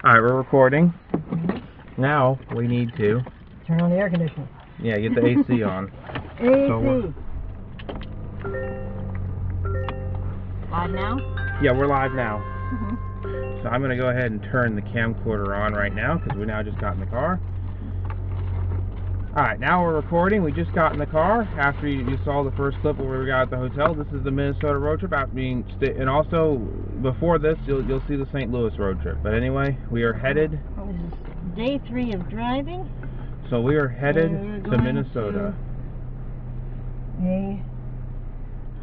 Alright, we're recording. Now we need to turn on the air conditioner. Yeah, get the AC on. AC. So live now? Yeah, we're live now. So I'm going to go ahead and turn the camcorder on right now because we now just got in the car. Alright, now we're recording. We just got in the car after you saw the first clip where we got at the hotel. This is the Minnesota road trip, and also before this you'll see the St. Louis road trip. But anyway, we are headed. This is day 3 of driving. So we are headed to Minnesota. To a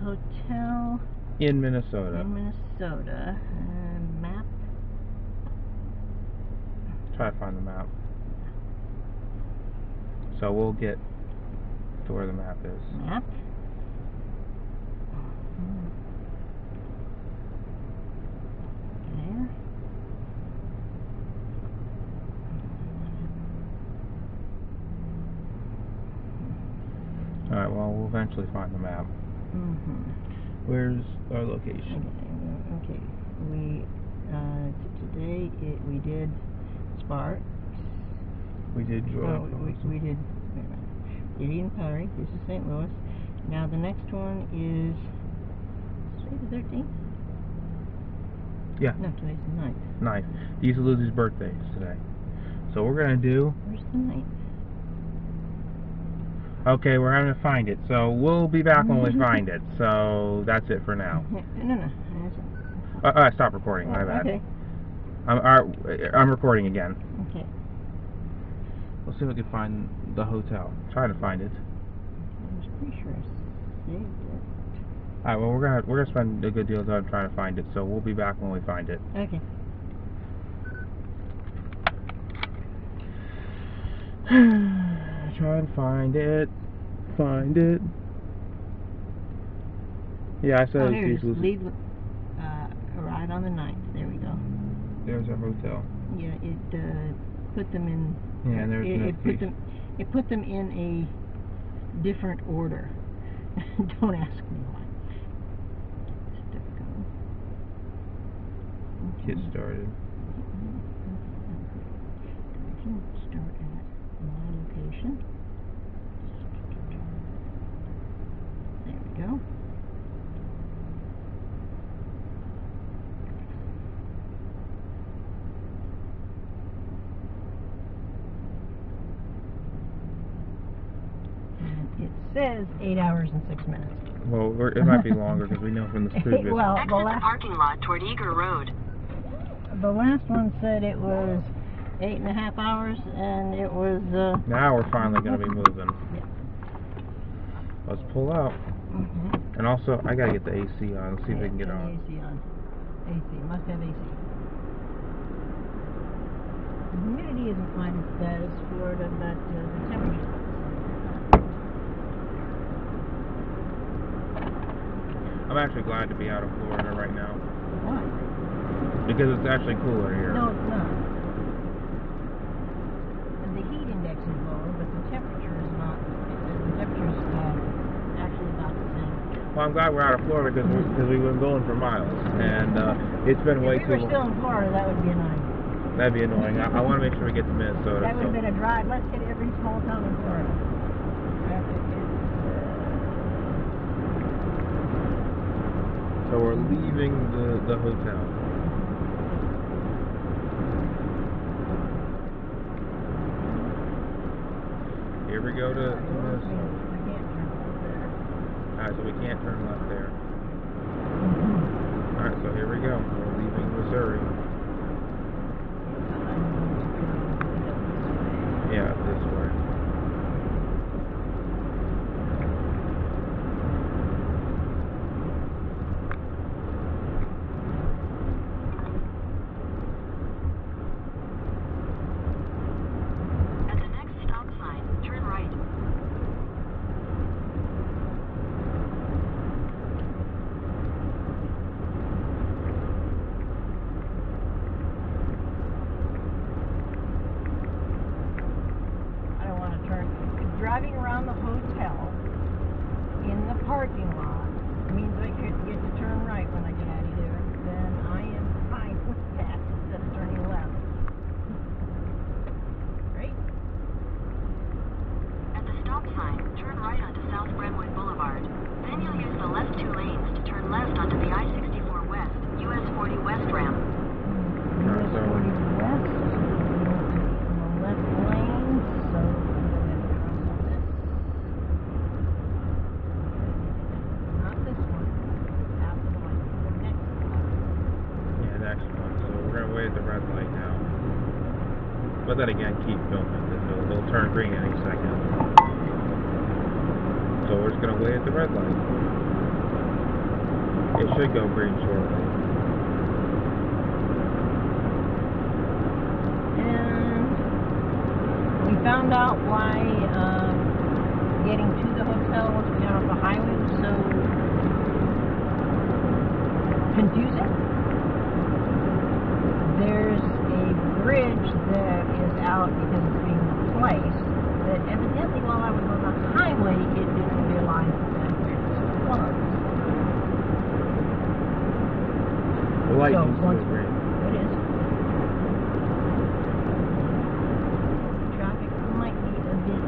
hotel in Minnesota. Map. Try to find the map. So we'll get to where the map is. Map. There. Alright, well, we'll eventually find the map. Where's our location? Okay. Today we did Sparks. We did Joy. We did Eden Perry. This is St. Louis. Now the next one is the 13th? Yeah. No, today's the 9th. 9th. These are Lizzie's birthdays today. So we're gonna do. Where's the 9th? Okay, we're having to find it. So we'll be back when we find it. So that's it for now. No. Stop recording. My bad. Okay. I'm recording again. Okay. Let's see if we can find the hotel. Try to find it. I was pretty sure I saved it. Alright, well we're gonna spend a good deal of time trying to find it, so we'll be back when we find it. Okay. Try and find it. Find it. Yeah, I said here it is. Arrived on the 9th. There we go. There's our hotel. Yeah, it put them in. Yeah, and there's it put them in a different order. Don't ask me why. Get started. We can start at my location. There we go. It says 8 hours and 6 minutes. Well, it might be longer because we know from the previous. Well, exit the parking lot toward Eager Road. The last one said it was 8.5 hours, and it was. Now we're finally going to be moving. Yeah. Let's pull out. And also, I gotta get the AC on. Let's see if we can get on. AC on. AC must have AC. The humidity isn't quite as bad as Florida, but the temperature's about the same. I'm actually glad to be out of Florida right now. Why? Because it's actually cooler here. No, it's not. The heat index is lower, but the temperature is not. The temperature's actually about the same. Well, I'm glad we're out of Florida because we've been going for miles, and it's been way too long. If we were still in Florida, that would be annoying. That'd be annoying. I want to make sure we get to Minnesota. That would have been a drive. Let's hit every small town in Florida. So we're leaving the hotel. Here we go to Minnesota. Alright, so we can't turn left there. Alright, so here we go. We're leaving Missouri. Yeah, this way. At the next stop sign, turn right. Driving around the hotel in the parking lot means I could get to turn right when I get out of here, then I am fine with that instead of turning left. red light now. But then again, keep filming because it'll turn green any second. So we're just gonna wait at the red light. It should go green shortly. And we found out why getting to the hotel once we got off the highway was so confusing. There's a bridge that is out because it's being replaced, that evidently while I was on the highway it didn't realize that it was closed. The light So needs to once go green. it is. Traffic might be a bit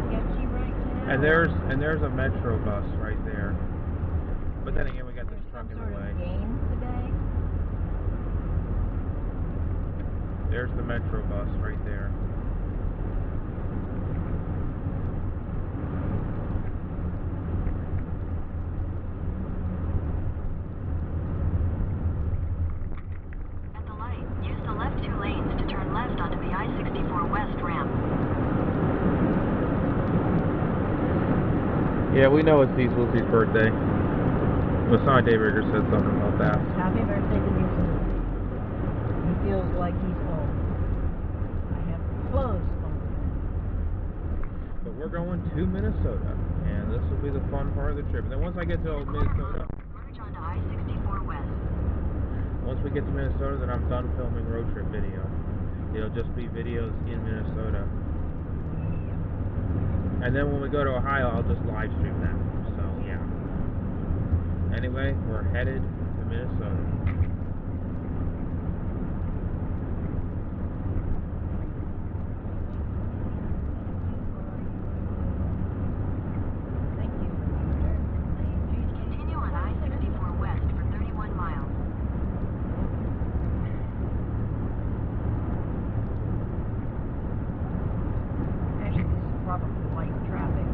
sketchy right now. And there's a metro bus right there. But then again, we got this truck in the way. Game today. There's the metro bus right there. At the light, use the left 2 lanes to turn left onto the I-64 West ramp. Yeah, we know it's Cecil's birthday. Masai Daybreaker said something about that. Happy birthday to Cecil. He feels like he's home. I have clothes on. But we're going to Minnesota, and this will be the fun part of the trip. And then once I get to Minnesota, Merge onto I-64 West. once we get to Minnesota, then I'm done filming road trip video. It'll just be videos in Minnesota. And then when we go to Ohio, I'll just live stream that. So, yeah. Anyway, we're headed to Minnesota. Thank you. Continue on I-64 West for 31 miles. Actually, this is probably light traffic.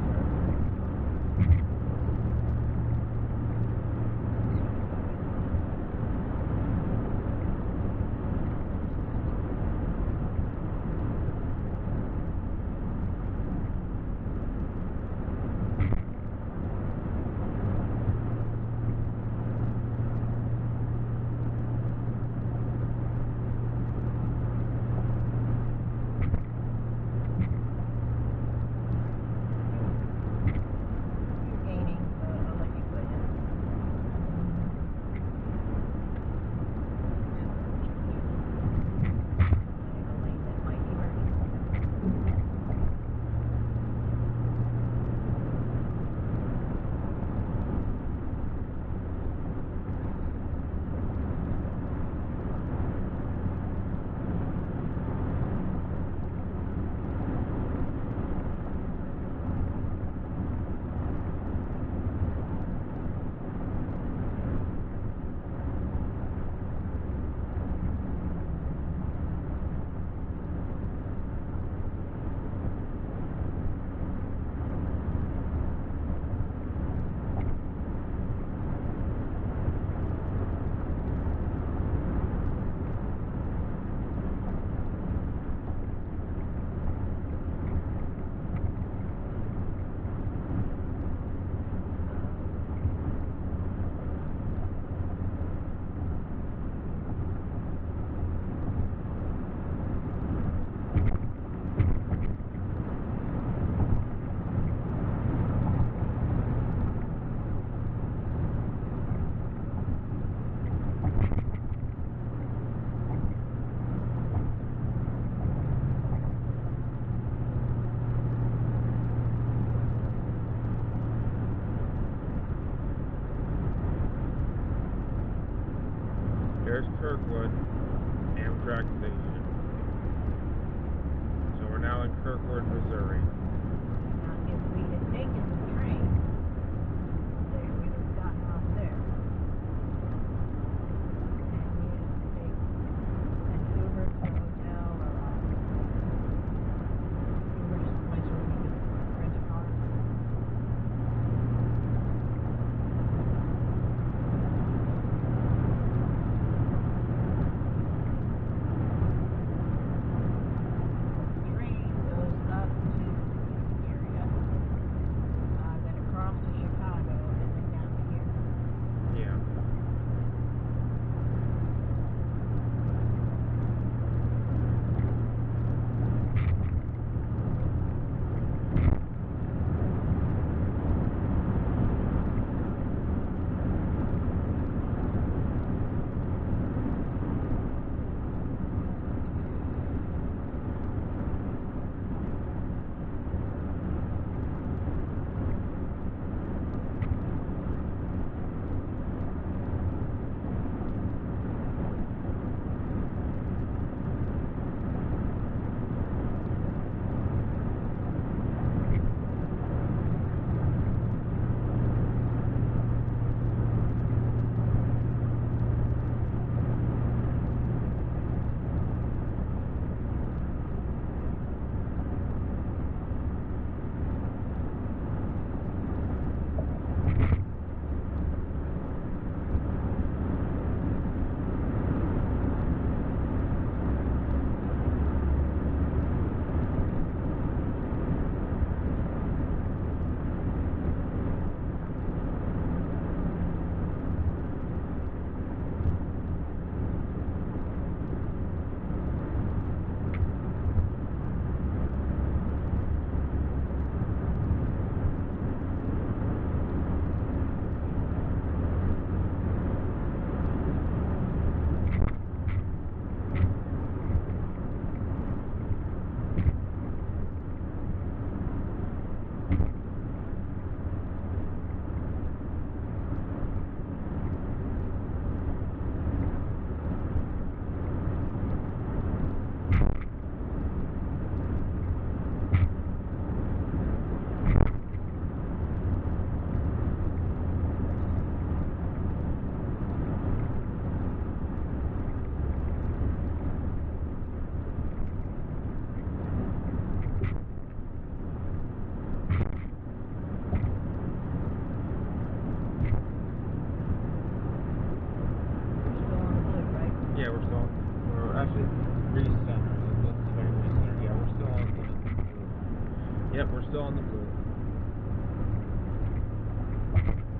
still on the blue.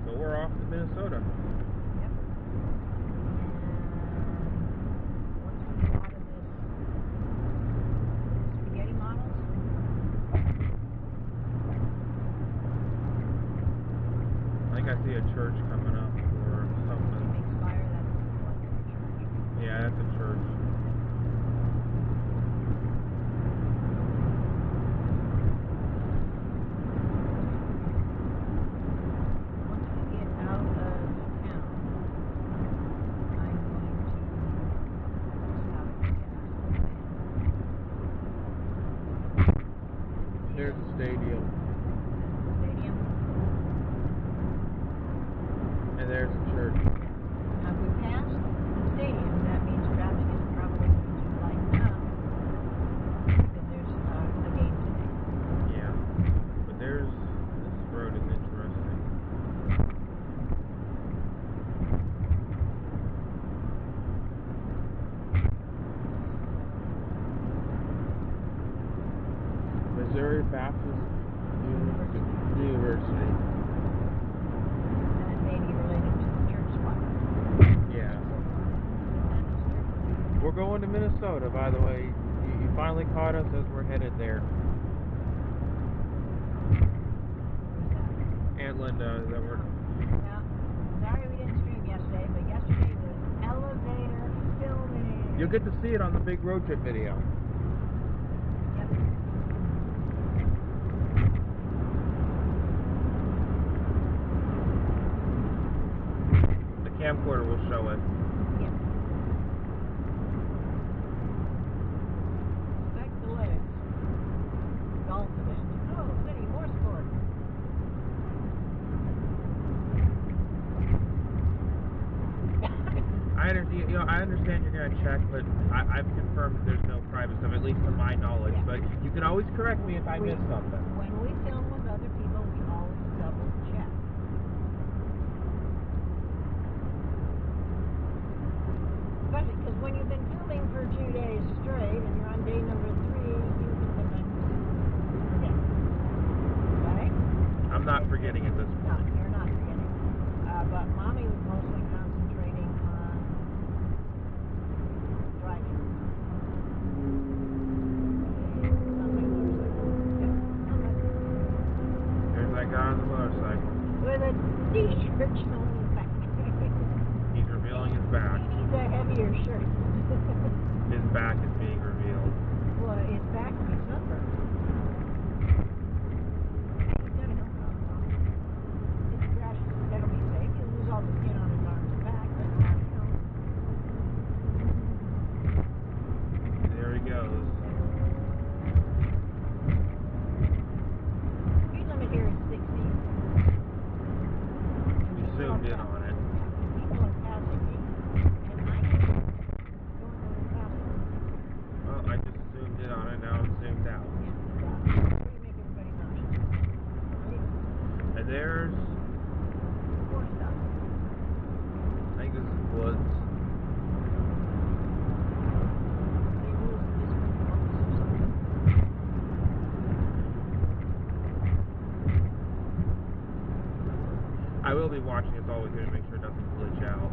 So we're off to Minnesota. Yep. And once we get out of this spaghetti models, I think I see a church coming up or something. big spire, that's like a church. Yeah, that's a church. Once we get out of town, I'm going to stop at the gas station. There's a stadium. Stadium. And there's a church. Now, if we pass the stadium, that means traffic is probably going to lighten up because there's a game today. Yeah. But this road is interesting. Missouri Baptist University. And it may be related to the church spot. Yeah. That is true. We're going to Minnesota, by the way. You finally caught us as we're headed there. Aunt Linda, that we're... Now, sorry we didn't stream yesterday, but yesterday was elevator filming. You'll get to see it on the big road trip video. Yep. The camcorder will show it. Yep. Back to legs. Golf event. Oh, goody, more sport. I understand you're gonna check, but I've confirmed that there's no private stuff, at least to my knowledge. Yeah. But you can always correct me if I miss something. When we film with other people, we always double check. Especially because when you've been filming for 2 days straight and you're on day number 3, you can sometimes forget. Right? I'm not forgetting at this No, point. you're not forgetting. But Mommy was mostly concentrating on driving. There's that guy on the motorcycle. With a t-shirt showing his back. He's revealing his back. He needs a heavier shirt. His back is being revealed. Well, his back will be sunburned. He's got a helmet on. If he crashes, that'll be safe. He'll lose all the skin on his arms and back, but There he goes. speed limit here is 60. You zoomed in on it. People are passing me, and I'm going a little faster. Well, I just zoomed in on it, now I'm zoomed out. Yeah, pretty make everybody nauseous. Right? And there's, More stuff. I think this is woods. They lose this one or something. I will be watching this always here to make sure it doesn't glitch out.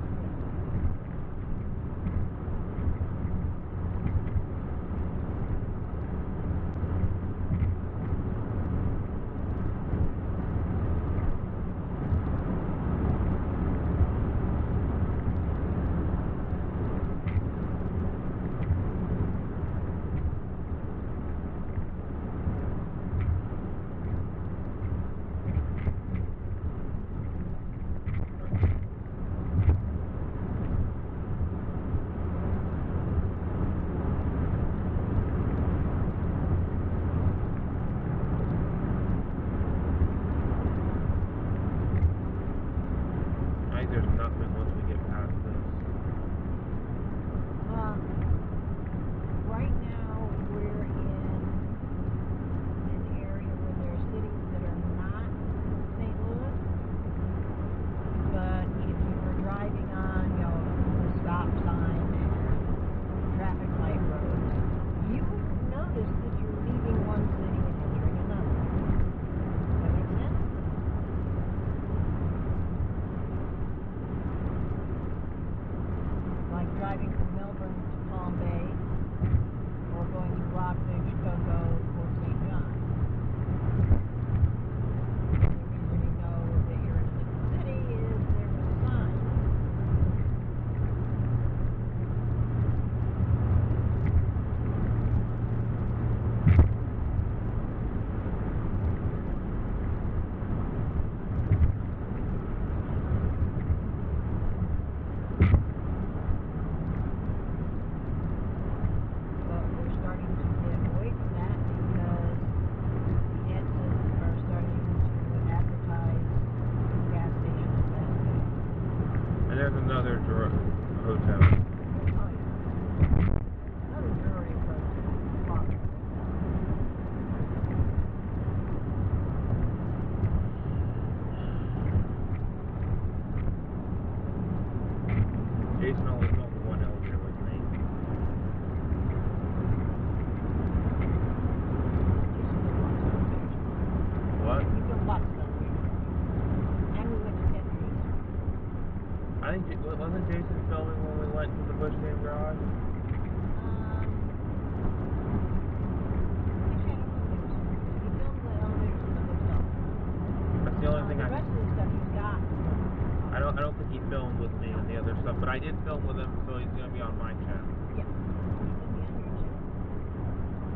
filmed with me and the other stuff, but I did film with him, so he's going to be on my channel. Yeah. He's gonna be on your channel.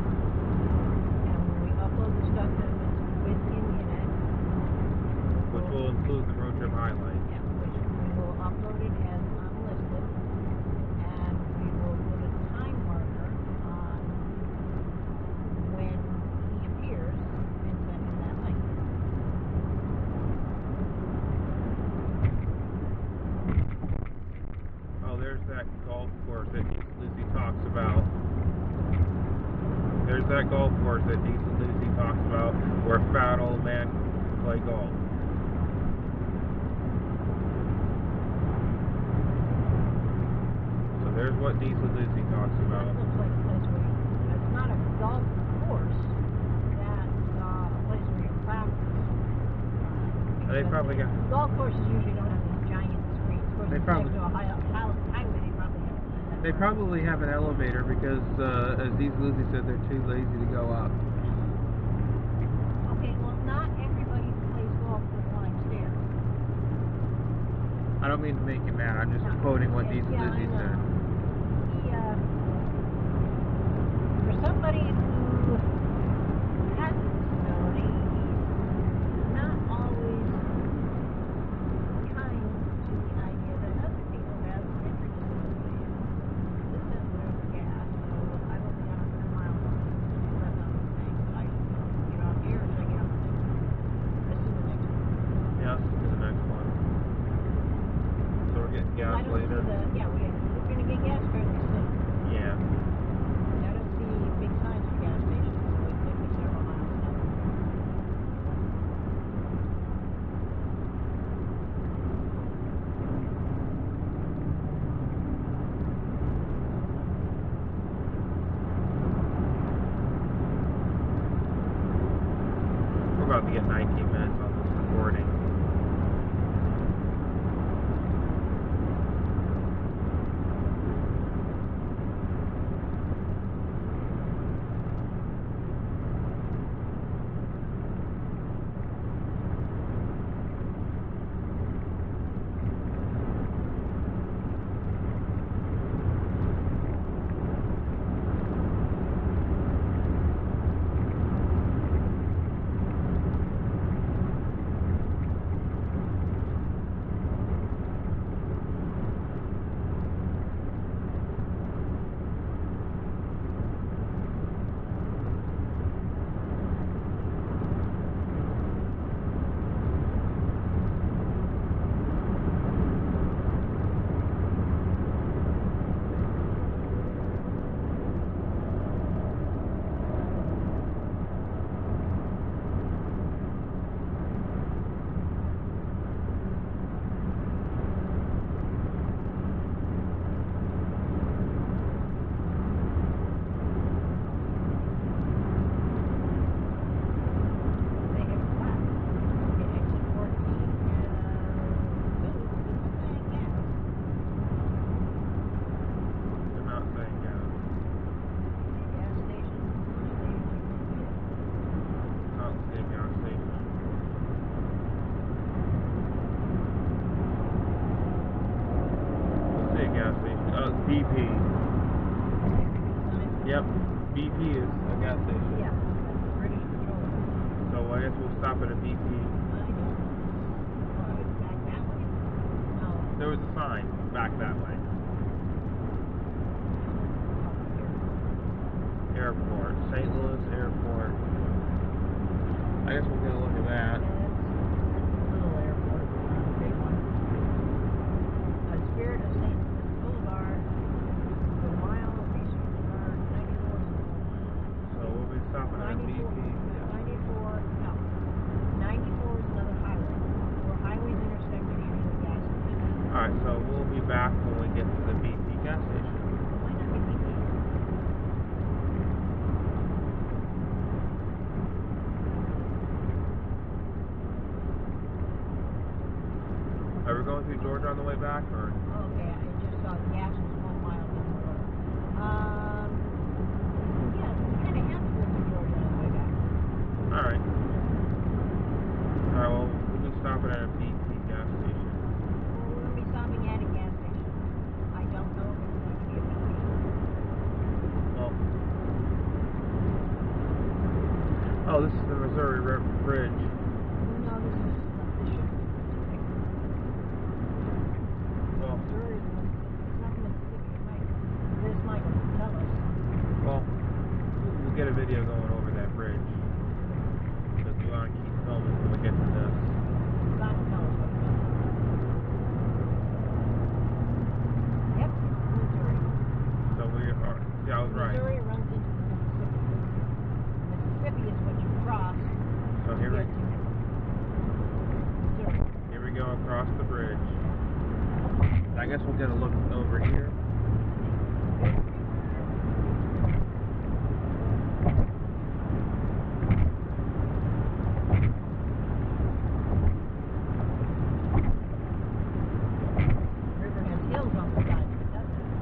And when we upload the stuff that was within it, Which will include the road trip highlights. yeah, which we will upload it as unlisted, and we will put a time marker on when he appears and send him that link. Oh, there's that golf course that Lucy talks about. There's that golf course that Lucy talks about where fat old man play golf. So there's what Diesel Lucy talks That about. looks like a place where you, that's not a golf course, that's a place where you practice. They probably got. Golf courses usually don't have these giant screens. Of course, They it's probably- next to a highway, they probably have that. They probably have an elevator because, as Diesel Lucy said, they're too lazy to go up. Okay, well, not everybody plays golf with flying stairs. I don't mean to make you mad. I'm just No. quoting what Yeah, Diesel yeah, Lucy I know. said. He, for somebody who has a disability, he's not always kind to the idea that other people have different disabilities. This says there's gas, so I've only got 100 miles on this. That's not the thing. I get off here and I get off the next one. This is the next one. Yes, to the next one. So we're getting gas I don't later. see the, yeah, we're going to get gas fairly soon. Yeah. I don't see big signs for gas stations, so it could be several miles out. We're about to get 19 minutes on this recording. They have a flat. Get exit 14 and saying gas. They're not saying gas. Gas station. Not saying gas station. Let's say gas station. BP. Yep. BP is a gas station. Yeah, that's the British Petroleum. So I guess we'll stop at a BP. Back that way. No, There was a sign back that way. up here. Airport. St. Louis Airport. I guess we'll get a look at that. Little airport, not a big one. Spirit of St. Louis Boulevard, a mile east of 94. So we'll be stopping at a 94, BP. 94, no. 94 is another highway. Where highways intersect, there should be a gas station. Alright, so we'll be back when we get to the BP gas station. Might not be BP. Are we going through Georgia on the way back, or? Okay, I just saw gas was 1 mile down the road. Yeah, we kind of have to go through Georgia on the way back. Alright. Missouri Bridge. No, this is the ship. Well, Missouri is Mississippi. It's not Mississippi. This Michael can tell us. well, we'll get a video going over that bridge. Because we want to keep filming when we get to this. God will tell us what it is. Yep, Missouri. So we are, yeah, I was right. Missouri runs into the Mississippi. Mississippi is what you cross. So here we, Missouri. here we go across the bridge. I guess we'll get a look over here. River has hills on the side of it, doesn't it?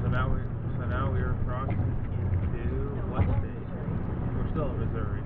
So now we are crossing into No, what we're still in state? Missouri. We're still in Missouri.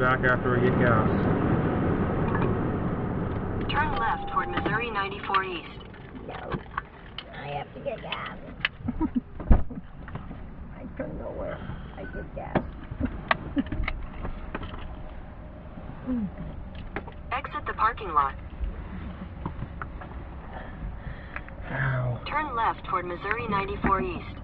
back after we get gas. Turn left toward Missouri 94 East. No. I have to get gas. I turn nowhere. I get gas. Exit the parking lot. Ow. Turn left toward Missouri 94 East.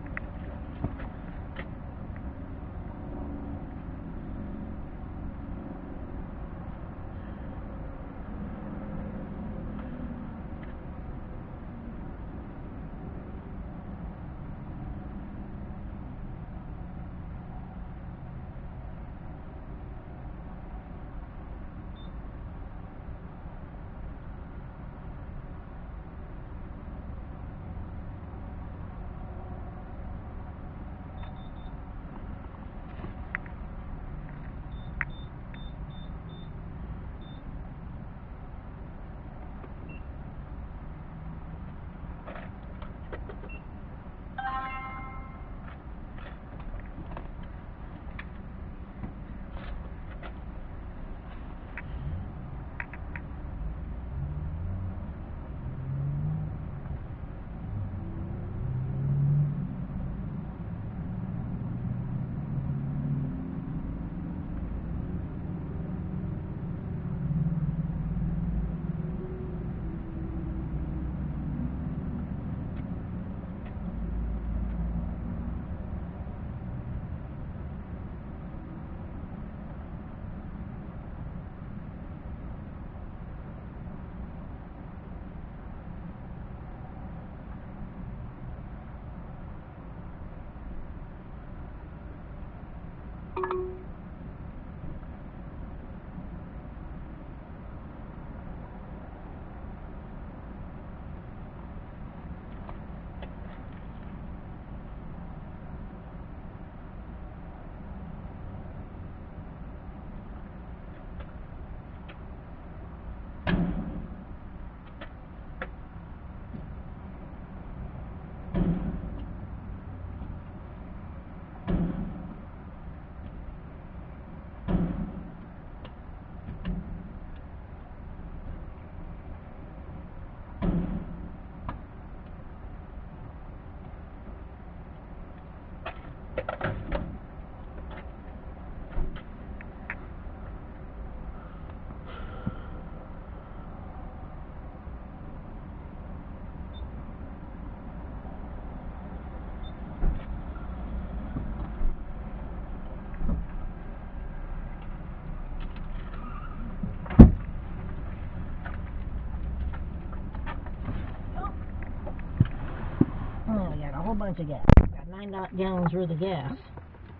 Oh, we got a whole bunch of gas. Got 9 gallons worth of gas.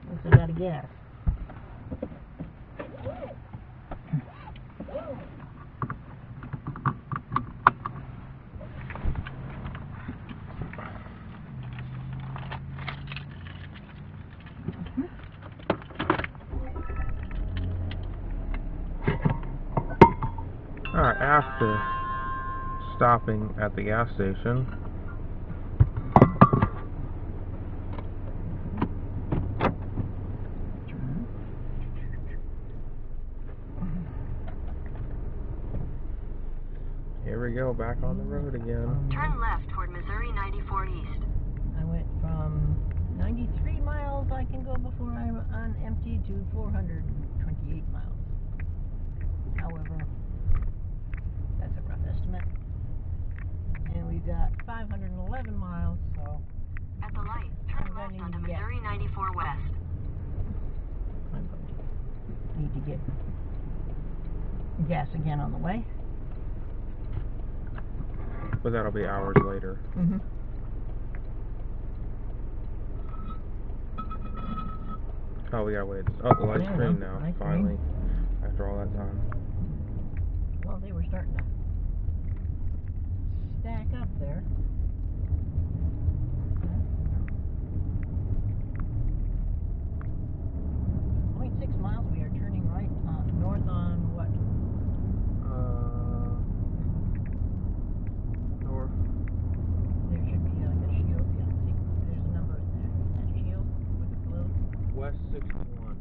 What's a lot of gas? Alright, after stopping at the gas station, here we go, back on the road again. Turn left toward Missouri 94 East. I went from 93 miles I can go before I'm on empty to 428 miles. However, that's a rough estimate. And we've got 511 miles, so At the light, turn I'm gonna left onto need to get- Missouri 94 West. I'm going to need to get gas again on the way. But that'll be hours later. Mm-hmm. Oh, we gotta wait. Oh, the light's Yeah, green now, light's finally. After all that time. Well, they were starting to stack up there. 0.6 miles, we are turning right north on what? North. There should be like a shield. Yeah, see, there's a number in there. That shield with the blue. West 61.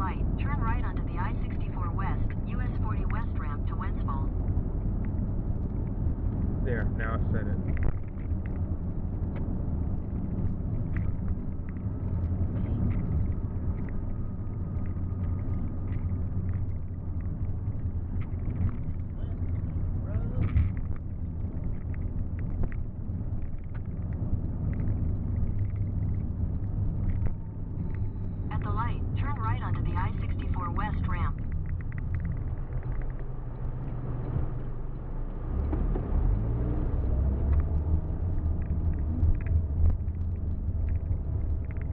light, turn right onto the I-64 West, US 40 West ramp to Wentzville. There, now it said it. At the light, turn right onto the I-64 West ramp.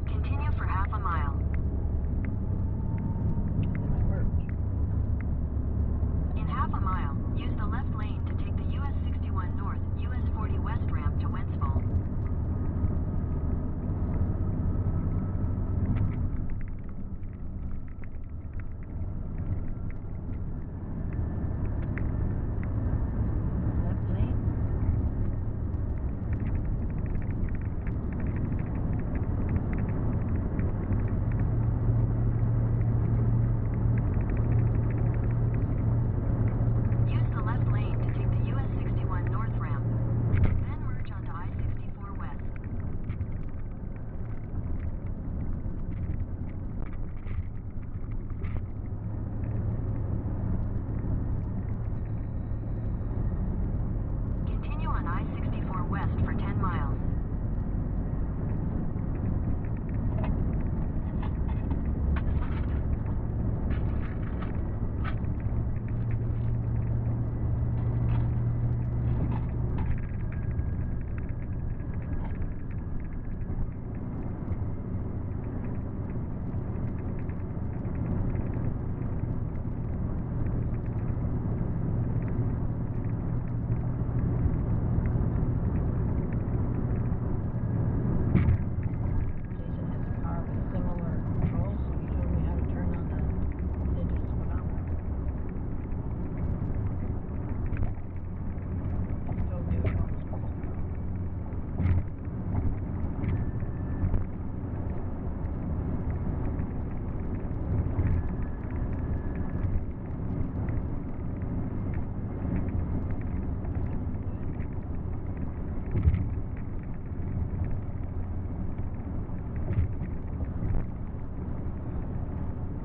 Continue for half a mile. In half a mile, use the left lane to take the US 61 North, US 40 West ramp to Wentzville. Left lane? Use the left lane to take the US 61 North ramp. Then merge onto I-64 West. Continue on I-64 West for 10 miles. Jason has a car with similar controls, so he showed me how to turn on the digital speedometer. Go do it on the speedometer. What's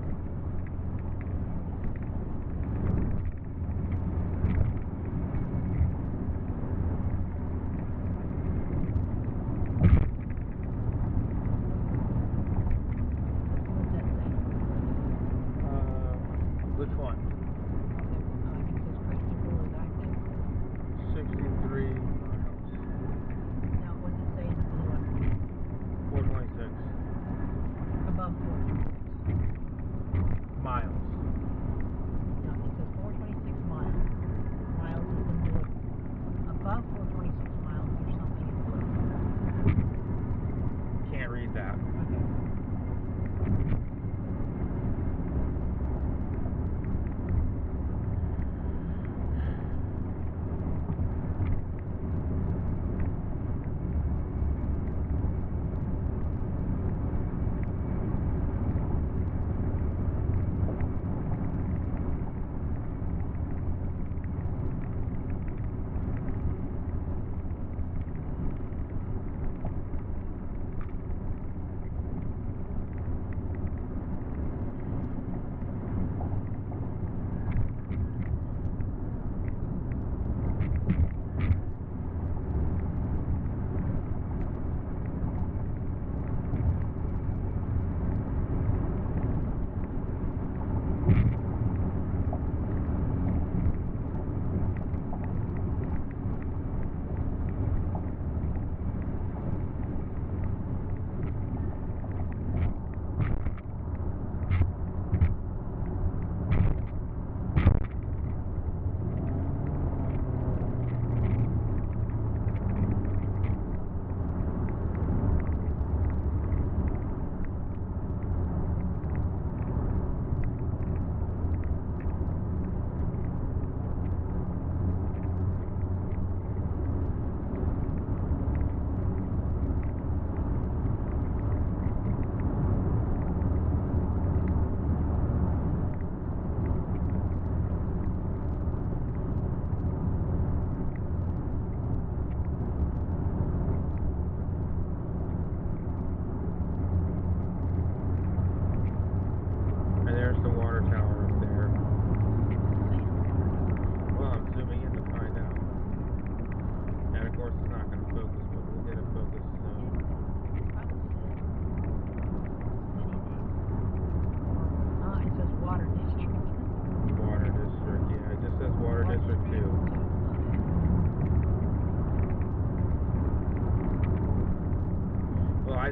that say? Which one? I guess this cruise control is active. 63 miles. Now, what's it say in the blue one? 426 Above 426. miles. No, it says 426 miles. Miles is in blue. Above 426 miles, there's something in blue. Can't read that. Okay.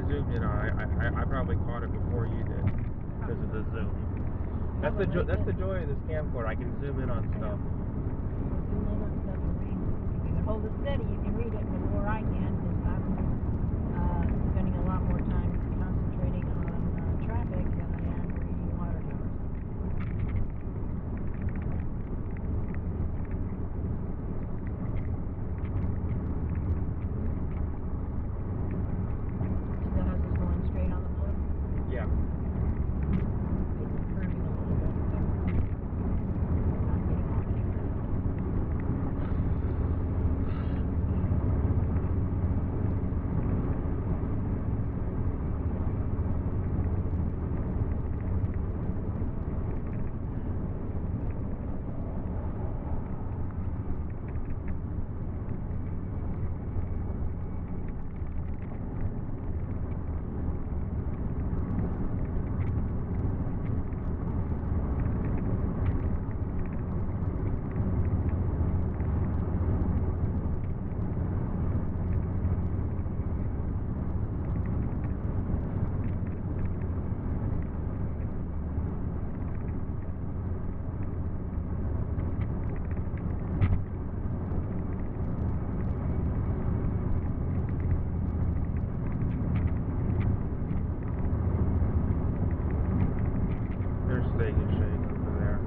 I zoomed in on it. I probably caught it before you did because of the zoom. That's the joy of this camcorder. I can zoom in on stuff. Zoom in on stuff and read. If you can hold it steady, you can read it before I can, because I'm spending a lot more time concentrating on traffic than I am reading water towers. So the house is going straight on the blue? Yeah. It's curving a little bit, but not getting off anywhere. There's Steak and Shake over there.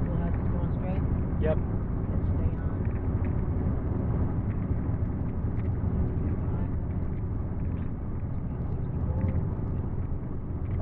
Still has us going straight? Yep. Let's stay on. 65. 64.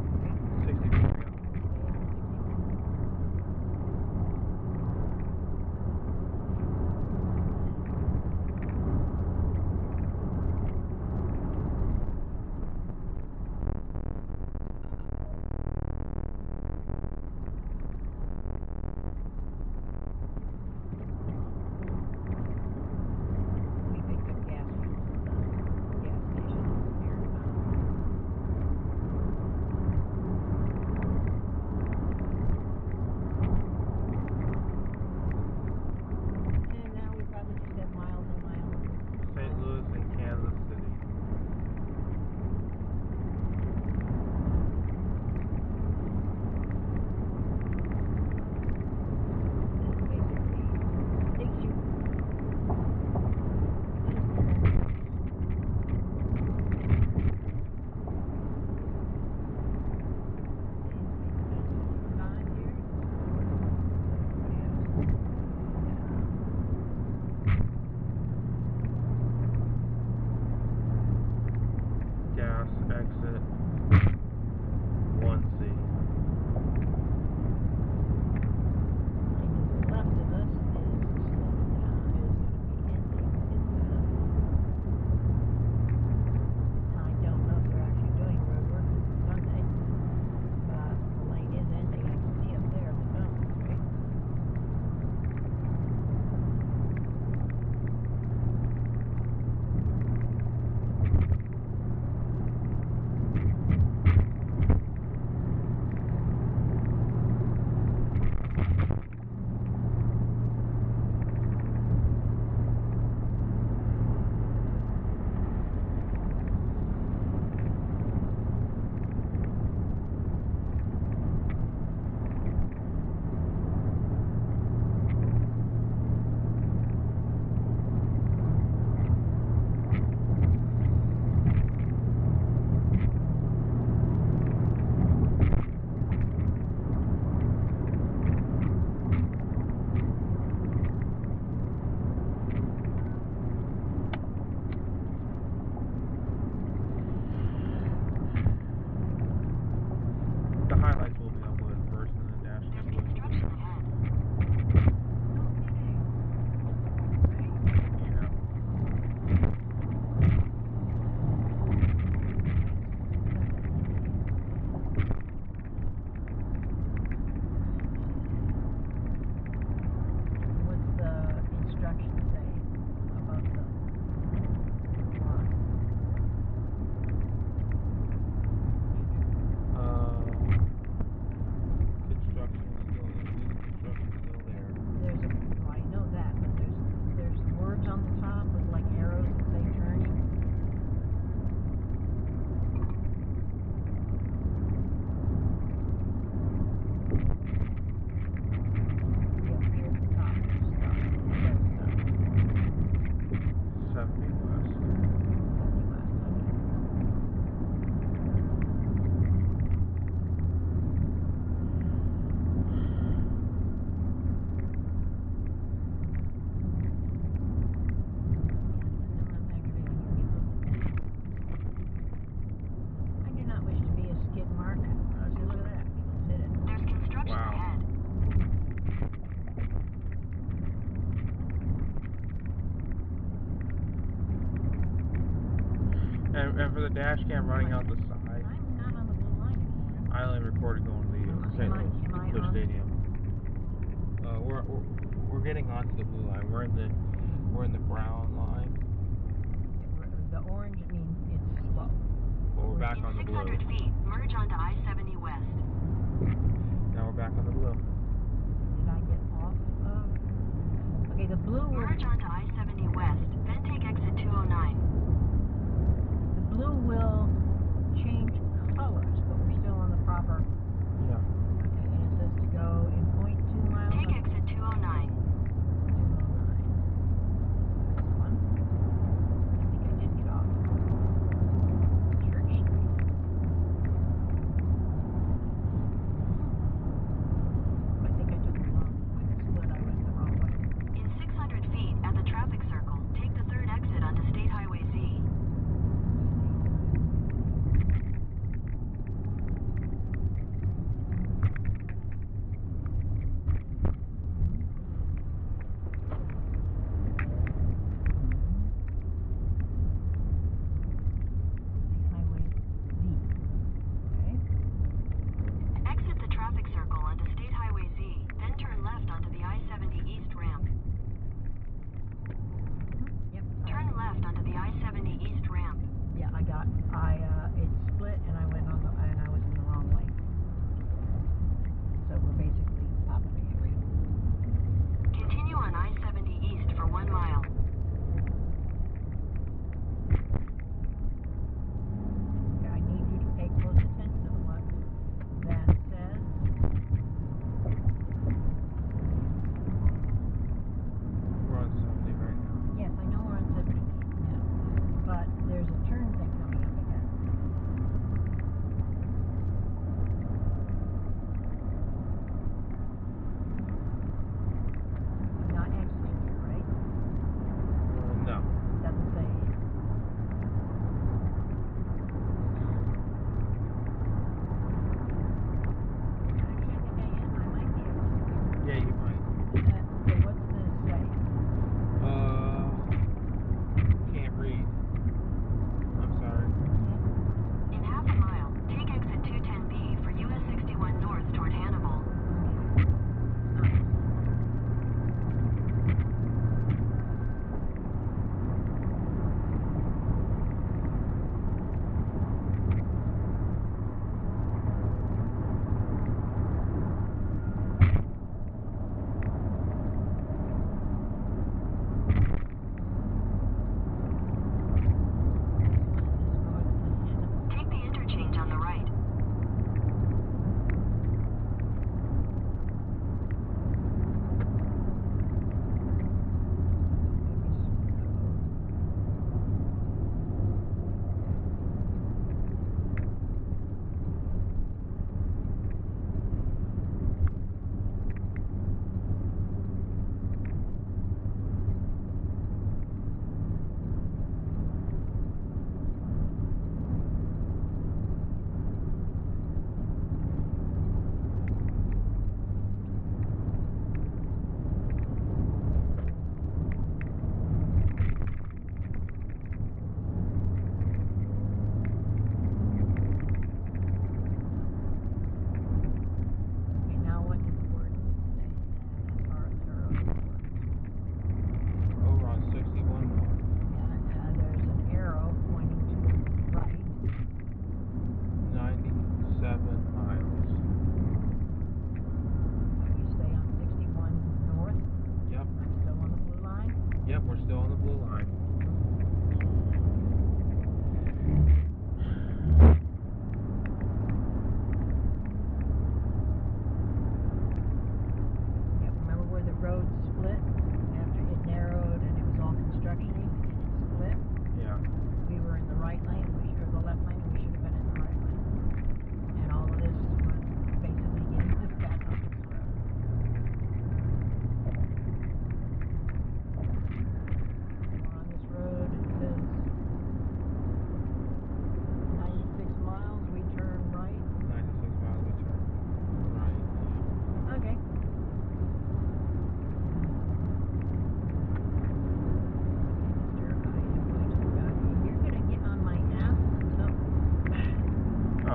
for the dash cam running out the side. I'm not on the blue line anymore. I only recorded going to the St. Louis Stadium. We're getting onto the blue line. We're in the brown line. The orange means it's slow. But we're back on the blue. 600 feet, merge onto I-70 West. Now we're back on the blue. Did I get off of? Okay, the blue will. Merge onto I-70 West, then take exit 209. The blue will change colors, but we're still on the proper. Yeah. Okay, and it says to go in 0.2 miles. Take exit 209. 209. This one. I think I did get off. Church Street. I think I took the wrong. When it split, I went the wrong way. In 600 feet, at the traffic circle, take the third exit onto State Highway Z.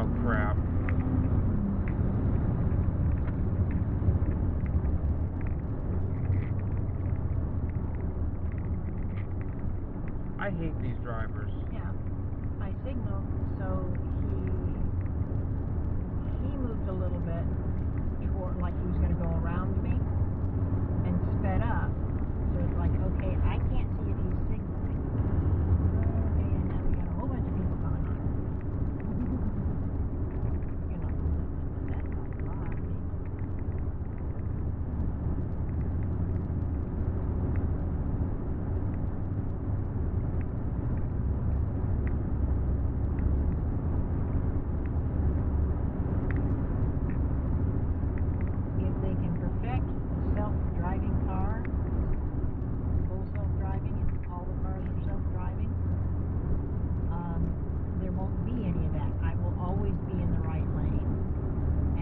Oh crap. I hate these drivers. Yeah. I signaled, so he moved a little bit toward, like he was going to go around me, and sped up. So it's like, okay, I can't see if he's signaling. Okay, and now we got a whole bunch of people coming on. You know, that's a lot of people. If they can perfect the self-driving car, full self-driving, and all the cars are self-driving, there won't be any of that. I will always be in the right lane.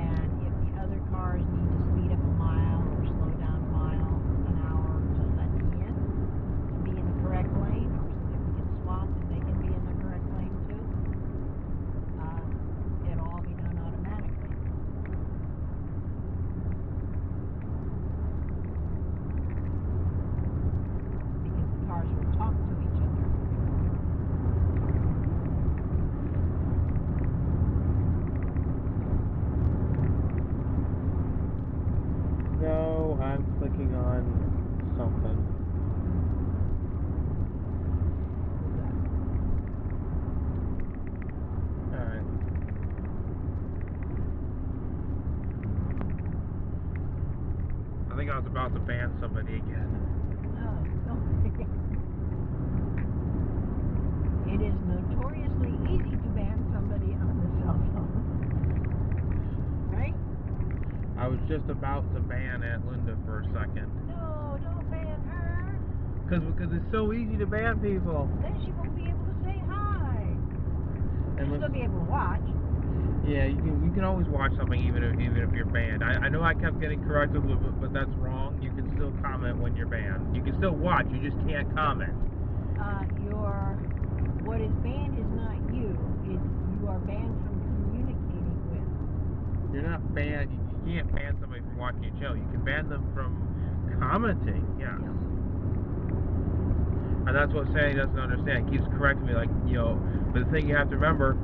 And if the other cars need to speed up a mile or slow down a mile an hour to let me in, to be in the correct lane, or so that we can swap and they can be in the correct lane too, it'll all be done automatically. Because the cars will talk to each other. No, I'm clicking on something. Alright. I think I was about to ban somebody again. Oh, it is notoriously easy to ban somebody on the cell phone. Right? I was just about to ban Aunt Linda for a second. No, don't ban her. Because it's so easy to ban people. Then she won't be able to say hi. She'll still be able to watch. Yeah, you can always watch something even if you're banned. I know I kept getting corrected, but that's wrong. You can still comment when you're banned. You can still watch. You just can't comment. What is banned is not you. You are banned from communicating with. You're not banned. You can't ban somebody from watching your channel. You can ban them from commenting. Yes. Yeah. And that's what Sandy doesn't understand. He keeps correcting me, like, you know. But the thing you have to remember,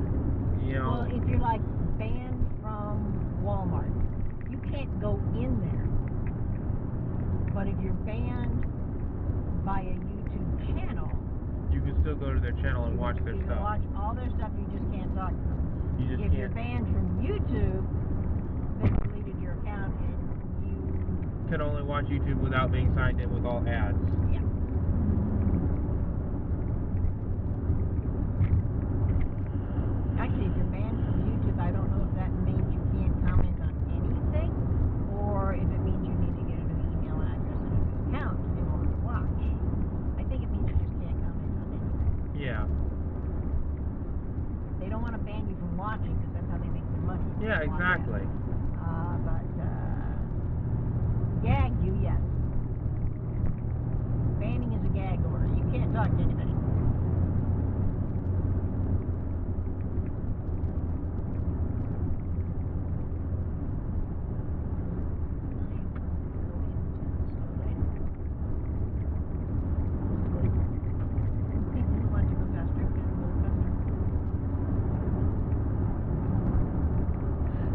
you know. Well, if you're like banned from Walmart, you can't go in there. But if you're banned by a YouTube channel, you can still go to their channel and watch their you stuff. can watch all their stuff, you just can't talk to them. You just if can't. you're banned from YouTube, they deleted your account and you can only watch YouTube without being signed in with all ads. Yeah. Actually, if you're banned from YouTube, I don't know if that means you can't comment on anything, or if it means you need to get a new email address and a new account in order to watch. I think it means you just can't comment on anything. Yeah. They don't want to ban you from watching because that's how they make their money. Yeah, exactly. But gag you, yes. Banning is a gag order. You can't talk to anybody.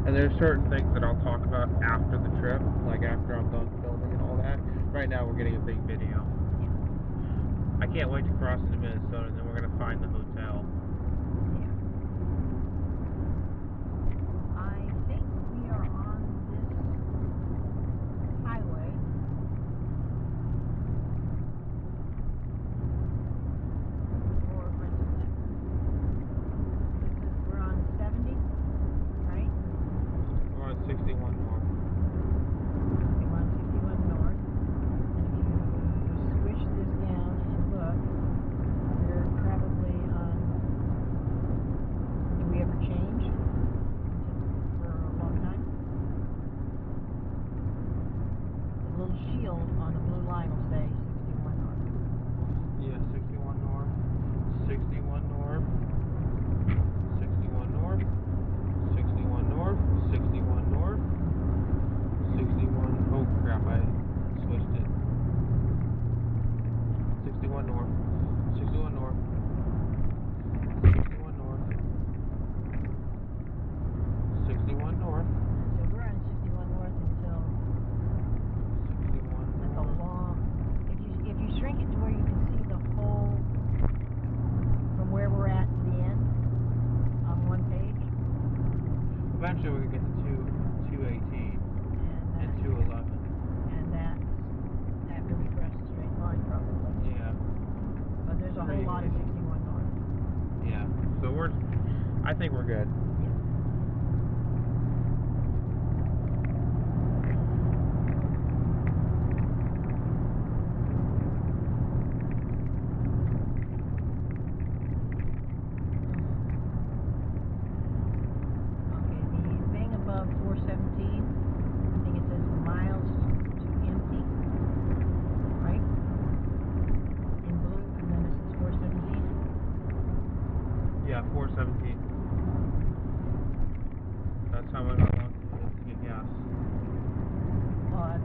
And there's certain things that I'll talk about after the trip, like after I'm done filming and all that. Right now we're getting a big video. I can't wait to cross into Minnesota, and then we're going to find the hotel. Yeah. I think we are on this highway. Or what's that? We're on 70, right? We're on 61 North. Okay, we're on 61 North. And if you swish this down and look, we're probably on eventually we could get to 218 and 211. And that's after we cross the straight line, probably. Yeah. But there's a whole lot of 61 north. Yeah. So I think we're good. Okay, the thing above 417, I think it says miles to empty, right? In blue, and then it says 417. Yeah, 417. That's how much I want to get gas. Well,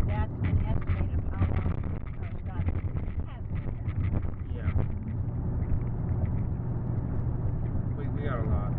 that's an estimate of how long Scott has been that. Yeah. We got a lot.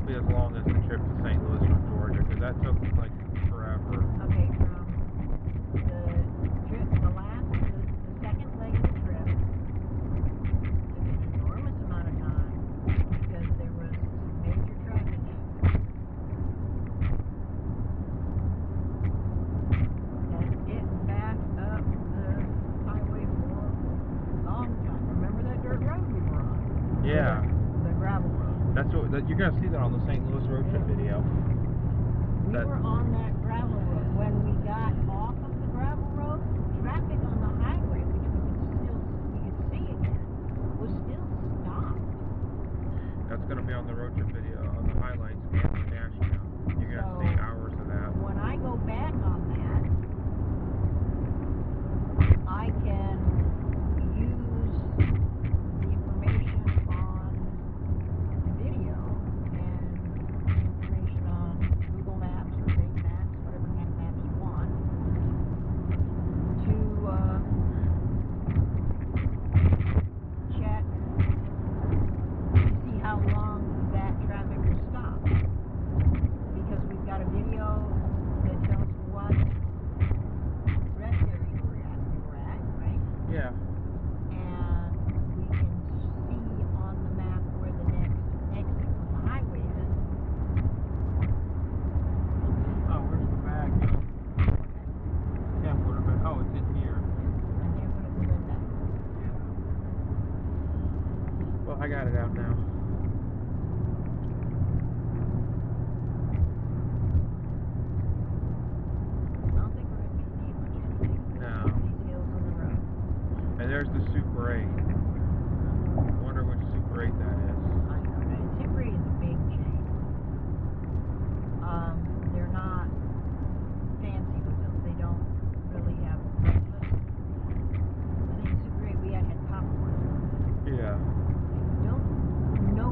be as long as the trip to St. Louis from Georgia, because that took like forever. Okay, from the second leg of the trip, took an enormous amount of time because there was some major traffic accidents. And it backed up the highway for a long time. Remember that dirt road we were on? Yeah. The gravel road. That's what you're gonna see that on the St. Louis road trip video. We That- were on that gravel road. When we got off of the gravel road, traffic on the highway, which we could see again, was still stopped. That's gonna be on the road trip video, on the highlights and the dash cam. You're gonna see hours of that. When I go back on that, I can use the information on the video and information on Google Maps or Bing Maps, whatever kind of maps you want, to check to see how long that traffic will stop. Because we've got a video that tells what rest area we're at, right? Yeah. And we can see on the map where the next exit from the highway is. Oh, where's the bag? Can't put it in. Oh, it's in here. I can't put it in the bag. Well, I got it out now. I don't think we're going to be seeing much anything. No. These hills on the road. And there's the Super 8. I wonder which Super 8 that is. I know that. Super 8 is a big chain. They're not fancy hotels. They don't really have breakfast. I think Super 8 we had popcorn. Yeah. I don't know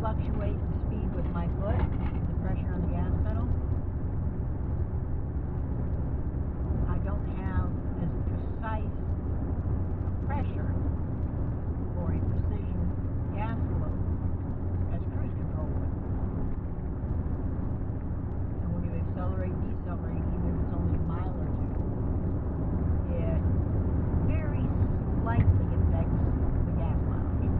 fluctuate the speed with my foot, the pressure on the gas pedal. I don't have as precise a pressure or a precision gas load as cruise control would. And when you accelerate, decelerate, even if it's only a mile or two, it very slightly affects the gas mileage.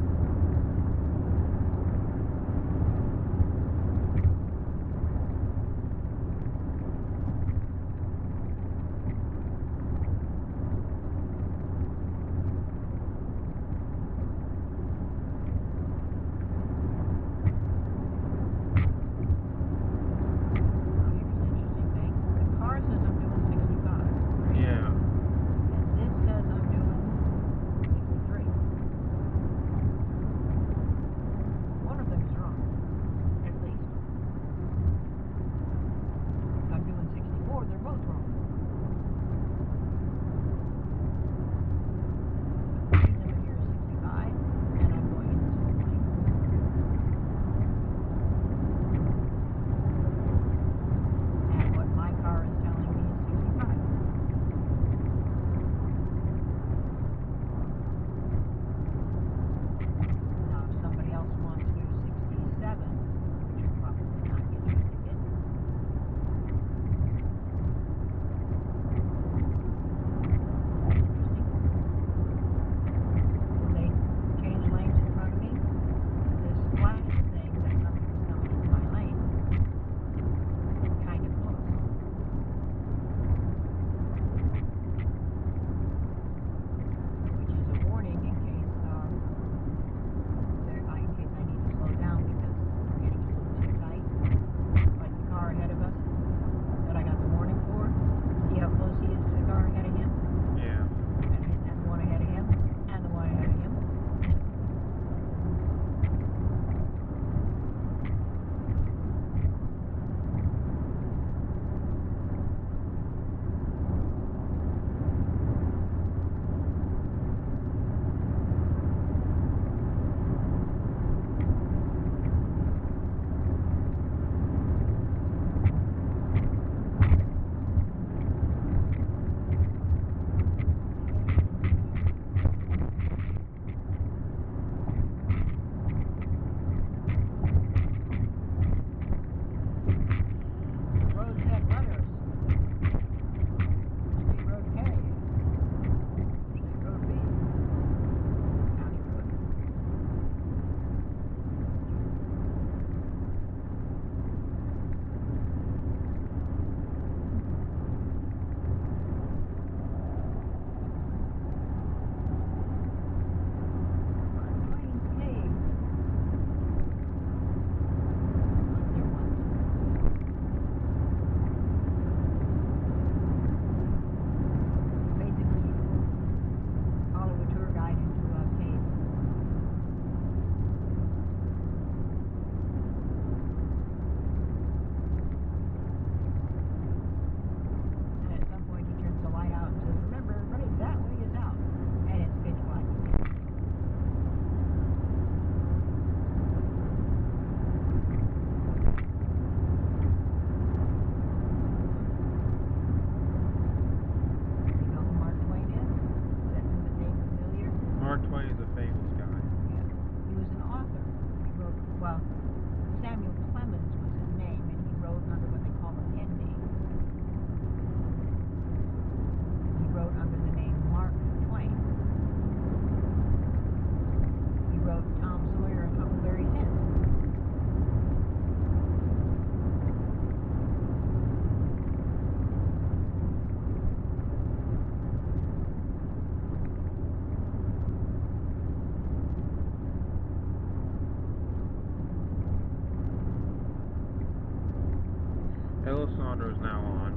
Alessandro's now on.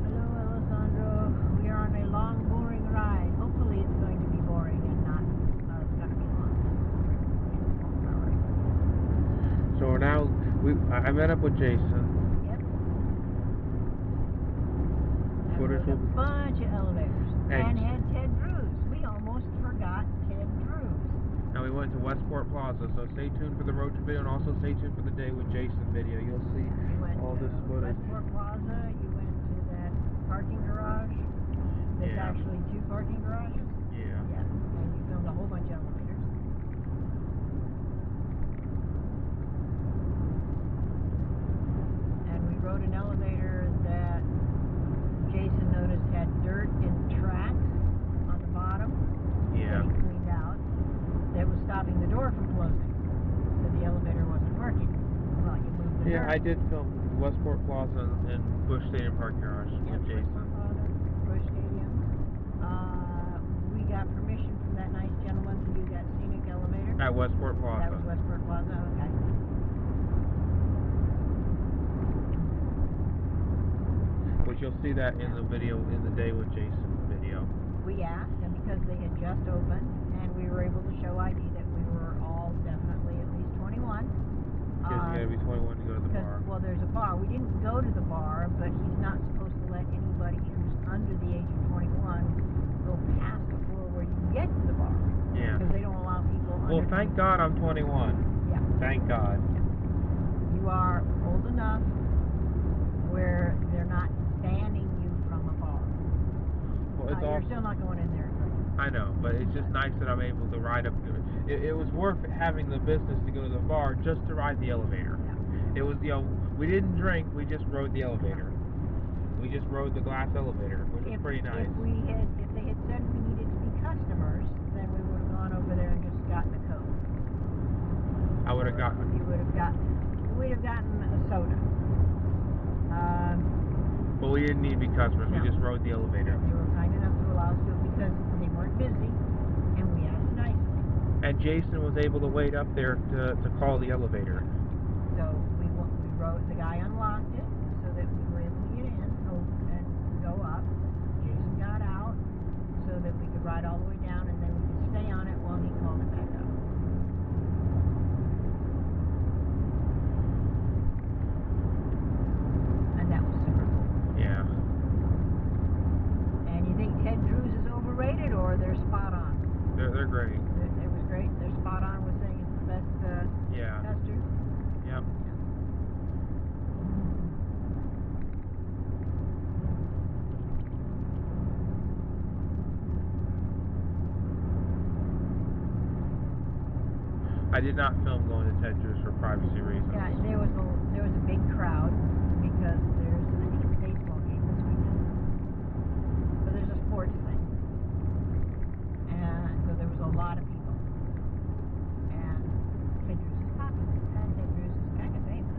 Hello, Alessandro. We are on a long, boring ride. Hopefully it's going to be boring and not going to be long. So we're now, I met up with Jason. Yep. I What is rode a it? bunch of elevators. And- And had Ted Drews. We almost forgot Ted Drews. And we we went to Westport Plaza, so stay tuned for the road trip video and also stay tuned for the Day with Jason video. You'll see You went all to this footage. Westport Plaza, you went to that parking garage. There's Yeah. actually 2 parking garages. Yeah. Yeah, and you filmed a whole bunch of elevators. And we rode an elevator that Jason noticed had dirt and tracks on the bottom. Yeah. That he cleaned out. That was stopping the door from closing. So the elevator wasn't working. Well, you moved the Yeah, dirt. I did film Westport Plaza and Busch Stadium Parking Garage Yep, with Jason. Westport Plaza, Busch Stadium. We got permission from that nice gentleman to use that scenic elevator. At Westport Plaza. That was Westport Plaza, okay. Which you'll see that in the video, in the Day with Jason video. We asked, and because they had just opened, and we were able to show ID that we were all definitely at least 21. Because you gotta be 21 to go to the Because, bar. well, there's a bar. We didn't go to the bar, but he's not supposed to let anybody who's under the age of 21 go past the floor where you get to the bar. Yeah. Because they don't allow people Well, under thank God I'm 21. Yeah. Thank God. You are old enough where they're not banning you from a bar. Well, it's You're awesome. still not going in there. I know, but it's just nice that I'm able to ride up. It was worth having the business to go to the bar just to ride the elevator. Yeah. It was, we didn't drink, we just rode the elevator. We just rode the glass elevator, which was pretty nice. If they had said we needed to be customers, then we would have gone over there and just gotten a Coke. I would have gotten. We'd have gotten a soda. But we didn't need to be customers, No. we just rode the elevator. They were kind enough to allow us to because they weren't busy, and we asked nicely. And Jason was able to wait up there to call the elevator. So we wrote, the guy unlocked it so that we were able to get in and go up. Jason got out so that we could ride all the way down, and then we could stay on it while he called it back up. And that was super cool. Yeah. And you think Ted Drews is overrated or they're spot on? They're great. It was great. They're spot on with saying it's the best Yeah. testers. Yep. I did not film going to Ted Drews for privacy reasons. Yeah, there was a big crowd because there's, I think it's a baseball game this weekend. So there's a sports thing. And so there was a lot of people. And Ted Drews is popular. And Ted Drews is kind of famous.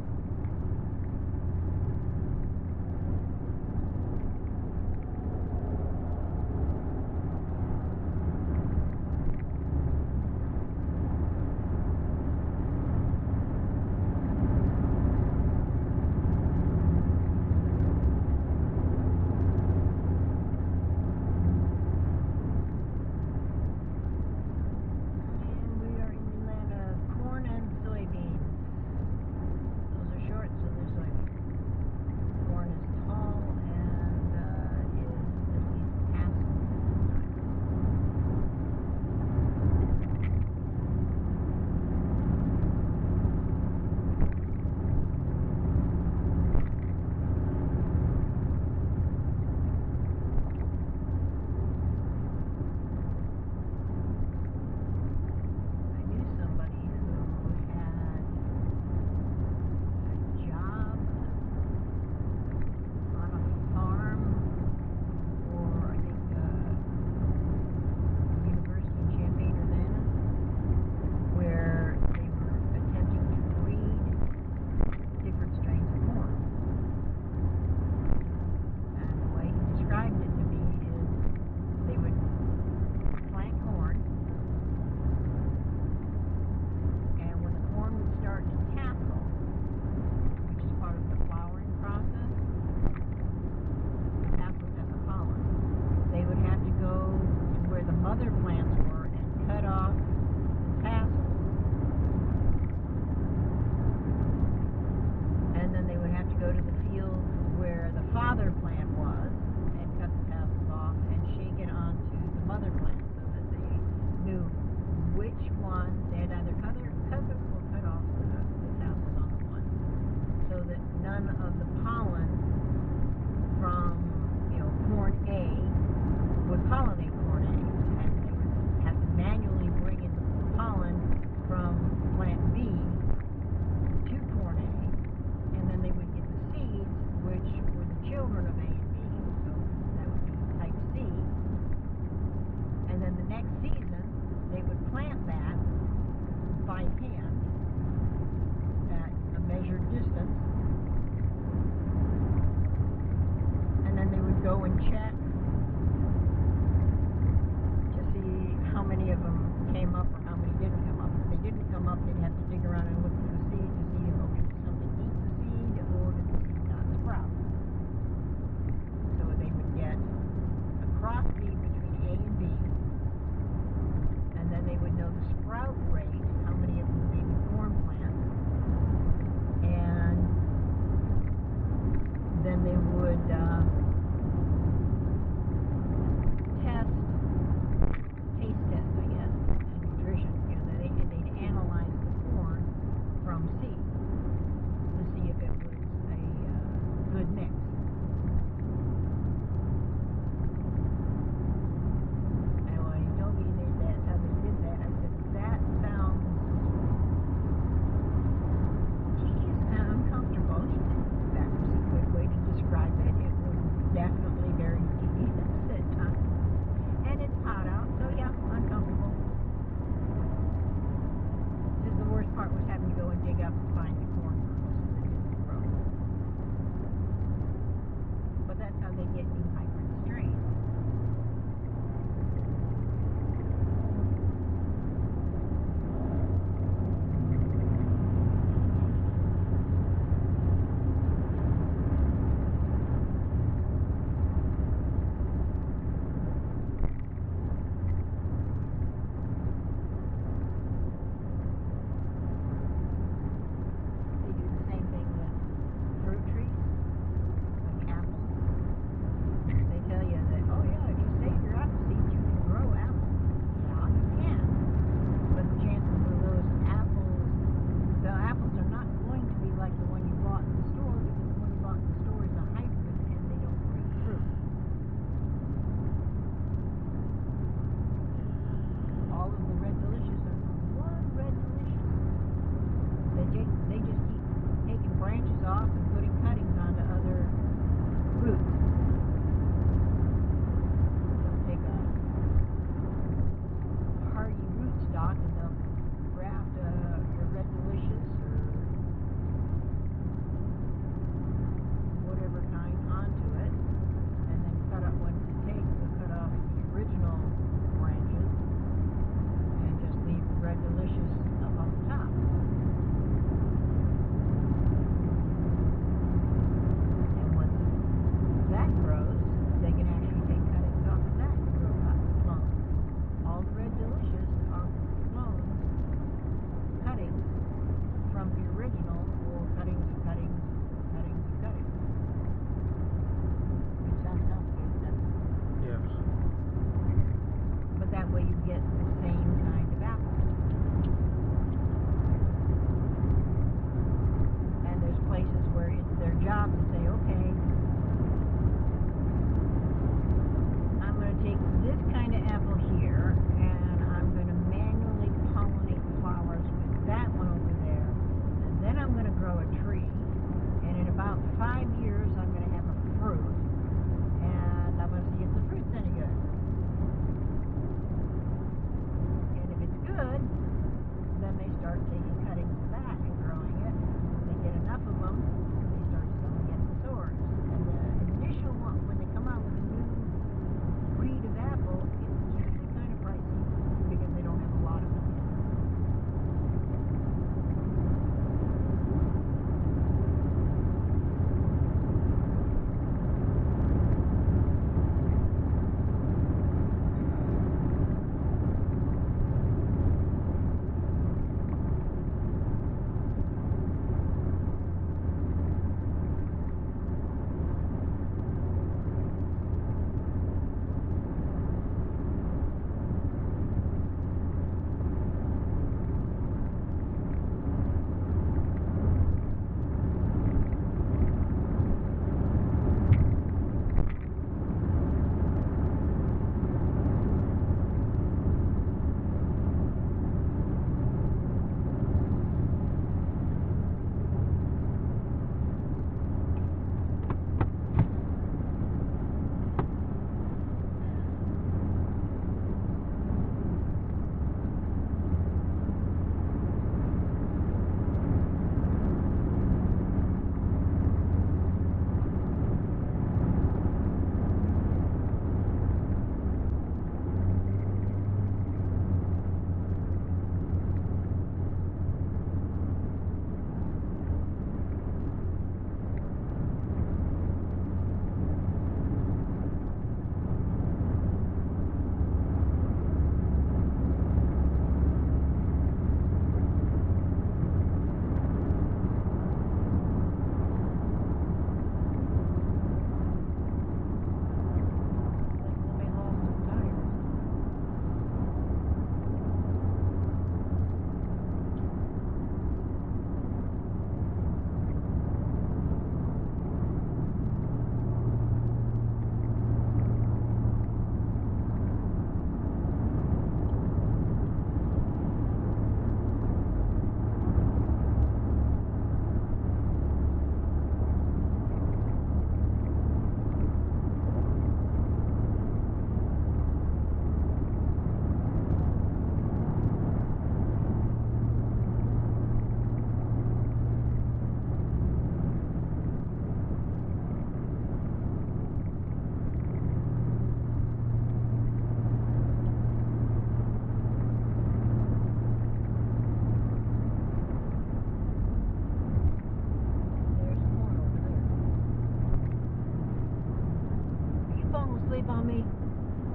sleep on me?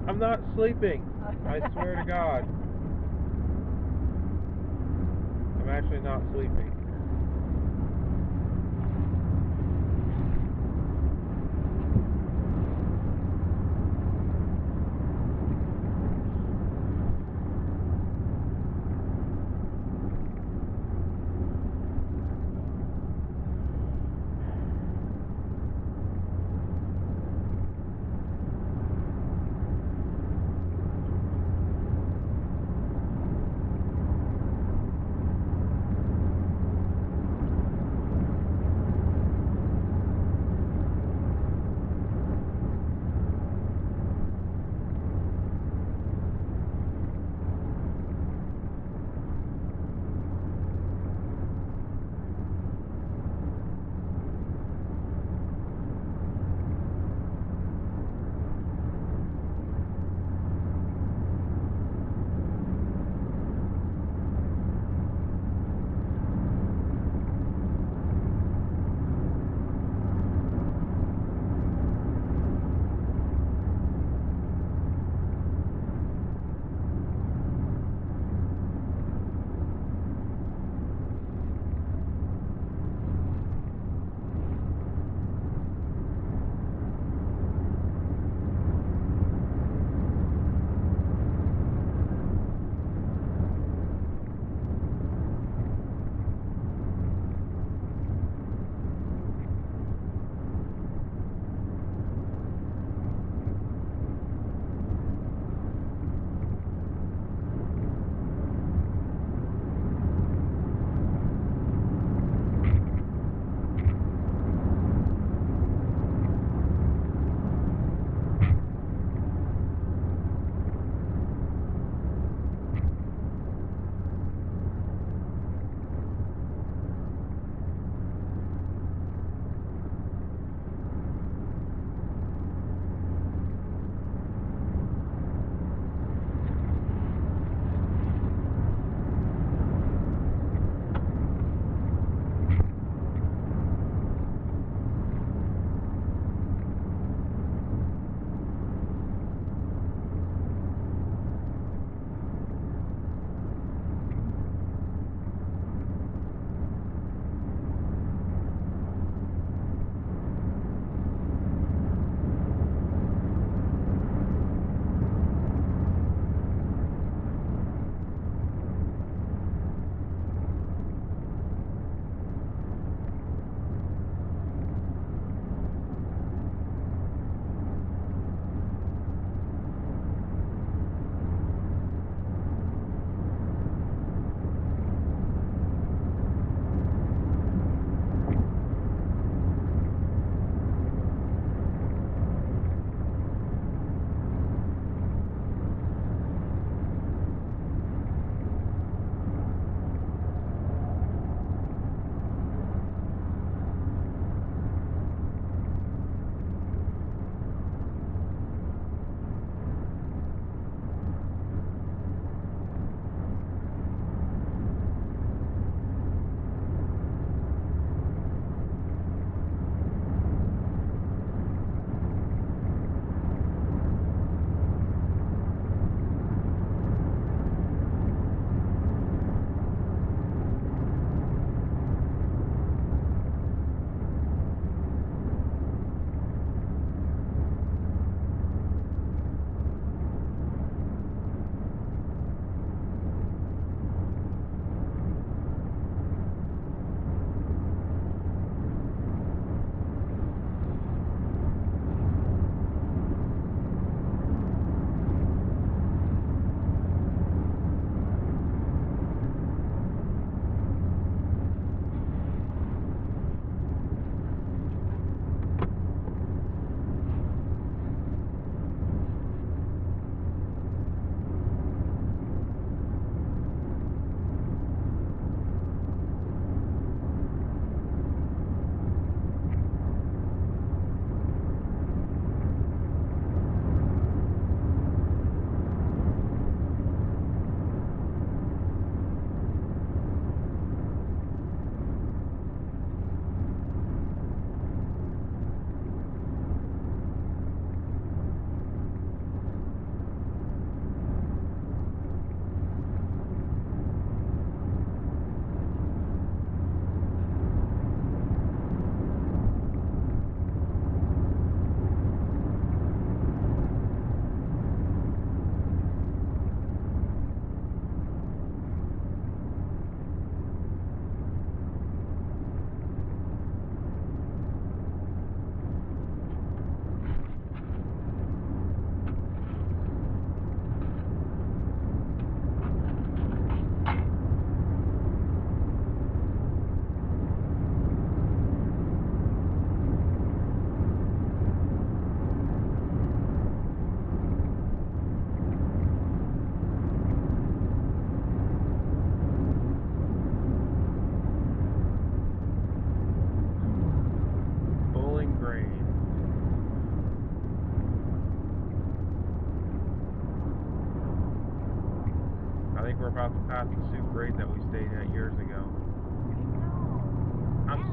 I'm not sleeping. I swear to God. I'm actually not sleeping.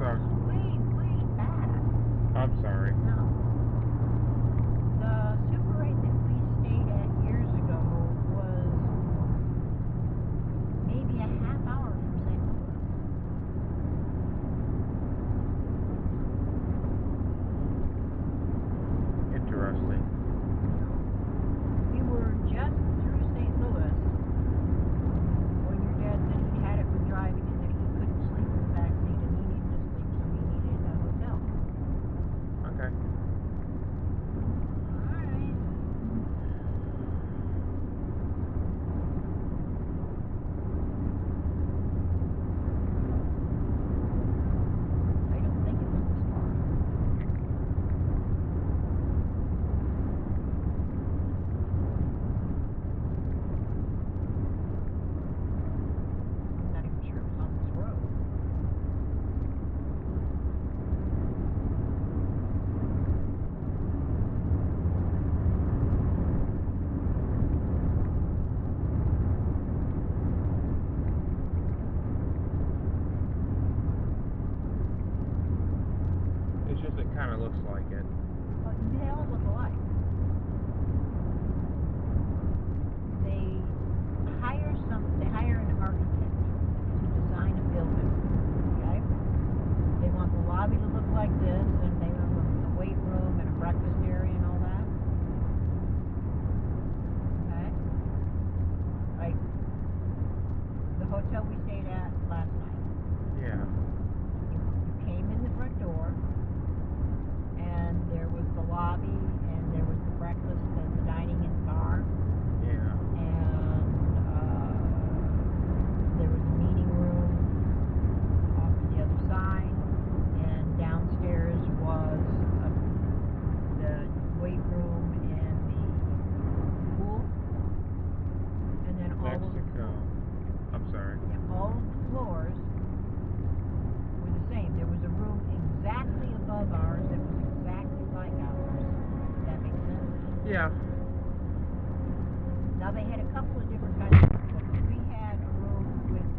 sorry. Way, way back. I'm sorry. No. The Super 8 that we stayed at years ago was maybe a half hour from St. Louis. Interesting. We were just through St. Louis when your dad said he had it with driving and that he couldn't sleep in the back seat and he needed to sleep, so he needed a hotel. Okay. Alright. I don't think it's this far. I'm not even sure it was on this road. It's just it kind of looks like it. But they all look alike. They hire an architect to design a building. Okay? They want the lobby to look like this, and they want a weight room and a breakfast area and all that. Okay? Like the hotel we stayed at last night. Yeah. You came in the front door, and there was the lobby, and there was the breakfast and the dining and the bar, Yeah. and there was a meeting room off to the other side, and downstairs was the weight room and the pool, and then Mexico. I'm sorry. all of the floors were the same. There was a room exactly above ours that was exactly like ours. Does that make sense? Yeah. Now they had a couple of different kinds of rooms. We had a room with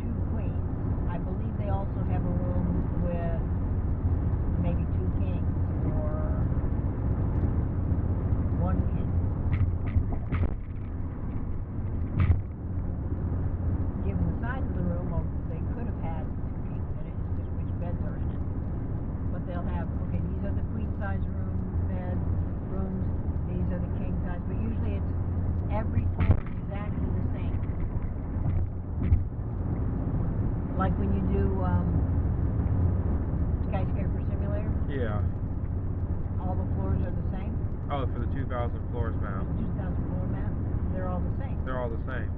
2 queens. I believe they also have a room with maybe 2 kings or 1 king. Given the size of the room, well, they could have had 2 kings in it. It's just which beds are in it. But they'll have, okay, these are the queen size rooms, these are the king size, but usually it's every floor is exactly the same. Like when you do skyscraper simulator, Yeah. all the floors are the same. Oh, for the 2,000 floors map. 2,000 floor map, they're all the same. They're all the same.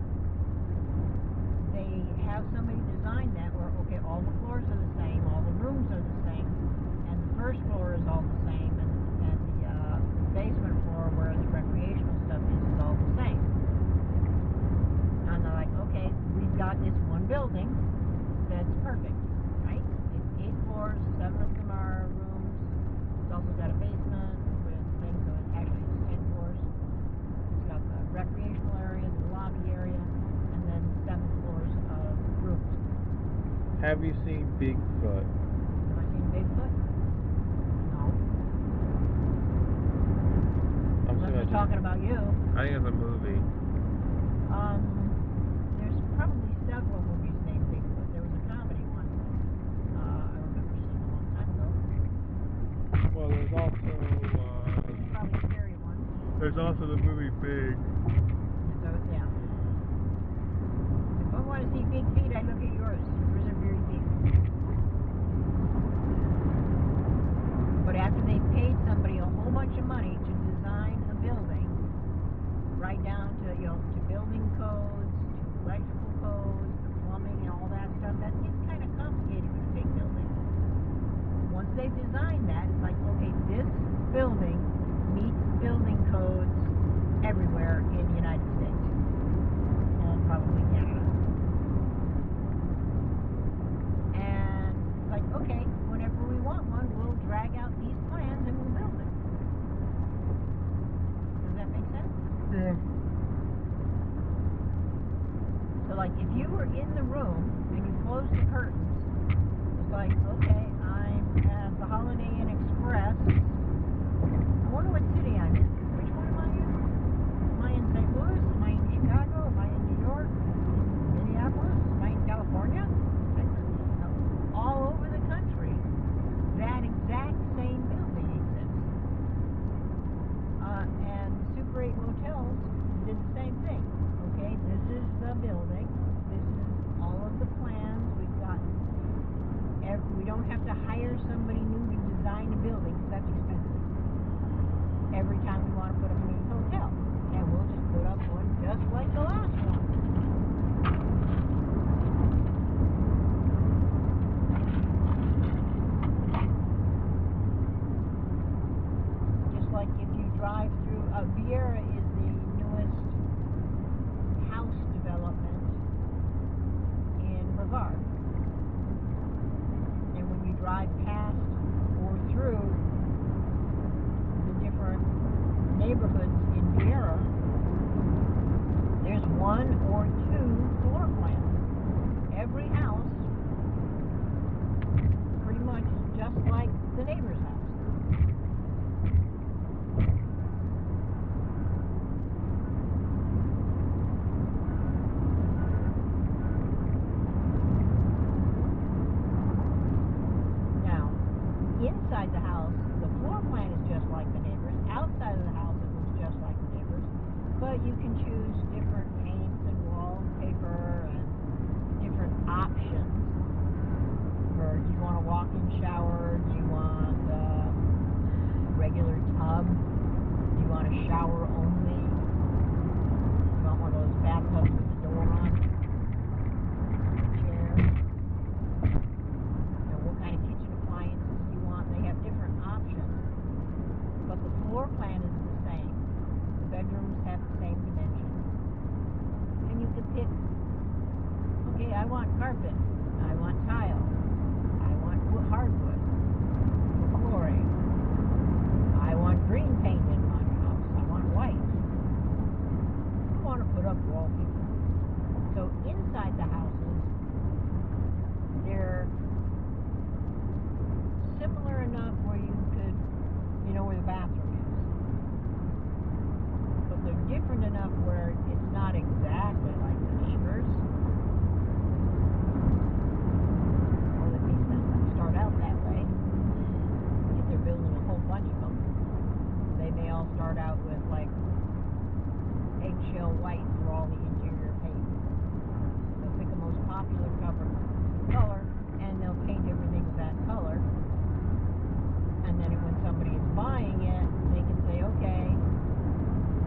They have somebody design that where, okay, all the floors are the same, all the rooms are the same, and the first floor is all the same, and the basement floor where the recreational stuff is all the same. And they're like, okay, we've got this one building that's perfect, right? It's 8 floors, 7 of them are rooms. It's also got a basement with things, so it actually it's 10 floors. It's got the recreational area, the lobby area, and then 7 floors of rooms. Have you seen Bigfoot? Have I seen Bigfoot? No. I'm Unless assuming we're talking about you. I think it's a movie. There's probably several movies named Bigfoot. There was a comedy one I remember seeing a long time ago. Well, there's also Probably scary ones. there's also the movie Big. So, yeah. If I want to see big feet, I look at yours. Yours are very big. But after they paid somebody a whole bunch of money to design a building, right down to, to building codes, to electrical codes, the plumbing and all that stuff, that gets kind of complicated with a big building. Once they've designed that, it's like, okay, this building meets building codes everywhere in the United States. And probably Canada. And it's like, okay, whenever we want one, we'll drag out these plans and we'll build it. Does that make sense? Yeah. So like if you were in the room and you closed the curtains like, okay, I'm at the Holiday Inn Express. I wonder what city I'm in. Which one am I in? Am I in St. Louis? Am I in Chicago? Am I in New York? Minneapolis? Am I in California? All over the country, that exact same building exists. And the Super 8 motels did the same thing. Okay, this is the building. This is all of the plans. We've got. We don't have to hire somebody new to design a building because that's expensive. Every time we want to put up a new hotel, and we'll just put up one just like the last one. Like if you drive through, Viera is the newest house development in Brevard. And when you drive past or through the different neighborhoods in Viera, there's one or two floor plans. Every house pretty much just like the neighbor's house. Inside the house, the floor plan is just like the neighbors. Outside of the house, it looks just like the neighbors. But you can choose different paints and wallpaper and different options. Or do you want a walk-in shower? Do you want a regular tub? Do you want a shower only? Do you want one of those bathtubs with the door on? Chair? What kind of kitchen appliances? They have different options, but the floor plan is the same. The bedrooms have the same dimensions, and you can pick, okay, I want carpet, I want tile, I want hardwood for flooring, I want green paint in my house, I want white. I want to put up wallpaper. So inside the houses, they're similar enough where you could, where the bathroom is. But they're different enough where it's not exactly like the neighbors. Well, at least they start out that way. If they're building a whole bunch of them, they may all start out with like eggshell white for all the interior paint. They'll pick the most popular color, and they'll paint everything with that color. And then when somebody is buying it, they can say, okay,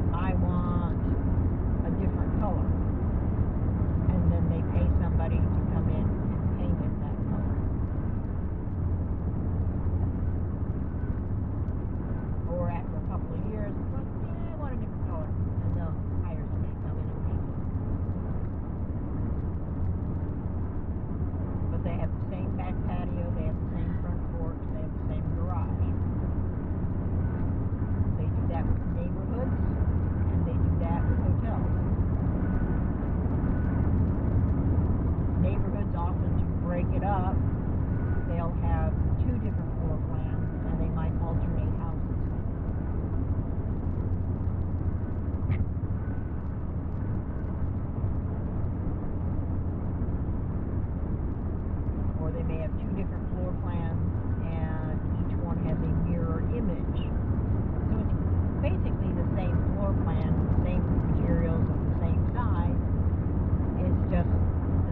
I want a different color. And then they pay somebody to come in and paint it that color. Or after a couple of years, it's like, yeah, I want a different color. And they'll hire somebody to come in and paint it. But they have the same back patio, they have the same front porch, they have the same garage. They do that with neighborhoods, and they do that with hotels. Neighborhoods often, to break it up, they'll have two different floor plans, and they might alternate houses. Or they may have two different floor plans, and each one has a mirror image. So it's basically the same floor plan, the same materials, and the same size. It's just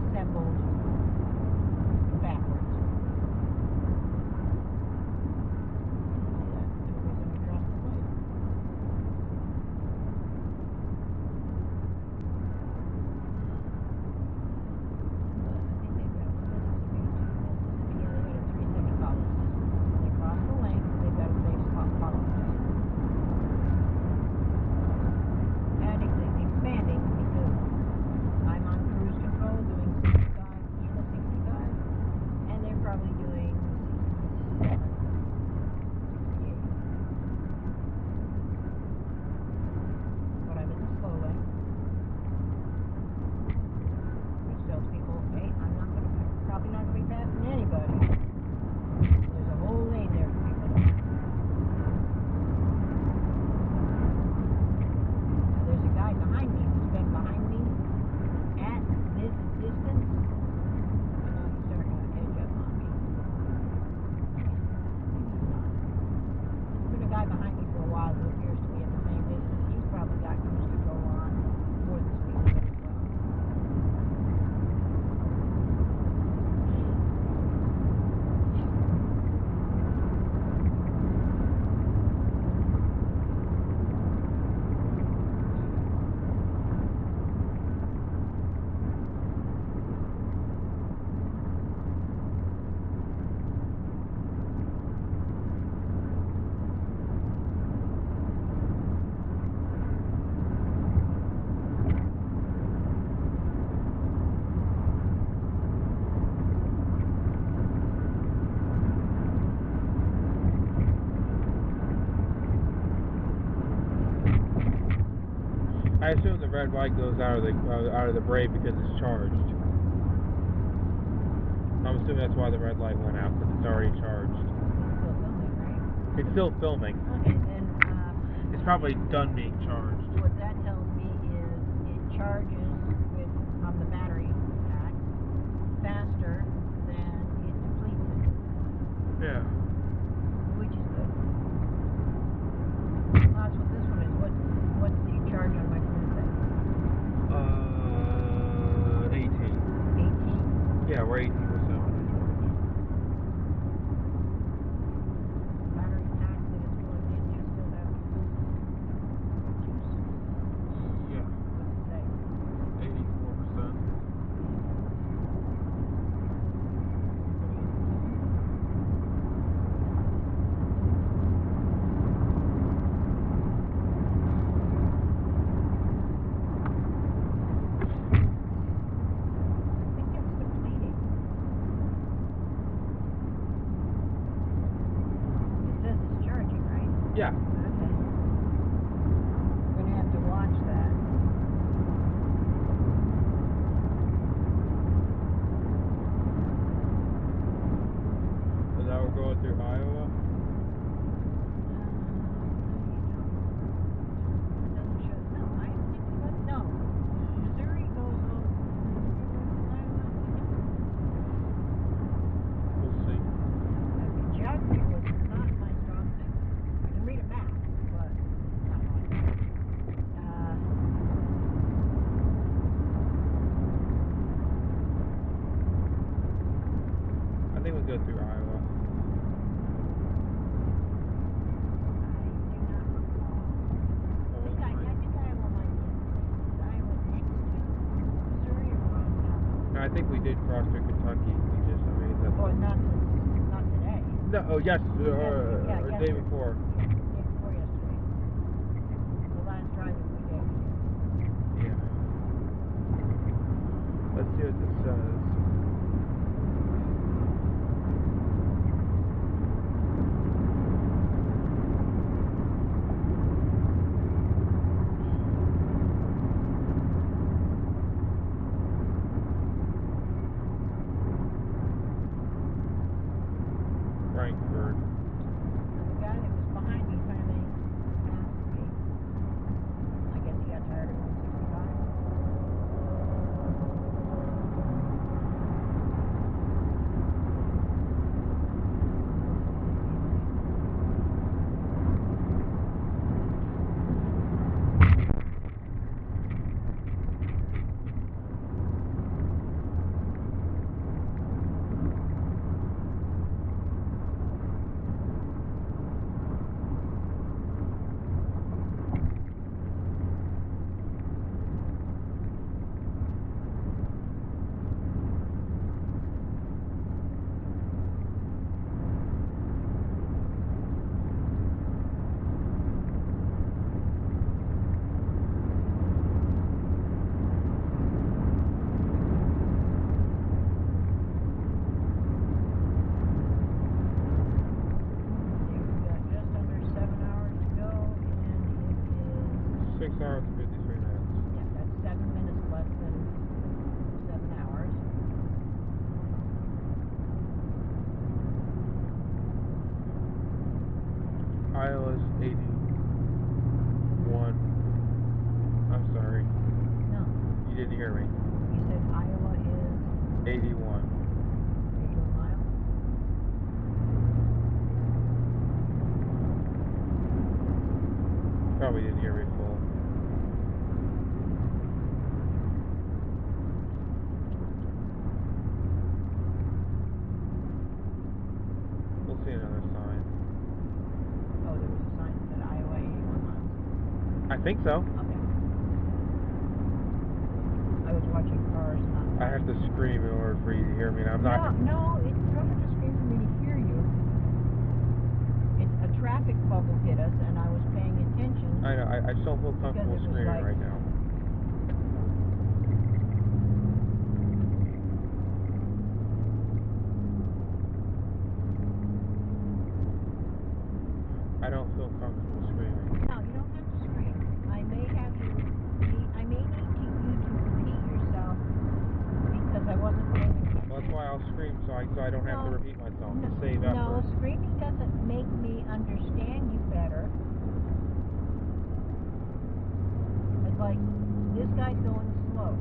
assembled backwards. red light goes out of the brake because it's charged. I'm assuming that's why the red light went out, because it's already charged. It's still filming, right? It's still filming. Okay, then It's probably done being charged. what that tells me is it charges with on the battery pack faster than it depletes it. Yeah. Which is good. Well, that's what this one is. What's the charge on my phone say? 18. 18? Yeah, we're 18% on the charge. Battery pack that is plugged in, you still have juice? Yeah. What's it say? 84%. I think it's depleting. It says it's charging, right? Yeah. Okay. We're gonna have to watch that. So now we're going through Iowa. Doesn't show. No, I think no. Missouri goes over Iowa. We'll see. Geography was not my strong thing. I can read a map, but not mine. I think we go through Iowa. I do not recall. I think Iowa might be. Is Iowa next to Missouri or on top? No, I think we did cross through Kentucky. That's Oh, not today. No, oh yes, Yeah, or day yesterday. before. Yeah, day before yesterday. The last driving we did. Yeah. Let's see what this says. Frankfurt. The guy that was behind me finally passed me. I guess he got tired of 65. You've got just under 7 hours to go, and it is 6 hours and 53 minutes. yeah, that's 7 minutes less than 7 hours. Iowa's 81. I'm sorry. No, You didn't hear me. you said Iowa is 81. 81 miles. Probably didn't hear me full. We'll see another sign. Oh, there was a sign that said Iowa 81 miles. I think so. Okay. I was watching cars, not I have to scream in order for you to hear me, and I'm not. No, you don't have to scream for me to hear you. A traffic bubble hit us, and I was paying attention. I know. I just don't feel comfortable Because it was screaming like- right now. I don't feel comfortable screaming. No, you don't have to scream. I may I'll scream so I don't have to No. repeat myself. No, To save effort. no, screaming doesn't make me understand you better. It's like, this guy's going slow.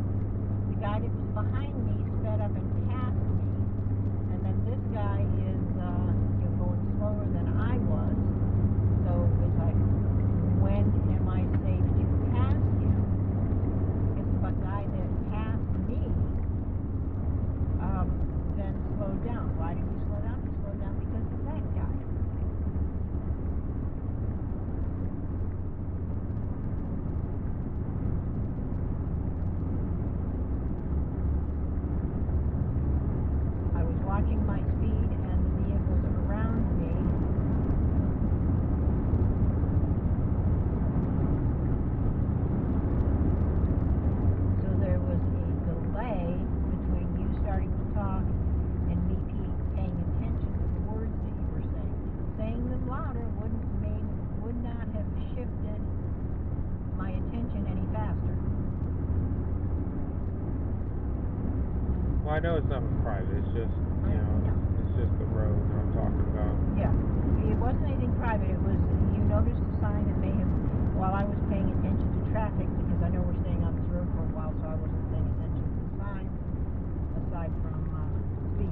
The guy that was behind me sped up and passed me. And then this guy is going slower than I was. So it's like, when am I safe to pass him? If the guy that passed me then slowed down. Why did he slow down? He slowed down because of that guy. I was watching my speed and the vehicles around me. So there was a delay between you starting to talk and me paying attention to the words that you were saying. Saying them louder would not have shifted my attention any faster. Well, I know it's nothing private. It's just, it's just the road that I'm talking about. Yeah, it wasn't anything private. It was, you noticed a sign that may have, while I was paying attention to traffic, because I know we're staying on this road for a while, so I wasn't paying attention to the sign, aside from speed.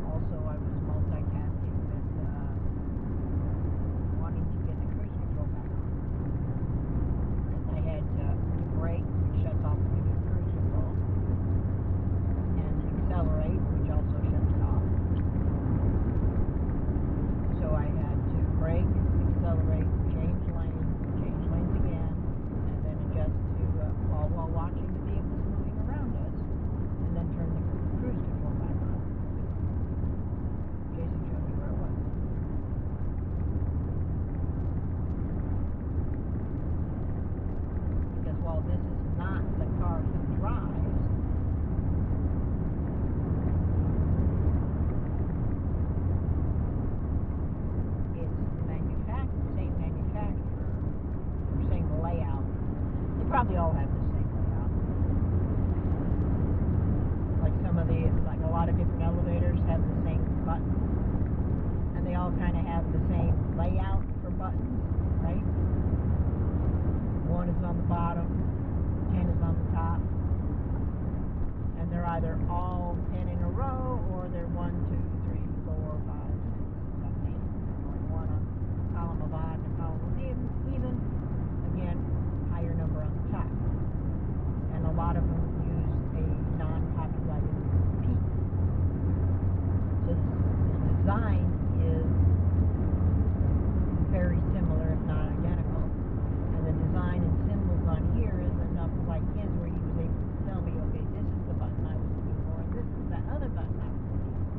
Also, I was multitasking with wanting to get the cruise control back on. I had to brake, which shuts off the cruise control, and accelerate, which also shuts it off. So I had to brake, accelerate, change lanes again, and then adjust to while watching the vehicles moving around us, and then turn the cruise control back on. Jason showed me where it was. Because while this is not the car he drives, it's the same manufacturer, or same layout. They probably all have the same layout. Like a lot of different elevators have the same buttons, and they all kind of have the same layout for buttons, right? 1 is on the bottom, 10 is on the top, and they're either all 10 in a row, or they're 1, 2, 3, 4, 5, 6, 7, 8, or 1 on column of odd and a column of even. Again, higher number on the top. And a lot of them use a non-copyrighted piece. So the design is very similar, if not identical. And the design and symbols on here is enough like his, where he was able to tell me, okay, this is the button I was looking for, and this is the other button I was looking for.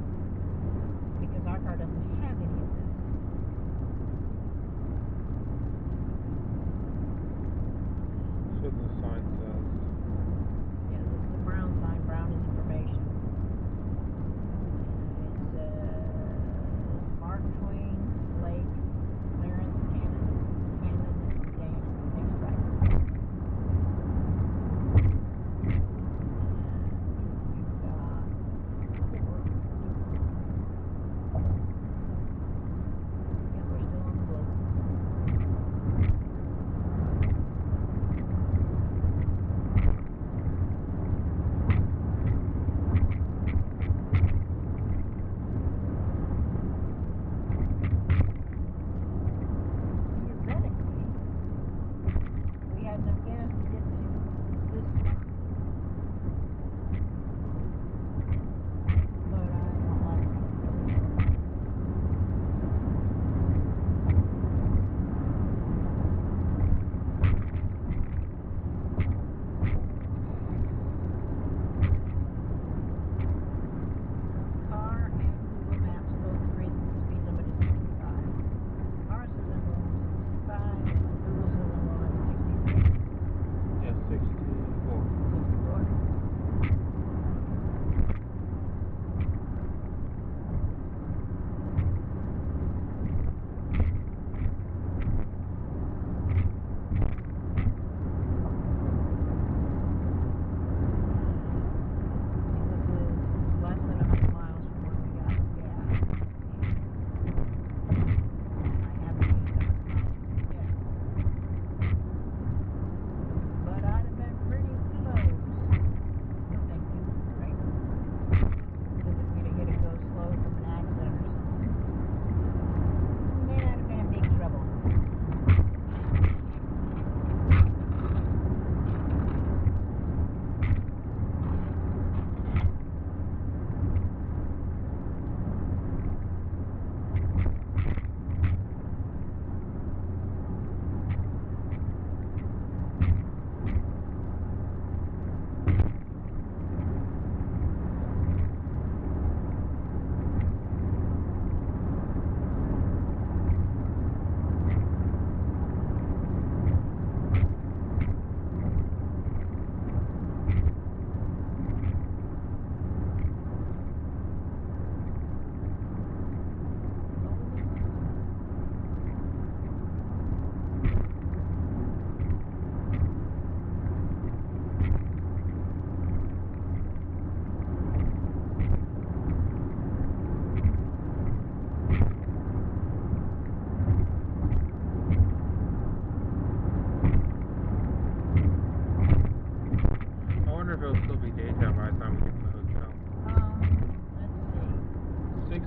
Because our car doesn't have any of this. That's what the sign says.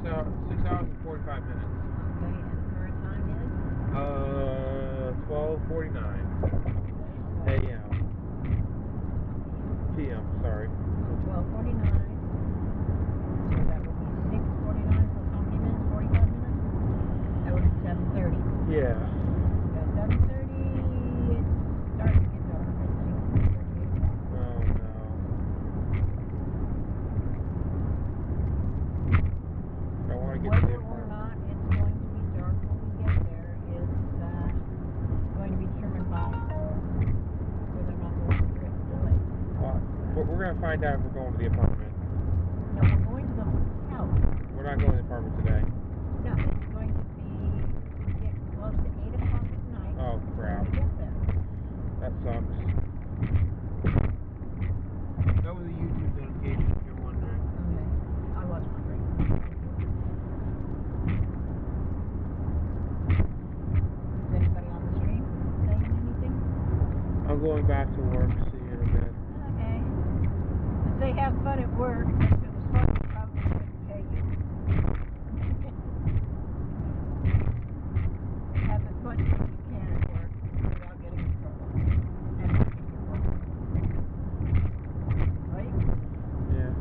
hours and 45 minutes. Okay, and the current time is? 12:49 Okay, a.m. p.m. Sorry. so 12:49. So that would be 6:49 for how many minutes? 45 minutes? That would be 7:30. Yeah. At 7:30, it's starting to get dark, I think. Oh no. I want to get to the Whether or not it's going to be dark when we get there is going to be determined by whether or not there's a delay. But we're going to find out if we're going to the apartment. No, we're going to the hotel. We're not going to the apartment today. No, it's going to be get close to 8 o'clock at night. Oh, crap. When we get there. That sucks. That was a YouTube notification if you're wondering. Okay, I was wondering. Is anybody on the stream saying anything? I'm going back to work. See you in a bit. Okay. If they have fun at work, if it was fun, they probably wouldn't pay you. Have as much as you can at work without getting in trouble. And making your work. Right? Yeah.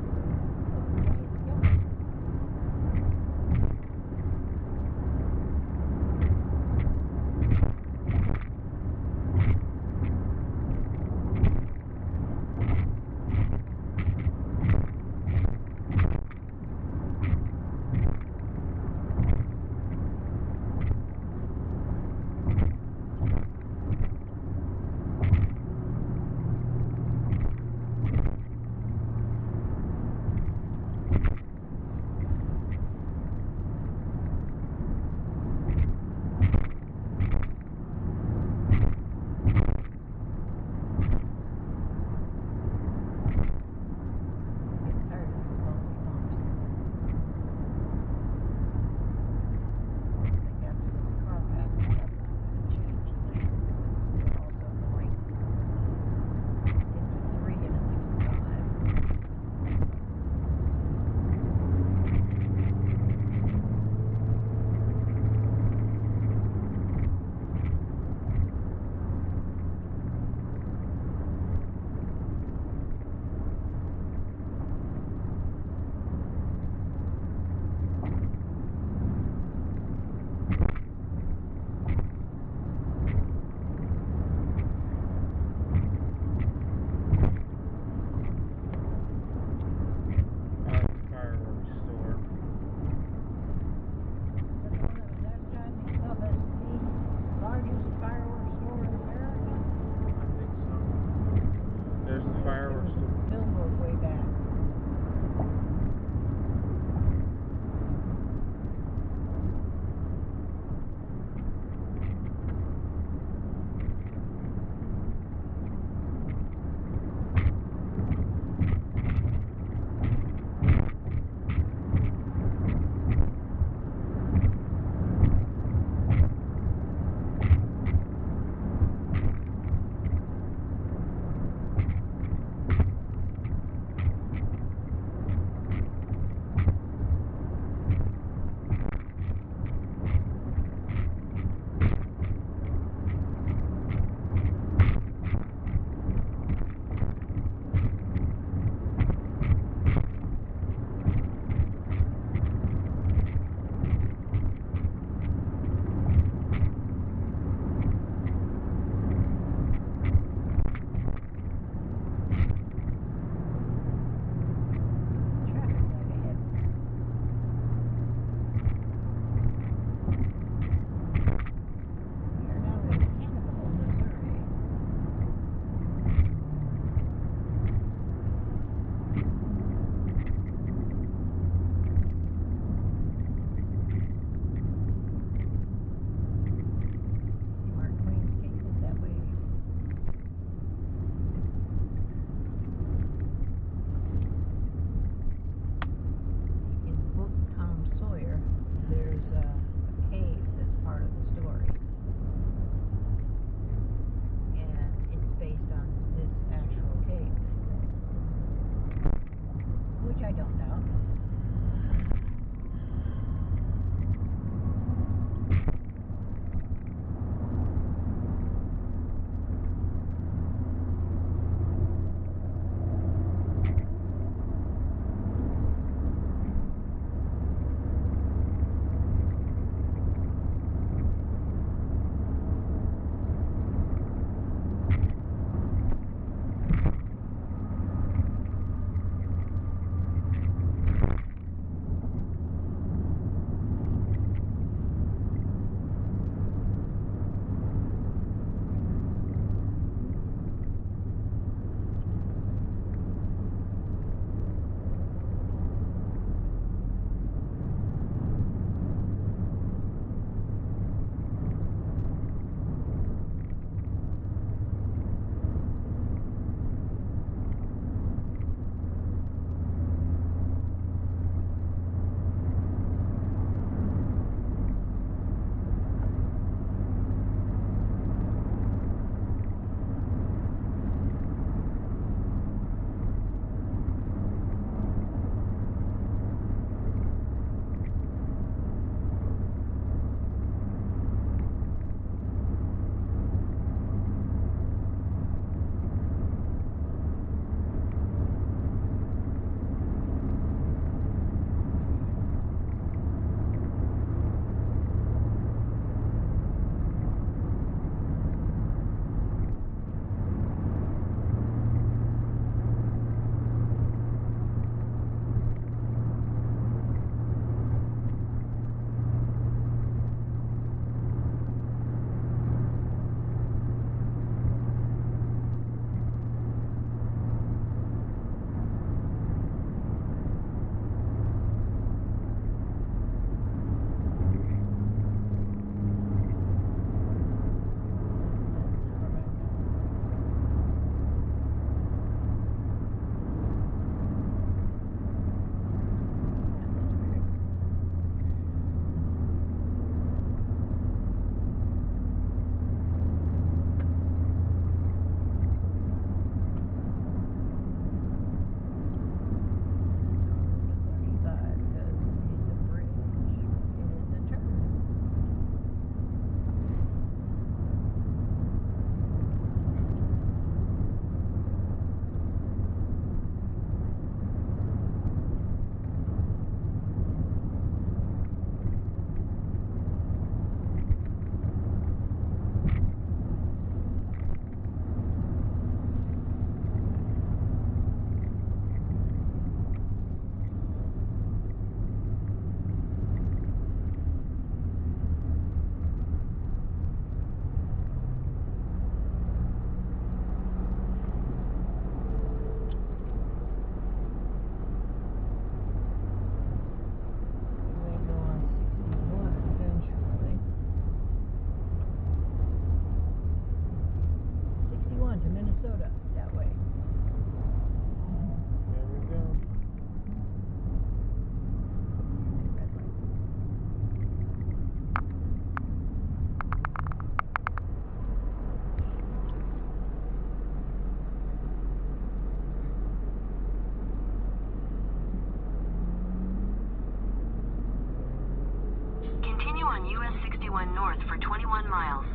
on US 61 North for 21 miles.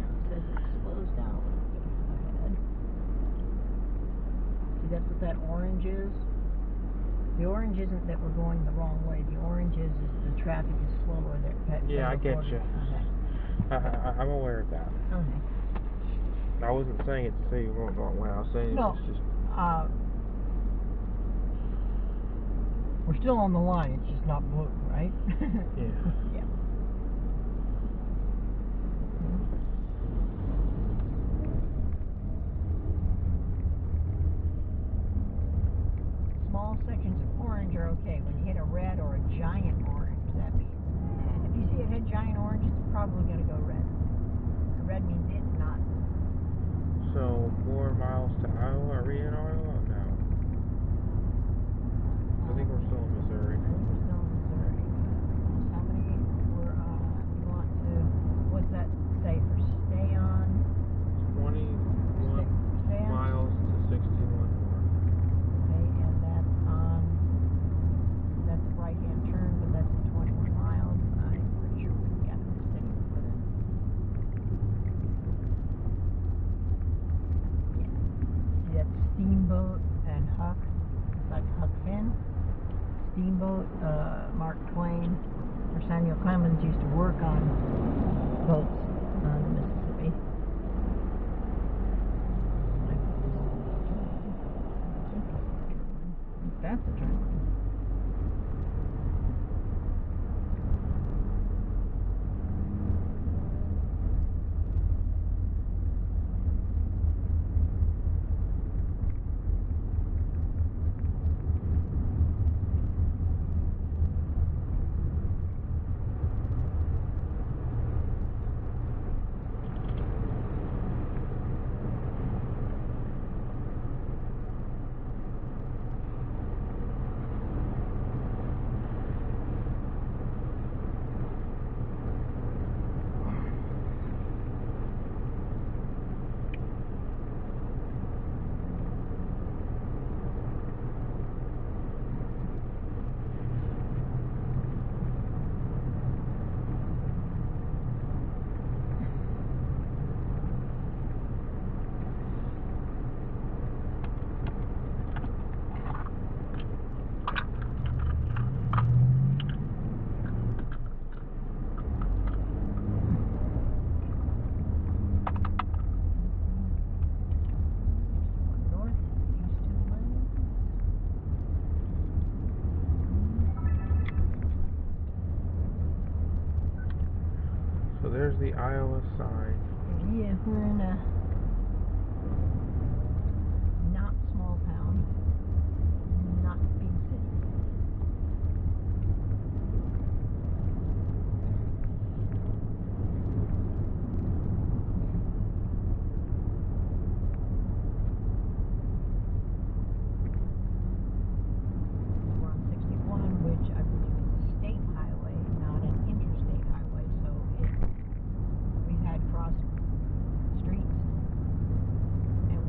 It says it slows down a little bit ahead. See, that's what that orange is? The orange isn't that we're going the wrong way. The orange is the traffic is slower there. Yeah, I get you. Okay. I'm aware of that. Okay. I wasn't saying it to say you were going the wrong way. I was saying No. it's just... We're still on the line. It's just not blue, right? Yeah. Yeah. Small sections of orange are okay. When you hit a red or a giant orange, that means... If you see it hit giant orange, it's probably going to go red. A red means it's not. So, more miles to Iowa? Are we in Iowa? No. I think we're still in Missouri. I think we're still in Missouri. How many you want to... What's that say for stay on? 21 Stay on? miles to 61 north. Okay, and that's a right-hand turn, but that's at 21 miles. I'm pretty sure we got a city to put in. Yeah. See, that's Steamboat and Huck. It's like Huck Finn. Steamboat, Mark Twain, or Samuel Clemens used to work on boats on the Mississippi. That's a turn. So there's the Iowa side. Yeah, we're in a not small town, not big city. We're on 61, which I believe is a state highway, not an interstate highway, so we've had cross streets, and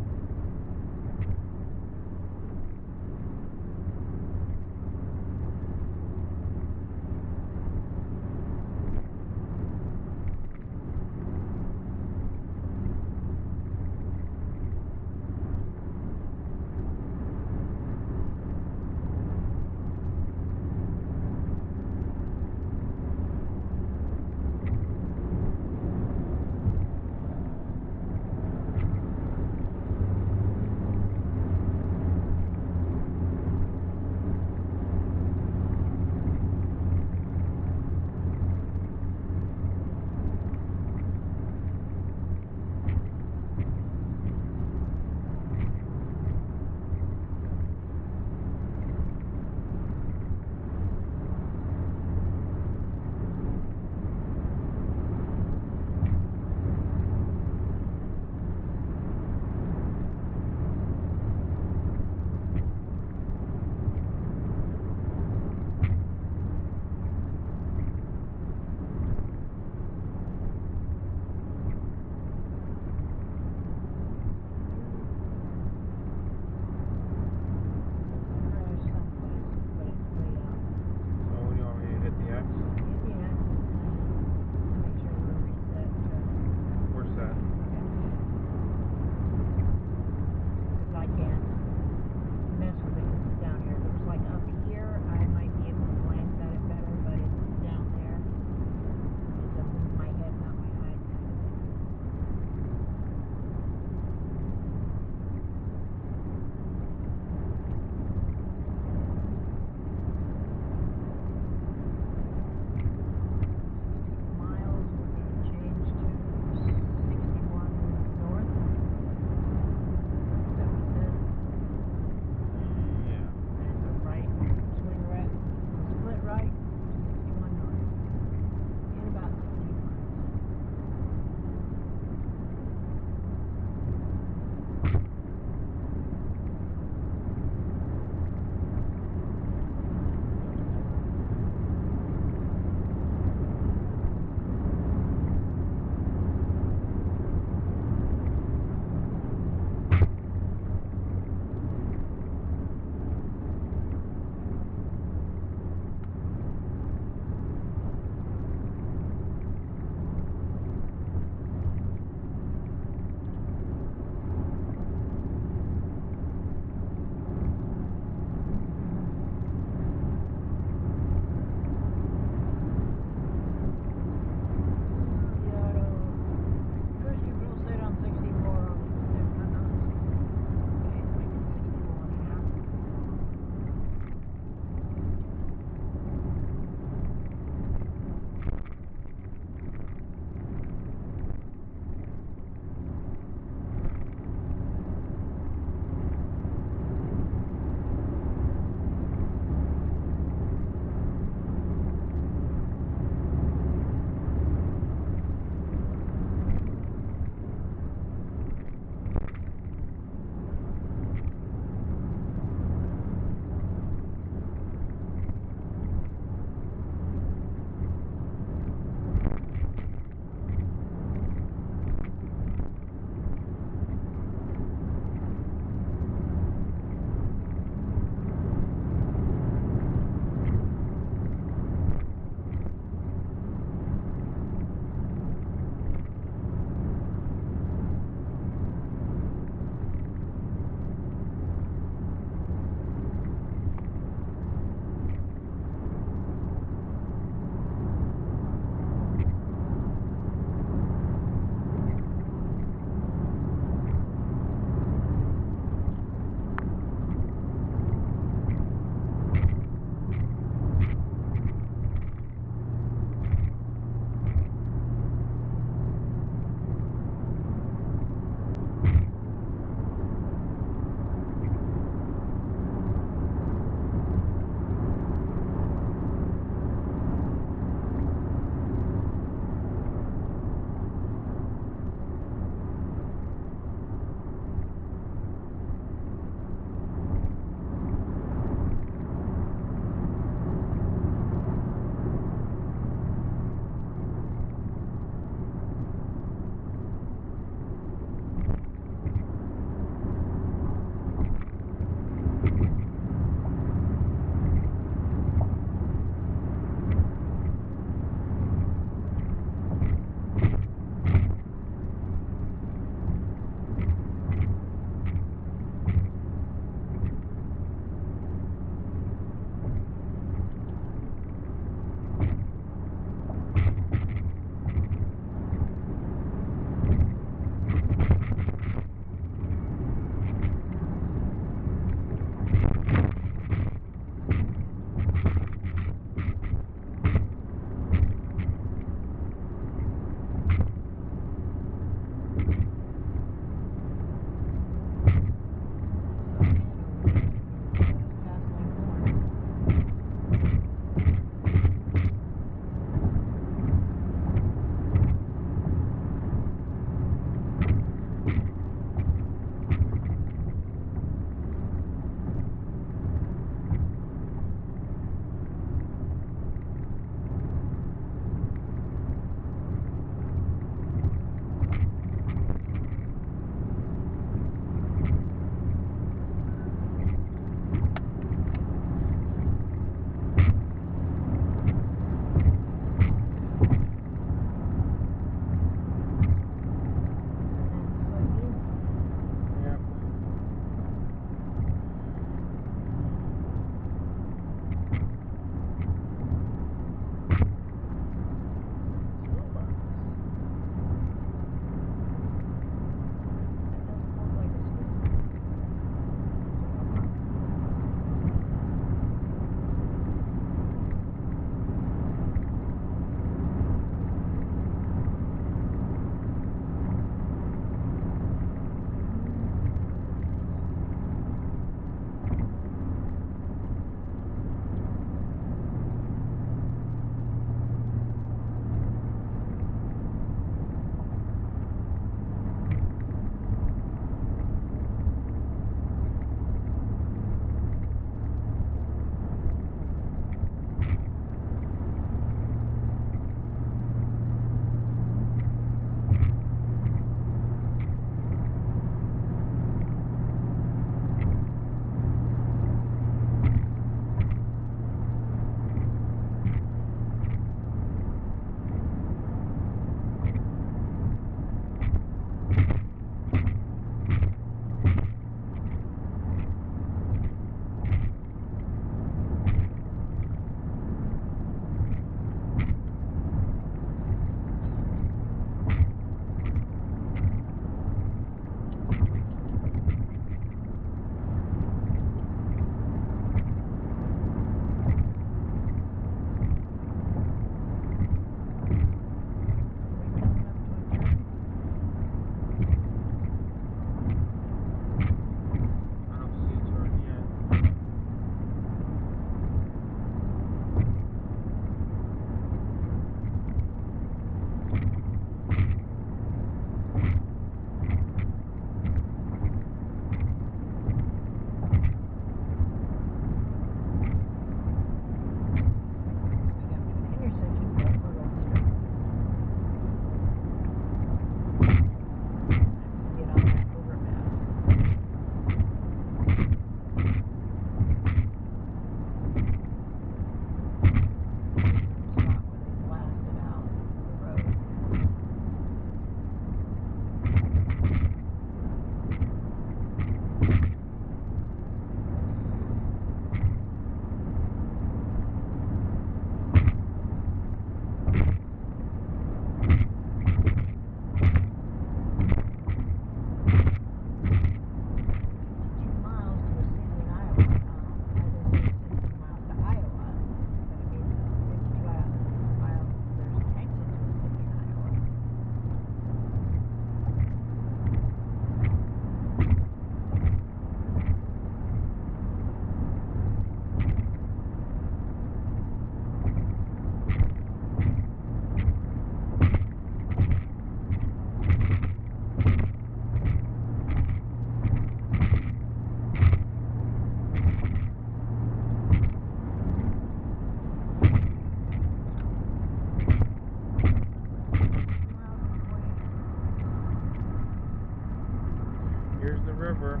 Here's the river. Another river.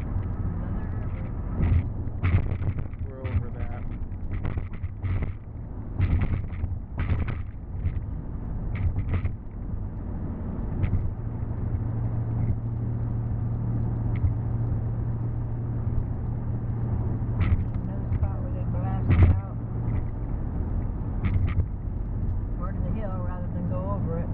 We're over that. Another spot where they blasted out part of the hill rather than go over it.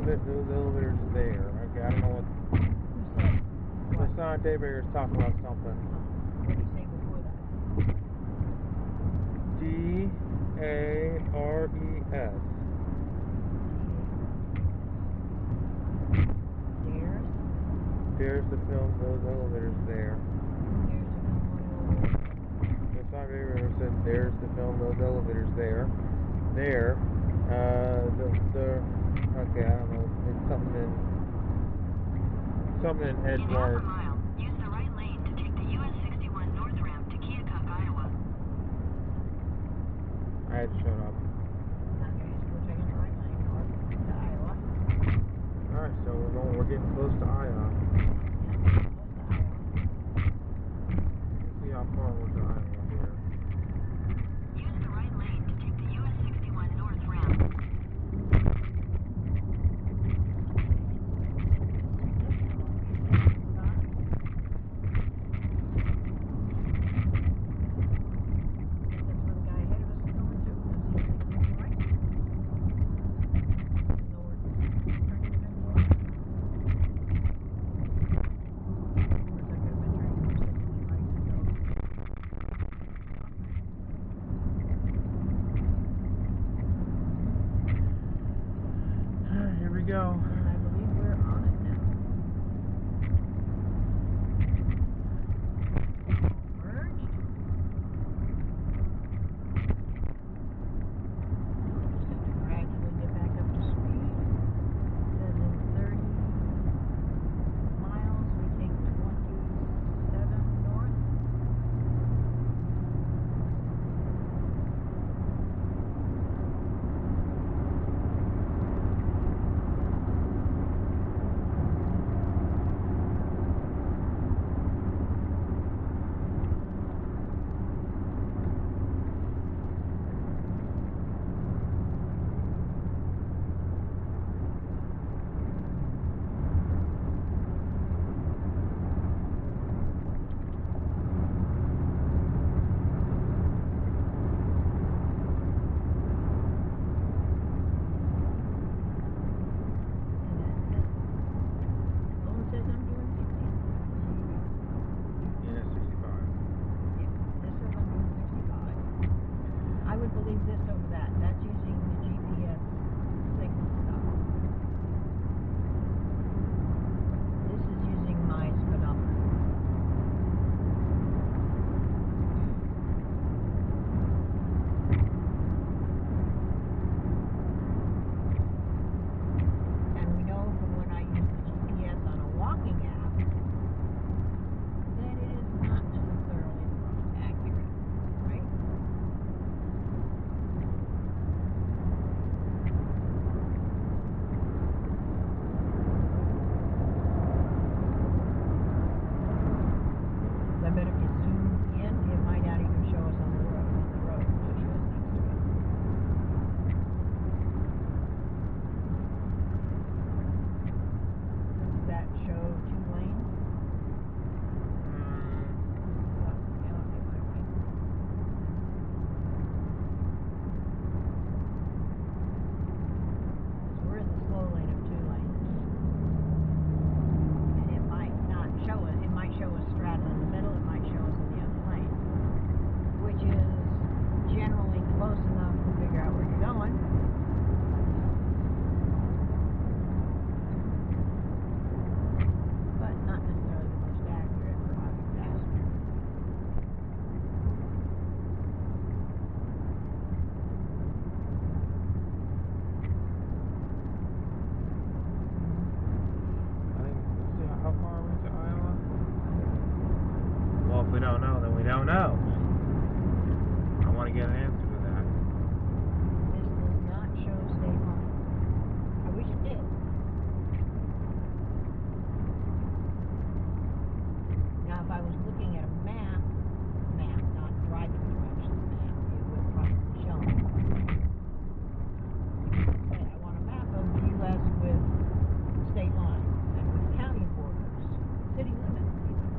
those elevators there. Okay, I don't know what. Who said? The What? sign Dave was talking about something. What did he say before that? DARES. There's to film those elevators there. There's to film one elevator. The sign Dave said there's to film those elevators there. There. Okay, I don't know. It's something in In half a Edgewater. mile, use the right lane to take the US 61 North ramp to Keokuk, Iowa. I had to shut up. Okay, so we're taking the right lane north to Iowa. Alright, so we're getting close to Iowa. Let's see how far we're to Iowa here. Use the right lane to take the US 61 North ramp. Here we go. And I believe we're on it now. Merged. Just have to gradually get back up to speed. Says in 30 miles we take 27 north. we don't know, then we don't know. I want to get an answer to that. This does not show state line. I wish it did. Now, if I was looking at a map, not driving directions map, it would probably show me. Say, I want a map of the U.S. with state lines and with county borders, city limits even.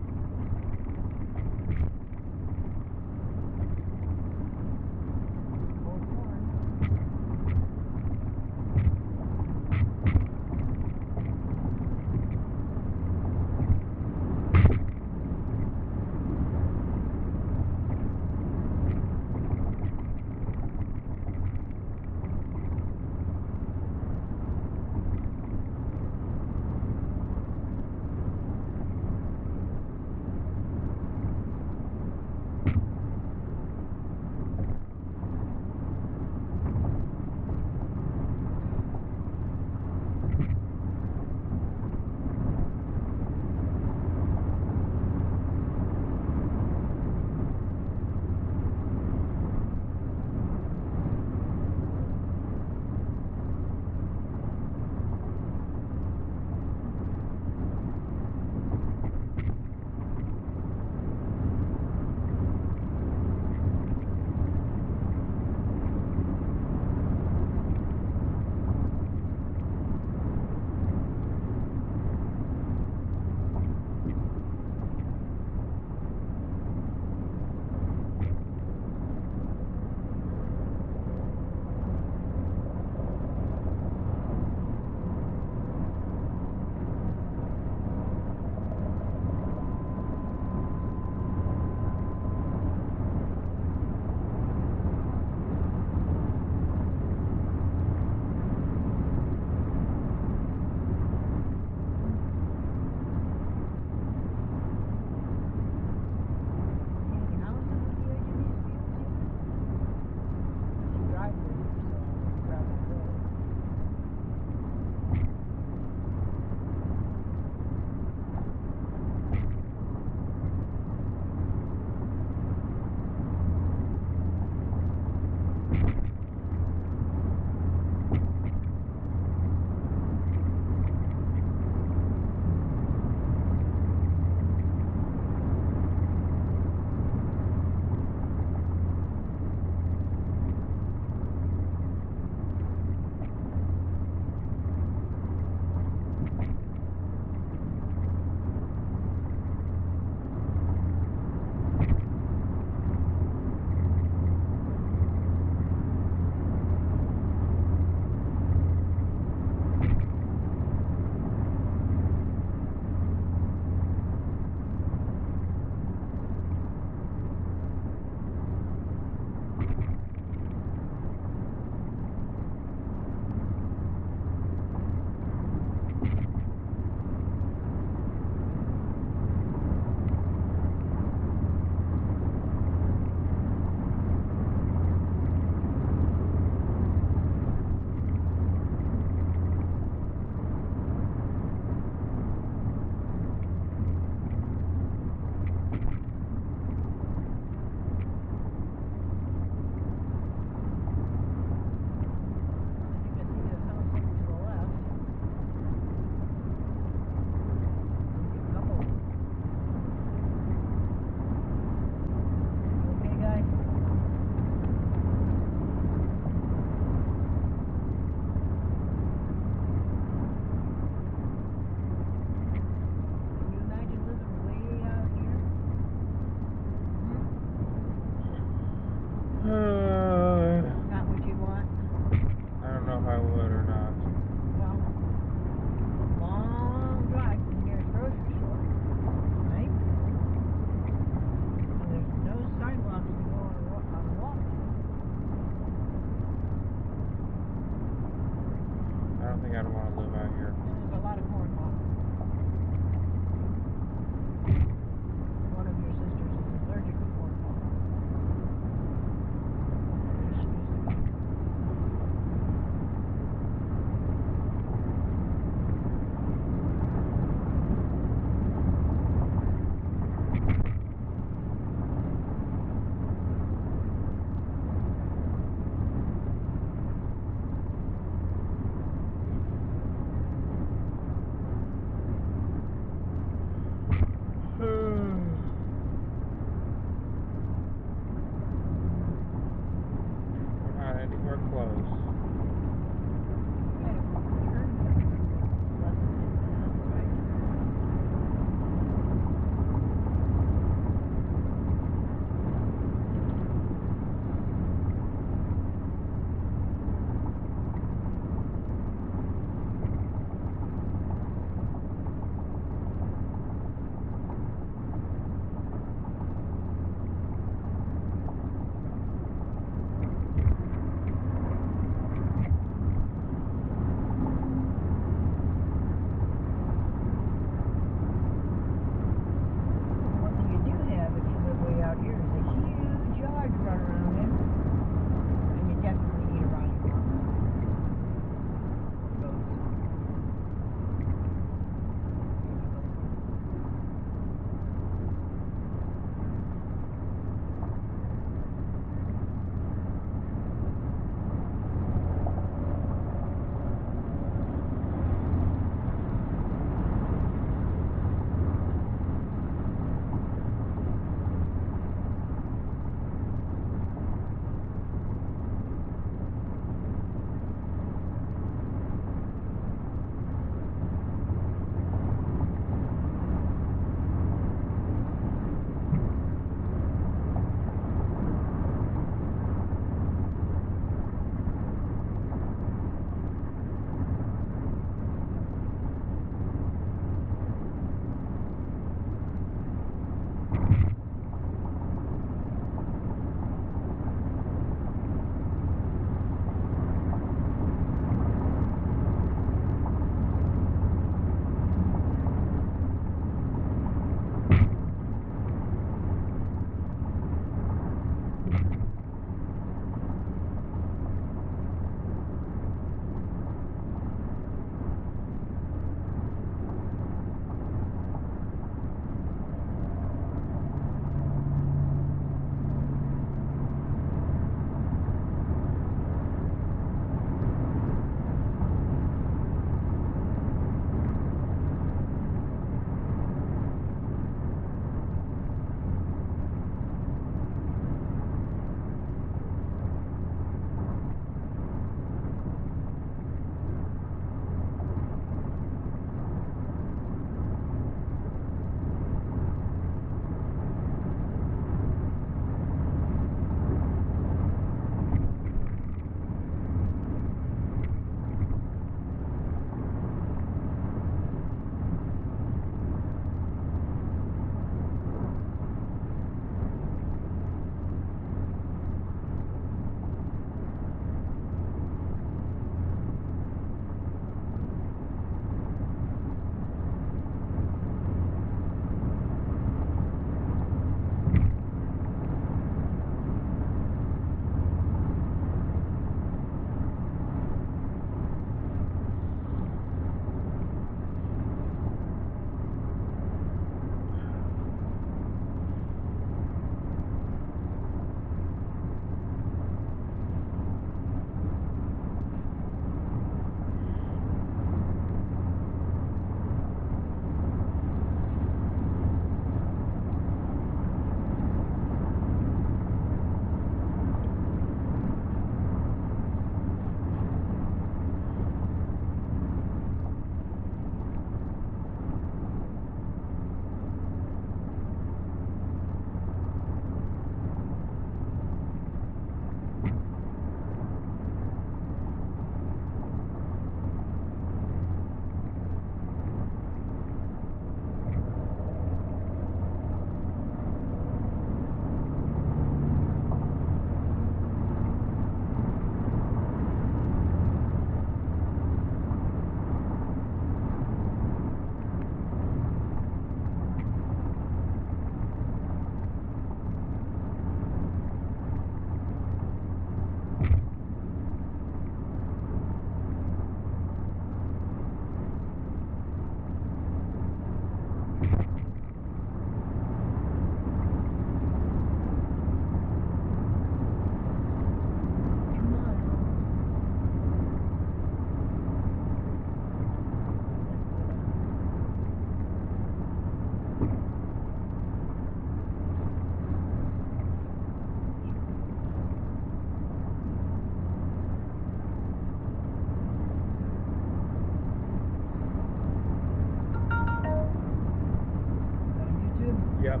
Yep.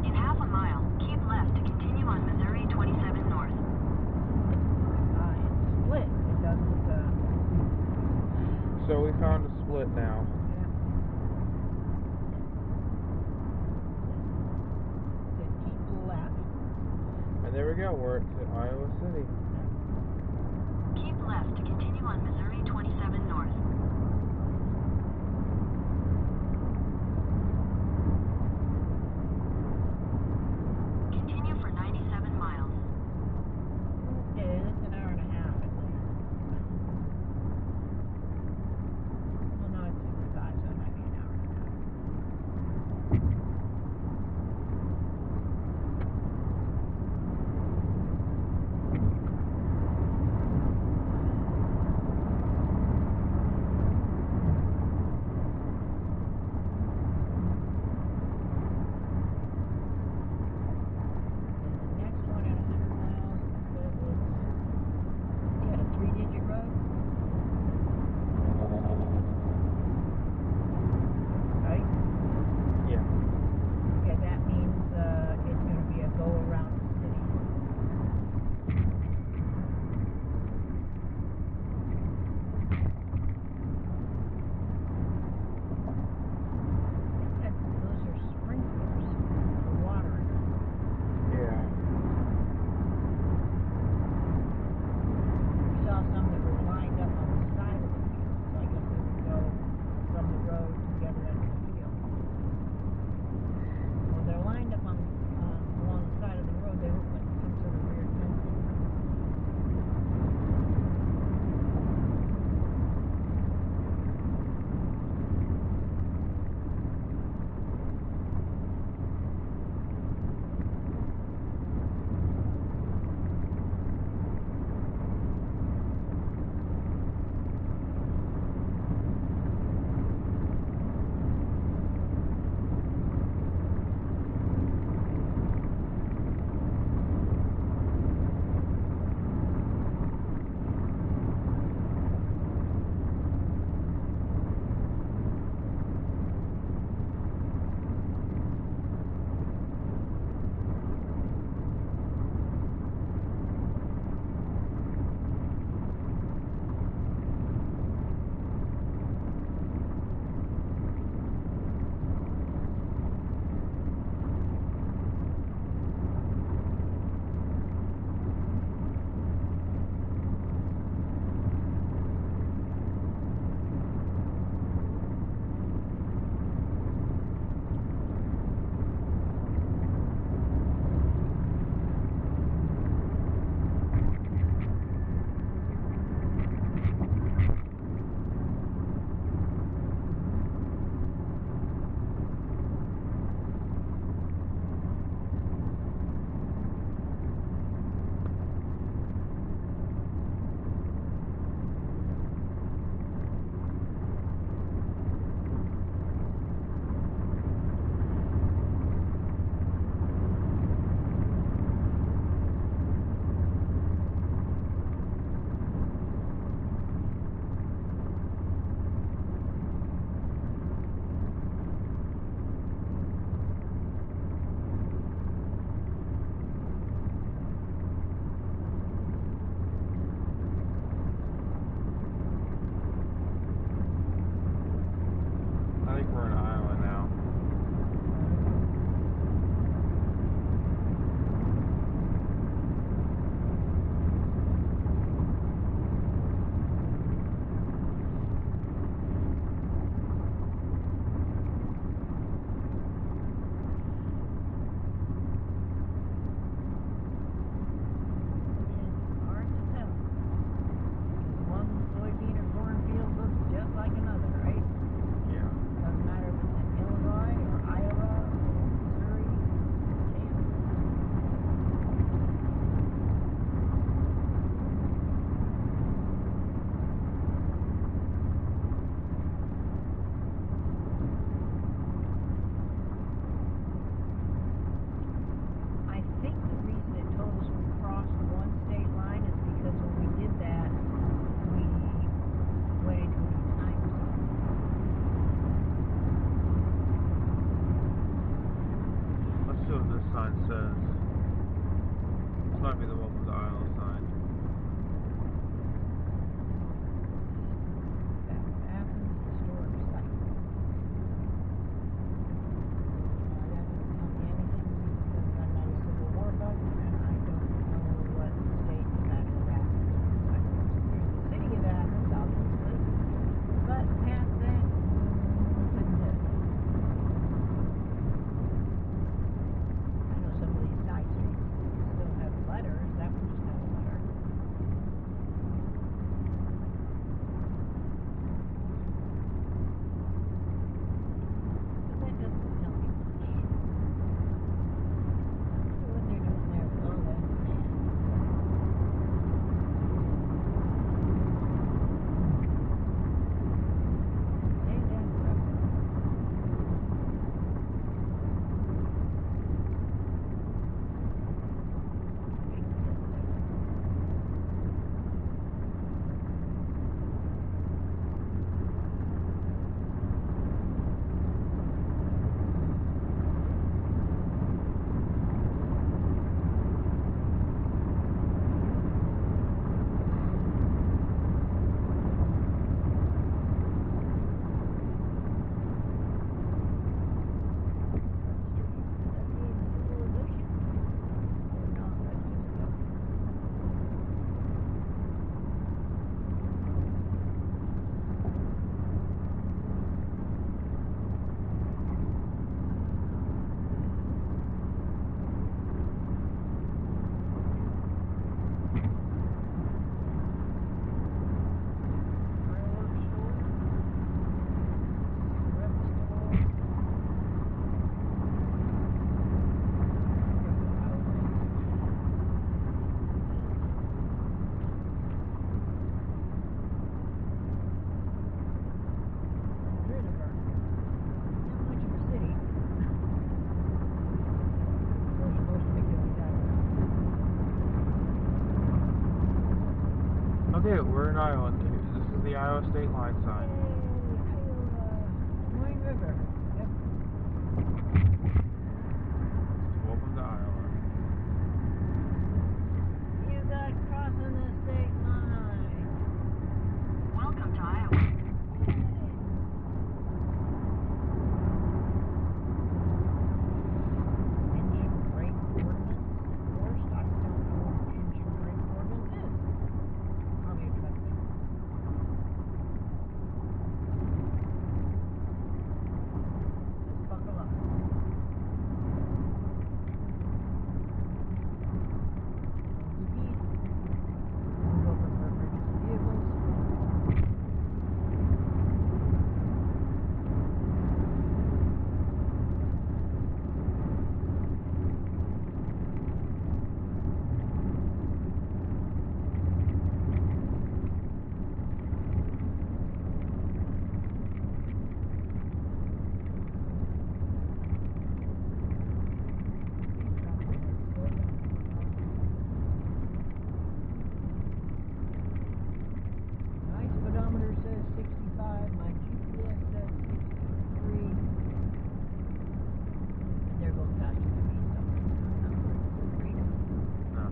In half a mile, keep left to continue on Missouri 27 North. Split. It doesn't, So we found a split now. Then keep left. And there we go, we're at Iowa City. Keep left to continue on Missouri 27 North. Continue for 97 miles. Okay, that's an hour and a half at least. Well, no, it's 65, so it might be an hour and a half. Okay, we're in Iowa. This is the Iowa state line sign. Iowa, Moine River. Yep. Welcome to Iowa. You got crossing the state line. Welcome to Iowa. Engine brake ordinance enforced. I don't know what engine brake ordinance is. I'll be expecting. Let's buckle up. Speed. Move over for emergency vehicles. My speedometer says 65, my GPS says 63. They're both faster than me, so I'm great. No.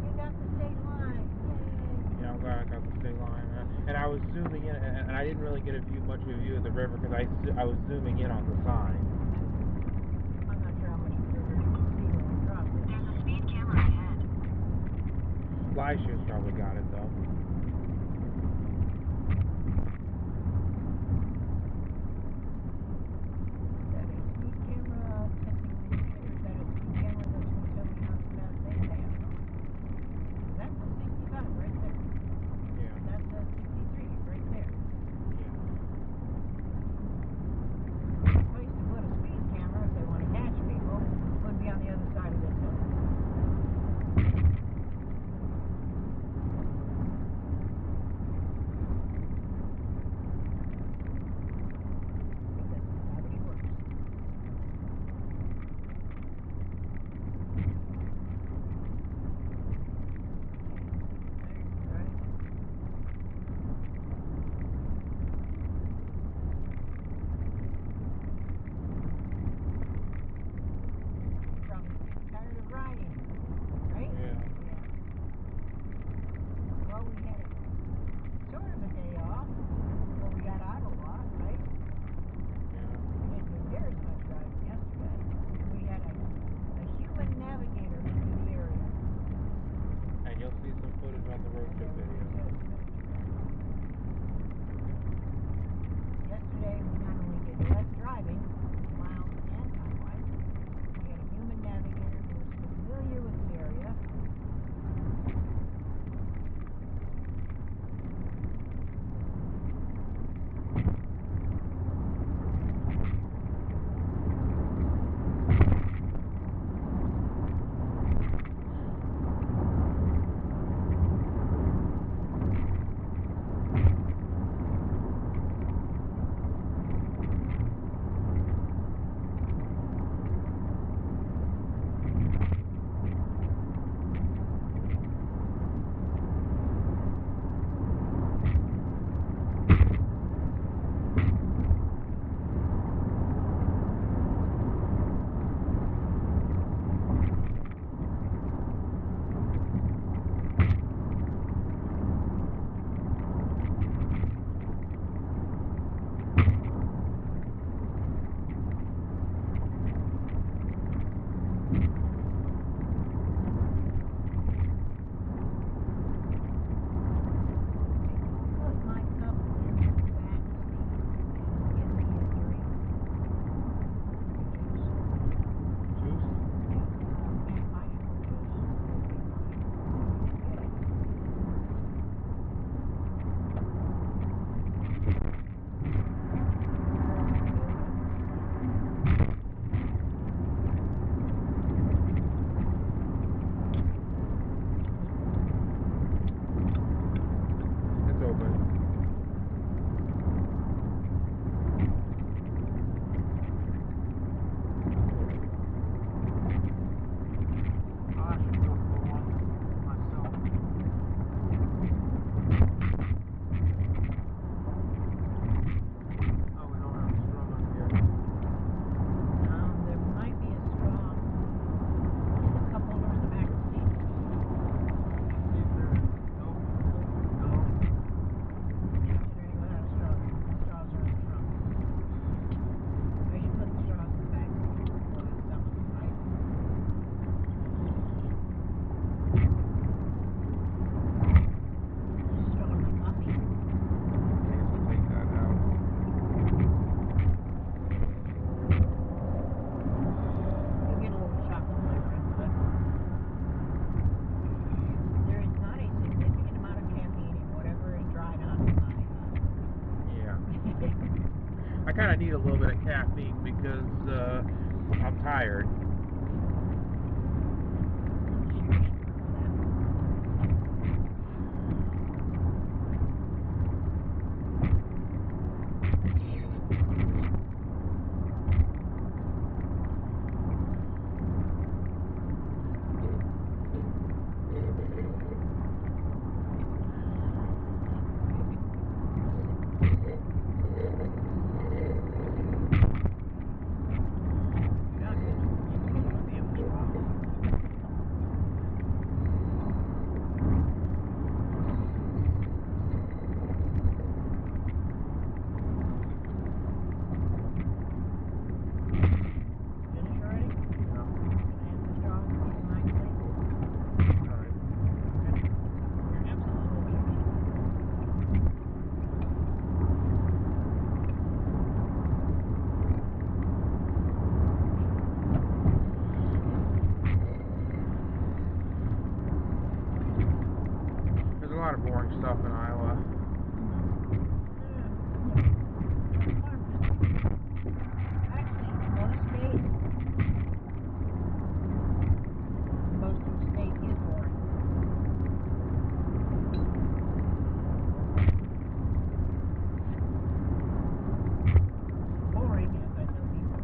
You got the state line. Yay! Yeah, I'm glad I got the state line. And I was zooming in, and I didn't really get much of a view of the river because I was zooming in on the sign. I'm not sure how many rivers you can see when we cross it. There's a speed camera ahead. Flyshow's probably got it though. Is that a speed camera testing the speed, or is that a speed camera that's going to tell me how fast they stay? I don't know. That's a 65 right there. Yeah. That's a 63 right there. Yeah. The place to put a speed camera if they want to catch people would be on the other side of this hill. Because gravity works. Right. Probably sick and tired of riding, right? Yeah. Well, we had sort of a day off. Well, we got out a lot, right? Yeah. We didn't do near as much driving yesterday. And we had a human navigator through the area. And you'll see some footage on the road trip video. Yesterday, we not only did less driving, miles and time-wise, we had a human navigator who was familiar with the area. I kind of need a little bit of caffeine because I'm tired. There's a lot of boring stuff in Iowa. Most of the state is boring. Boring is, I tell people.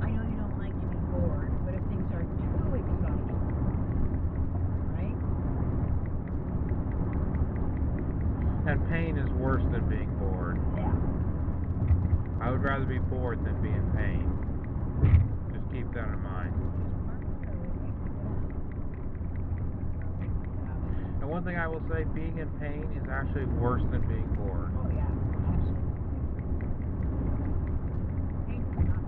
I know you don't like to be bored, but if things are too exciting, right? And pain is worse than being bored. Yeah. I would rather be bored than be in pain. Just keep that in mind. And one thing I will say, being in pain is actually worse than being bored. Oh yeah, absolutely. Pain is not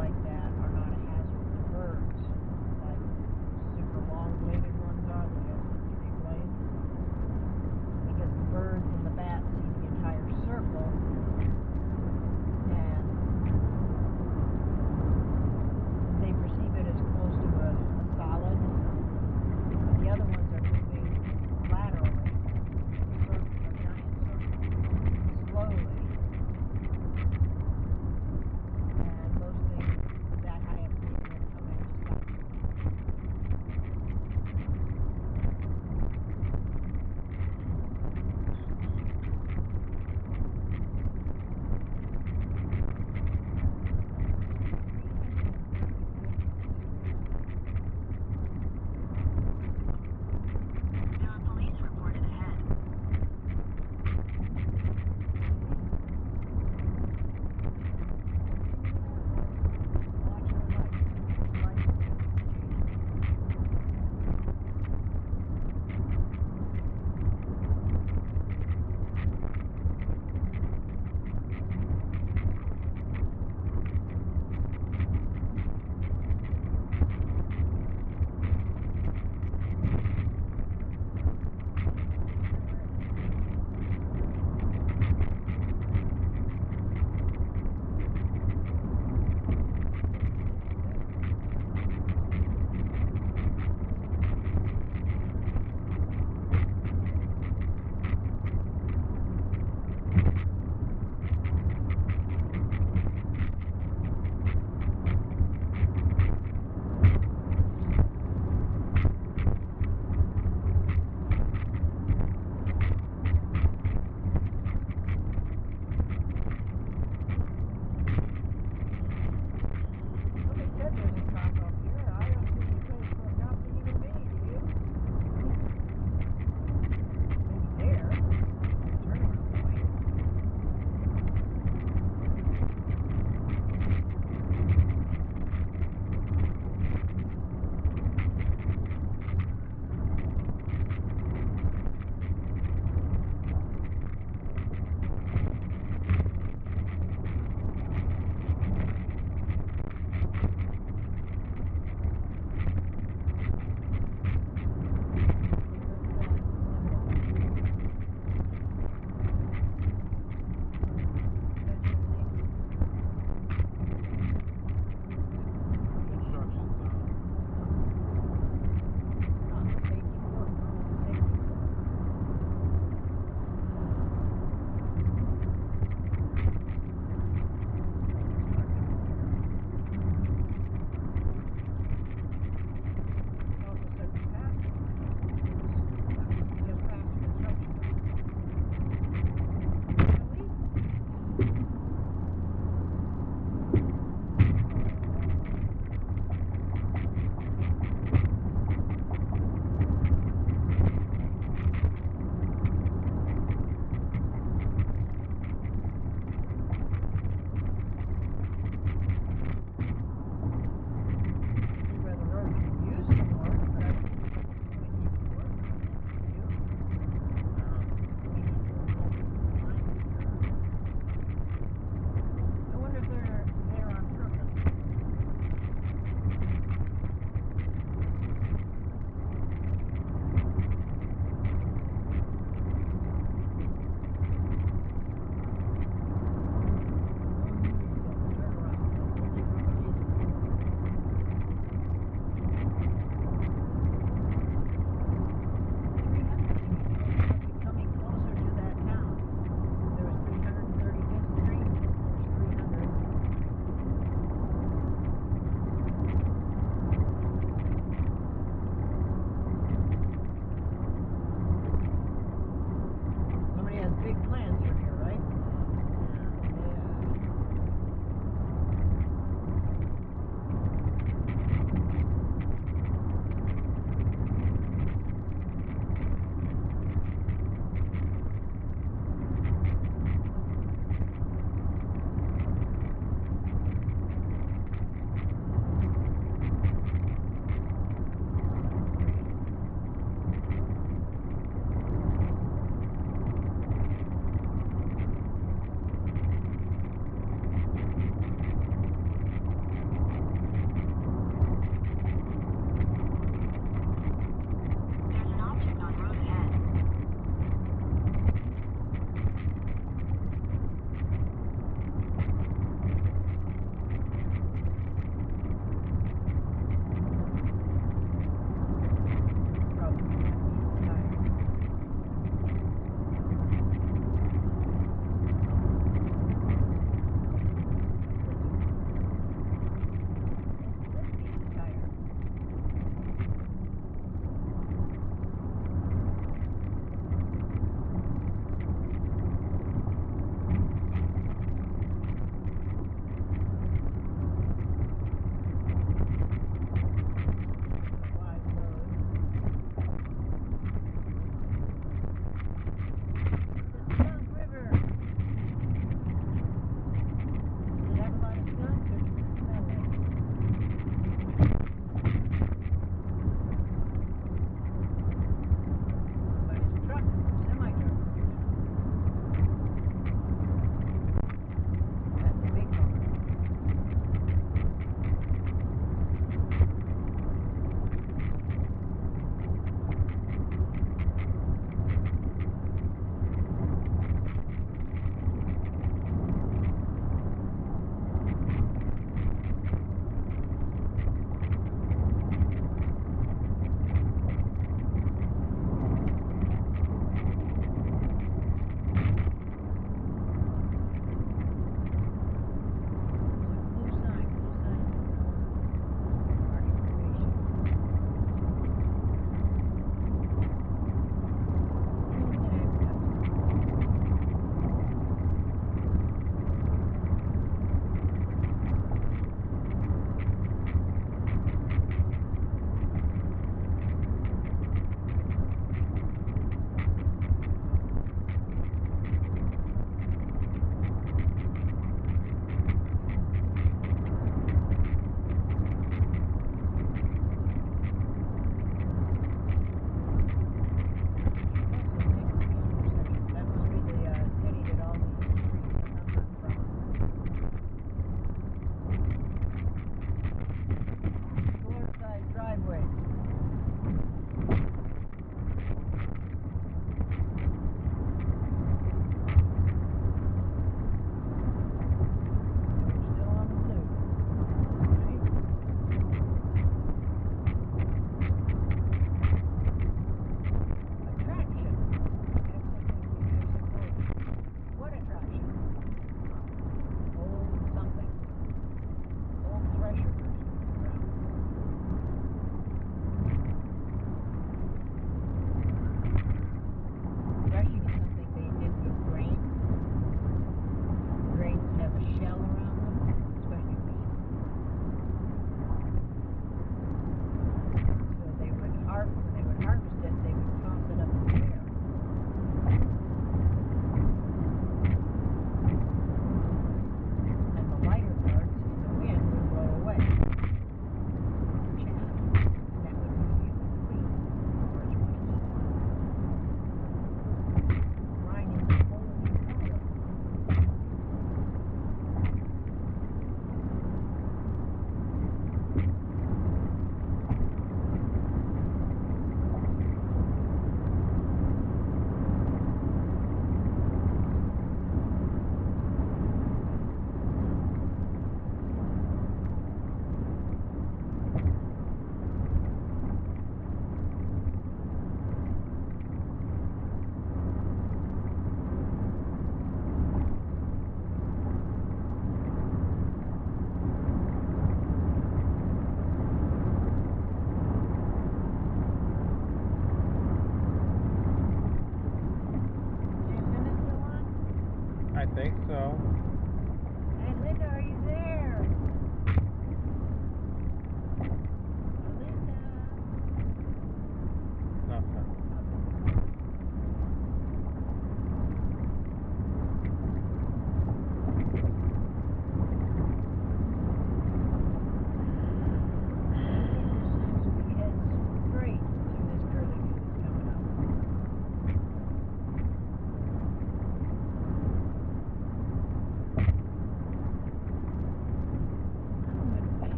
like that are not a hazard to birds, like super long-bladed ones are that have 3 blades, because the birds and the bats see the entire circle, and they perceive it as close to a solid. The other ones are moving laterally, a giant circle, slowly. And those things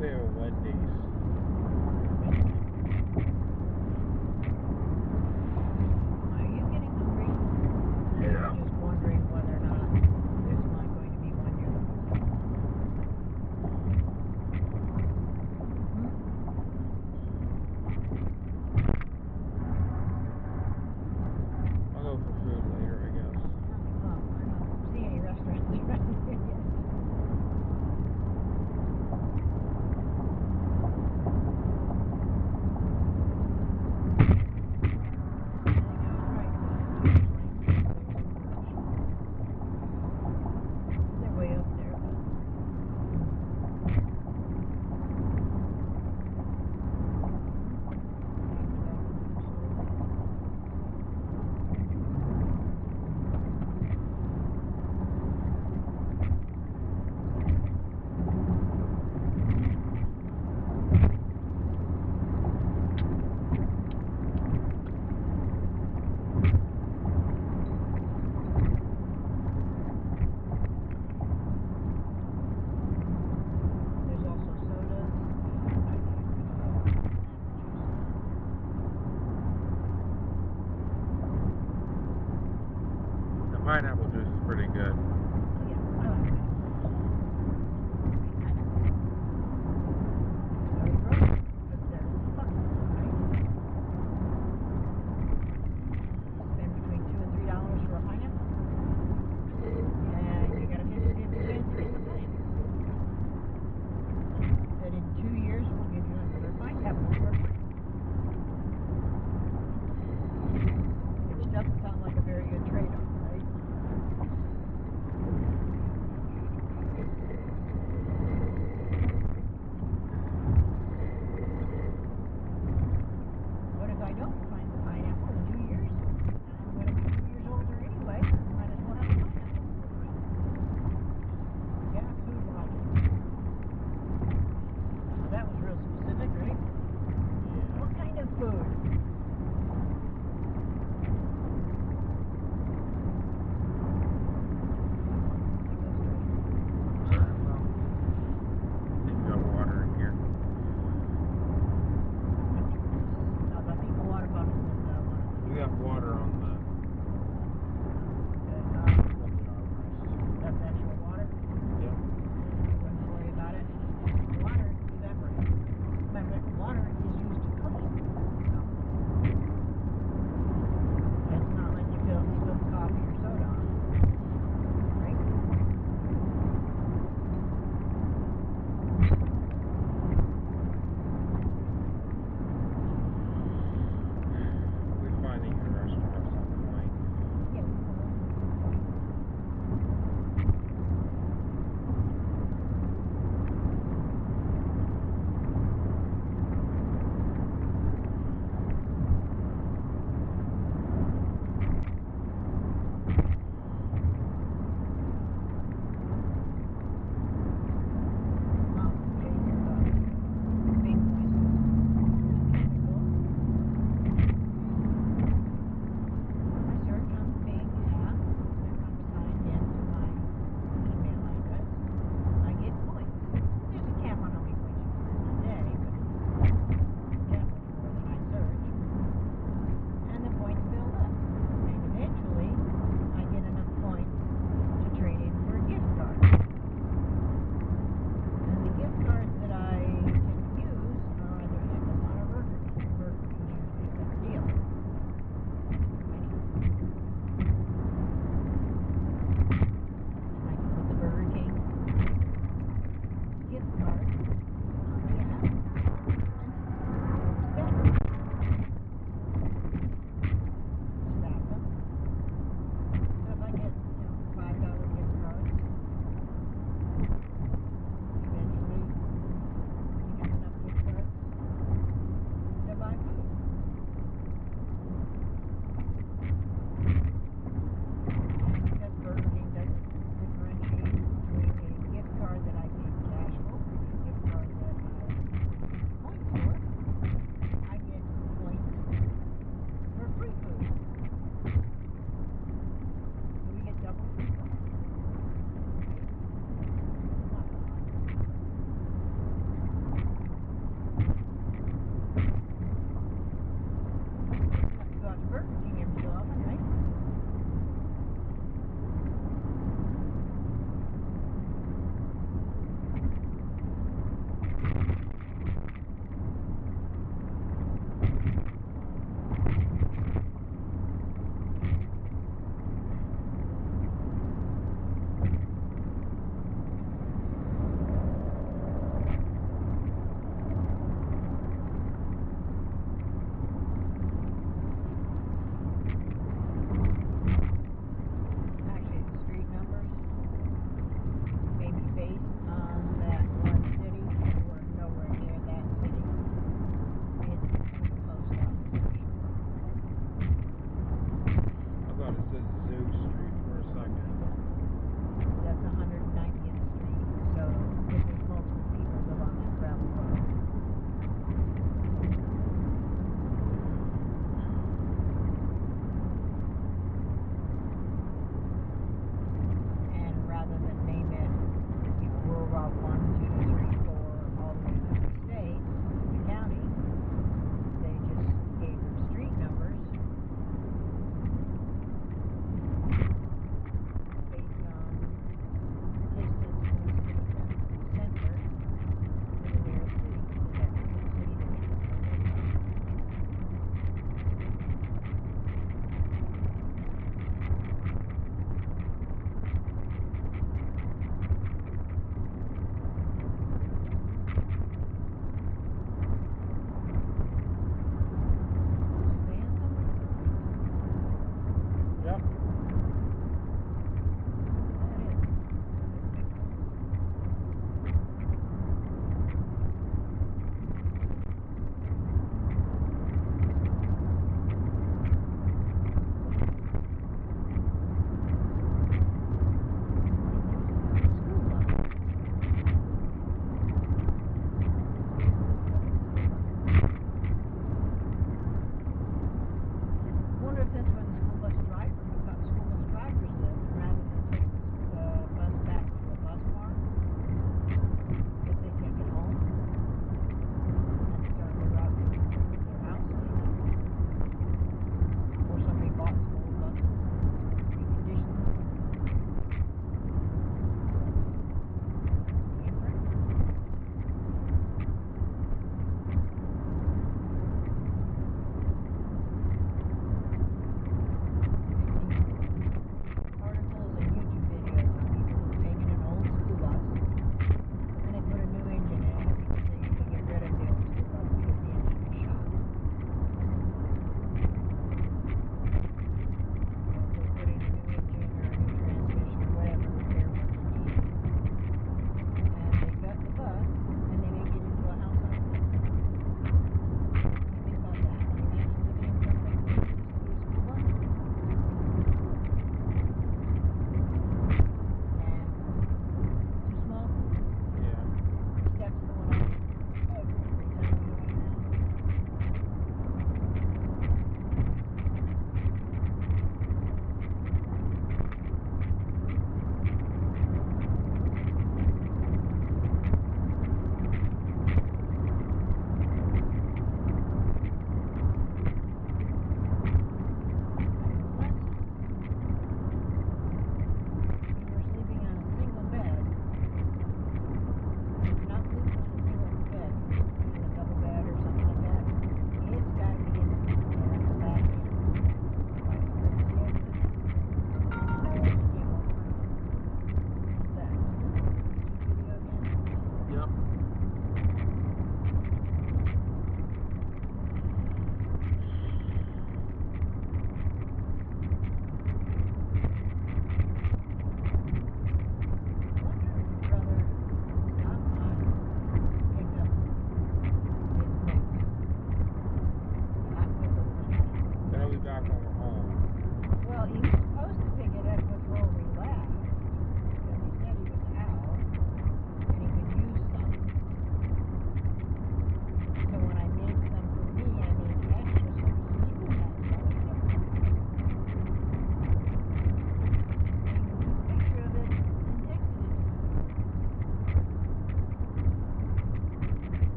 they have a Wendy's. Are you getting hungry? Yeah. I'm just wondering whether or not there's not going to be one near the hotel. I'll go for food later, I guess. Well, I don't see any restaurants around here yet.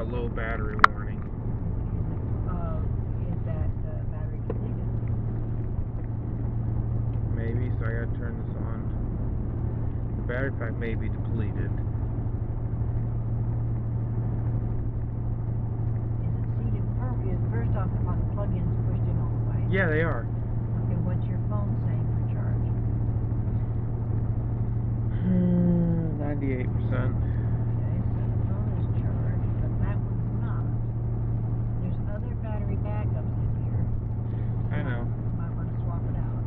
low battery warning. Is that battery depleted? Maybe, so I gotta turn this on. The battery pack may be depleted. Is it seated first off, the plug-in's pushed in all the way? Yeah, they are. Okay, what's your phone saying for charge? 98%. Okay, so the phone is charged, but that one's not. There's other battery backups in here. I know. You might want to swap it out.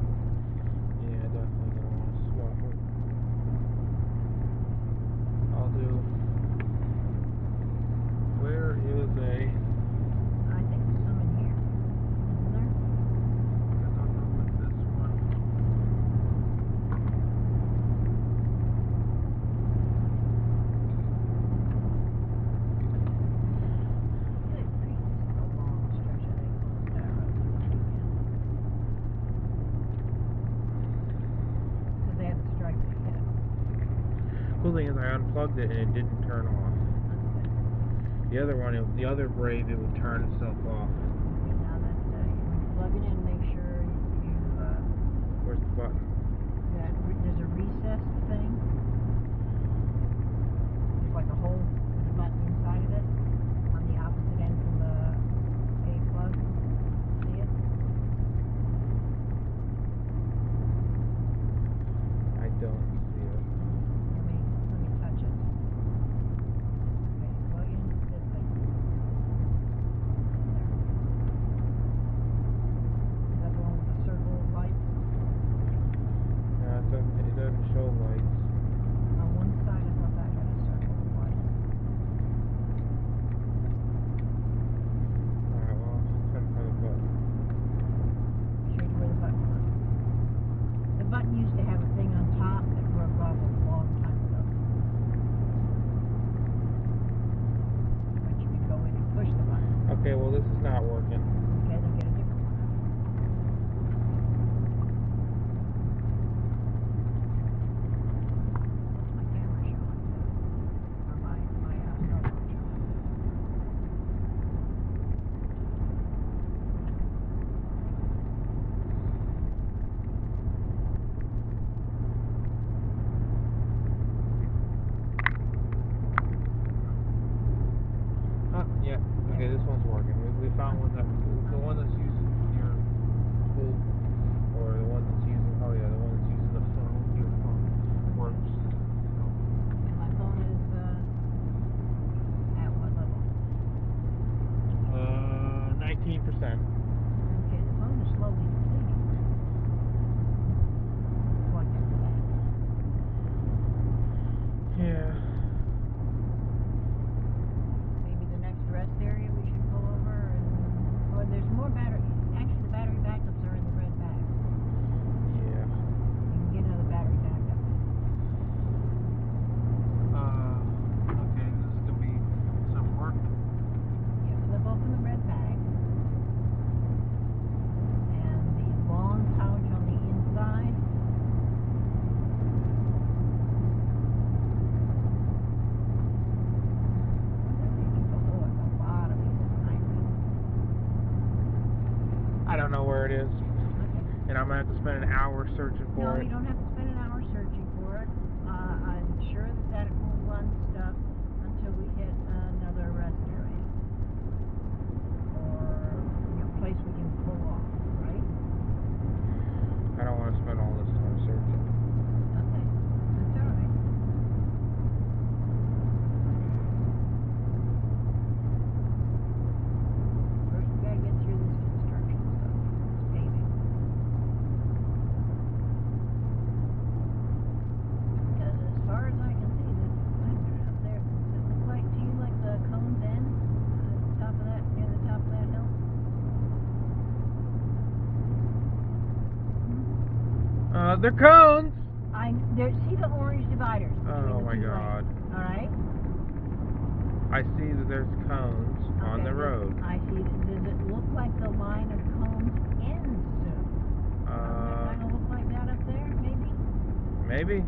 Yeah, definitely gonna want to swap it. I'll do. Where is a? I think there's some in here. Isn't there? I don't know if it's this one. Good grief, this is a long stretch of they closed that road this weekend. So they haven't striked it yet. Cool thing is, I unplugged it and it didn't turn off. The other one, the other Brave, it would turn itself off. Okay, now that when you plug it in, make sure you Where's the button? there's a recessed thing. There's like a hole with a button inside of it on the opposite end from the A plug. See it? I don't see it. Let me touch it. Okay, plug in this thing. There. Is that the one with the circle of lights? No, it doesn't show lights. On one side, I thought that had a circle of lights. Alright, well, turn for the button. Show you where the button was. The button used to have a thing on top that broke off a long time ago. But you could go in and push the button. Okay, well, this is not working. Okay, then get a different one. What's my camera showing? Or my cell phone showing? Oh, yeah. Okay, this one's working. We found one that, the one that's using your pool, or the one that's using, oh yeah, the one that's using the phone, your phone works. So, And my phone is at what level? 19%. Okay, the phone is slowly depleting. Plugged into that. Yeah. Maybe the next rest area we should pull over and or there's more battery. Actually, the battery backups are in the red bag. Yeah. You can get another battery backup. Okay, this is gonna be some work. You flip open the red bag, and the long pouch on the inside. Below at the bottom is behind me. I don't know where it is, Okay. and I'm gonna have to spend an hour searching No, for you it. don't have to spend an hour searching for it. I'm sure that it will run stuff until we hit another rest area. Or, place we can pull off, right? I don't want to spend all this time searching. Okay, that's all right. First, we gotta get through this construction stuff, this paving. Because as far as I can see, this up there, does it look like to you like the cones end? Top of that, near the top of that hill? They're cones! See the orange dividers between Oh the my two God. lanes, alright? I see that there's cones on the road. I see. Does it look like the line of cones ends soon? Doesn't it kind of look like that up there, maybe? Maybe.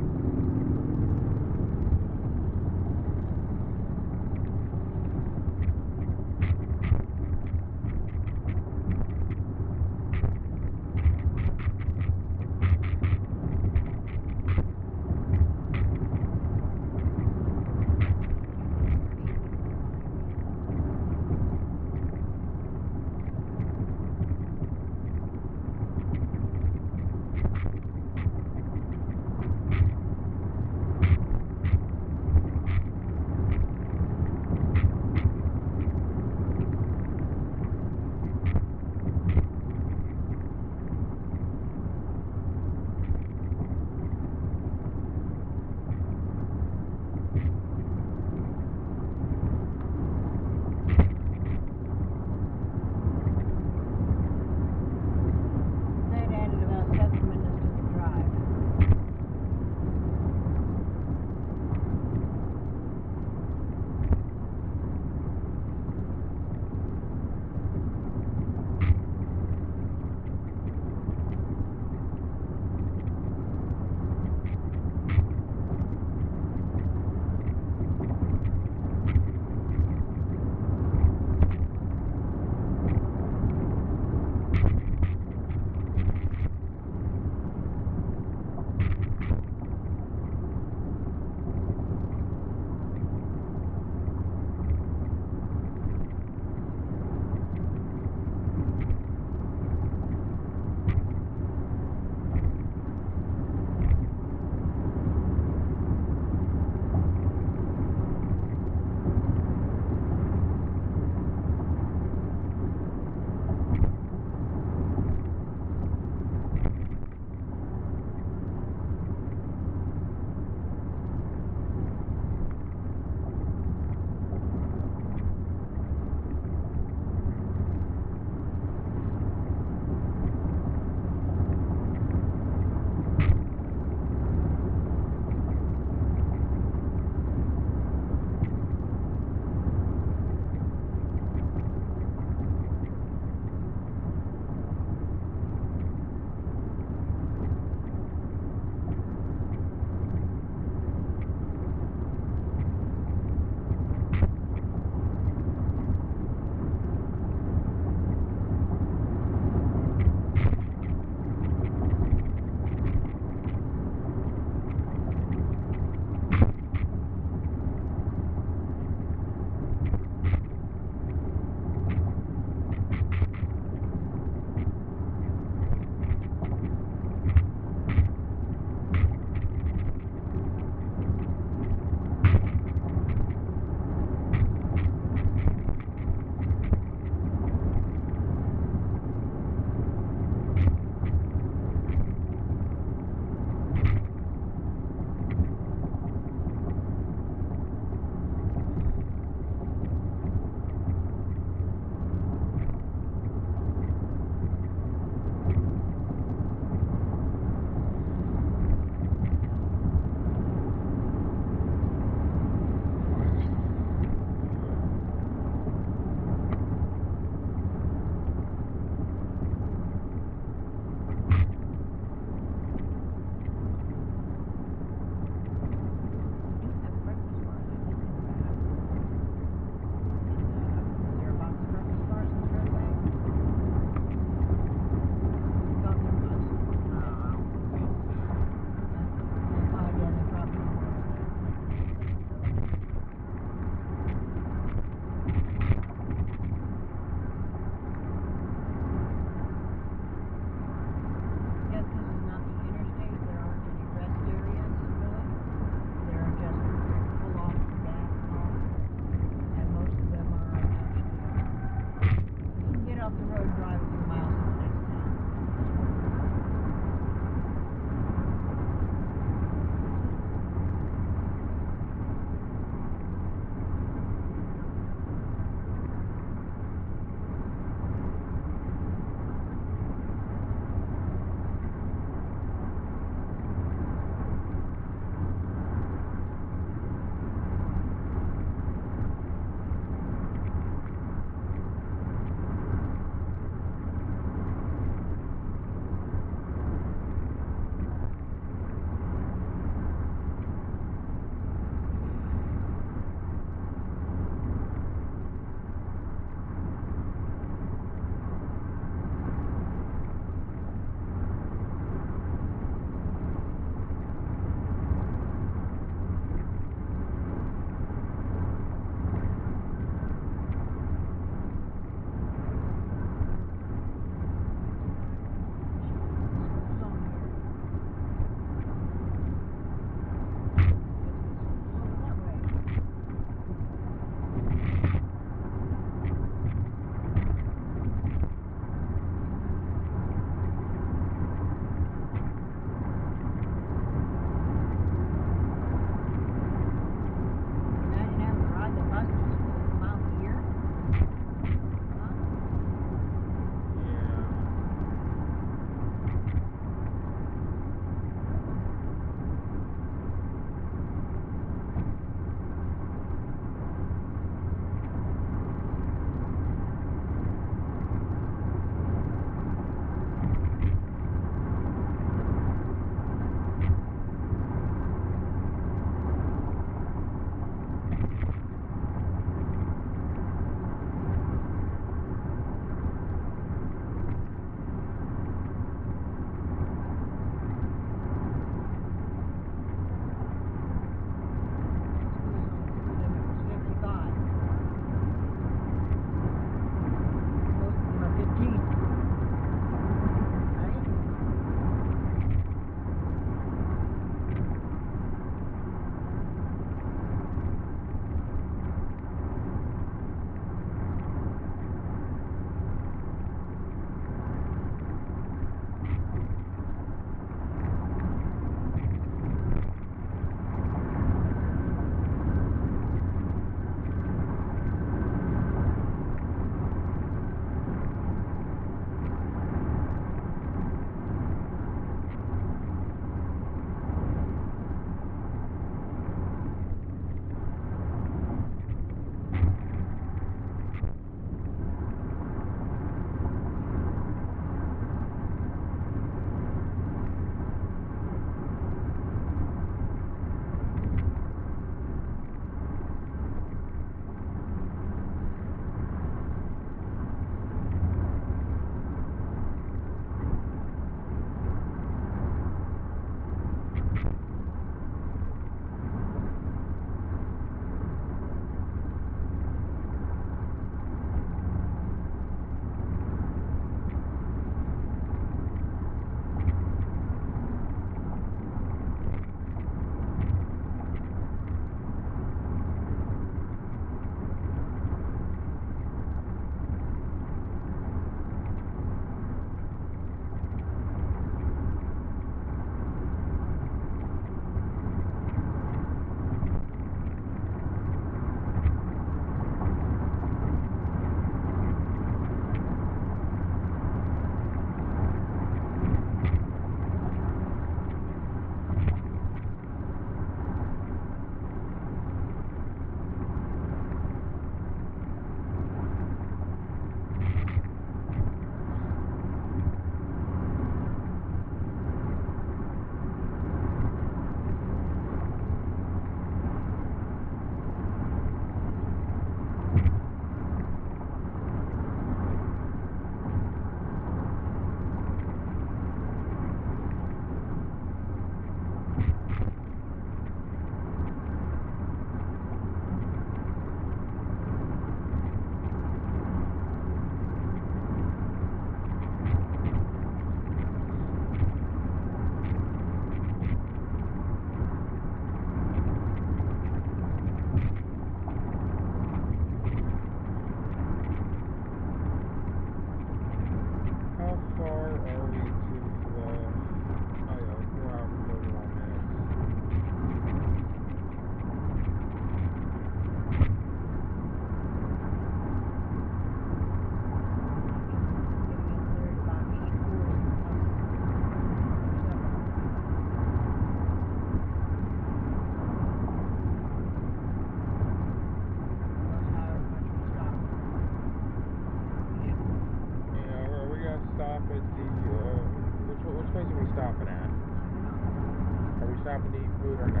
or no?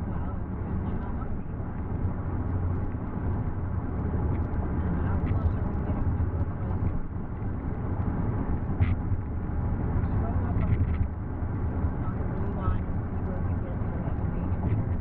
Well, it depends on how hungry you are. And how close are we getting to what was... Scroll up on the blue line and see where we get to that major turn.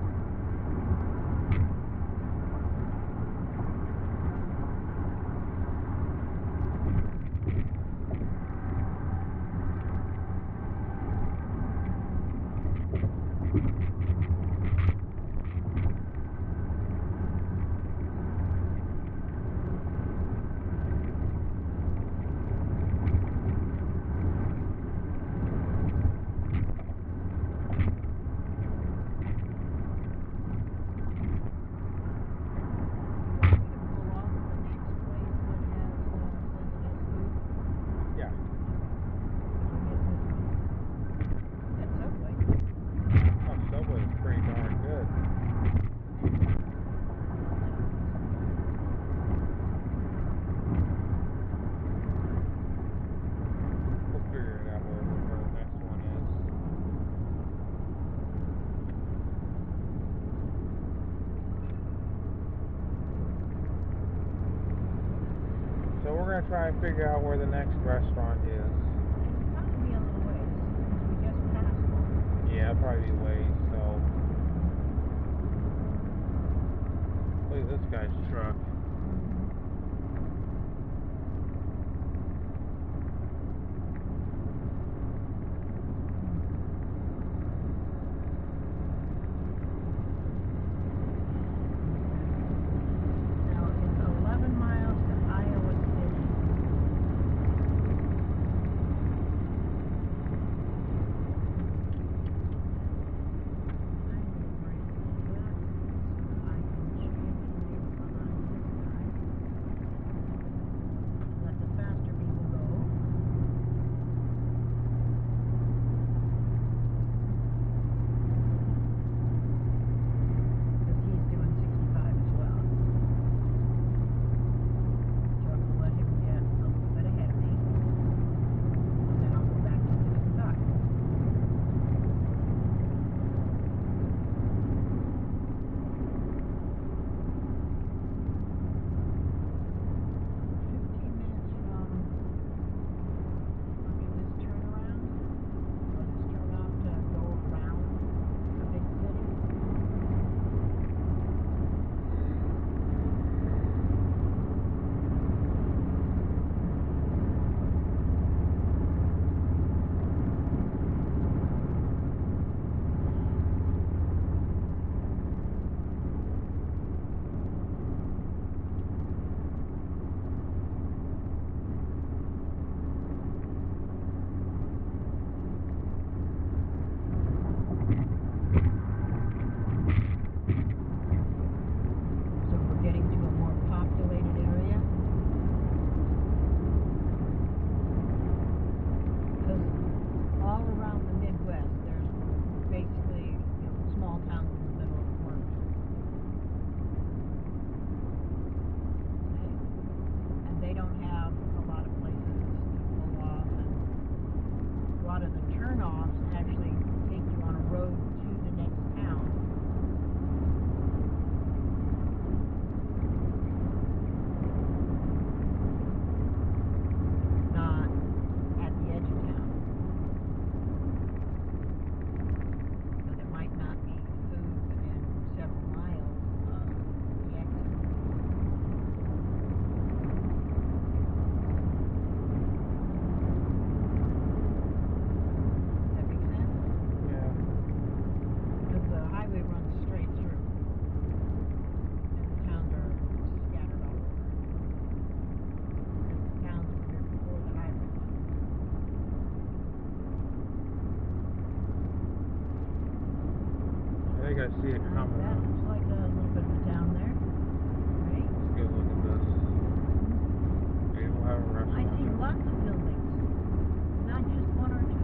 So we're gonna try and figure out where the next restaurant is. It'll probably be a little ways, because we just passed one. Yeah, it'll probably be ways, so. Look at this guy's truck. Now, it's 11 miles to Iowa City. Let the faster people go. Because he's doing 65 as well. So I'm going to let him get a little bit ahead of me. And then I'll go back to 65. 15 minutes from, okay, this turnaround, or this turn off to go around a big city. So we're getting to a more populated area. Because all around the Midwest, there's basically, small towns in the middle of nowhere. Okay? And they don't have a lot of places to pull off, and a lot of the turnoffs actually take you on a road to the next town. Not at the edge of town. So there might not be food within several miles of the exit. Does that make sense? Yeah. Because the highway runs straight through. And the towns are scattered all over. Because the towns were here before the highway was. I think I see it coming. That looks like a little bit of a town there. Right? Let's go look at this. Maybe we'll have a I restaurant. see there. lots of buildings. Not just one or two.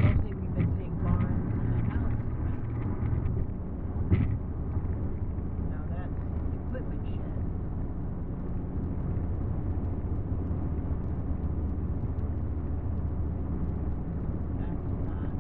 Mostly we've been seeing barns and houses around. Now that's equipment shed. That's not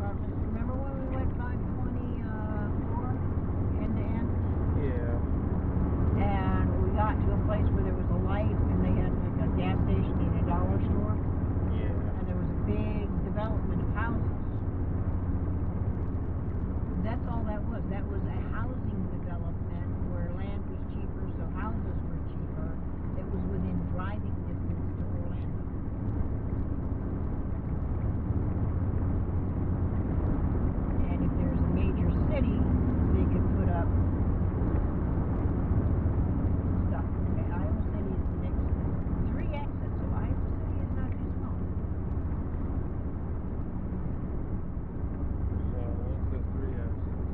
Remember when we went 524 end to end? Yeah. And we got to a place where there was a light and they had like a gas station and a dollar store. Yeah. And there was a big development of houses. That's all that was. That was a housing development where land was cheaper, so houses were cheaper. It was within driving distance to Orlando. And if there's a major city, they could put up stuff. Okay, Iowa City is the next 3 exits, so Iowa City is not too small. So what's the 3 exits?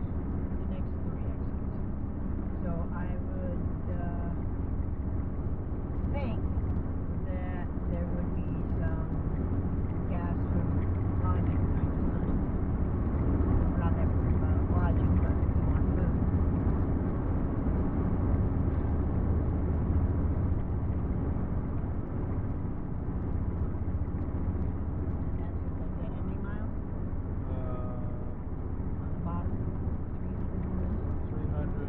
The next 3 exits. So I would think that there would be some gas from lodging kind of sign. We're not that worried about lodging, but we want food. That's just like that. How many miles? On the bottom? 300.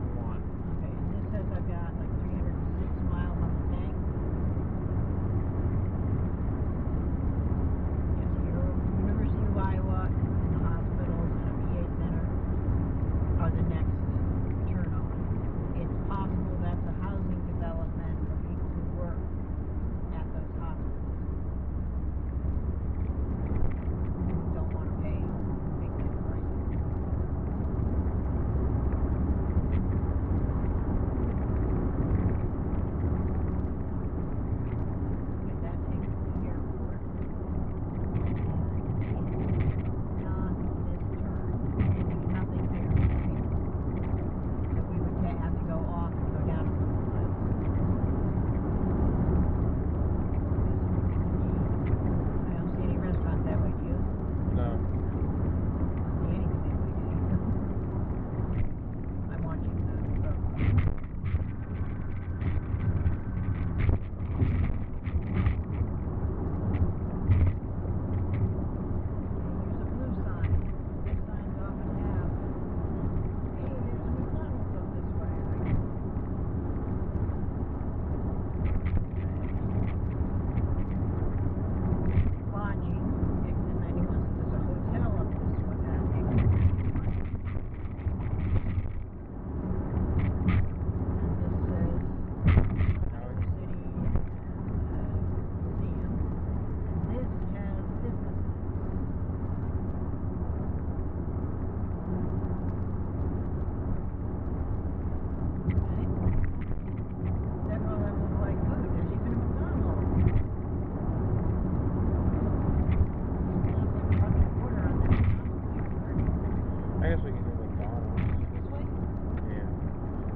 301. Okay, and this says I've got like 306 miles on the tank. Yes, your University of Iowa and the hospitals and a VA center are the next turn on. It's possible that's a housing development for people who work at those hospitals. Don't want to pay big ticket prices. Okay, that takes me to the airport. Not this turn. Nothing here. So we would have to go off and go down a couple miles. I don't see any restaurants that way, do you? No. I don't see anything that way, do you? I'm watching the road. There's a blue sign. Big signs often have. Hey, there's a McDonald's up this way. Lodging, exit 91. So there's a hotel up this way. Exit 91. And this says Iowa City Museum. And this has businesses. Okay. Several of them look like food. There's even a McDonald's. Sounds like we're talking quarter on that McDonald's. I guess we can do McDonald's. This way? Yeah.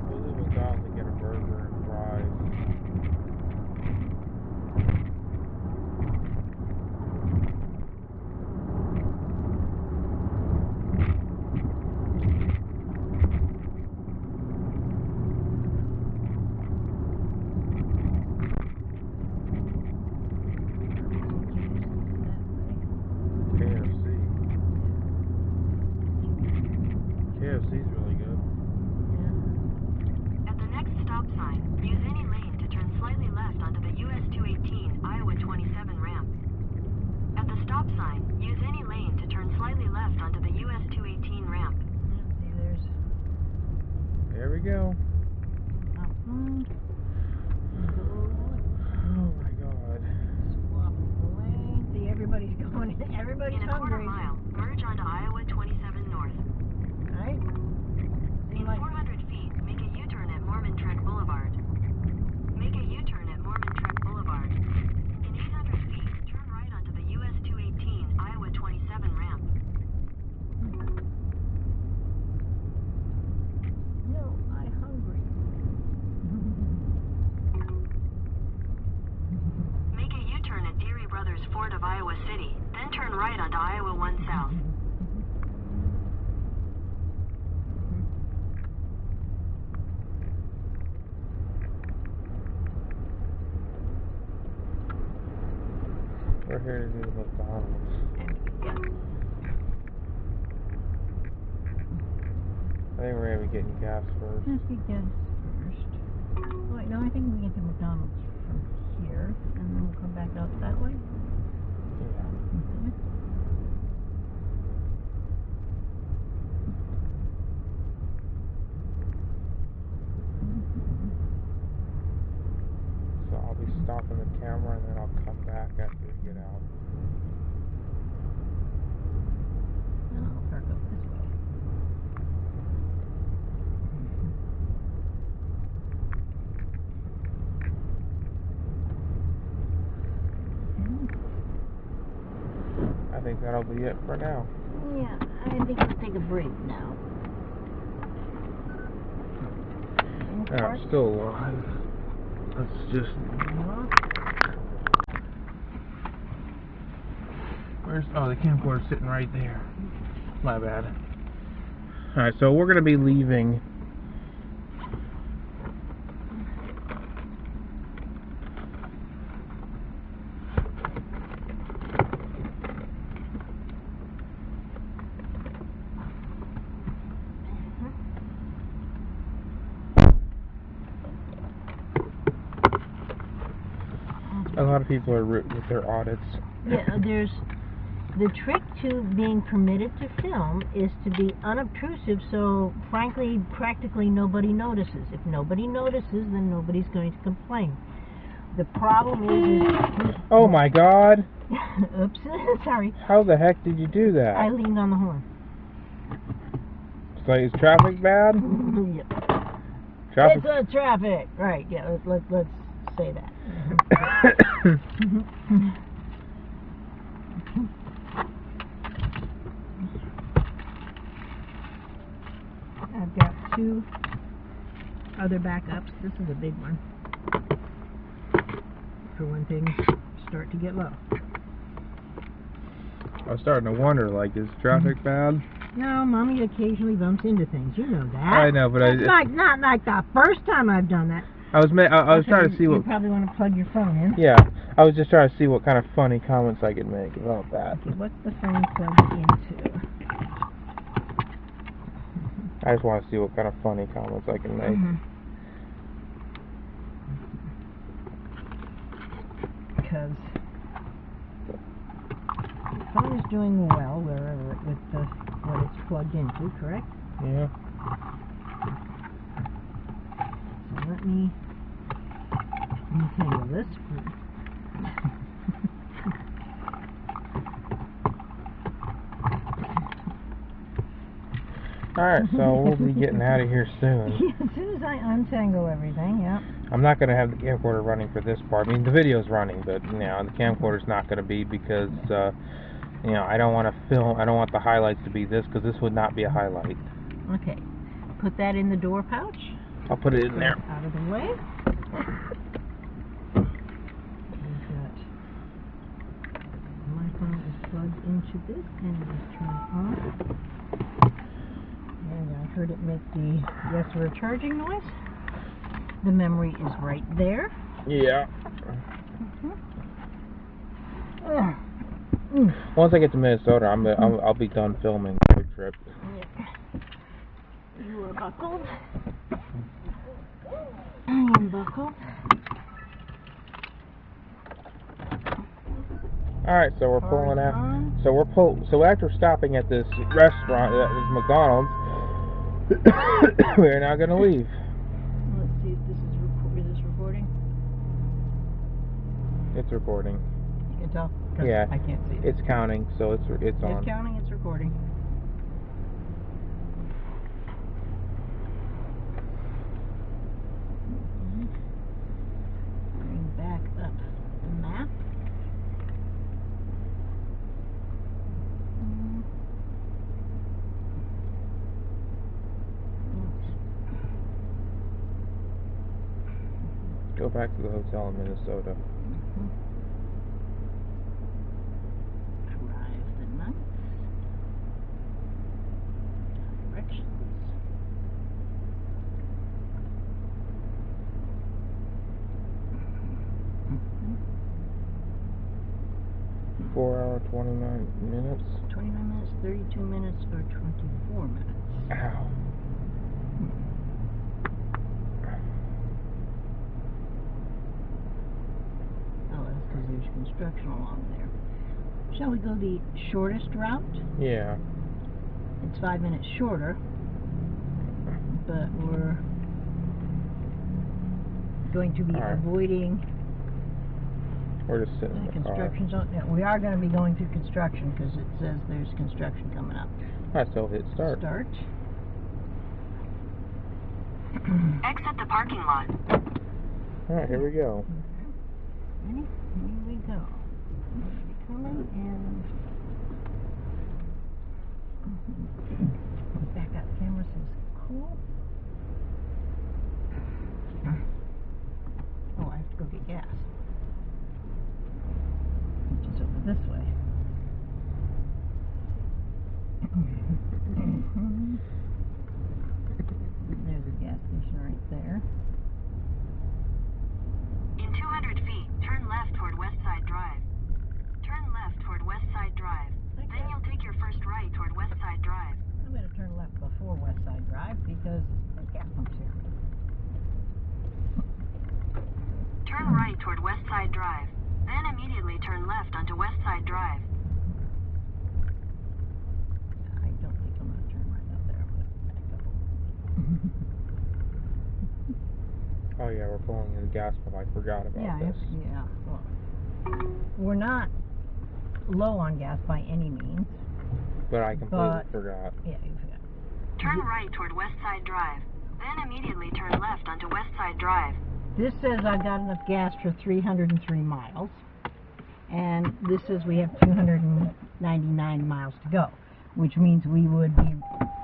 We'll do McDonald's and get a burger and fries. KFC. KFC's really good. At the next stop sign, use any lane to turn slightly left onto the US 218 Iowa 27 ramp. At the stop sign, use any lane to turn slightly left onto the US 218 ramp. See, there's There we go. food. Oh my god. Swap the lane. See, everybody's going. Everybody's In a quarter hungry. mile, merge onto Iowa 27 north. Right? In Seem like 400 feet, make a U-turn at Mormon Trek Boulevard. Make a U-turn at Mormon Trek Boulevard. In 800 feet, turn right onto the US 218 Iowa 27 ramp. no, I hungry. Make a U-turn at Deary Brothers Ford of Iowa City, then turn right onto Iowa 1 South. We're here to do McDonald's. And yes. I think we're gonna be getting gas first. Let's get gas first. Oh, wait, no, I think we get to McDonald's from here, and then we'll come back out that way. Yeah. So I'll be stopping the camera and then I'll come back after we get out. And I'll park up this way. I think that'll be it for now. Yeah, I think we'll take a break now. Yeah, it's still alive. Let's just... Where's... Oh, the camcorder's sitting right there. My bad. Alright, so we're going to be leaving... A lot of people are root with their audits. Yeah, there's the trick to being permitted to film is to be unobtrusive, so frankly, practically nobody notices. If nobody notices, then nobody's going to complain. The problem is Oh my god! oops, sorry. How the heck did you do that? I leaned on the horn. So is traffic bad? Yeah. Traffic... It's traffic, right? Yeah, let's say that. I've got 2 other backups. This is a big one for when things start to get low. I was starting to wonder, like, is traffic bad? No, Mommy occasionally bumps into things. You know that. I know, but it's not like the first time I've done that. I was trying to see what... You probably want to plug your phone in. Yeah, I was just trying to see what kind of funny comments I could make about that. Okay, what's the phone plugged into? I just want to see what kind of funny comments I can make. Because the phone is doing well wherever with what it's plugged into, correct? Yeah. So let me untangle this. Alright, so we'll be getting out of here soon. As soon as I untangle everything, yeah. I'm not going to have the camcorder running for this part. I mean, the video's running, but, you know, the camcorder's not going to be because, you know, I don't want to film, I don't want the highlights to be this, because this would not be a highlight. Okay. Put that in the door pouch. I'll put it in there. Out of the way. My phone is plugged into this and it is turned on. And I heard it make the yes, we're charging noise. The memory is right there. Yeah. Once I get to Minnesota, I'll be done filming the road trip. Yeah. You are buckled. I am buckled. Alright, so we're pulling out. So after stopping at this restaurant, that was McDonald's, we're now gonna leave. Let's see if this is recording. It's recording. You can tell? Yeah. I can't see it. It's counting, so it's on. It's counting, it's recording. Bring back up the map. Go back to the hotel in Minnesota. Arrive the ninth. Directions. 4 hour, 29 minutes. 29 minutes, 32 minutes, or 24 minutes. Ow. Oh, that's because there's construction along there. Shall we go the shortest route? Yeah. It's 5 minutes shorter, but we're going to be avoiding We're just sitting in the the car. construction zone. Yeah, we are going to be going through construction because it says there's construction coming up. I still hit start. Start. Exit the parking lot. Alright, here we go. Ready? Here we go. Coming and back up camera says cool. Oh, I have to go get gas, which is over this way. There's a gas station right there. In 200 feet, turn left toward West Side Drive. Turn left toward West Side Drive. Okay. Then you'll take your first right toward West Side Drive. I'm going to turn left before West Side Drive because there's gas pumps here. Turn right toward West Side Drive. Then immediately turn left onto West Side Drive. I don't think I'm going to turn right up there, but back up. Oh yeah, we're pulling in the gas pump. I forgot about this. Yeah. Well, we're not low on gas by any means. But I completely forgot. Yeah, you forgot. Turn right toward West Side Drive. Then immediately turn left onto West Side Drive. This says I've got enough gas for 303 miles. And this says we have 299 miles to go, which means we would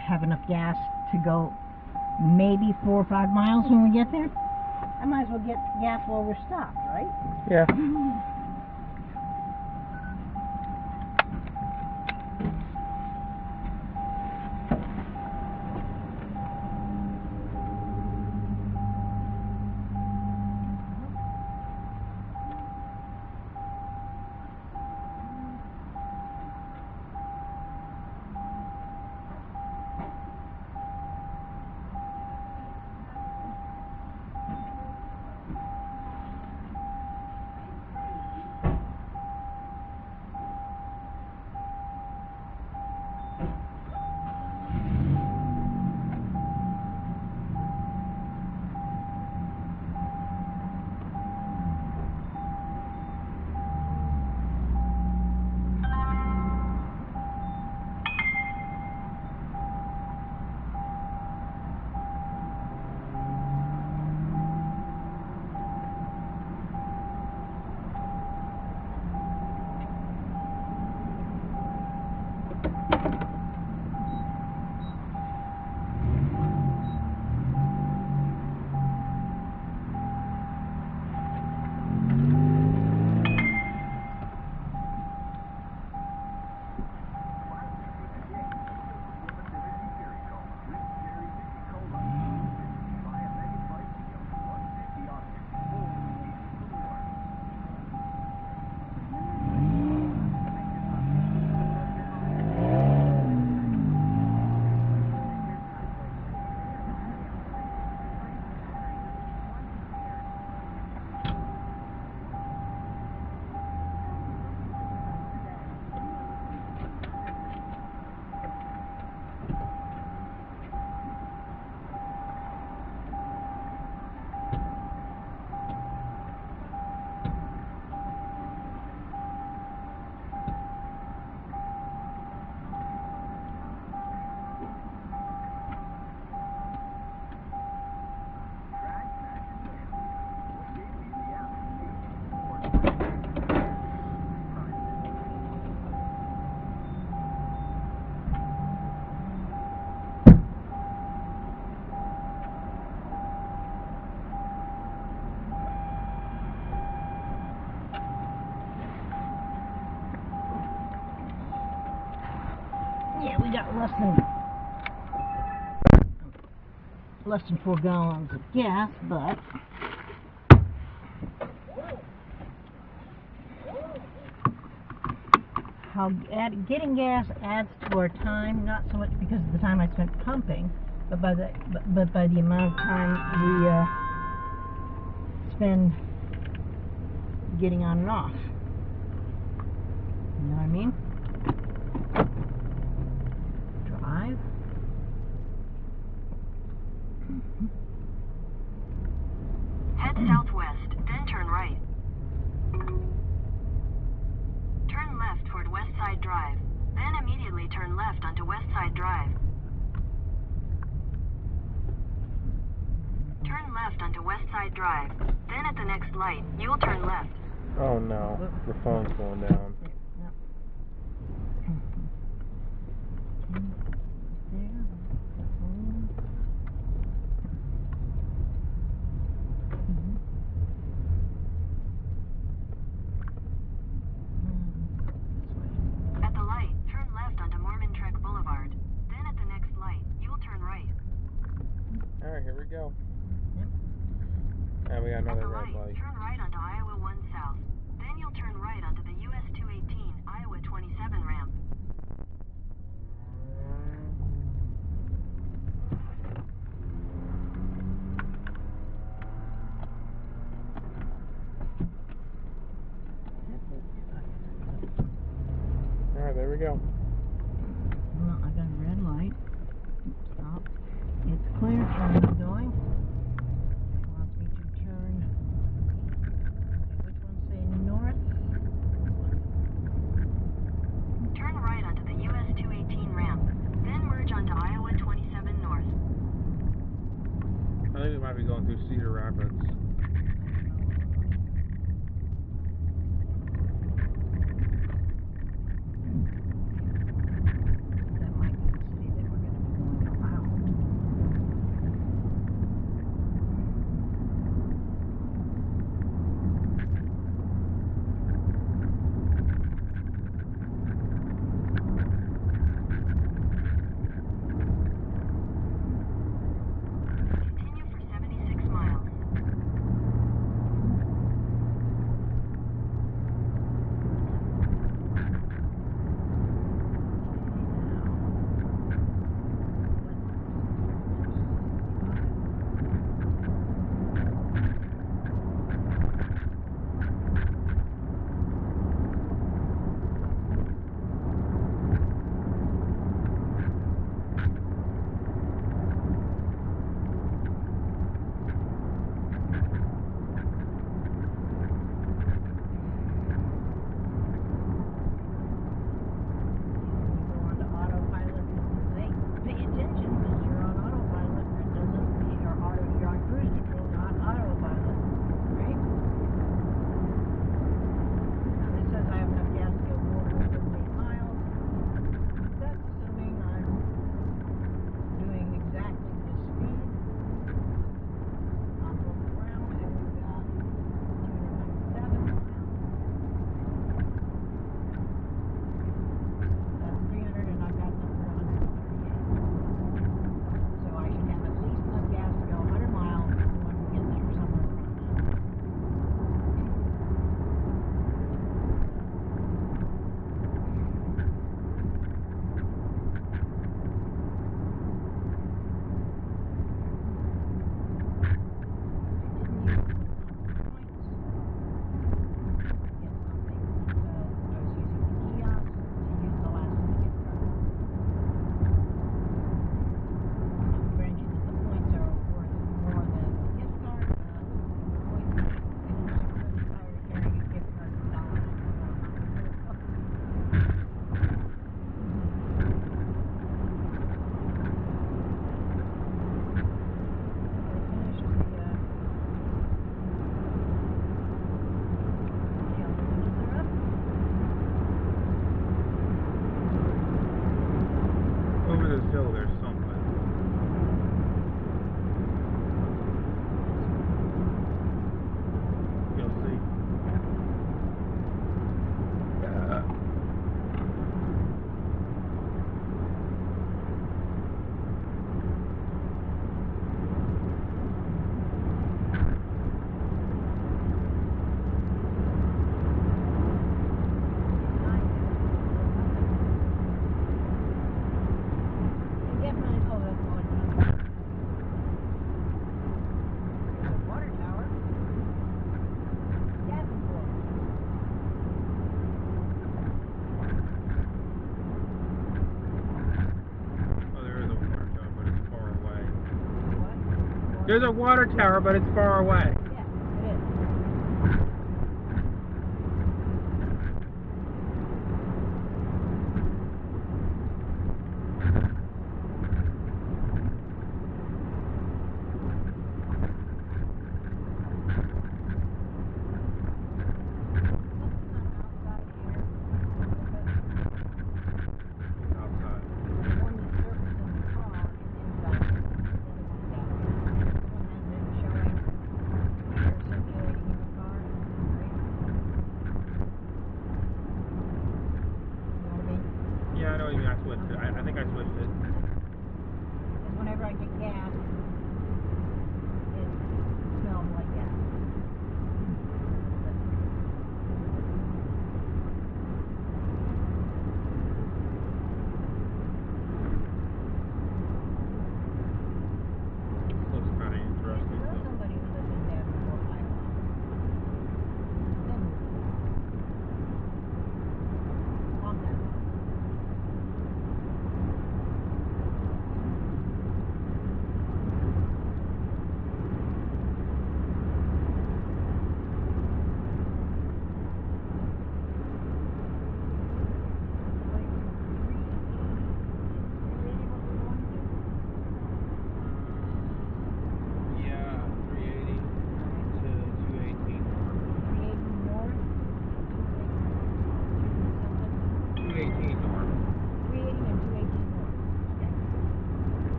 have enough gas to go maybe 4 or 5 miles when we get there. I might as well get gas while we're stopped, right? Yeah. Yeah, we got less than 4 gallons of gas, but getting gas adds to our time, not so much because of the time I spent pumping, But by the amount of time we spend getting on and off. You know what I mean? Drive. Head southwest, then turn right. Turn left toward West Side Drive, then immediately turn left onto West Side Drive. Turn left onto West Side Drive, then at the next light, you'll turn left. Oh no, the phone's going down. Yep. At the light, turn left onto Mormon Trek Boulevard, then at the next light, you'll turn right. Alright, here we go. Yep. And we got At another the red light. turn right onto Iowa 1 South, then you'll turn right onto the US 218 Iowa 27 ramp. Alright, there we go. Well, I got a red light. Stop. It's clear. Keep going. It wants me to turn. Okay, which one say north? Turn right onto the US 218 ramp, then merge onto Iowa 27 North. I think we might be going through Cedar Rapids. That might be the city that we're going to be going around. There's a water tower, but it's far away. Yeah, it is. Outside. One is surfacing the car and inside. The other one's out. This one has it showing air circulating in the car. Right? You know what I mean? Yeah, I know what you mean. I switched it. I think I switched it. Because whenever I get gas, it smells like gas. Looks kind of I used to interesting. know So. somebody who lived in Davenport, Iowa. Then, long time ago.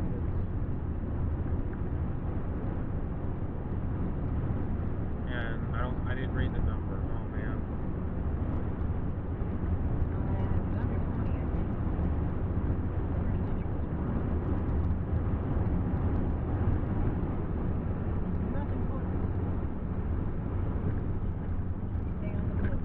Rapids. And I didn't read the number. Oh man. It's under 20, I think. Nothing important. Stay on the book.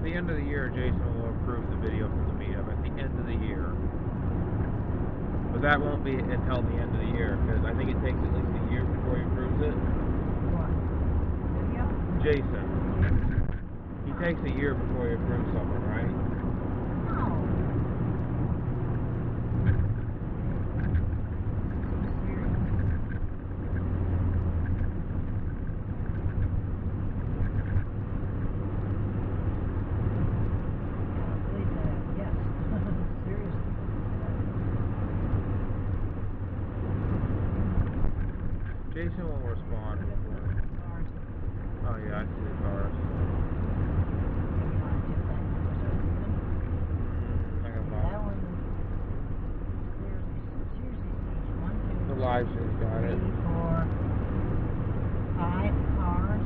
At the end of the year, Jason will approve the video from the meetup. At the end of the year. But that won't be until the end of the year, because I think it takes at least a year before he approves it. What? Video? Jason. He takes a year before he approves something, right? No. Jason will respond before. Oh yeah, I see the cars. That one, seriously, 1, 2, The live stream's got it. 3, 4, 5 cars.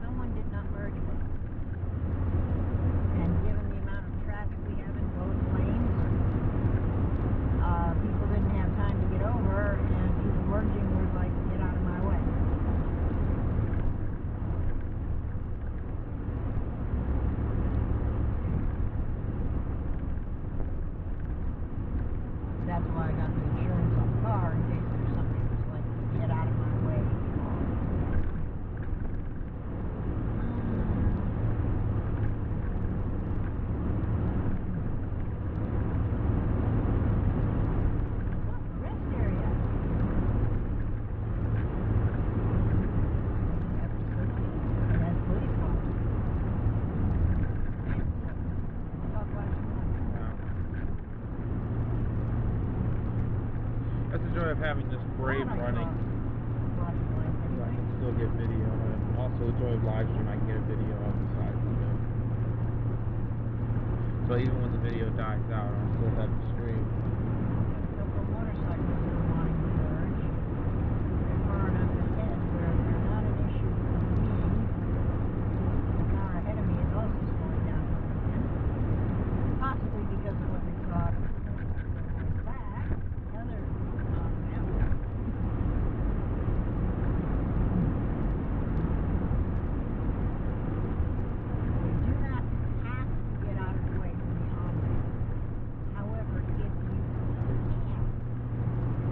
Someone did not merge with it. And given the amount of traffic we have in both lanes, people didn't have time to get over, and people merging were like, get out of my way. That's why I got the insurance on the car, in case there's somebody who's like, get out of my way. Rest area. It has police cars. Talk about it. That's the joy of having this Brave running. I can still get video, and also the joy of live stream, I can get a video of the side window. So even when the video dies out, I'll still have the stream. Couple of motorcycles that are wanting to merge. They're far enough ahead where they're not an issue for me. The car ahead of me is also slowing down for a minute. Possibly because of what they saw back. The other mountain. You do not have to get out of the way from the on-ramp. However, if you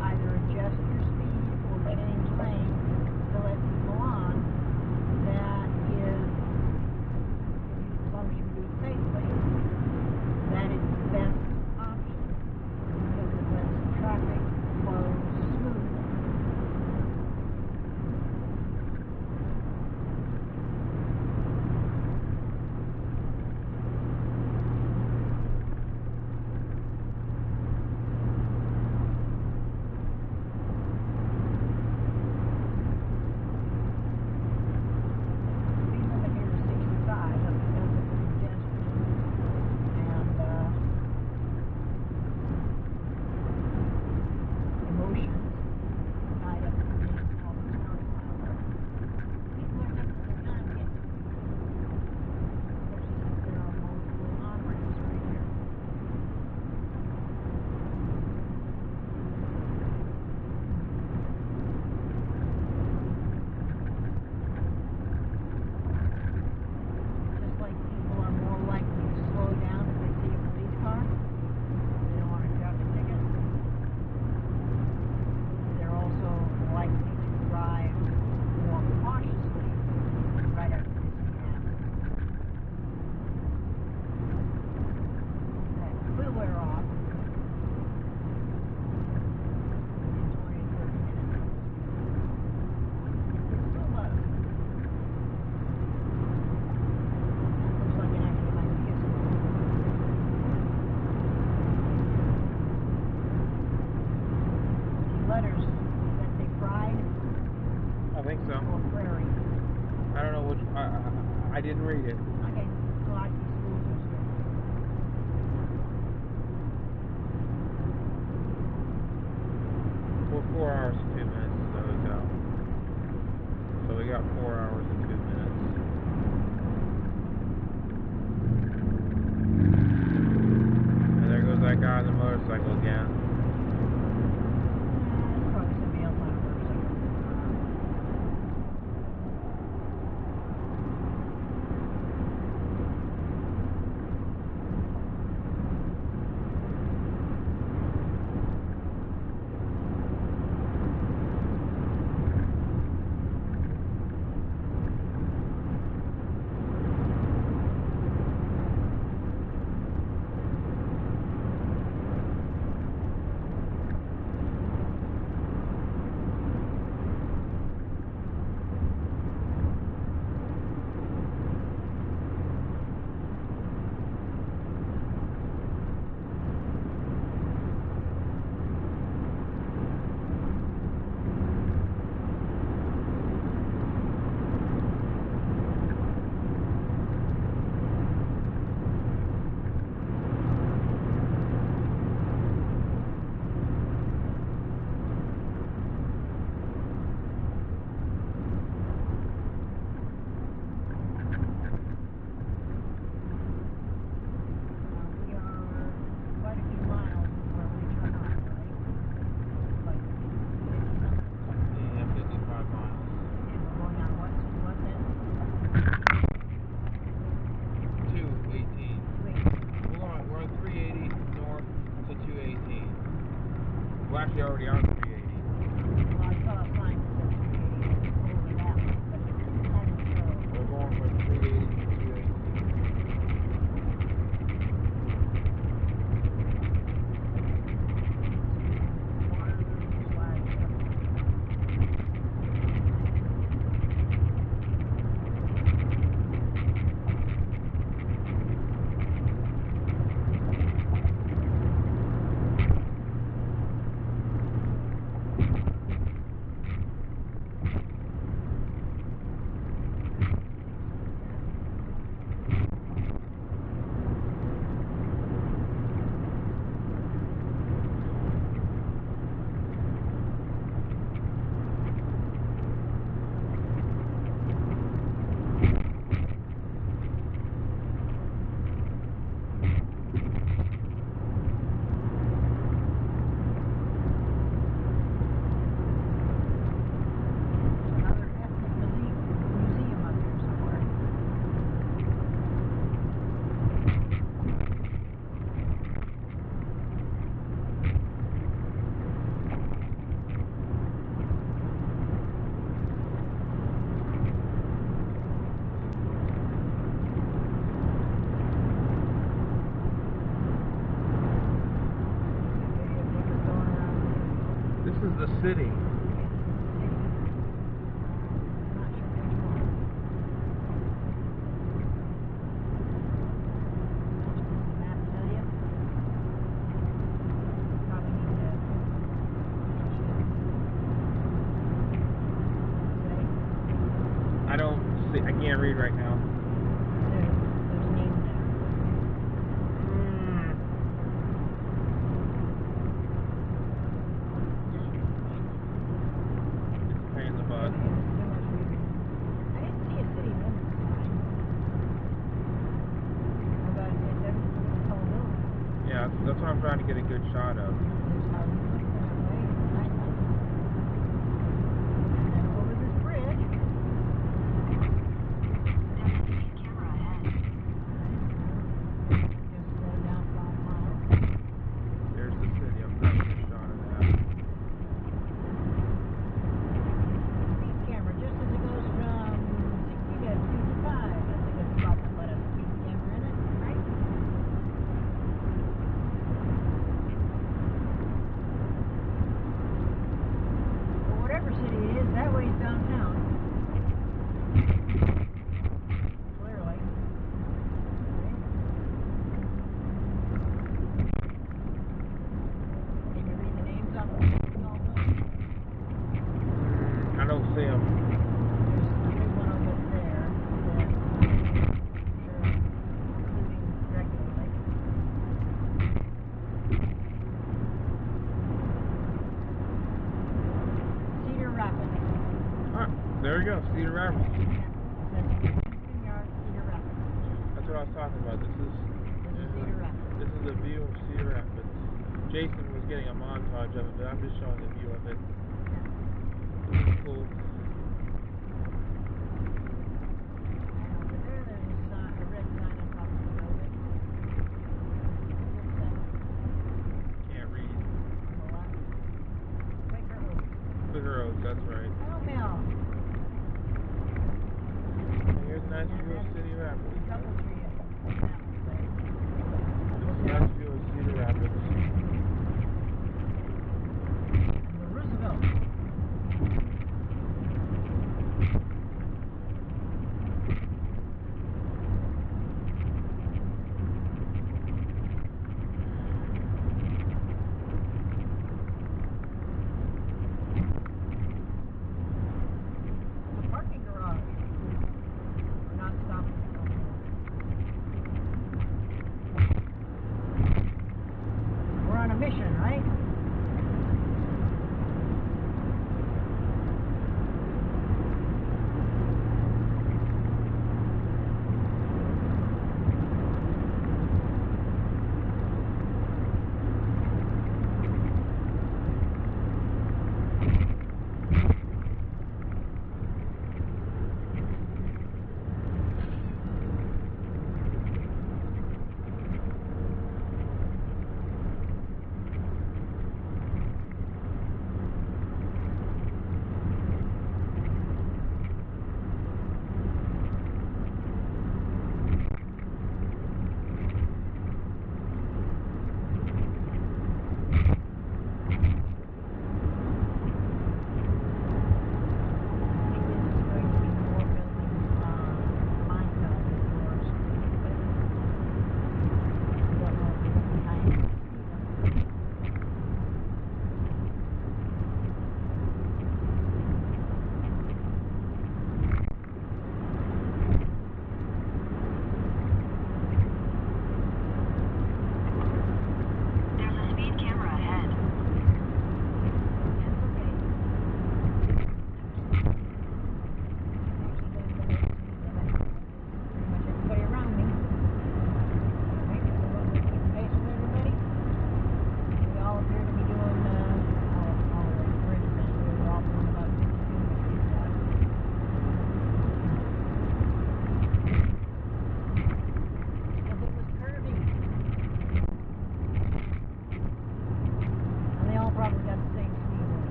either adjust your speed or change lanes to let people on, that is, as long as you do it safely, that is the best option because it lets traffic flow smoothly. Speed limit here is 65, but because of the congestion and emotions tied up in all the county miles, people are having a good time getting there. Especially since there are multiple on-ramps right here. Just like people are more likely to slow down if they see a police car, they don't want a traffic ticket. They're also likely to drive more cautiously right after they see an accident. That will wear off in 20 to 30 minutes. It still does. Looks like it actually might be a slow. See letters that say pride I think so. or prairie. I don't know which. I didn't read it. Okay, so I see schools are still. Well, 4 hours and 2 minutes to the hotel. So we got 4 hours and 2 minutes. And there goes that guy on the motorcycle again. There's probably somebody else on a motorcycle. city? I'm not sure which one. Does Matt tell you? Probably need to. I don't see. I can't read right now. There's names there. It's a pain in the butt. I didn't see a city limits sign. But it's called Little. Yeah, that's what I'm trying to get a good shot of. There's houses like that way. Nice houses. And then over this bridge. There's a speed camera ahead. Just slow down 5 miles. There's the city. I'm trying to get a shot of that. Speed camera, just as it goes from 60 to 55. That's a good spot to put a speed camera in it, right? Well, whatever city it is, that way's downtown. Clearly. Can you read the names on the I don't see them. There's a big one over there that you're including regularly. Cedar Rapids. Ah, there we go. Cedar Rapids. Yeah, that's Houston Yard, Cedar Rapids. That's what I was talking about. This is Cedar Rapids. This is a view of Cedar Rapids. Jason was getting a montage of it, but I'm just showing a view of it. This is cool. And over there, there's a red sign on top of the building. What's that? Can't read. On the left. Quaker Oats. Quaker Oats, that's right. Oh, mill. Here's a nice view of Cedar Rapids. Double tree. This is a nice view of Cedar Rapids. And the Roosevelt. The parking garage. We're not stopping at no more. We're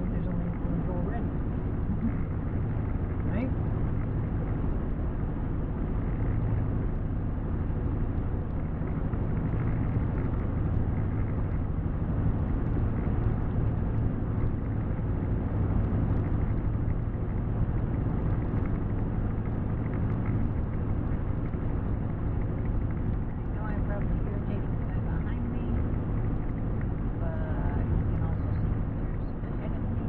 know there's only one go already. Right? Now I'm probably irritating the guy behind me, but you can also see there's ahead of me.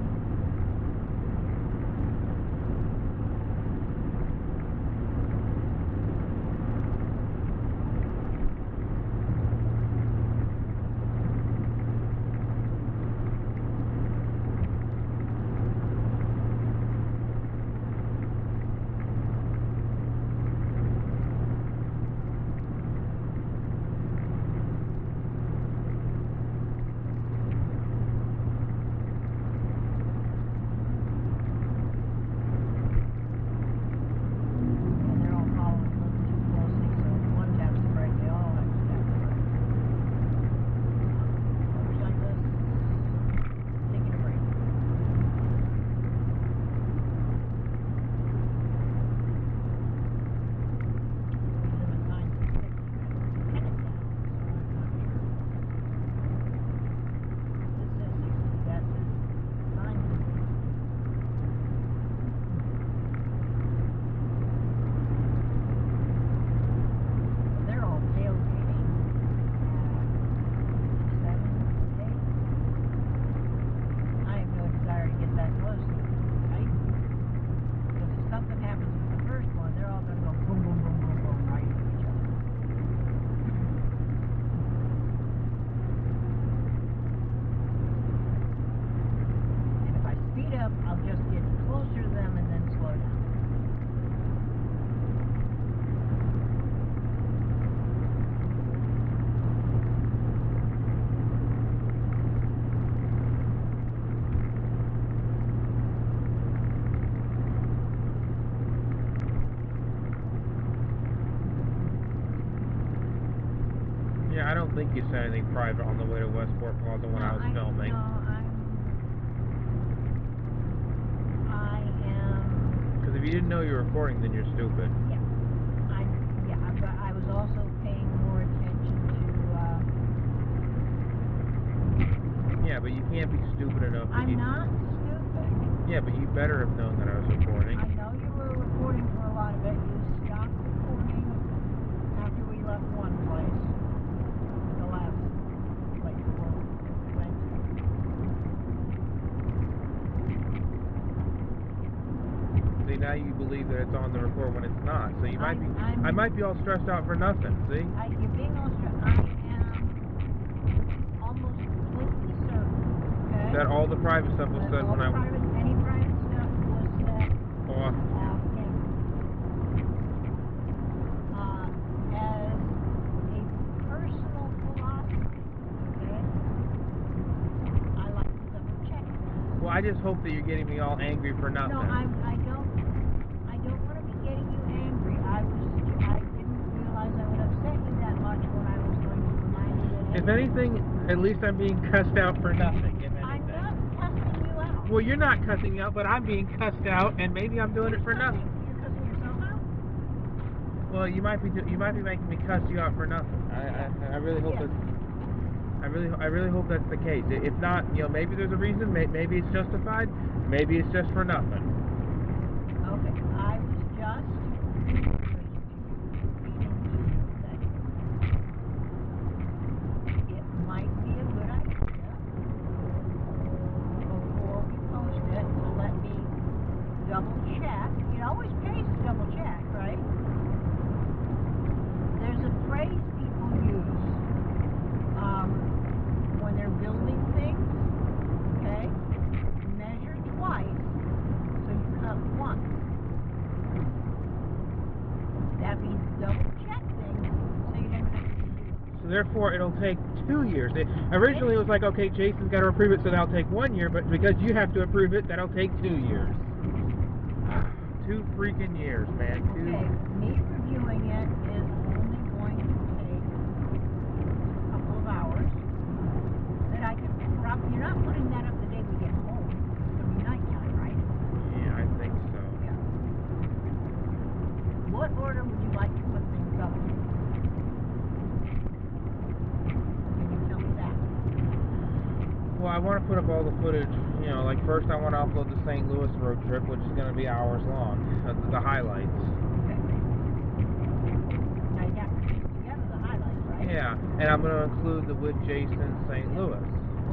And they're all following a little too closely, so if one taps the brake, they all have to tap the brake. Motorcyclists taking a break. Speed limit signs at 60. It's headed down, so I'm not sure. This says 60, that says sign. They're all tailgating at 7, 8. I have no desire to get that close, right? Because if something happens with the first one, they're all going to go boom, boom, boom, boom, boom, right into each other. And if I speed up, I'll just get closer to them and then slow down. Yeah, I don't think you said anything private on the way to Westport Plaza when I was filming. No, I am. Because if you didn't know you were recording, then you're stupid. Yeah, but I was also paying more attention to. Yeah, but you can't be stupid enough. I'm not stupid. Yeah, but you better have known that I was recording. I know you were recording for a lot of it. You stopped recording after we left one place. The last place we went to. See, now you believe that it's on the record when it's not. So you might be. I'm- I might be all stressed out for nothing. See? You're being all stressed. I am almost completely certain, okay? That all the private stuff was That said all when the I. any private stuff was said Oh, as a personal philosophy, okay? I like to double check things. well, I just hope that you're getting me all angry for nothing. No, I don't want to be getting you angry. I didn't realize I would upset you that much when I was going to remind you that. If anything, at least I'm being cussed out for nothing. If anything. I'm not cussing you out. Well, you're not cussing me out, but I'm being cussed out, and maybe I'm doing it for nothing. You're cussing yourself out? Well, you might be making me cuss you out for nothing. I really hope Yeah. I really hope that's the case. If not, maybe there's a reason. Maybe it's justified. Maybe it's just for nothing. Okay, I was just reading to you that it might be a good idea before we post it to let me double check. It always pays to double check, right? There's a phrase people use when they're building things, okay? Measure twice, so you cut once. That means double check things, so you never have to do it. So therefore, it'll take 2 years. Originally, it was like, okay, Jason's got to approve it, so that'll take 1 year. But because you have to approve it, that'll take 2 years. 2 freaking years, man. Okay, me reviewing it is only going to take a couple of hours. That I can probably, you're not putting that up the day we get home. Well, I want to put up all the footage, you know, like first I want to upload the St. Louis road trip, which is going to be hours long, the highlights. Okay. Now you got to piece together the highlights, right? Yeah, and I'm going to include the with Jason St. Louis.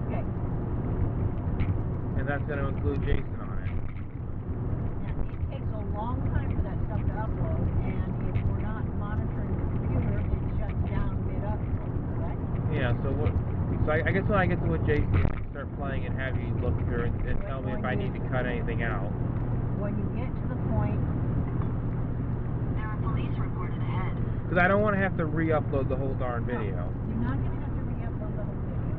Okay. And that's going to include Jason on it. Now, it takes a long time for that stuff to upload, and if we're not monitoring the computer, it shuts down mid-upload, correct? Yeah, so I guess when I get to with Jason, I can start playing and have you look through and tell me if I need to cut anything out. When you get to the point, There are police reported ahead. Because I don't want to have to re-upload the whole darn video. no, you're not going to have to re-upload the whole video.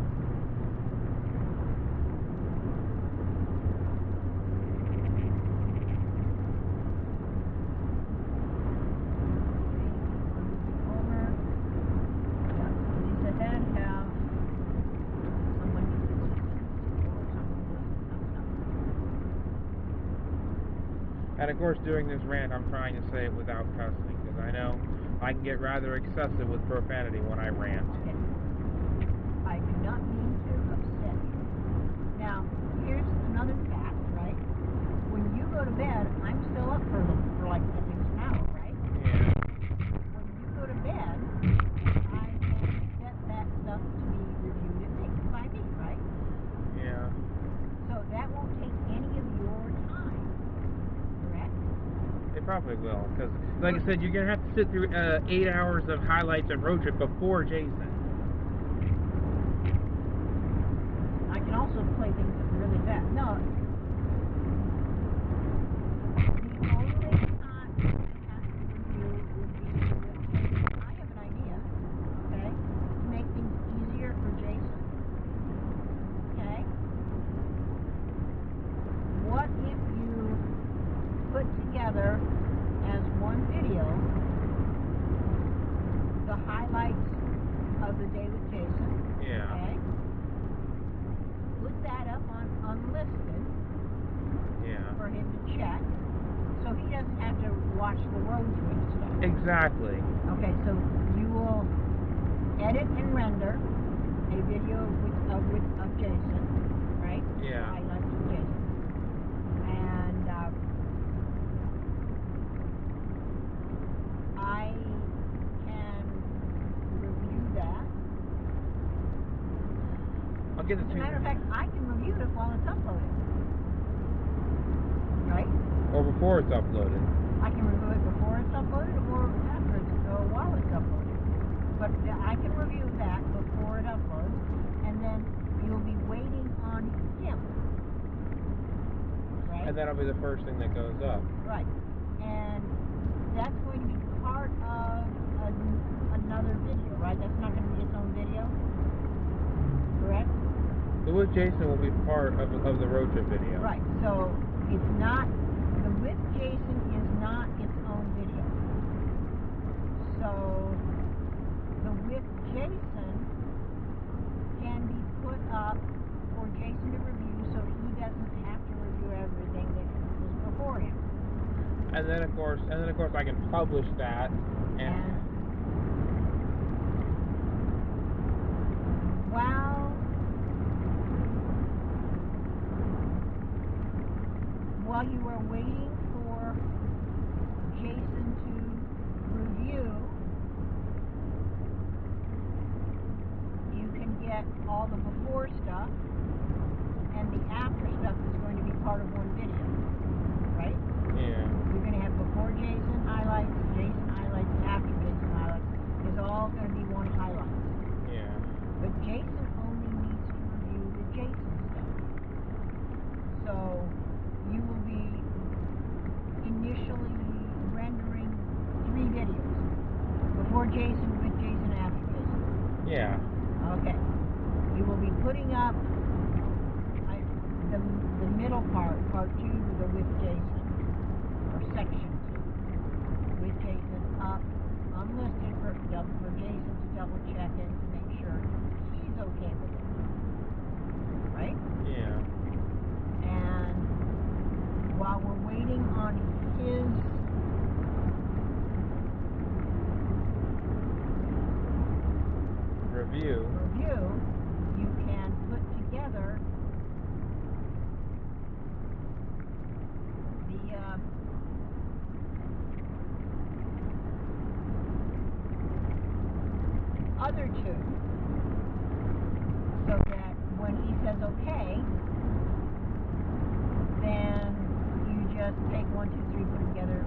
Over. Yeah, police ahead have someone needs assistance or something comes up. And of course, during this rant, I'm trying to say it without cussing, because I know I can get rather excessive with profanity when I rant. Okay. I do not mean to upset you. Now, here's another fact, right? When you go to bed, I'm still up for like at least an hour, right? Yeah. When you go to bed, I can set that stuff to be reviewed by me, right? Yeah. So that won't take any of your time, correct? It probably will, because, like I said, you're going to have to sit through 8 hours of highlights of road trip before Jason. I can also play things really fast. No. The only time I have to review would be with Jason. I have an idea, okay, to make things easier for Jason. Okay? What if you put together as one video the highlights of the day with Jason? Yeah. Okay? Put that up on unlisted Yeah. for him to check, so he doesn't have to watch the road trip stuff. Exactly. Okay, so you will edit and render a video of Jason, right? Yeah. Highlights of Jason, and I can review that. I'll get the As a two. matter of fact, I can review it while it's uploaded. Right? Or before it's uploaded. I can review it before it's uploaded or after it's or while it's uploaded. But I can review that before it uploads, and then you'll be waiting on him. Right? And that'll be the first thing that goes up. Right. And that's going to be part of another video, right? That's not going to be its own video. Correct? The with Jason will be part of the road trip video. Right. So it's not, the with Jason is not its own video. So the with Jason can be put up for Jason to review, so he doesn't have to review everything that was before him. And then of course I can publish that and while you are waiting for Jason to review, you can get all the before stuff, and the after stuff is going to be part of one video, right? yeah. You're going to have before Jason highlights, after Jason highlights. It's all going to be one highlight. Yeah. But Jason only needs to review the Jason stuff. So you will be initially rendering 3 videos. Before Jason, with Jason, after Jason. Yeah. Okay. You will be putting up the middle part 2, the with Jason, or section 2. With Jason up, unlisted for Jason to double check and to make sure he's okay with it. Right? Yeah. And while we're waiting on his Review. you can put together together the other two, so that when he says okay, then you just take 1, 2, 3, put them together,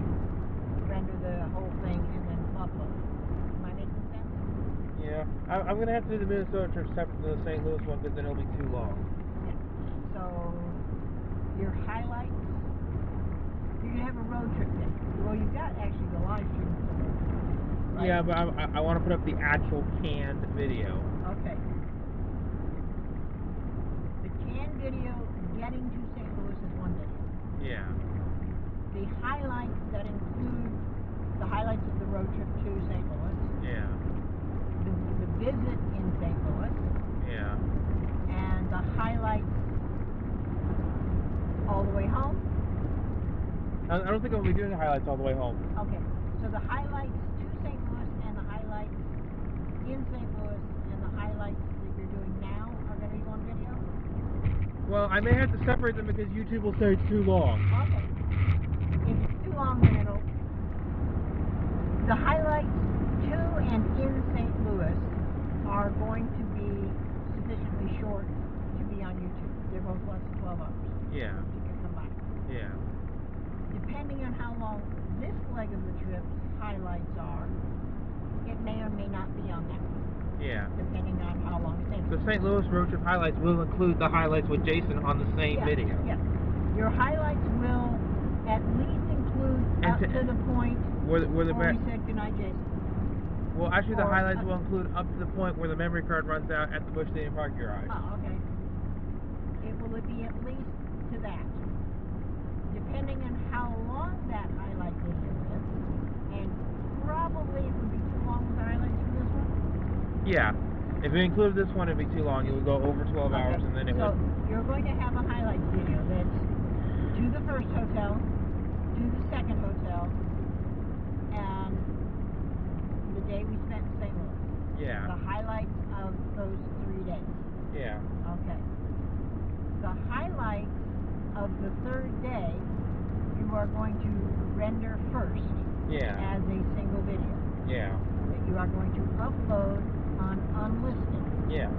render the whole thing, and then upload. Am I making sense? Yeah. I'm going to have to do the Minnesota trip separate from the St. Louis one because then it'll be too long. Yeah. So your highlights, you're gonna have a road trip day. Well, you've got actually the live stream of the road trip, right? Yeah, but I want to put up the actual canned video. Okay. The canned video getting to St. Louis is one video. Yeah. The highlights that include the highlights of the road trip to St. Louis, Yeah. the visit in St. Louis, Yeah. and the highlights all the way home. I don't think I'll be doing the highlights all the way home. Okay, so the highlights to St. Louis and the highlights in St. Louis and the highlights that you're doing now are going to be one video? Well, I may have to separate them because YouTube will say it's too long. Okay. If it's too long, then it'll... The highlights to and in St. Louis are going to be sufficiently short to be on YouTube. They're both less than 12 hours. Yeah. You can come back. Yeah. Depending on how long this leg of the trip's highlights are, it may or may not be on that one, Yeah. depending on how long it takes. The St. Louis road trip highlights will include the highlights with Jason on the same video. Yes. Your highlights will at least include up to the point where where the we said goodnight, Jason. Well, actually, the Or highlights up- will include up to the point where the memory card runs out at the Bush Stadium parking garage. Oh, okay. It will be at least to that. Depending on how long that highlight video is, and probably it would be too long with the highlights for this one. Yeah. If we included this one, it'd be too long. It would go over 12 hours, and then it so would... you're going to have a highlights video that's to the first hotel, to the second hotel, and the day we spent in St. Louis. Yeah. The highlights of those 3 days. Yeah. Okay. The highlights of the third day, you are going to render first Yeah. as a single video Yeah. that you are going to upload on unlisted, Yeah.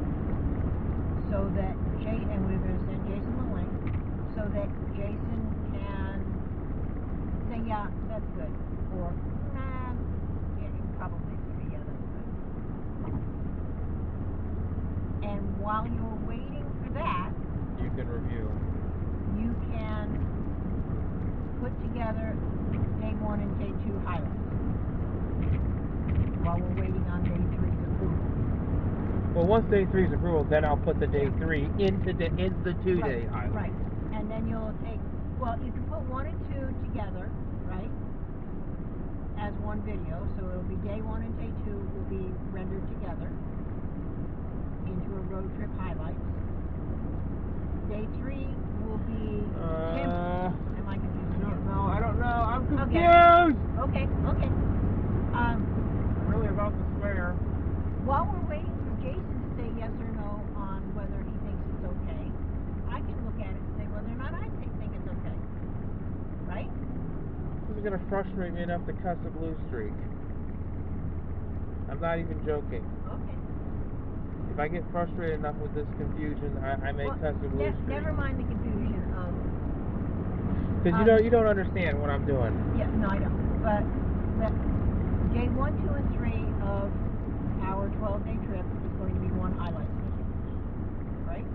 so that and we're going to send Jason the link, so that Jason can say, yeah, that's good, or nah, yeah, you probably say, yeah, that's good. And while you're waiting for that, You can review. you can put together day 1 and day 2 highlights while we're waiting on day 3's approval. Well, once day 3's approval, then I'll put the day 3 into the 2-day highlight. Right. And then you'll take, well, you can put 1 and 2 together, right, as one video. So it'll be day 1 and day 2 will be rendered together into a road trip highlights. Day 3 will be am I confused? I don't know. I'm Okay. confused! Okay. I'm really about to swear. While we're waiting for Jason to say yes or no on whether he thinks it's okay, I can look at it and say whether or not I think it's okay. Right? This is going to frustrate me enough to cuss a blue streak. I'm not even joking. Okay. If I get frustrated enough with this confusion, I may cuss a blue streak. Never mind the confusion of... Because you don't understand what I'm doing. Yeah, no, I don't. But day 1, 2, and 3 of our 12-day trip is going to be one highlights video. Right?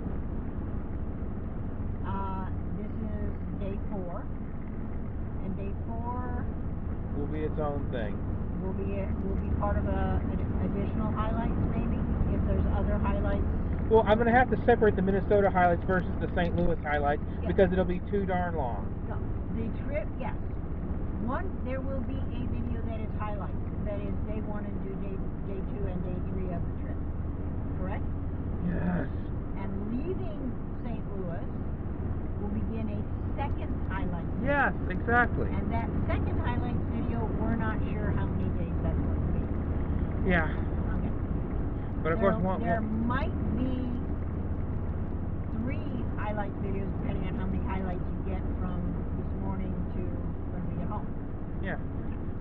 This is day 4. And day 4 Will be its own thing. will be part of an additional highlights, maybe, if there's other highlights. Well, I'm going to have to separate the Minnesota highlights versus the St. Louis highlights because it'll be too darn long. No, the trip, yes. There will be a video that is highlights. That is day 1 and day 2 and day 3 of the trip. Correct? Yes. And leaving St. Louis will begin a second highlights video. Yes, exactly. And that second highlights video, we're not sure how many days that's going to be. Yeah. Okay. But of course, there might be 3 highlights videos depending on how many highlights you get from this morning to when we get home. Yeah.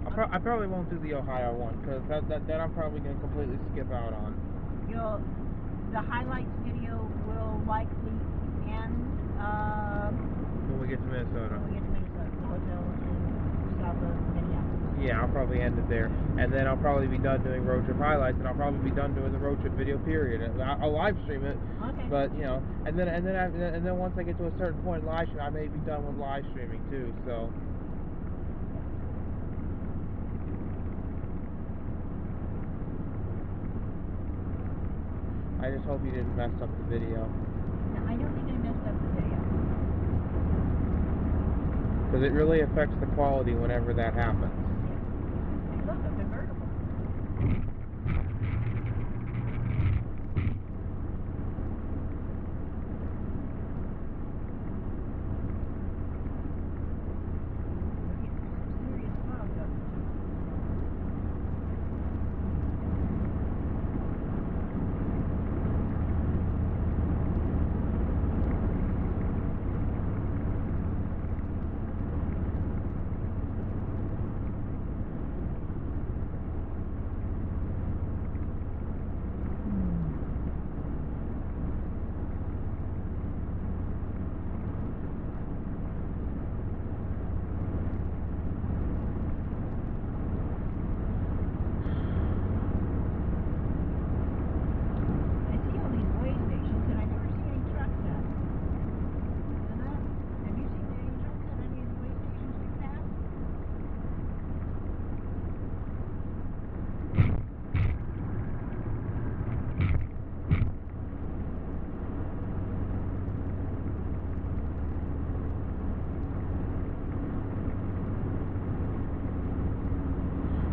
I probably won't do the Ohio one because that I'm probably going to completely skip out on. The highlights video will likely end When we get to Minnesota. when we get to Minnesota, the hotel in south of Minneapolis. Yeah, I'll probably end it there, and then I'll probably be done doing road trip highlights, and I'll probably be done doing the road trip video. Period. I'll live stream it, Okay. but you know, and then once I get to a certain point in live stream, I may be done with live streaming too. So. I just hope you didn't mess up the video. No, I don't think I messed up the video. Because it really affects the quality whenever that happens. Hey, look, a convertible. We're getting some serious fog up.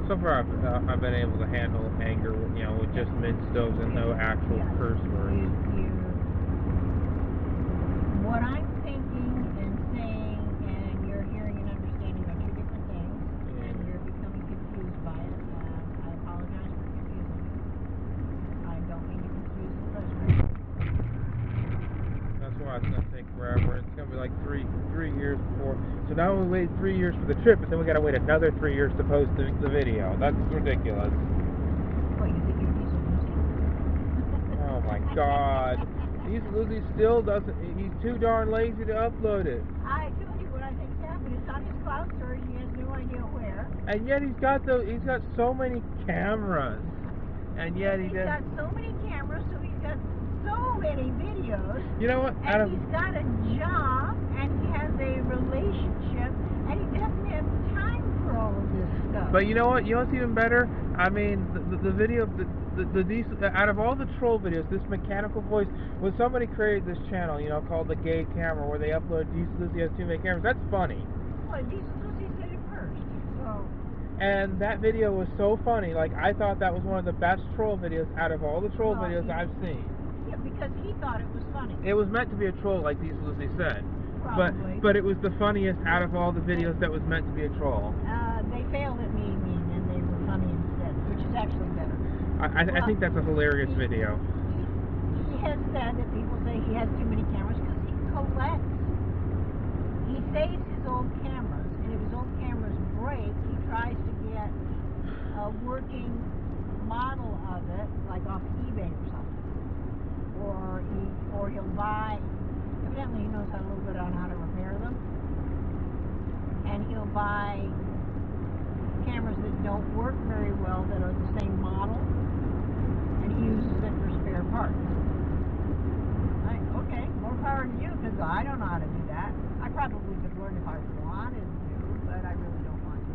So far, I've been able to handle anger, you know, with just mid-stoves and no actual curse words. What I'm thinking and saying and you're hearing and understanding are two different things, and you're becoming confused by it, and I apologize for confusing you. I don't mean to confuse the president. That's why it's going to take forever. It's going to be like three years before. So now we waited 3 years for the trip, but then we got to wait another 3 years to post the video. That's ridiculous. What, you think you're Diesel Lucy? Oh my God. Lucy still doesn't. He's too darn lazy to upload it. I told you what I think's happened. It's on his cloud storage. He has no idea where. And yet he's got so many cameras. And yet he's got so many cameras, so he's got so many videos. You know what? And he's got a job, and he has a relationship, and he doesn't have time for all of this stuff. But you know what? You know what's even better? I mean, the video, the diesel, out of all the troll videos, this mechanical voice, when somebody created this channel, you know, called the Gay Camera, where they upload Diesel Lucy has too many cameras, that's funny. Well, Diesel Lucy said it first, so. And that video was so funny. Like, I thought that was one of the best troll videos out of all the troll videos I've seen. Yeah, because he thought it was funny. It was meant to be a troll, like Diesel Lucy said. Probably. But it was the funniest out of all the videos that was meant to be a troll. They failed at being mean, and they were funny instead, which is actually better. I think that's a hilarious video. He has said that people say he has too many cameras because he collects. He saves his old cameras, and if his old cameras break, he tries to get a working model of it, like off eBay or something. Or he'll buy. Evidently, he knows a little bit on how to repair them, and he'll buy cameras that don't work very well that are the same model, and he uses it for spare parts. Okay, more power to you, because I don't know how to do that. I probably could learn if I wanted to, but I really don't want to.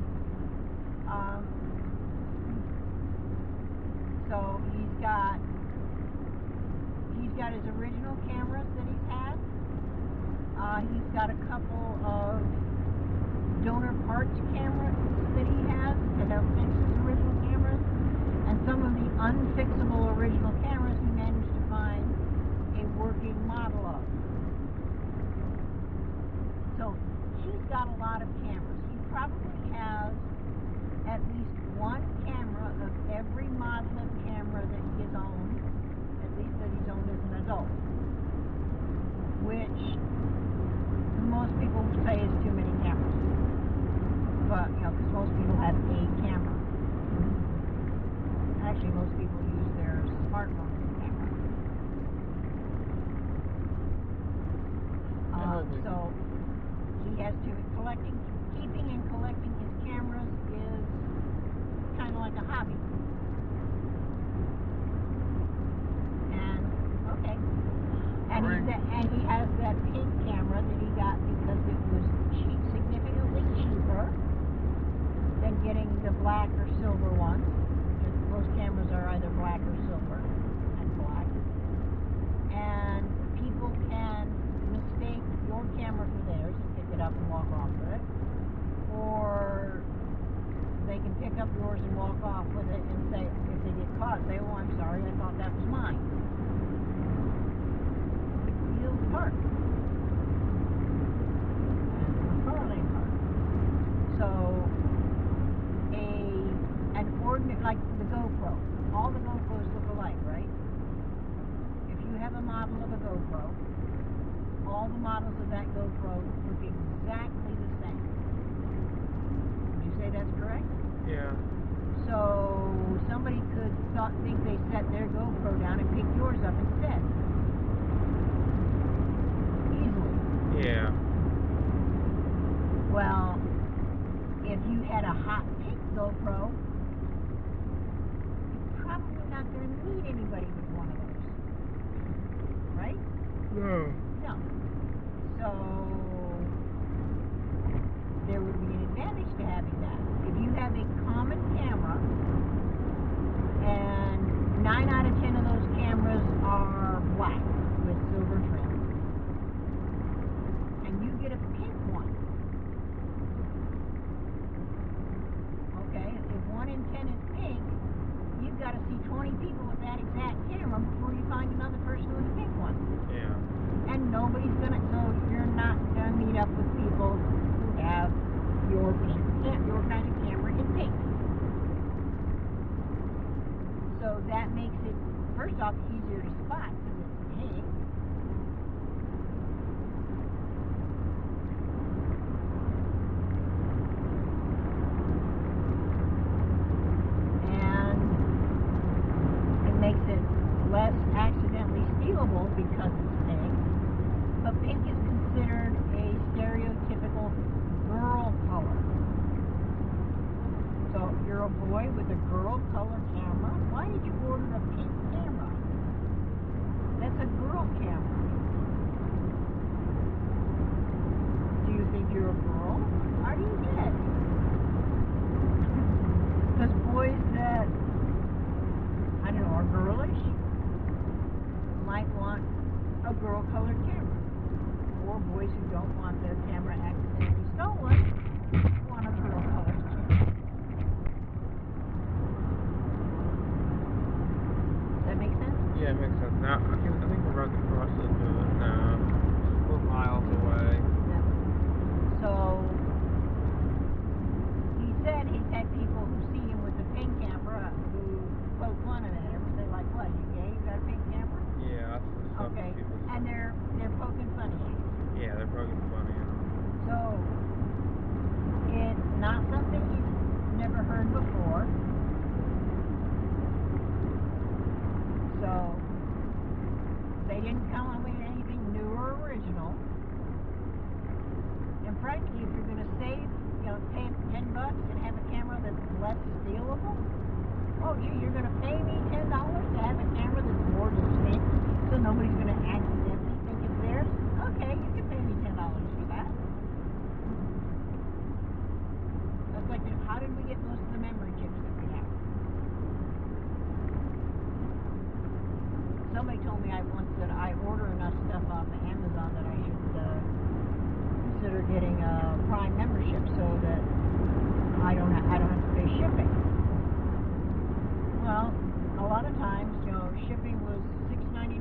So he's got his original cameras that he's had. He's got a couple of donor parts cameras that he has that have fixed his original cameras, and some of the unfixable original cameras he managed to find a working model of. So he's got a lot of cameras. He probably has at least one camera of every model of camera that he has owned, at least that he's owned as an adult, which say is too many cameras. But, you know, because most people have a camera. Actually, most people use their smartphone as a camera. So, he has to, keeping and collecting his cameras is kind of like a hobby. And, okay. And he has that pink camera that he got because it was significantly cheaper than getting the black or silver ones. Most cameras are either black or silver and black. And people can mistake your camera for theirs and pick it up and walk off with it. Or they can pick up yours and walk off with it and say, if they get caught, say, oh, I'm sorry, I thought that was mine. Wheels apart. And parlay apart. So, an ordinary, like the GoPro. All the GoPros look alike, right? If you have a model of a GoPro, all the models of that GoPro look exactly the same. Would you say that's correct? Yeah. So somebody could think they set their GoPro down and pick yours up instead. Easily. Yeah. Well, if you had a hot pink GoPro, you're probably not going to meet anybody with one of those. Right? No. No. So there would be an advantage to having that. If you have a common camera, and 9 out of 10 of those cameras are black with silver trim, and you get a pink one, okay, if 1 in 10 is pink, you've got to see 20 people with that exact camera before you find another person with a pink one. Yeah. And nobody's gonna, so you're not gonna meet up with people who have your kind of camera in pink. So that makes it, first off, easier to spot because it's pink. And it makes it less accidentally stealable because it's pink. But pink is considered a stereotypical girl color. So if you're a boy with a girl color camera, why did you order a pink camera? That's a girl camera. Do you think you're a girl? Are you dead? Because boys that, I don't know, are girlish might want a girl colored camera. Or boys who don't want their camera accidentally stolen want a girl colored camera. Does that make sense? Yeah, it makes sense. Now, I think we're about to cross into it now. We're miles away. Yeah. So, he said he's had people who see him with a pink camera who poke fun at him and say, like, what, you gay? You got a pink camera? Yeah, that's the stuff Okay. people say. And they're poking fun at you. Yeah, they're probably funny. So, it's not something he's never heard before. So, they didn't come up with anything new or original. And frankly, if you're going to save, pay $10 and have a camera that's less stealable, oh gee, you're going to pay me $10 to have a camera that's more distinct, so nobody's going to accidentally think it's theirs? Okay, you can pay me $10 for that. That's like, how did we get most of the memory chips that we have? Somebody told me once that I order enough stuff off of Amazon that I should consider getting a Prime membership so that I don't have to pay shipping. Well, a lot of times, shipping was $6.99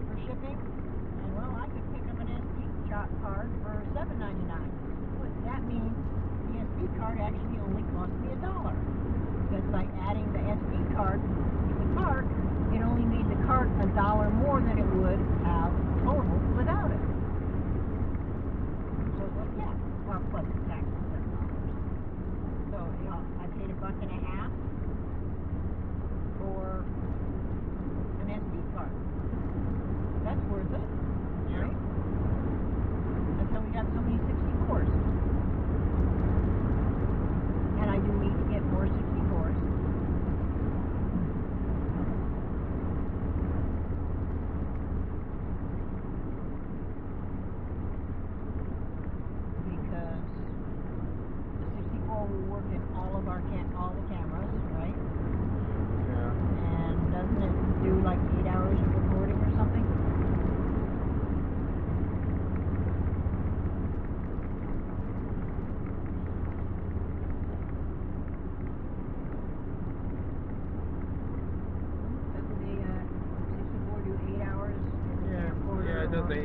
for shipping, and well, I could pick up an SD card for $7.99. But that means the SD card actually only cost me $1. Because by adding the SD card to the cart, it only made the cart $1 more than it would have total without it.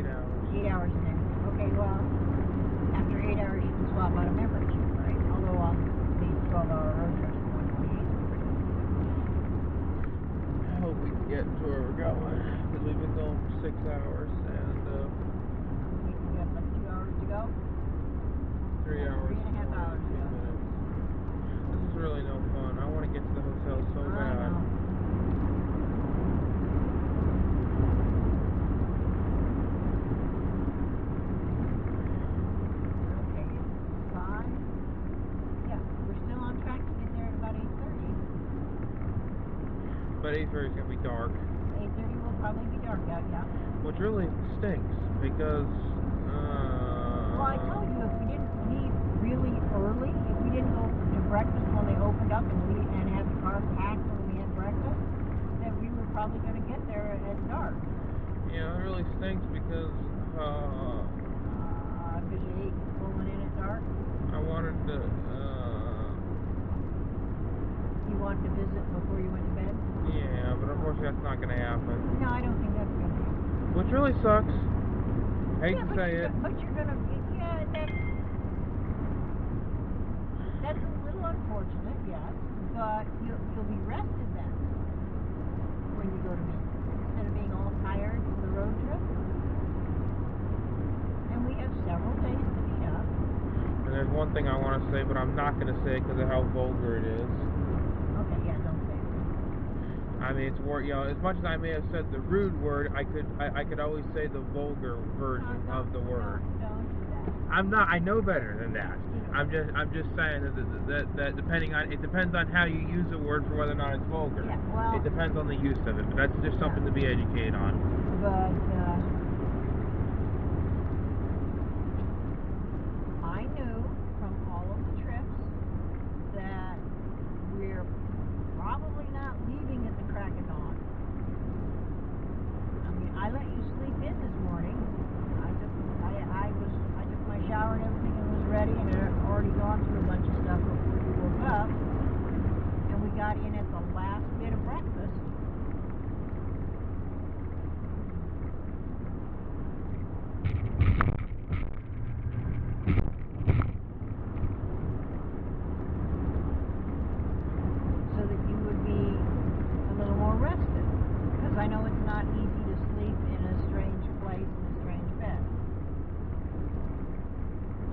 8 hours. 8 hours in there. Okay, well, after 8 hours you can swap out a membership, right? Although on these 12-hour road trips, 128. I hope we can get to where we're going, because we've been going for 6 hours, and We have like 2 hours to go. 3 hours 3.5 and hours, 22 yeah. minutes. This is really no fun. I want to get to the hotel so I bad. know. Okay, it's 5. Yeah, we're still on track to get there at about 8:30. But 8:30 is going to be dark, 8:30 will probably be dark out, yeah. which really stinks, because Well, I told you if we didn't leave really early, if we didn't go to breakfast when they opened up and have the car packed when we had breakfast, that we were probably going to get there at dark. yeah, it really stinks because Because you hate pulling in at dark. I wanted to You wanted to visit before you went to bed? yeah, but unfortunately that's not going to happen, No, I don't think that's going to happen. which really sucks. Hate Yeah, to say it. But you're going to, yeah, that's a little unfortunate, yes, but you'll be rested then when you go to meet, instead of being all tired from the road trip. And we have several days to meet up. And there's one thing I want to say, but I'm not going to say it because of how vulgar it is. Okay, yeah, don't say it. I mean, it's word, you know, as much as I may have said the rude word, I could always say the vulgar version of the word. Don't do that. I'm not. I know better than that. I'm just saying that depending on, it depends on how you use a word for whether or not it's vulgar. Yeah, well, It depends on the use of it. But that's just something to be educated on. but I knew from all of the trips that we're probably not leaving at the crack of dawn. I mean, I let you sleep in this morning. I took my shower and everything and was ready and had already gone through a bunch of stuff before you woke up. And we got in at the last bit of breakfast. So that you would be a little more rested. Because I know it's not easy to sleep in a strange place in a strange bed.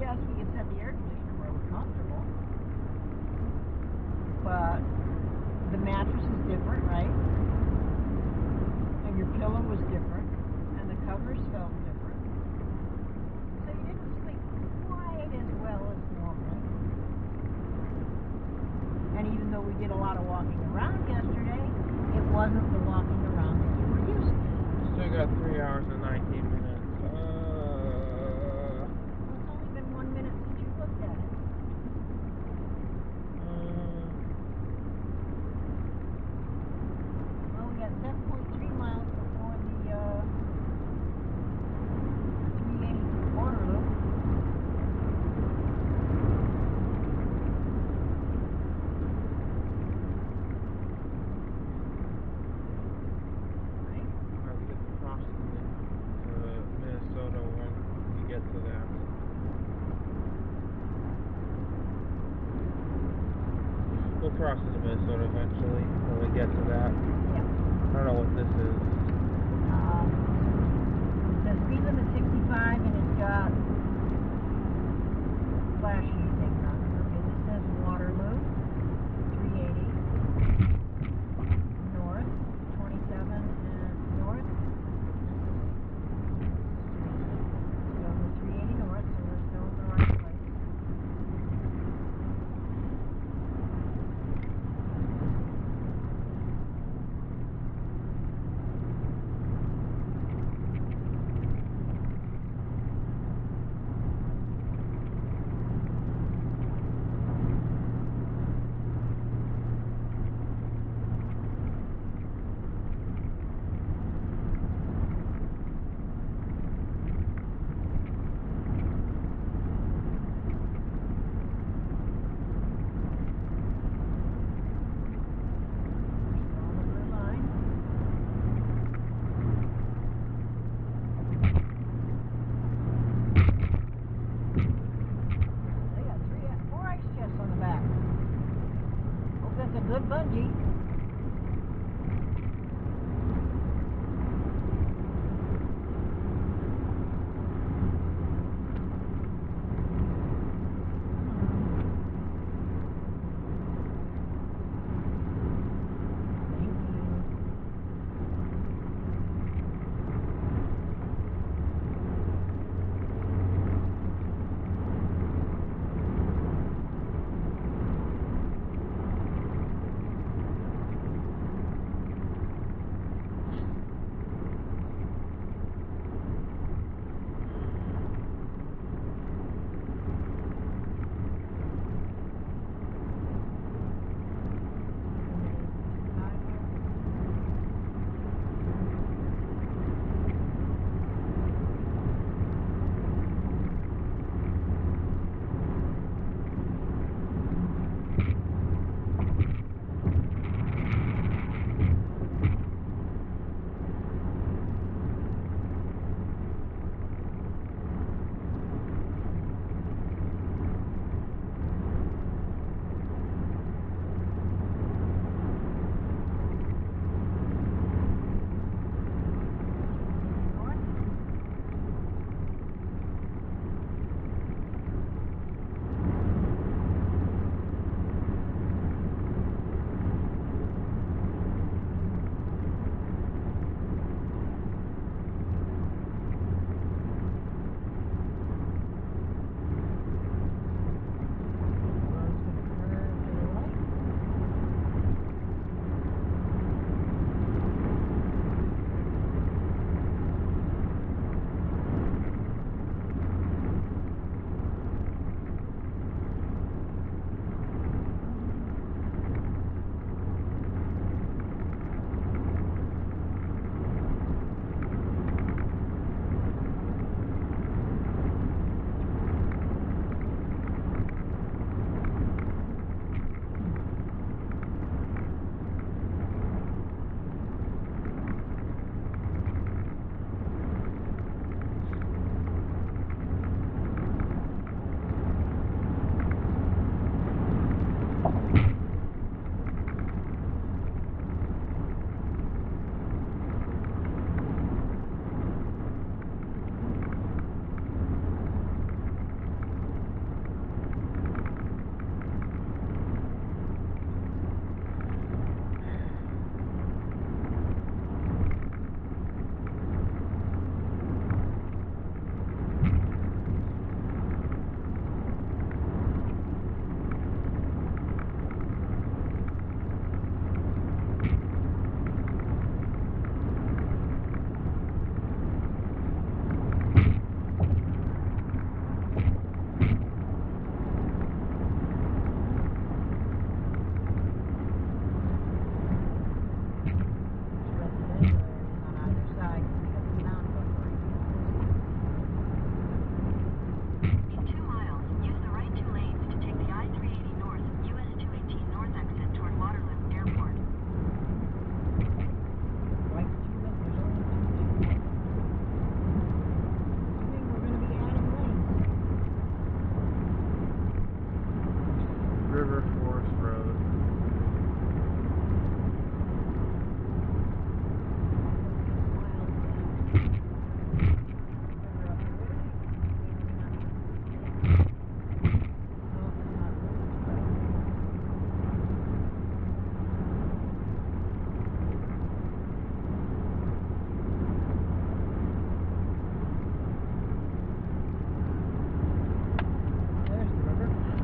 Yes, we can set the air conditioner where we're comfortable. But the mattress is different, right? And your pillow was different. And the covers felt different. So you didn't sleep quite as well as normal. And even though we did a lot of walking around yesterday, it wasn't the walking around that you were used to. Still got 3 hours and 19 minutes. Well, it's only been 1 minute since you looked at it. Well, we got 7.3 miles before the 380 quarter loop. Right? We get to cross to Minnesota when we get to that. We'll cross into Minnesota eventually when we get to that. Yep. I don't know what this is. The speed limit's 65 and it's got flashing things on it. Okay, this says Waterloo, 380, north, 27 and north. So we're 380 north, so we're still in the right place.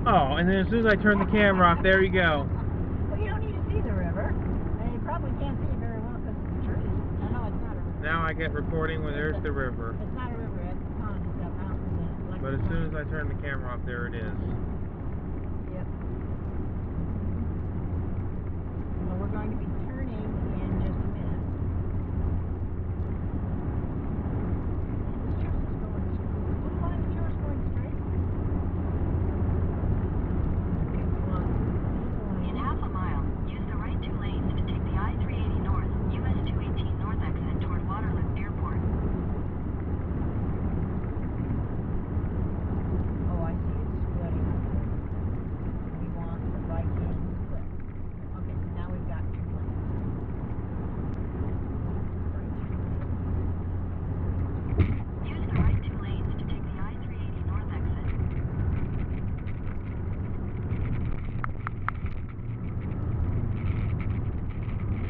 Oh, and then as soon as I turn the camera off, there you go. Well, you don't need to see the river. And you probably can't see it very well because it's a tree. I know it's not a river. Now I get recording when there's the river. It's not a river, it's a pond. It's got mountains in it. Like But as soon as I turn the camera off, there it is. Yep. Well, we're going to be turning in just a minute. This church is going straight. Blue line of church going straight. Okay, come on. In half a mile, use the right two lanes to take the I-380 North, US 218 North exit toward Waterloo Airport. Oh, I see. It's splitting up there. We want the right hand split. Okay, so now we've got two lanes. Use the right two lanes to take the I-380 North exit.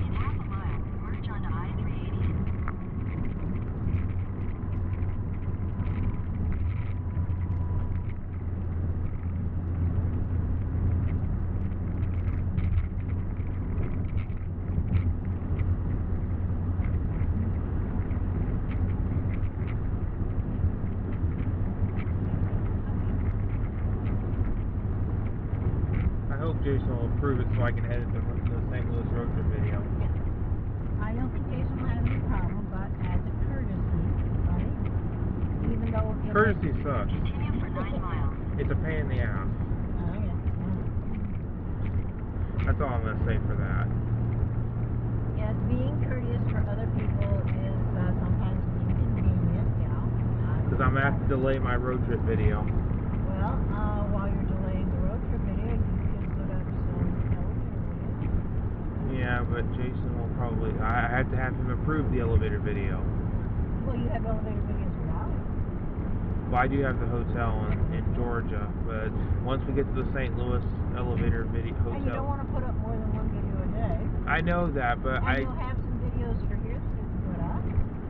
In half a mile, merge onto I-380. I hope Jason will approve it so I can edit the St. Louis road trip video. I don't think Jason will have any problem, but as a courtesy, right? Even though it Courtesy sucks. Continue for 9 miles. It's a pain in the ass. Oh, yeah. That's all I'm going to say for that. Yes, being courteous for other people is sometimes inconvenient, yeah. Because I'm going to have to delay my road trip video. Well, while you're delaying the road trip video, you can put up some elevator videos. Yeah, but Jason will probably... I have to have him approve the elevator video. Well, you have elevator videos without it. Well, I do have the hotel in Georgia, but once we get to the St. Louis elevator video And you don't hotel... want to put up more than one video a day. I know that, but And you'll have some videos for here that you can put up.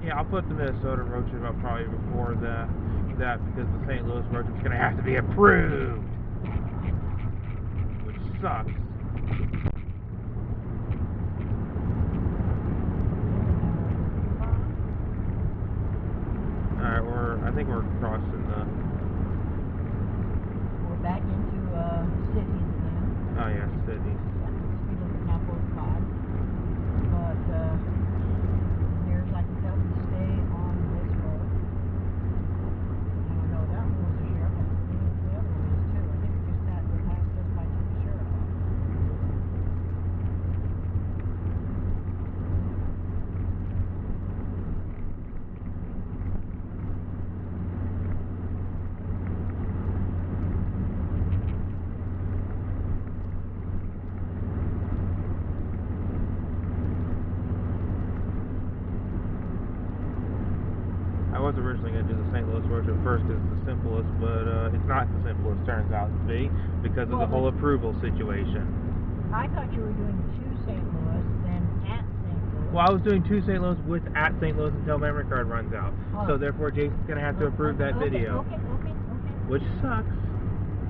Yeah, I'll put the Minnesota road trip up probably before that because the St. Louis road trip's going to have to be approved, which sucks. Alright, I think we're crossing the... We're back into cities again. Oh yeah, Sydney. Yeah, speed limit now 45. But near as I can tell, we stay on this road. And I know that one was a sheriff. I think the other one is too. I think we just had to pass this by the sheriff. I was originally going to do the St. Louis road trip first because it's the simplest, but it's not the simplest, turns out to be, because of the whole approval situation. I thought you were doing to St. Louis, then at St. Louis. Well, I was doing to St. Louis with at St. Louis until memory card runs out. Oh. So therefore, Jason's going to have to approve that video, Okay. which sucks.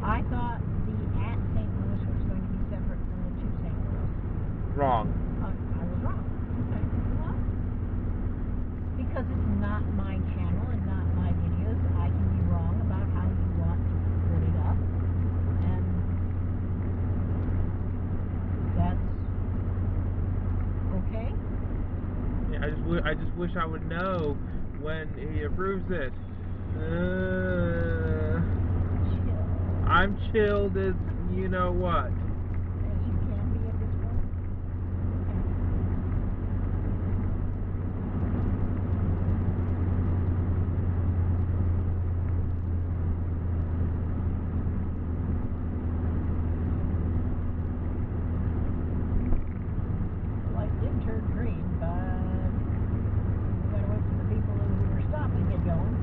I thought the at St. Louis was going to be separate from the to St. Louis. Wrong. I was wrong. Okay. Well, because it's not my channel and not my videos, I can be wrong about how you want to put it up. And that's okay. Yeah, I just wish I would know when he approves it. Chill. I'm chilled as you know what. As you can be at this point. Light did turn green, but we gotta wait for the people who were stopped to get going.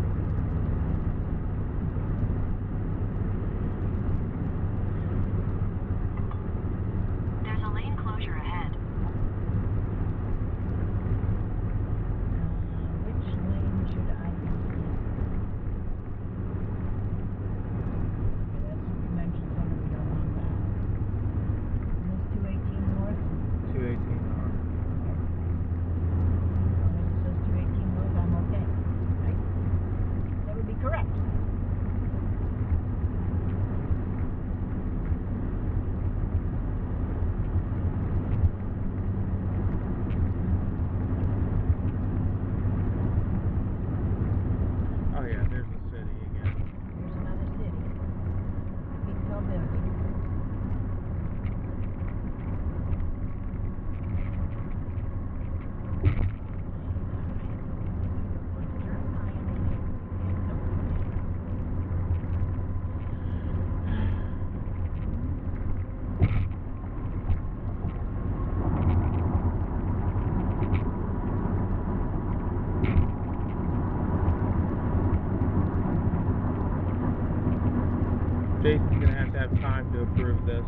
Jason's gonna have time to approve this.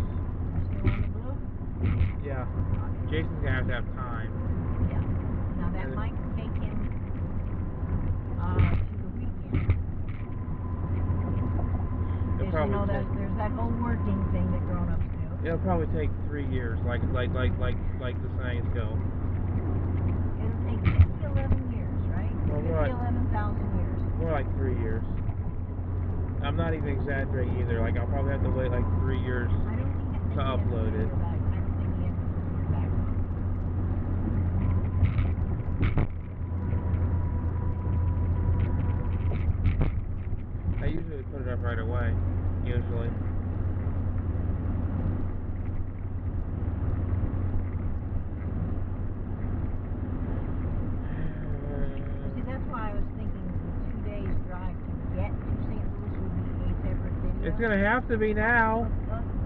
Still on the blue? Yeah. Jason's gonna have time. Yeah. Now that And- might take him to the weekend. It'll Because, probably take, there's that whole working thing that grown-ups do. it'll probably take 3 years, like the sayings go. It'll take 50, 11 years, right? Well, 50, what? 11,000 years. More like 3 years. I'm not even exaggerating either. Like I'll probably have to wait like 3 years. I don't think To upload it. I don't think he has to put it back on. I usually put it up right away. Usually. See, that's why I was thinking the 2 days drive to get to St. Louis would be a separate video. It's gonna have to be now.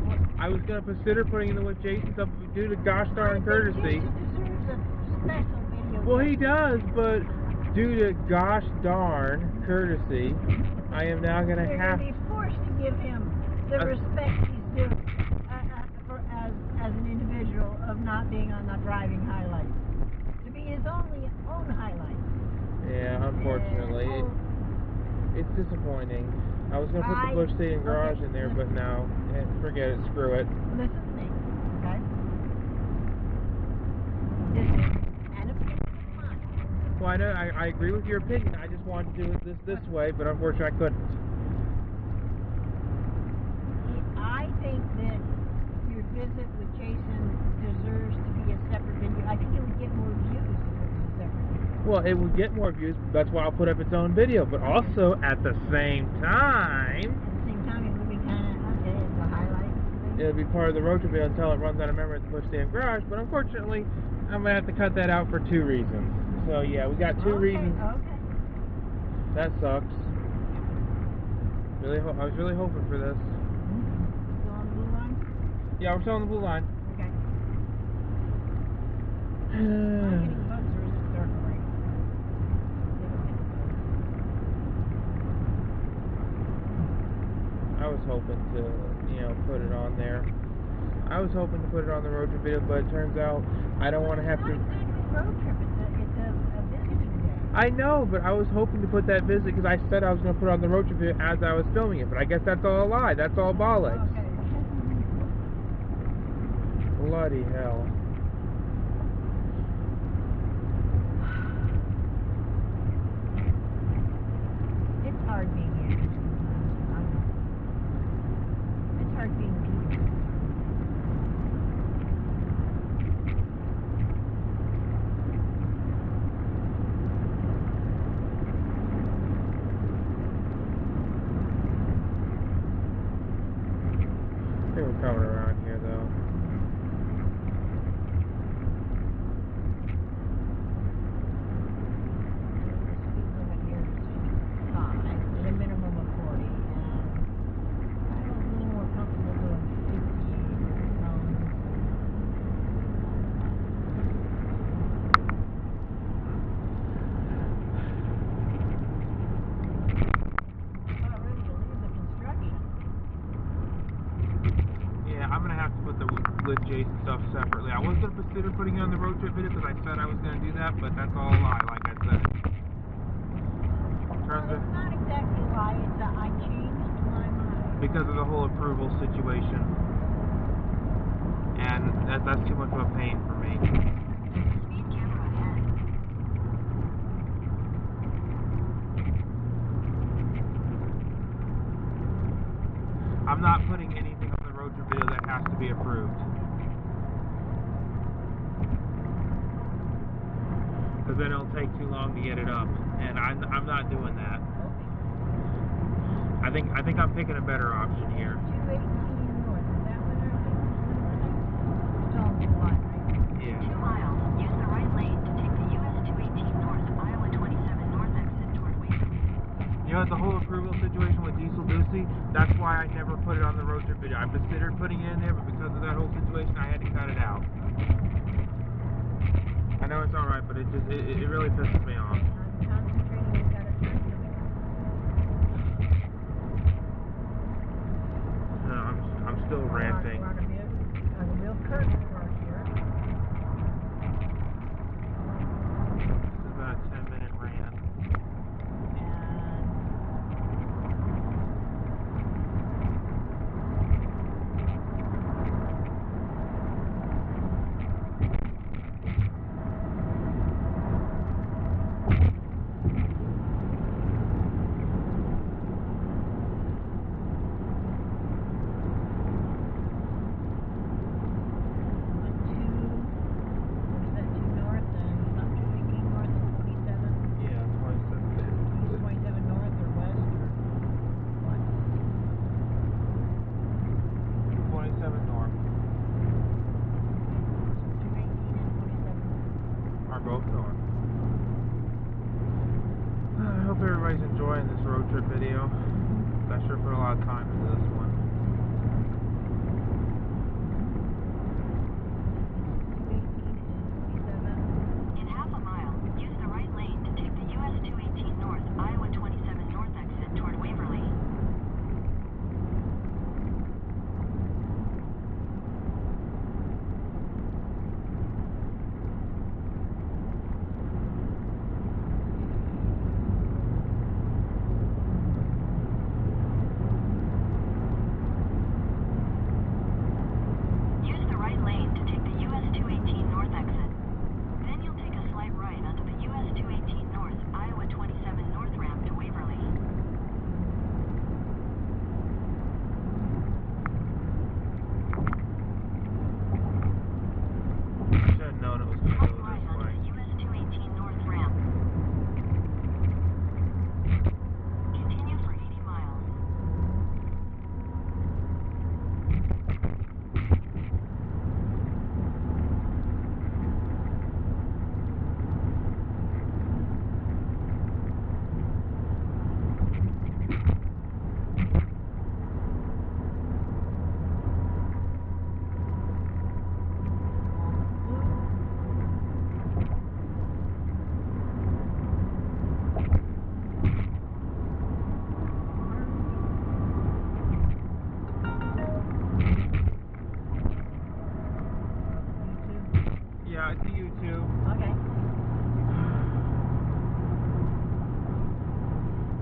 What? I was gonna consider putting it with Jason's up due to gosh darn courtesy. Jason deserves a special video. Well, he does, but due to gosh darn courtesy, I am now gonna They're have. going to be forced to give him the respect he's due as an individual of not being on the driving highlights. To be his own highlights. Yeah, unfortunately, it's disappointing. I was gonna put the bush seat and garage in there, but no, forget it. Screw it. Listen to me, okay? This is an opinion of mine. Well, I agree with your opinion. I just wanted to do it this way, but unfortunately I couldn't. I think that your visit with Jason deserves to be a separate video. I think it would get more views if it was a separate video. Well, it would get more views. That's why I'll put up its own video. But also, at the same time, At the same time, it would be kind of, okay, it's a highlight thing. it'll be part of the road trip video until it runs out of memory at the push stand garage. But unfortunately, I'm going to have to cut that out for 2 reasons. So, yeah, we got 2 reasons. Okay. That sucks. I was really hoping for this. Still on the blue line? Yeah, we're still on the blue line. Okay. Am I getting bugs or is it dark right? I was hoping to, put it on there. I was hoping to put it on the road trip video, but it turns out I don't want to have to. It's not exactly a road trip. It's a visiting day. I know, but I was hoping to put that visit because I said I was going to put it on the road trip video as I was filming it. But I guess that's all a lie. That's all bollocks. Okay. Bloody hell. It's hard being here. It's hard being here. They were coming around here though. Speed limit here is 5, with a minimum of 40, and I'm a little more comfortable doing 50 About ready to leave the construction. Yeah, I'm going to have to put the with Jason stuff separately. I was going to consider putting it on the road trip video because I said I was going to do that, but that's all a lie, like I said. Well, it's not exactly a lie, it's a I changed my mind. Because of the whole approval situation. And that's too much of a pain for me. Speed camera ahead. I'm not putting anything on the road trip video that has to be approved. Because then it'll take too long to get it up. And I'm not doing that. I think I'm picking a better option here. 218 north, is that what they're doing? Still on the line, right? Yeah. 2 miles. Use the right lane to take the US 218 north, Iowa 27 north exit toward Wheeling. You know, the whole approval situation with Diesel Lucy, that's why I never put it on the road trip video. I considered putting it in there, but because of that whole situation, I had to cut it out. I know it's alright, but it really pisses me off. I'm concentrating, we've got a time limit. enough time into this one. In half a mile, use the right lane to take the US 218 North, Iowa 27 North exit toward Waverly. Use the right lane to take the US 218 North exit. Then you'll take a slight right onto the US 218 North, Iowa 27 North ramp to Waverly. I should have known it was going to Slight go right this onto way. the US 218 North ramp. Continue for 80 miles. Yeah, I see you too. Okay.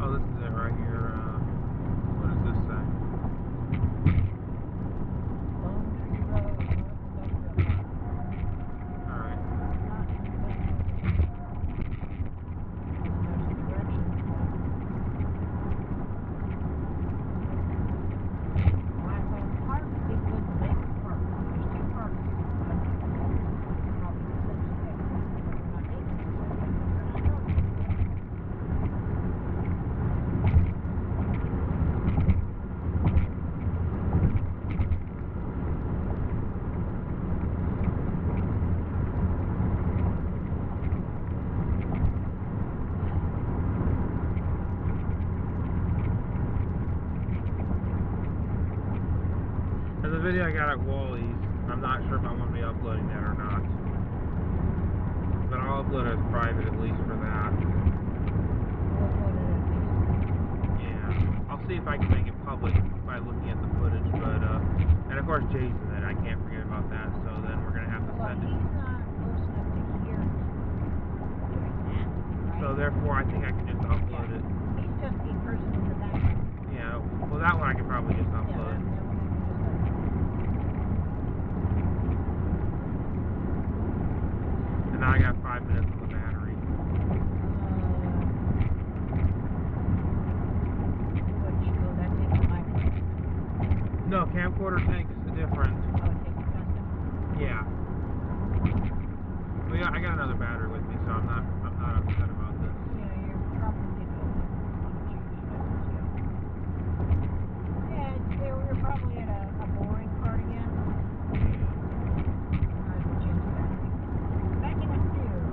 Oh, this is it right here. What does this say? Lone Tree Road, North Industrial Park. Alright. Not in the There's a direction. Blackwell Park, Bigwood Lake Park. There's two parks. Probably the same thing. We're not taking the same thing. We're not doing it. There's a video I got at Wally's. I'm not sure if I'm going to be uploading that or not. But I'll upload it as private at least for that. We'll go to that next. Yeah. I'll see if I can make it public by looking at the footage, but, and of course Jason, I can't forget about that, so then we're going to have to Well, send he's it. not close enough to hear it. Right? So therefore I think I can just upload it. He's just a person in the background. Yeah, well that one I can probably just Yeah, upload. that one I can just And now I got 5 minutes on the battery. That takes a microphone. No, camcorder takes a different. Oh, it takes a custom? Yeah. But yeah, I got another battery with me, so I'm not upset about this. Yeah, you're probably gonna change batteries, yeah. Yeah, we're probably at a boring part again. I will change the battery. Backing up here.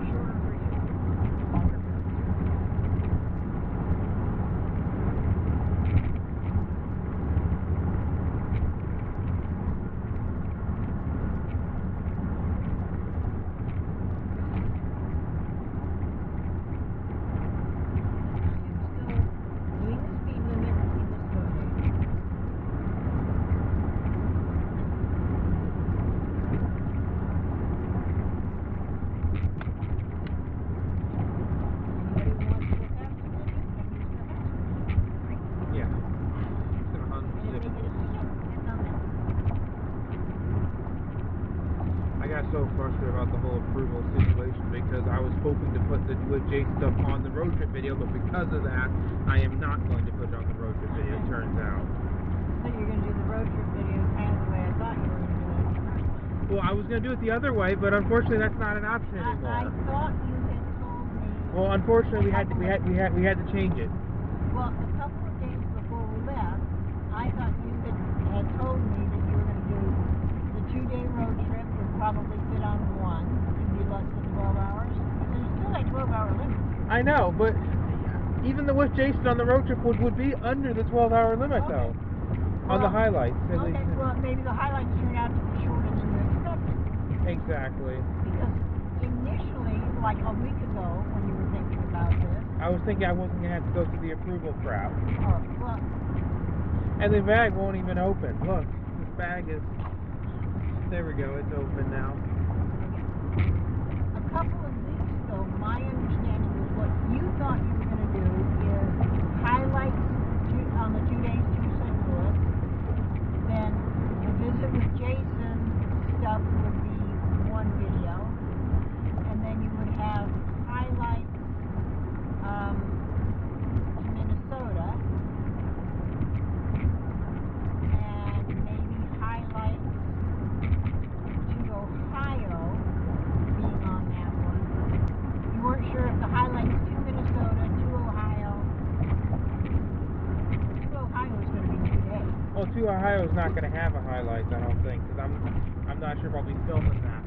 Shorter for you. Longer for me. So frustrated about the whole approval situation because I was hoping to put the with Jay stuff on the road trip video, but because of that, I am not going to put it on the road trip video, it turns out. So you're going to do the road trip video kind of the way I thought you were going to do it in the first place. Well, I was going to do it the other way, but unfortunately that's not an option I anymore. thought you had told me. Well, unfortunately we had to change it. Well, a couple of days before we left, I thought you had told me that you were going to do the 2-day road trip would probably fit on one. It'd be less than 12 hours. There's still a 12-hour limit. I know, but even the with Jason on the road trip would be under the 12-hour limit, Okay. though. On the Well, highlights, at Okay, least. well, maybe the highlights turned out to be shorter than you expected. Exactly. Because initially, like a week ago, when you were thinking about this, I was thinking I wasn't going to have to go through the approval crap. well, And the bag won't even open. Look, this bag is... There we go, it's open now. a couple of weeks ago, my understanding was what you thought you were going to do is highlights on the 2 days to St. Louis. Then the visit with Jason stuff would be one video. And then you would have highlights to Minnesota. And maybe highlights to Ohio being on that one. You weren't sure if the highlights to Minnesota, to Ohio. To Ohio is going to be 2 days. Well, 2 Ohio is not going to have a highlight, I don't think, because I'm not sure if I'll be filming that.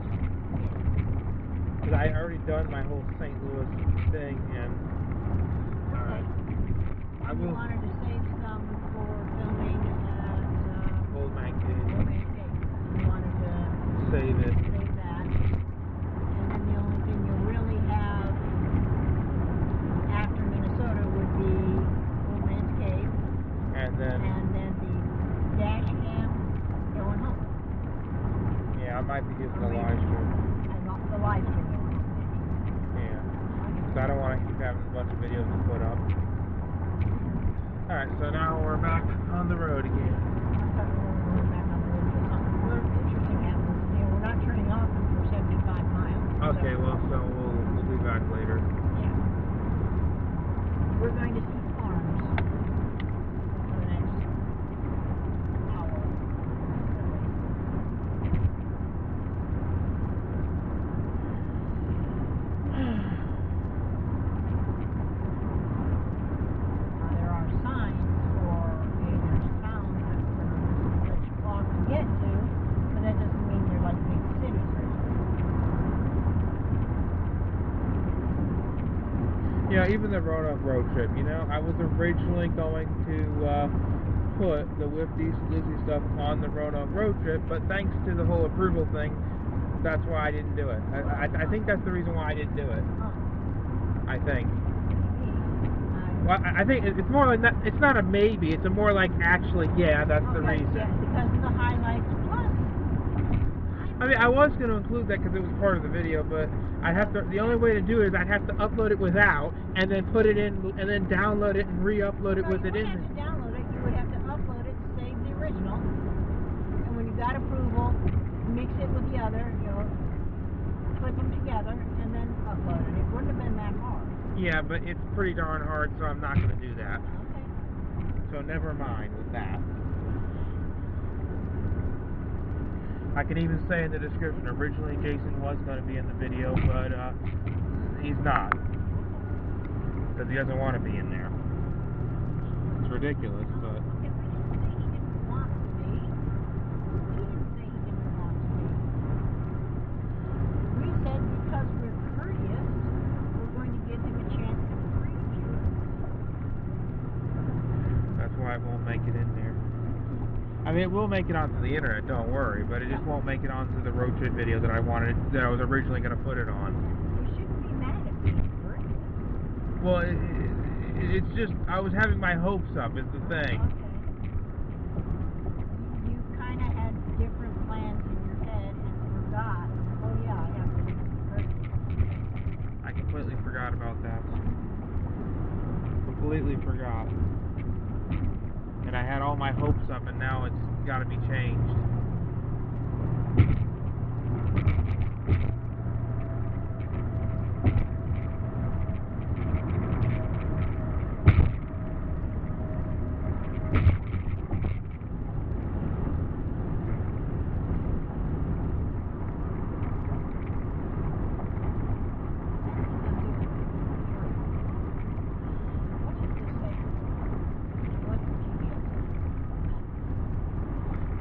Because I already done my whole St. Louis thing, and I You will wanted to save some for filming at Old Man Cave, Old Man Cave. You wanted to save it. save that. And then the only thing you'll really have after Minnesota would be Old Man's Cave. And then, the Dashcam going home. yeah, I might be using the live stream. And not the live stream going home. Yeah. So I don't want to keep having a bunch of videos to put up. Alright, so now we're back on the road again. I thought we were going back on the road to something interesting happens. You know, we're not turning off for 75 miles. Okay, well, so we'll be back later. Yeah. We're going to see farms for the next hour. There are signs for, hey, there's towns that you walk to get to, but that doesn't mean they're like big cities or anything. Yeah, even the Roanoke road trip, you know, I was originally going to put the With East Lizzie stuff on the Roanoke road trip, but thanks to the whole approval thing, that's why I didn't do it. I think that's the reason why I didn't do it. I think. Well, I think it's more like it's not a maybe. It's a more like actually, yeah, that's the reason. Yeah, because of the highlights plus. I mean, I was going to include that because it was part of the video, but I have to. The only way to do it is I'd have to upload it without, and then put it in, and then download it and re-upload it with it in. You wouldn't have to download it. You would have to upload it, save the original, and when you got approval, mix it with the other. You know, put them together, and then upload it. It wouldn't have been that hard. Yeah, but it's pretty darn hard, so I'm not going to do that. Okay. So never mind with that. I can even say in the description, originally Jason was going to be in the video, but he's not. Because he doesn't want to be in there. It's ridiculous, but... Okay, we didn't say he didn't want to be. We didn't say he didn't want to be. We said because we're courteous, we're going to give him a chance to preview it. That's why I won't make it in there. I mean, it will make it onto the internet, don't worry, but it just won't make it onto the road trip video that I was originally going to put it on. You shouldn't be mad at me for it. Well, it's just, I was having my hopes up, is the thing. Okay. You kind of had different plans in your head and forgot. Oh yeah, I have to be courteous. I completely forgot about that. Completely forgot. And I had all my hopes up, and now it's got to be changed.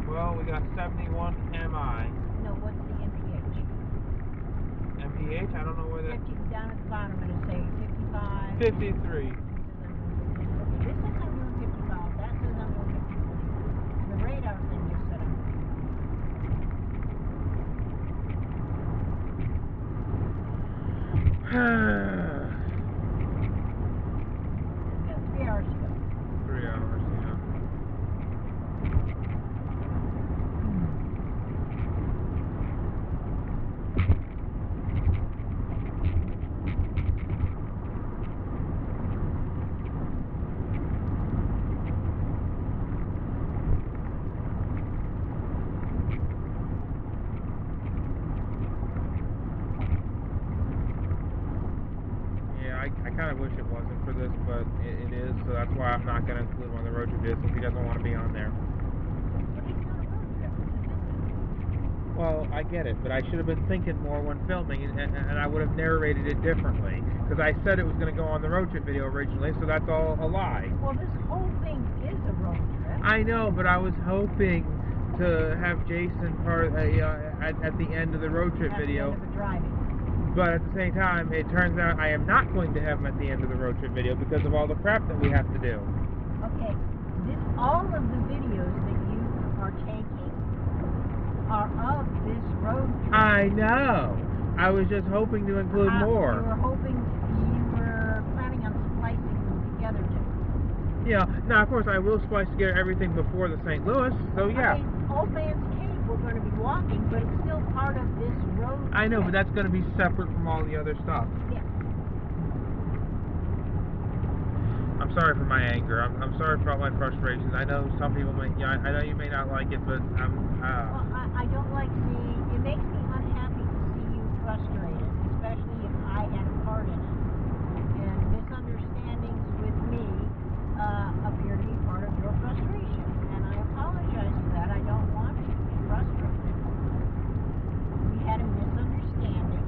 Well, we got 71 MI. No, what's the MPH? MPH? I don't know where that... 50 down at the bottom, it'll say 55. 53. And then wasn't for this, but it is, so that's why I'm not going to include him on the road trip video since he doesn't want to be on there. But it's not a road trip. Well, I get it, but I should have been thinking more when filming, and I would have narrated it differently. Because I said it was going to go on the road trip video originally, so that's all a lie. Well, this whole thing is a road trip. I know, but I was hoping to have Jason at the end of the road trip video. At the end of the driving. But at the same time, it turns out I am not going to have him at the end of the road trip video because of all the crap that we have to do. Okay, all of the videos that you are taking are of this road trip. I know. I was just hoping to include more. You were planning on splicing them together too. Yeah. Now, of course, I will splice together everything before the St. Louis. So yeah. Okay, Old Man's Cave, we're going to be walking, but it's still part of this road trip. I know, but that's going to be separate from all the other stuff. Yeah. I'm sorry for my anger. I'm sorry for all my frustrations. I know some people may. Yeah, I know you may not like it, but I'm. Well, I don't like seeing. It makes me unhappy to see you frustrated, especially if I had a part in it. And misunderstandings with me appear to be part of your frustration, and I apologize for that. I don't want you to be frustrated. We had a misunderstanding.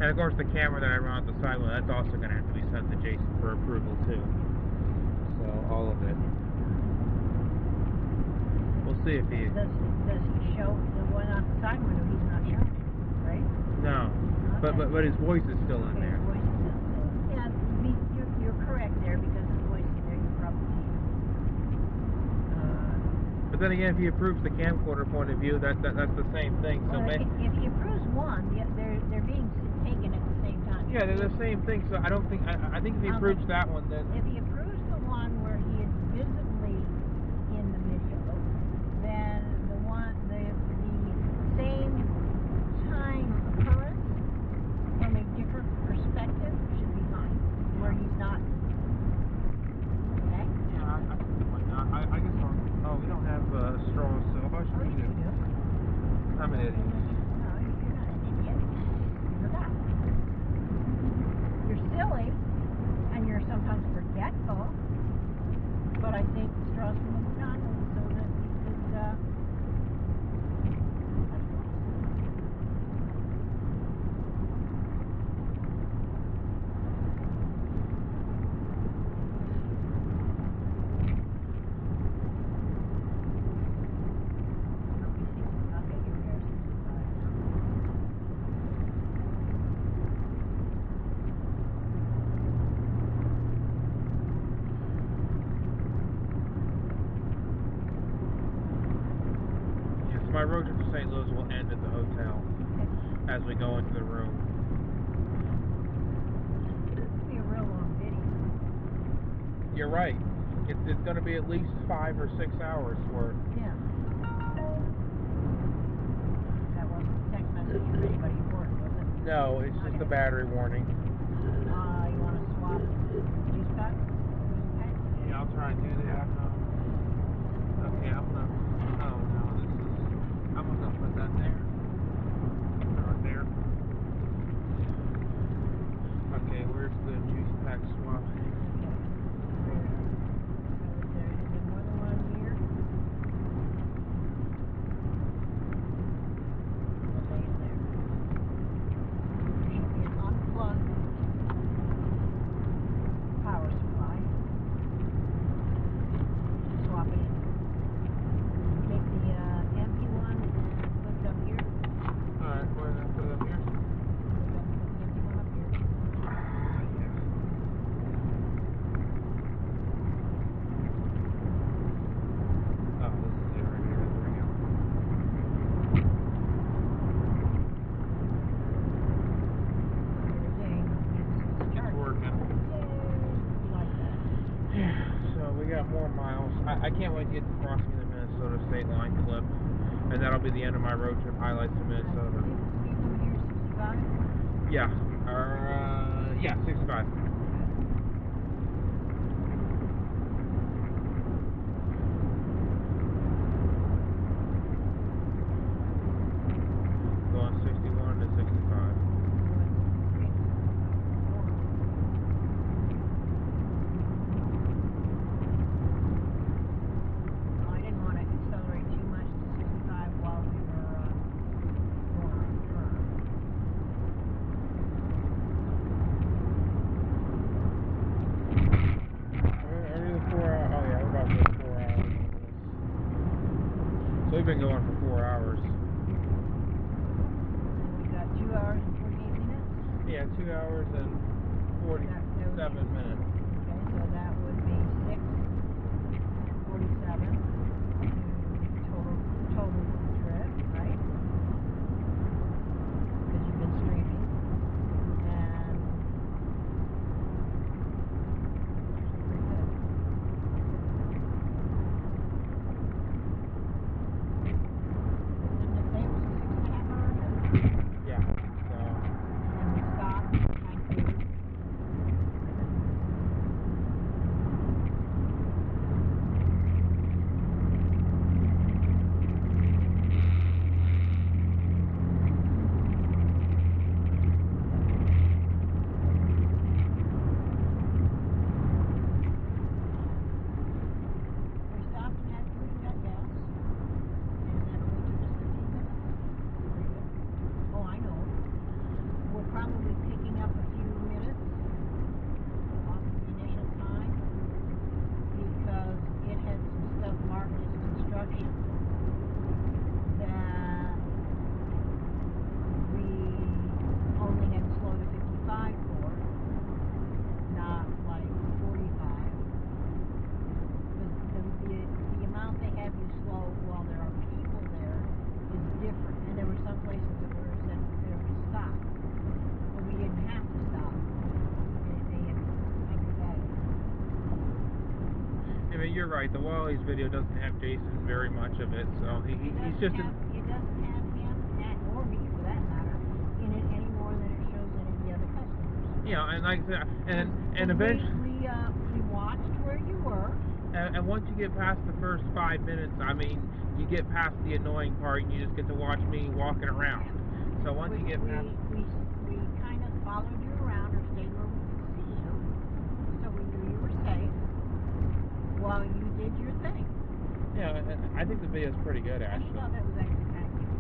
And of course, the camera that I run at the side, well, that's also going to have to be sent to Jason for approval too. So all of it. We'll see if he. Does he show the one on the side window? He's not showing it, right? No, Okay. but his voice is still in Okay, there. his voice is in, so yeah, you're correct there because his voice is there. You probably. But then again, if he approves the camcorder point of view, that's the same thing. So Well, if he approves one, they're being taken at the same time. yeah, they're the same thing. So I don't think I think if he approves that one, then If he approves the one where he is visibly in the video, then the same time occurrence from a different perspective should be fine, where he's not. Okay? yeah, I guess oh, we don't have straws, so how should we do? I'm an idiot. No, you're not an idiot. You're not. You're silly, and you're sometimes forgetful. But I think the straws from the McDonald's so that you could, My road trip to St. Louis will end at the hotel as we go into the room. This will be a real long video. You're right. It's going to be at least 5 or 6 hours worth. Yeah. That wasn't a text message for anybody important, was it? No, it's just a battery warning. You want to swap juice pack? Okay. Yeah, I'll try and do that. Okay, I'm gonna. Oh no, I'm gonna put that there. Right there. Okay, where's the juice pack swap? More miles. I can't wait to get to crossing the Minnesota state line clip. and that'll be the end of my road trip highlights in Minnesota. Speed limit here is 65? Yeah, yeah, 65. Going 61 to 65. I didn't want to accelerate too much to 65 while we were going on the curve. Are we the 4 hours? Oh yeah, we're about to go 4 hours. So we've been going for 4 hours. We got 2 hours and 48 minutes. Yeah, 2 hours and 47 minutes. Okay, so that would be 6:47 total trip, right? Because you've been streaming. And pretty good. Didn't it say it was a 6.5 hour trip? Yeah, so And we stopped, had food. We stopped and had food and got gas. And that only took us 15 minutes. Pretty good. Oh, I know. We're probably picking up a few minutes off the initial time because it had some stuff marked as construction that we only had to slow to 55 for, not like 45. The amount they have you slow while there are people there is different. And there were some places that were said there to stop. But we didn't have to stop. They had that. I mean, you're right. The Wally's video doesn't have Jason very much of it, so he's just. It doesn't have him, or me for that matter, in it any more than it shows any of the other customers. Yeah, and like I said, and eventually, we watched where you were. and once you get past the first 5 minutes, I mean, you get past the annoying part, and you just get to watch me walking around. So once you get past, We kind of followed you around or stayed where we could see you, so we knew you were safe while you did your thing. yeah, I think the video's pretty good And actually. you thought that was actually kind of cute.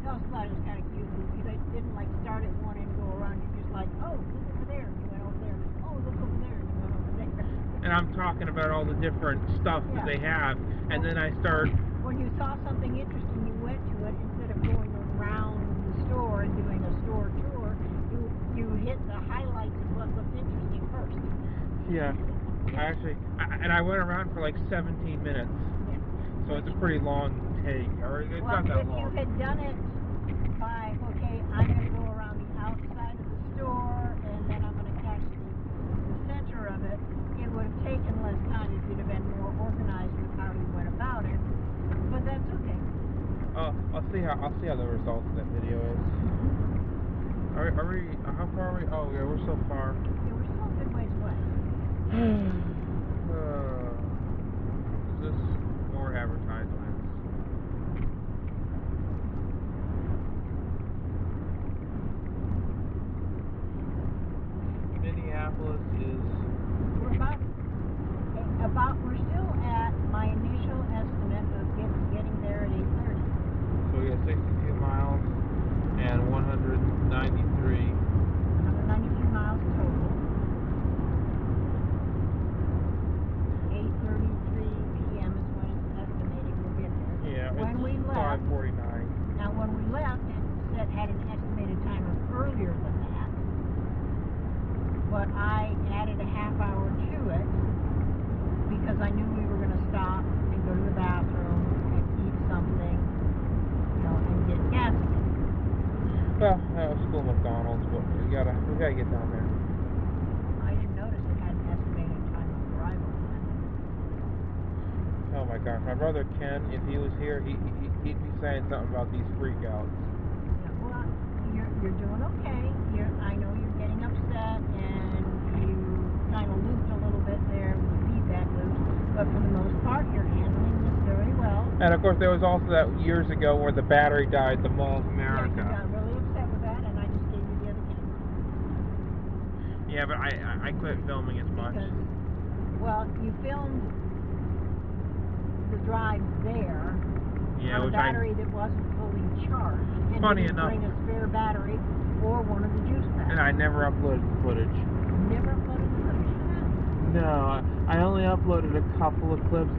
I also thought it was kind of cute because I didn't like start at one and go around. You just like, oh, look over there, and you went over there. Oh, look over there, and you went over there. And I'm talking about all the different stuff that they have, and then I start. When you saw something interesting, you went to it instead of going around the store and doing a store tour. You hit the highlights of what looked interesting first. Yeah, I went around for like 17 minutes, Yeah. so it's a pretty long take, or it's Well, not that if long. you had done it by, okay, I'm going to go around the outside of the store and then I'm going to catch the center of it, it would have taken less time if you'd have been more organized with how you went about it. But that's okay. I'll see how the results of that video is. Are we? How far are we? Oh yeah, we're so far. Yeah, we're still a good ways away. Is this more advertisements? Minneapolis is. We're still at my initial estimate of getting there at 8:30. So we got 62 miles and 193. 193 miles total. 8:33 p.m. is when it's estimating we'll get there. Yeah, When it's we left, 5:49. now when we left, it had an estimated time of earlier than that. But I added a half hour to it because I knew we were going to stop and go to the bathroom and eat something, and get gas. Well, that was school McDonald's, but we gotta get down there. I didn't notice it had an estimated time of arrival. Oh my gosh, my brother Ken, if he was here, he'd be saying something about these freakouts. Yeah, well, you're doing okay. I know you're getting upset, and you kind of looped a little bit there with the feedback loop, but for the most part, you're handling this very well. And of course, there was also that years ago where the battery died at the Mall of Yeah, America. you got really upset with that, and I just gave you the other camera. Yeah, but I quit filming as much. Because, well, you filmed the drive there Yeah, on a which battery that wasn't fully charged, and Funny didn't enough. bring a spare battery or one of the juice packs. And I never uploaded the footage. Never uploaded the footage of that. No, I only uploaded a couple of clips,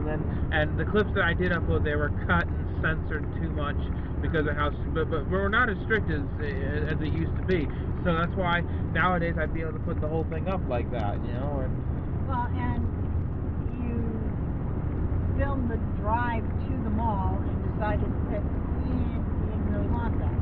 and the clips that I did upload, they were cut and censored too much because of how. But we're not as strict as it used to be. So that's why nowadays I'd be able to put the whole thing up like that, you know. And Well, and you filmed the drive to the mall and decided that you didn't really want that.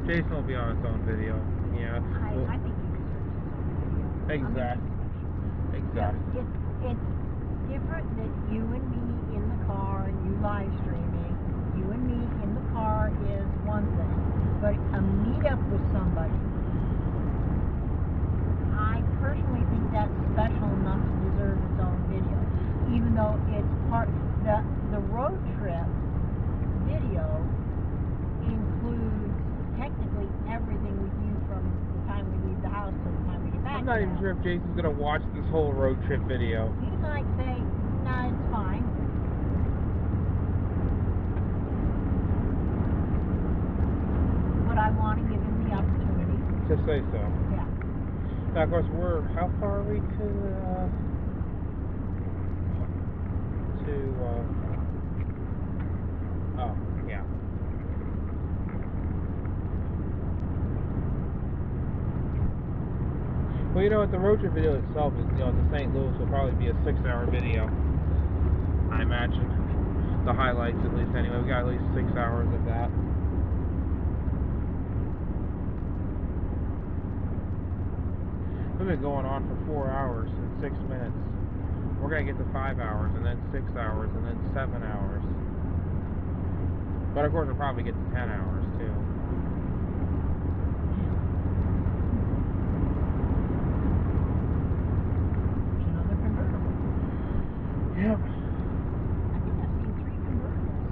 Jason will be on his own video. Yeah. I think you deserve some video. Exactly. It's different that you and me in the car and you live streaming. You and me in the car is one thing, but a meetup with somebody, I personally think that's special enough to deserve its own video. Even though it's part the road trip video includes technically everything we do from the time we leave the house to the time we get back. I'm not even sure if Jason's gonna watch this whole road trip video. He might say, "Nah, it's fine." But I want to give him the opportunity. To say so. Yeah. Now, of course, how far are we to oh, yeah. Well, you know what, the road trip video itself is, you know, to St. Louis will probably be a 6-hour video, I imagine. The highlights, at least, anyway. We got at least 6 hours of that. We've been going on for 4 hours and 6 minutes. We're going to get to 5 hours, and then 6 hours, and then 7 hours. But of course, we'll probably get to 10 hours, too. There's another convertible. Yep. I think I've seen 3 convertibles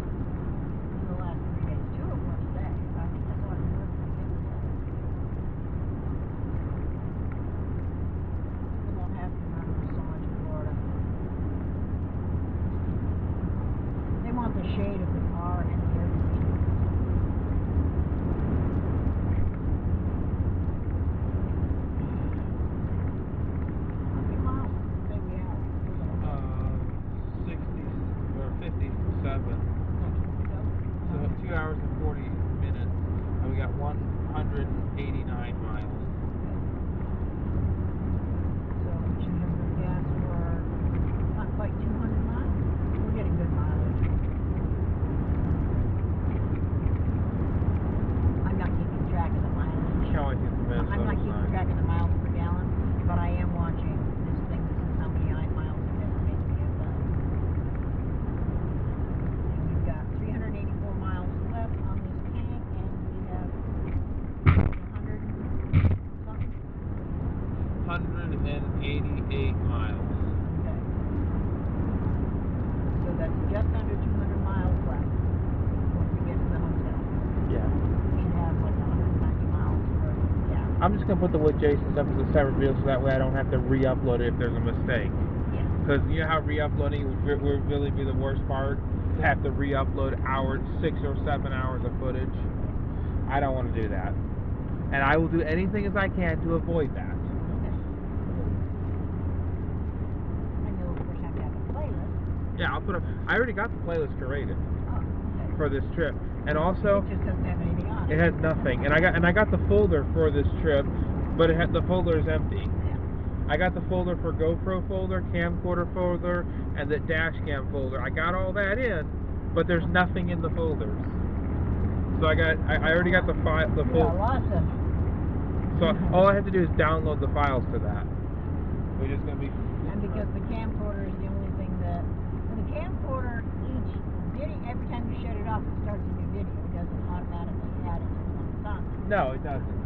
in the last 3 days. 2 of them were today. I think I saw a convertible the other day. We don't have convertibles so much in Florida. They want the shade of the car and the air conditioning. How many miles did you say we have? 60 or 57. So 2 hours and 40 minutes, and we got 189 miles. So we should have the gas for not quite 200 miles. We're getting good mileage. I'm not keeping track of the mileage. Can't wait to get the Minnesota I'm not keeping sign. track of the miles per gallon, but I am watching this thing. This is how many miles it estimates we have done. And we've got 384 miles left on this tank, and we have 100 something. 188 miles. Okay. So that's just under 200 miles left when we get to the hotel. Yeah. We have like 190 miles for gas. I'm just gonna put the with Jason stuff as a separate video so that way I don't have to re-upload it if there's a mistake. Yeah. Because you know how re-uploading would really be the worst part? To have to re-upload 6 or 7 hours of footage. I don't want to do that. And I will do anything as I can to avoid that. Okay. And you'll of course have to have a playlist. Yeah, I already got the playlist created Oh, okay. for this trip. And also, It just doesn't have anything on it. it has nothing. And I got the folder for this trip, but the folder is empty. Yeah. I got the folder for GoPro folder, camcorder folder, and the Dashcam folder. I got all that in, but there's nothing in the folders. So I already got the file, the full. Yeah, lots of. So all I have to do is download the files to that. We're just gonna be. And because the camcorder is the only thing that. The camcorder, each video, every time you shut it off, it starts a new video. It doesn't automatically add it to the one that's on there. No, it doesn't.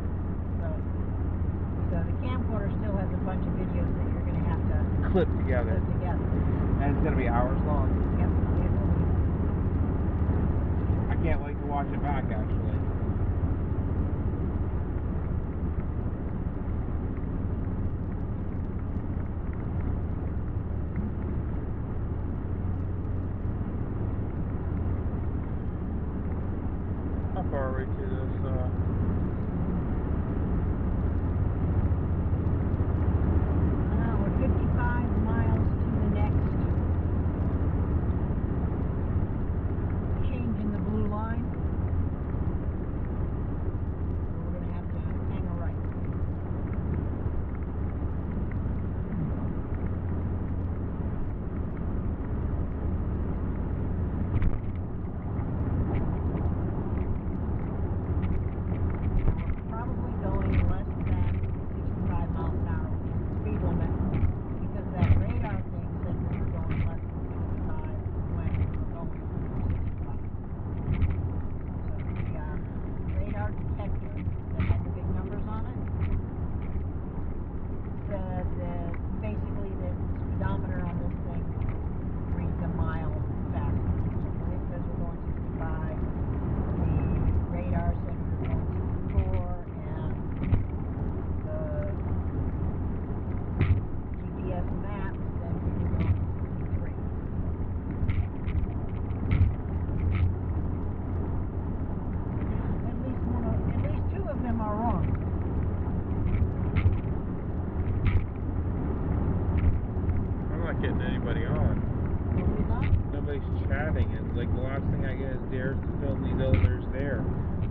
So the camcorder still has a bunch of videos that you're gonna have to Clip together. put together. And it's gonna be hours long. Yep. I can't wait to watch it back, actually. How far are we to this? We're 55 miles to the next change in the blue line. We're going to have to hang a right. Probably going less than 65 miles an hour, which is the speed limit, because that radar thing said we were going less than 65 when we were going 65. So the radar detector that had the big numbers on it said that basically the speedometer on this thing reads a mile faster. So when it says we're going 65, the radar said we were going 64, and the GPS map said we were going 63. At least two of them are wrong. I'm not getting anybody on. Nobody's on? Nobody's chatting. And like the last thing I get is Dare's to film these others there.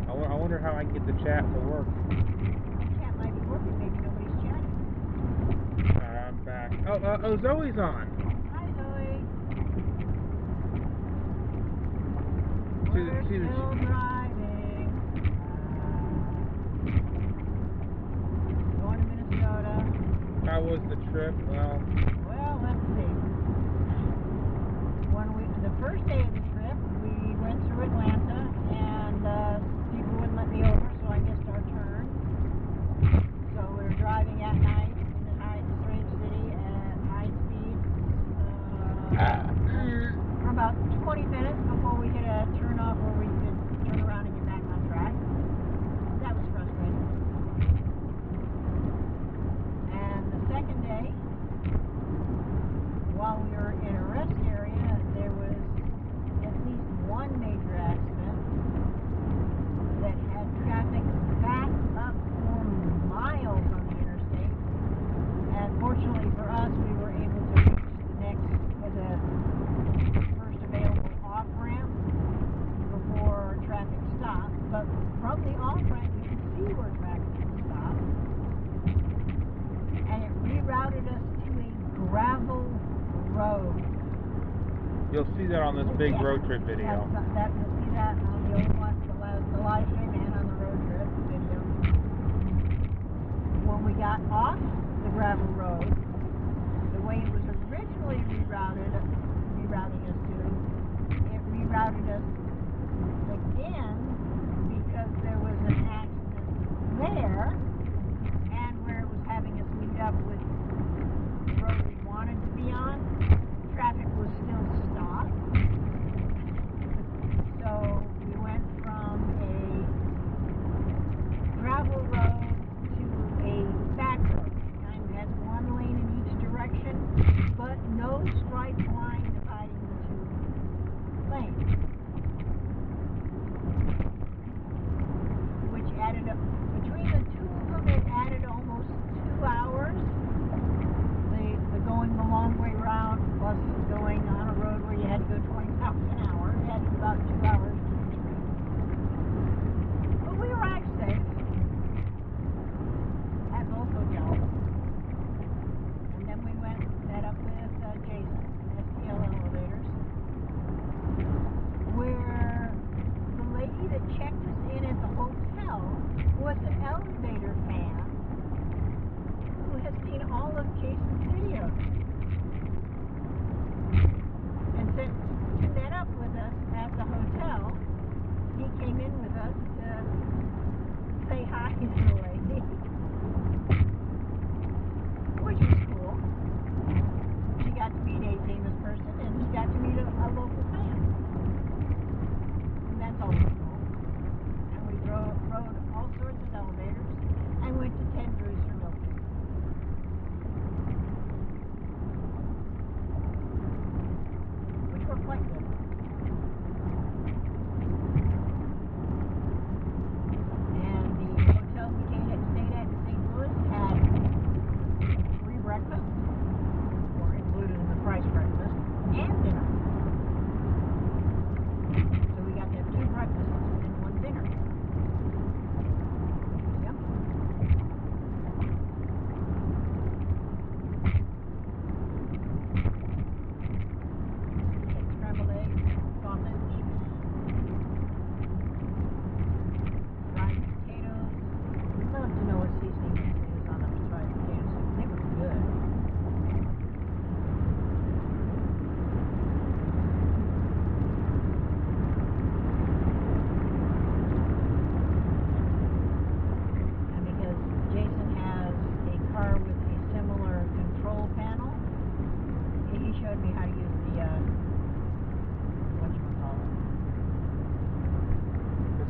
I wonder how I can get the chat to work. Chat might be working. Maybe nobody's chatting. I'm back. Oh, Zoe's on. Hi, Zoe. See We're the- still driving. Going to Minnesota. How was the trip? Well, Let's see. The first day of the trip, we went through Atlanta, and people wouldn't let me over, so I missed our turn. So we were driving at night in the strange city at high speed for about 20 minutes before we hit a turnoff where we could turn around and get back on track. That was frustrating. And the second day, while we were in a rest area, there was at least one major accident that had traffic backed up for miles on the interstate. And fortunately for us, we were able to reach the first available off-ramp before traffic stopped. But from the off-ramp, you could see where traffic had stopped. And it rerouted us to a gravel road. you'll see that on this big road trip video. You'll see that on the old one, the live stream, and on the road trip video. When we got off the gravel road, the way it was originally rerouting us to, it rerouted us again because there was an accident there, and where it was having us meet up with the road we wanted to be on, traffic was still stopped. So we went from a gravel road to a back road. It kind of has one lane in each direction, but no striped line dividing the two lanes. Which added up, between the two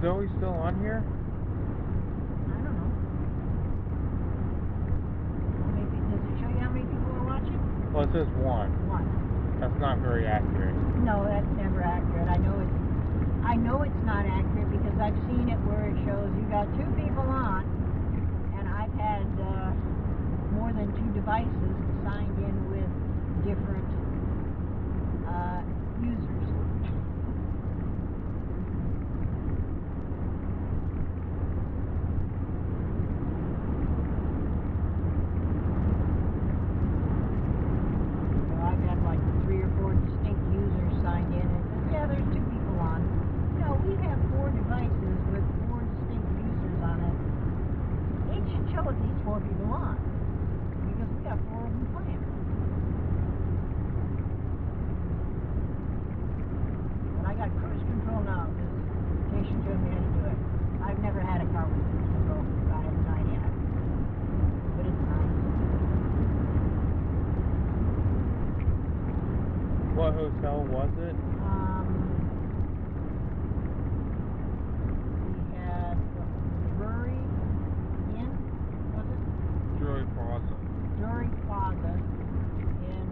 Zoe still on here? I don't know. Maybe, does it show you how many people are watching? Well, it says 1. 1. That's not very accurate. No, that's never accurate. I know it's not accurate because I've seen it where it shows you got 2 people on, and I've had more than 2 devices signed in with different users. So I've had like 3 or 4 distinct users signed in and says, yeah, there's 2 people on. No, we have 4 devices with 4 distinct users on it. It should show at least 4 people on because we got 4 of them playing. But I got cruise control now because Station showed me how to do it. I've never had a car with cruise control, so I have no idea. But it's nice. What hotel was it? We had Drury Inn, was it? Drury Plaza. Drury Plaza in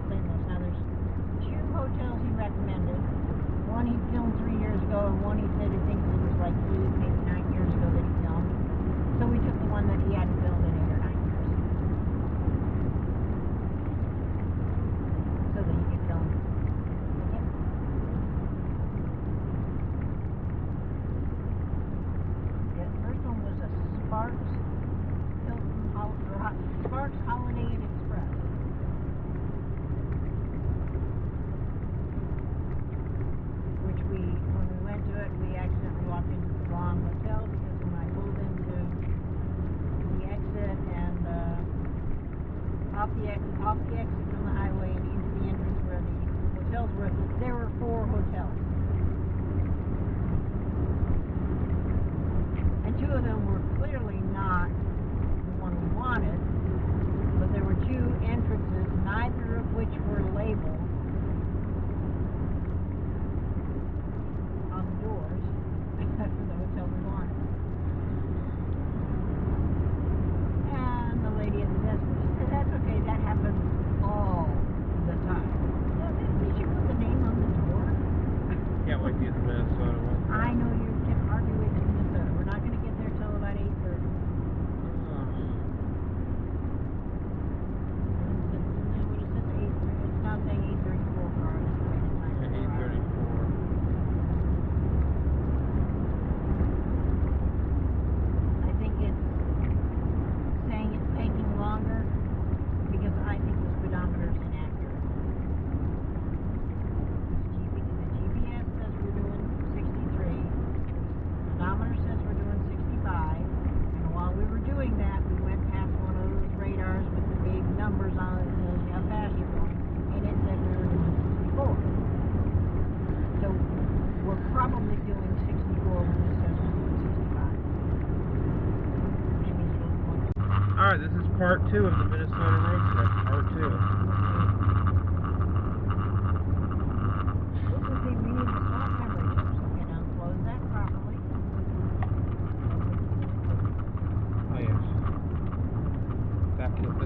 St. Louis. Now there's 2 hotels he recommended. One he filmed 3 years ago, and one he said he thinks it was like 8, maybe 9 years ago that he filmed. So we took the one that he hadn't filmed in 8 or 9 years. So that he could film again. Yeah, the first one was a Sparks Sparks Holiday Inn Express. Which when we went to it, we accidentally walked into the wrong hotel because when I pulled into the exit and off the exit from the highway and into the entrance where the hotels were, there were 4 hotels. And 2 of them were clearly not the one we wanted, but there were 2 entrances, neither of which were labeled on the doors for the hotel we wanted. And the lady at the desk said, that's okay, that happens all the time. So maybe we should put the name on the door. Can't wait to get to Minnesota one. I know you can hardly wait to Minnesota. We're not going to get there till about 8:30. It's now saying 8:34 for our estimated time. 8:34. I think it's saying it's taking longer because I think the speedometer is inaccurate. The GPS says we're doing 63. The speedometer says we're doing 65. And while we were doing that, we went past one of those radars with the big numbers on it that tells you how fast you're going. And it said we were doing 64. So we're probably doing 64 when it says we're doing 65. Maybe it's a little more. Alright, this is part 2 of the Minnesota road trip. Part 2. This is the we need to stop memory chips. Okay, now close that properly. Oh yes.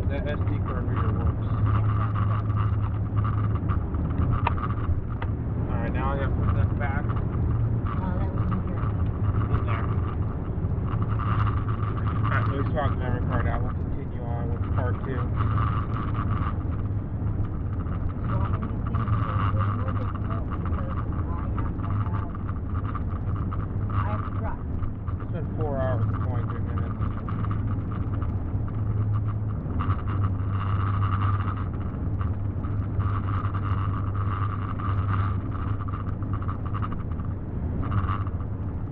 That SD card reader works. Alright, now I gotta put that back That was in here. in there. Alright, so we swapped the memory card out. We'll continue on with part 2. Swapping these things is a little more difficult because I have to drive. It's been 4 hours and 23 minutes.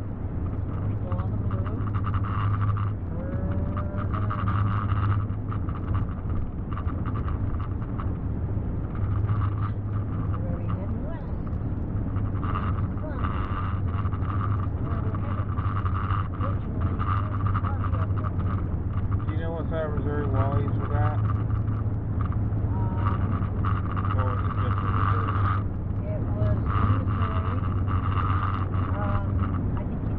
Still on the blue. We're heading west. Sun. Where we're headed. Fortunately, it's cloudy out there. Do you know what side of Missouri Wally's was at? Or was it just in Missouri? It was in Missouri. I think you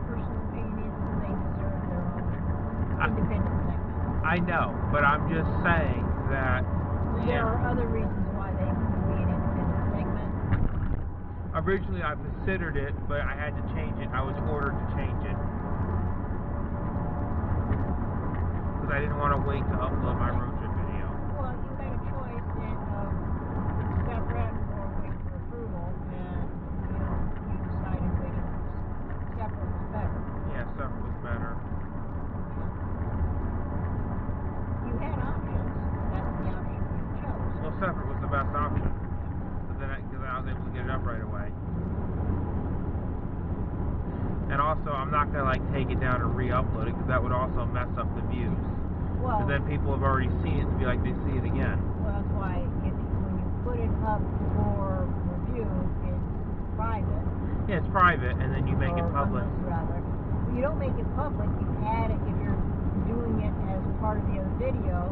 personal opinion is that they deserve their own independent segment. I know, but I'm just saying that There are other reasons why they would be an independent segment. originally I considered it, but I had to change it. I was ordered to change it because I didn't want to wait to upload my road trip video. Well, you had a choice in separate or wait for approval, and you decided waiting separate was better. Yeah, separate was better. You had options. That's the option you chose. Well, separate was the best option, but then because I was able to get it up right away. And also, I'm not gonna like take it down and re-upload it because that would also mess up the views. Well, And then people have already seen it to be like they see it again. well, that's why when you put it up for review, it's private. Yeah, it's private, and then you make it or public. unlisted, rather. You don't make it public. You add it if you're doing it as part of the other video.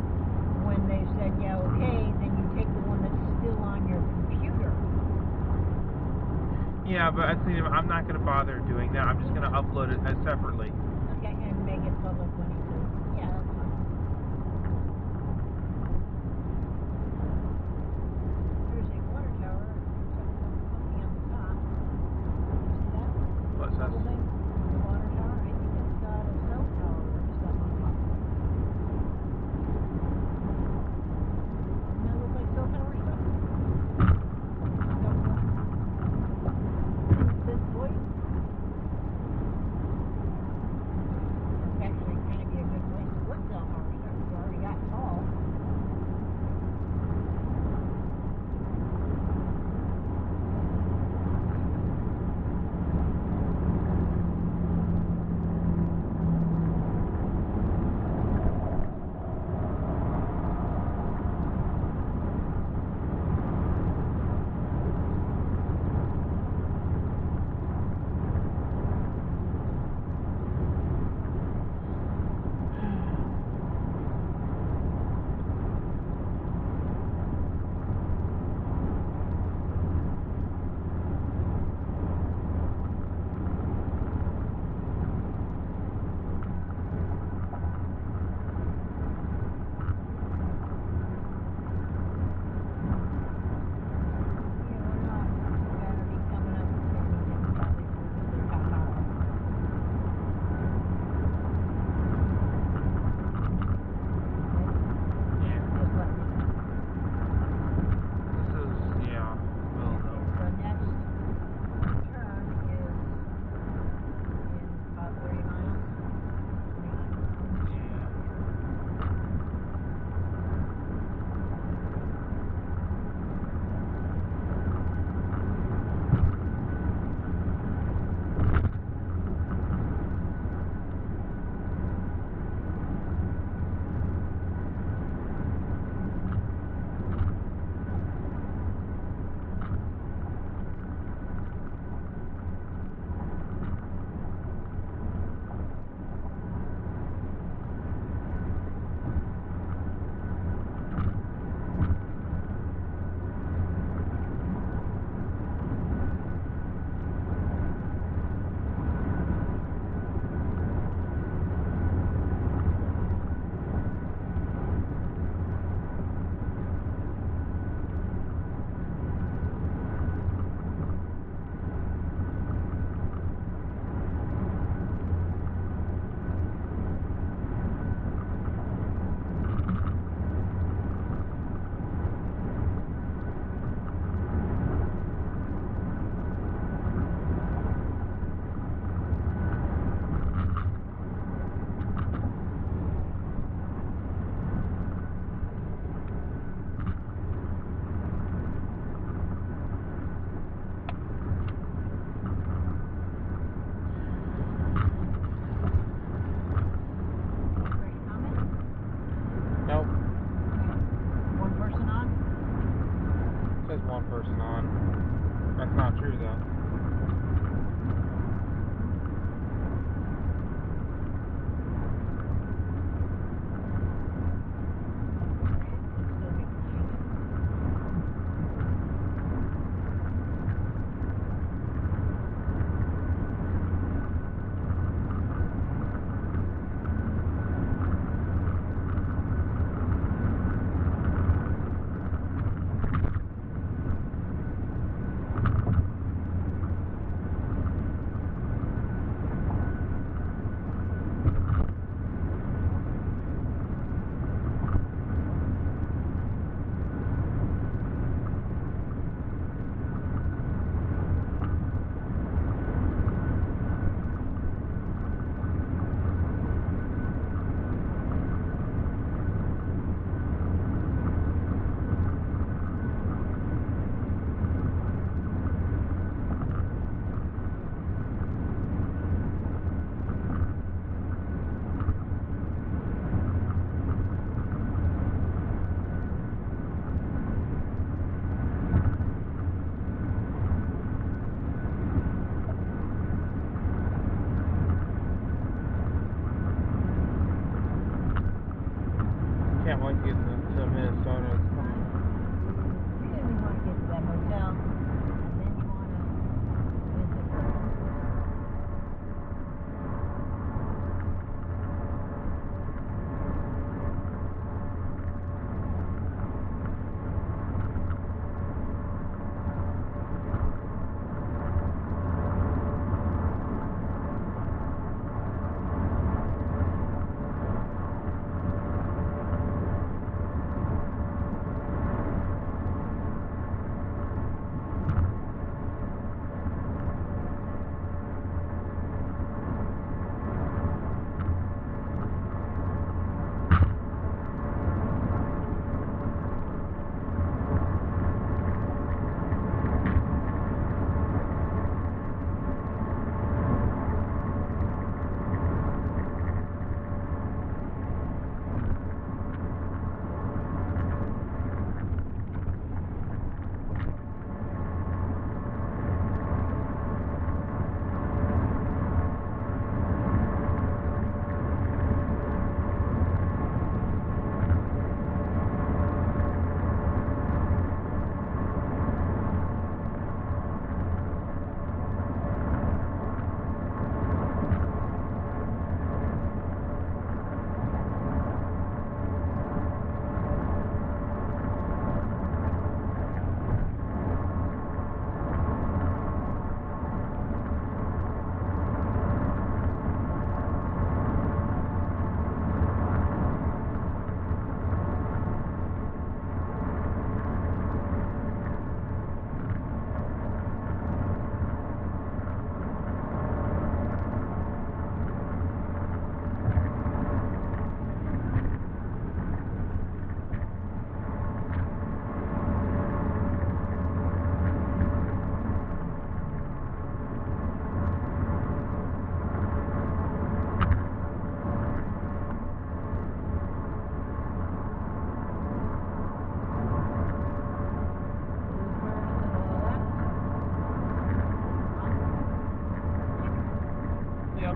When they said yeah, okay, then you take the one that's still on your computer. Yeah, but I see, I'm not gonna bother doing that. I'm just gonna upload it as separately. Okay, and make it public when he says yeah, that's fine. There's a water tower. Something on the top. See that? What's that? Little thing? The water tower. I think it's got a cell tower or stuff on top. Doesn't that look like cell tower stuff? This voice? Actually, kind of be a good place to put cell tower stuff. You already got tall.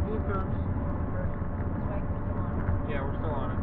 blue curves. This way, we're still on. Yeah, we're still on it.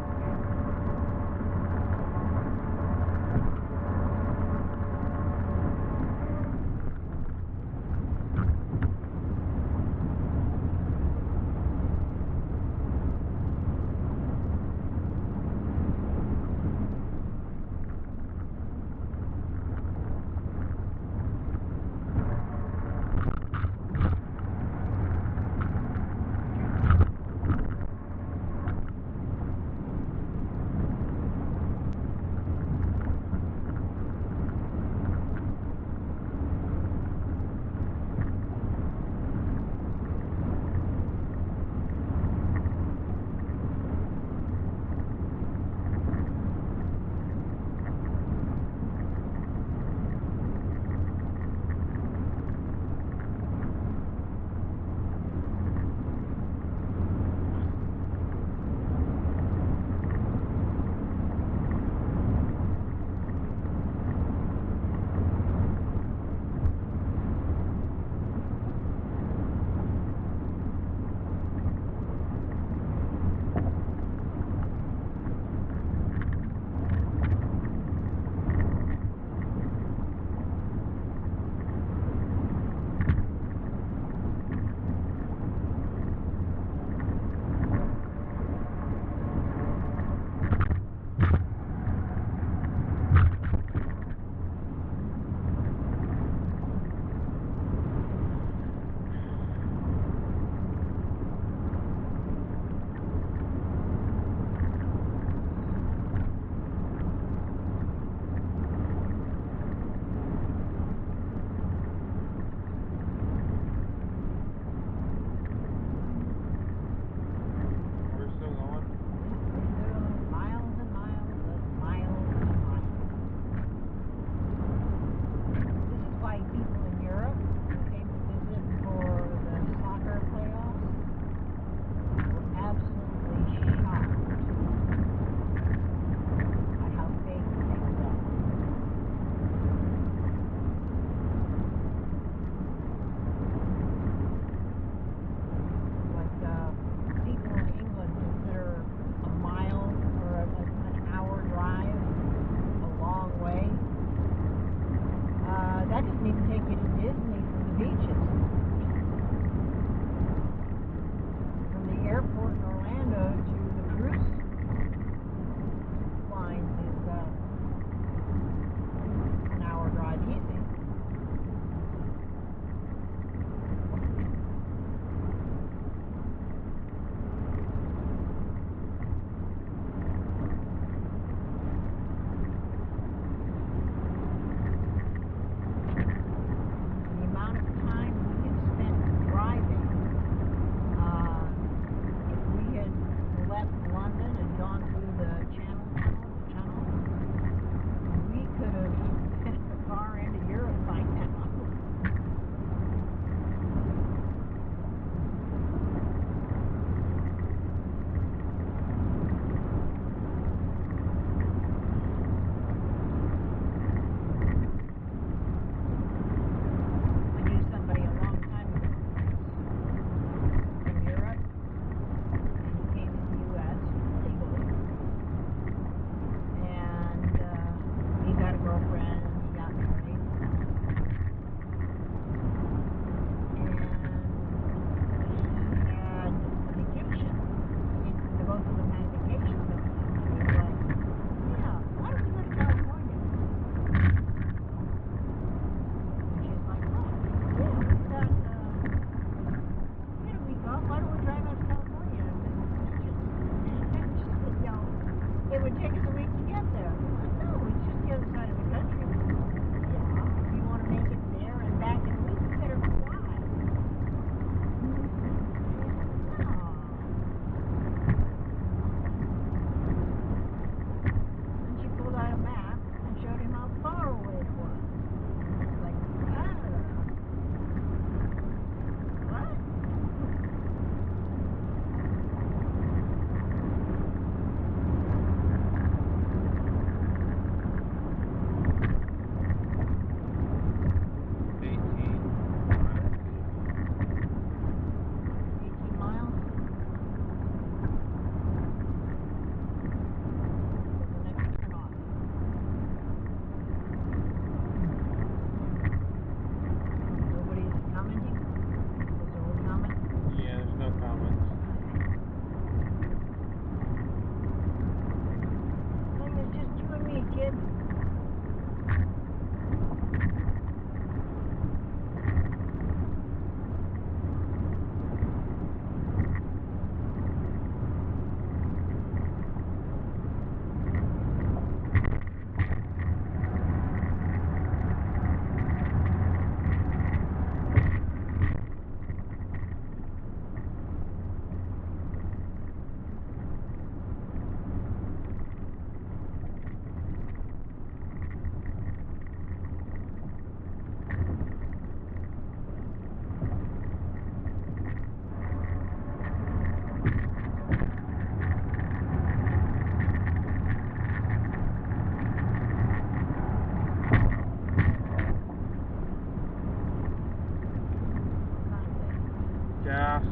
gas,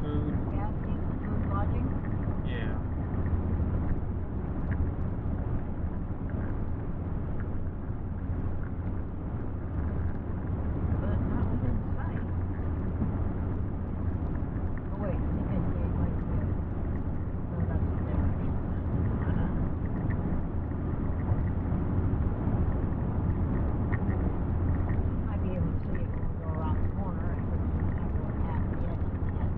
food. Gas, diesel, food, lodging. Yeah. But not within sight. Oh wait, it might be. No, that's what they were. Might be able to see it when we go around the corner and we're not going past the edge of that.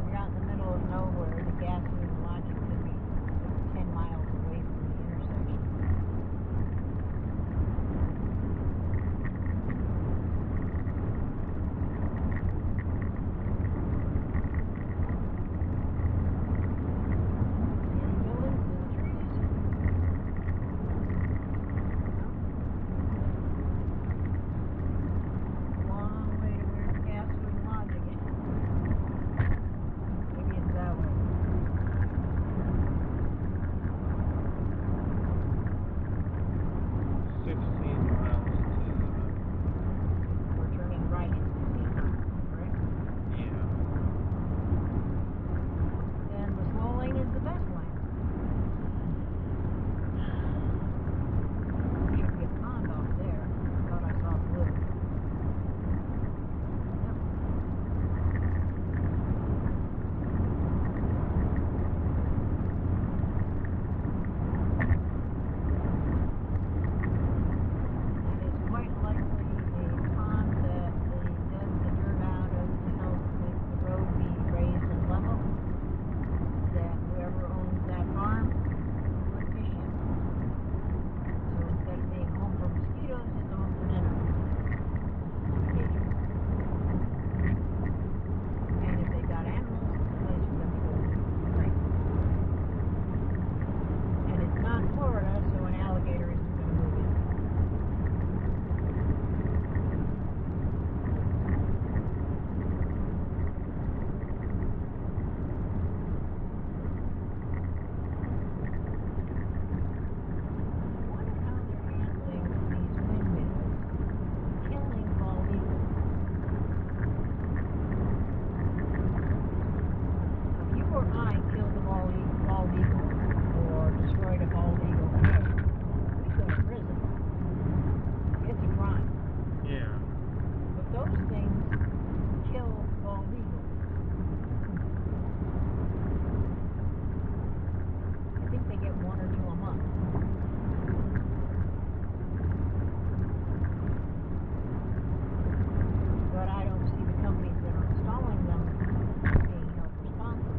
We're out in the middle of nowhere. The gas food lodging could be 10 miles away from the intersection. Any buildings and trees? Long way to where the gas food lodging is. Maybe it's that way. 16 miles to We're turning right into the right? yeah. And the slow lane is the best lane. Should be a pond off there. Thought I saw blue. Yep. And it's quite likely a pond that they dug the dirt out of to help make the road be raised and level. That whoever owns that farm would fish in. So instead of being home for mosquitoes, it's a home for dinner. On occasion. And if they got animals, it's a place for them to go drink. And it's not Florida, so an alligator isn't going to move in. I wonder how they're handling these windmills killing bald eagles. If you or I killed a bald eagle or destroyed a bald eagle, we go to prison. It's a crime. Yeah. But those things kill bald eagles. I think they get 1 or 2 a month. But I don't see the companies that are installing them being held responsible.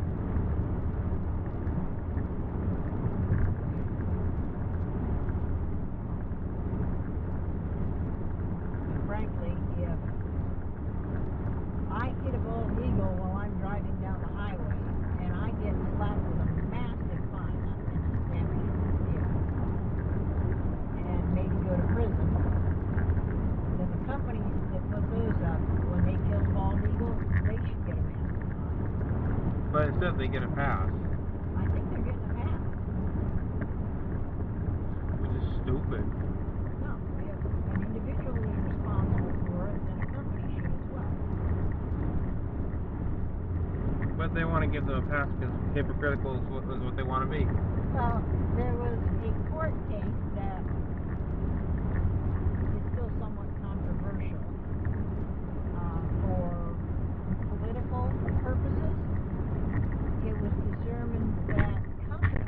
And frankly, if I hit a bald eagle while I'm driving down the highway and I get slapped with a massive fine, not damage to the vehicle, and maybe go to prison, then the companies that put those up, when they kill bald eagles, they should get a massive fine. But instead they get a pass, I think they're getting a pass. which is stupid. No, if an individual is responsible for it, then a company should as well. But they want to give them a pass because hypocritical is what they want to be. Well, there was a court case that is still somewhat controversial for political purposes. It was determined that companies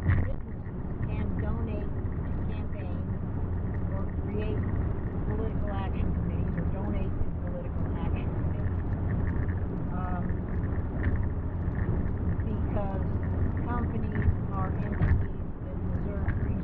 and businesses can donate to campaigns or create political action committees or donate to political action committees. Because companies are entities that deserve free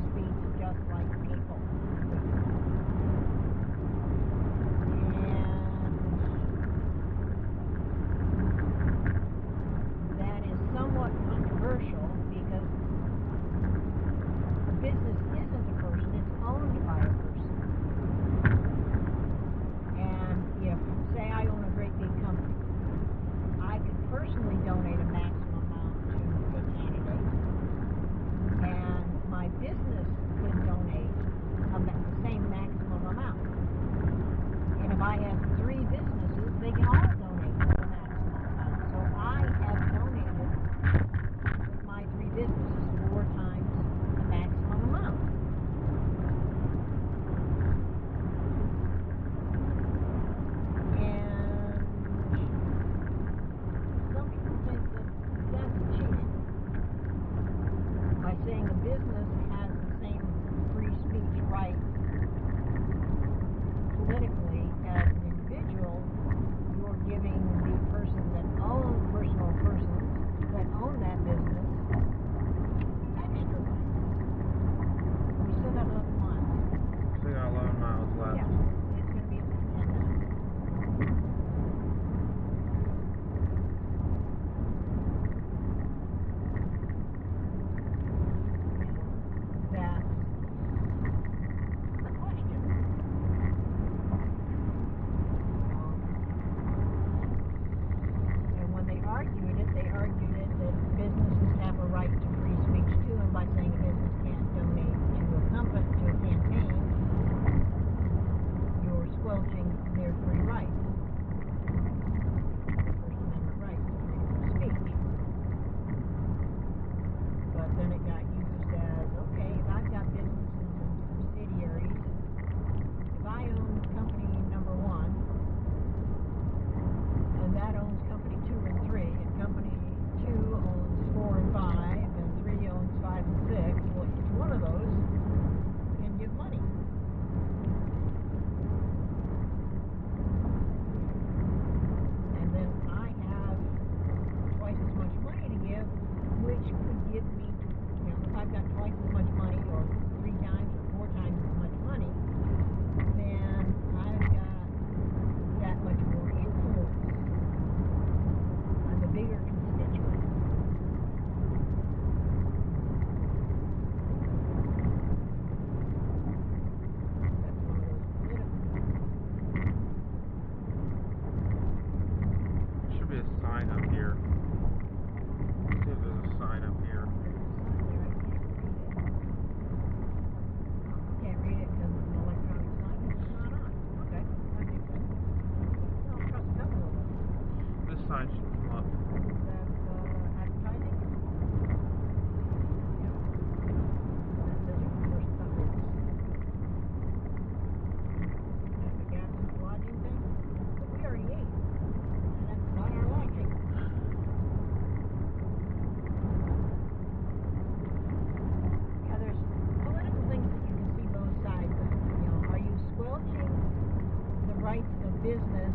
business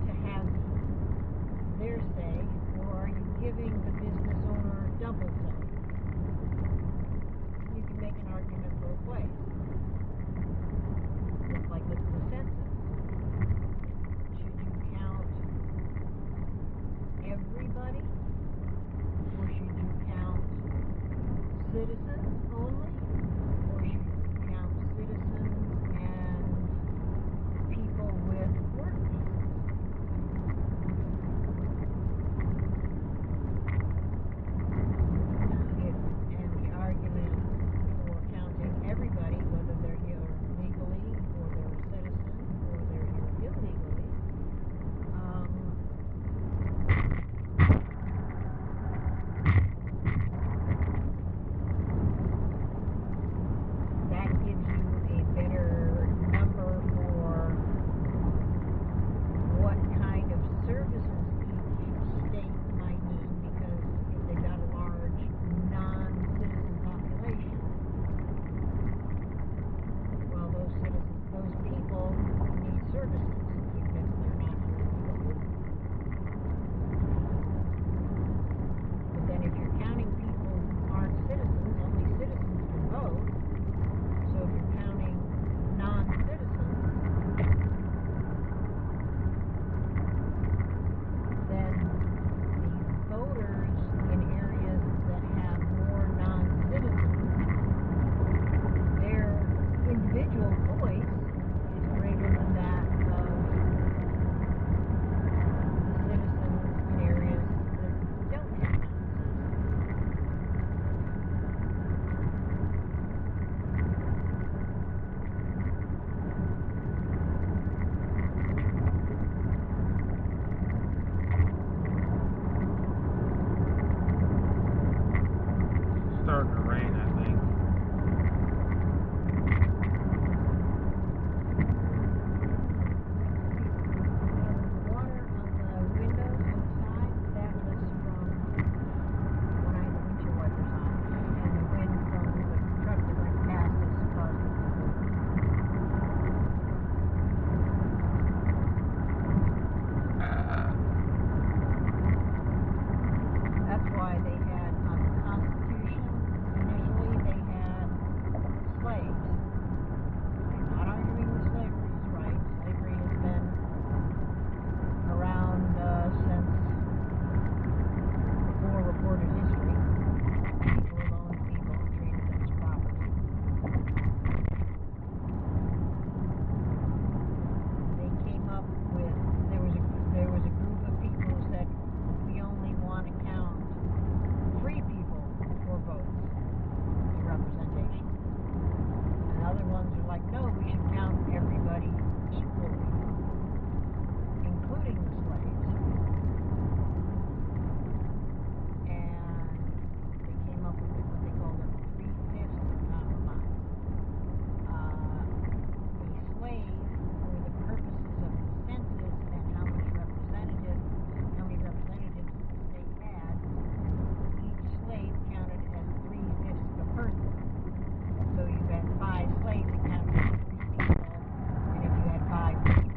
to have their say, or are you giving the business owner double say? You can make an argument both ways. Just like with the census. Should you count everybody? Or should you count citizens only? Or should you count citizens and people with work visas? And the argument for counting everybody, whether they're here legally, or they're a citizen, or they're here illegally, that gives you a better number for what kind of services each state might need, because if they've got a large non-citizen population, well, those people need services, even if they're not here legally. But then if you're counting people who aren't citizens, only citizens can vote. So if you're counting non-citizens, then the voters in areas that have more non-citizens, their individual voice is greater than that of citizens in areas that don't have It's starting to rain, I think. The water on the windows inside, that was from when I had the windshield wipers on, and the wind from the truck that went past us caused it to move. That's why they had, on the Constitution, initially they had slaves. I'm not arguing that slavery is right. Slavery has been around since before recorded history. People have owned people and treated them as property. They came up with, there was a group of people who said, we only want to count free people for votes and representation. And other ones are like, no, we should count everybody equally, including the slaves. And they came up with what they called a 3/5 compromise. A slave, for the purposes of the census and how many representatives the state had, each slave counted as 3/5 of a person. So you had 5 slaves that counted as 3 people, and if you had 5 people,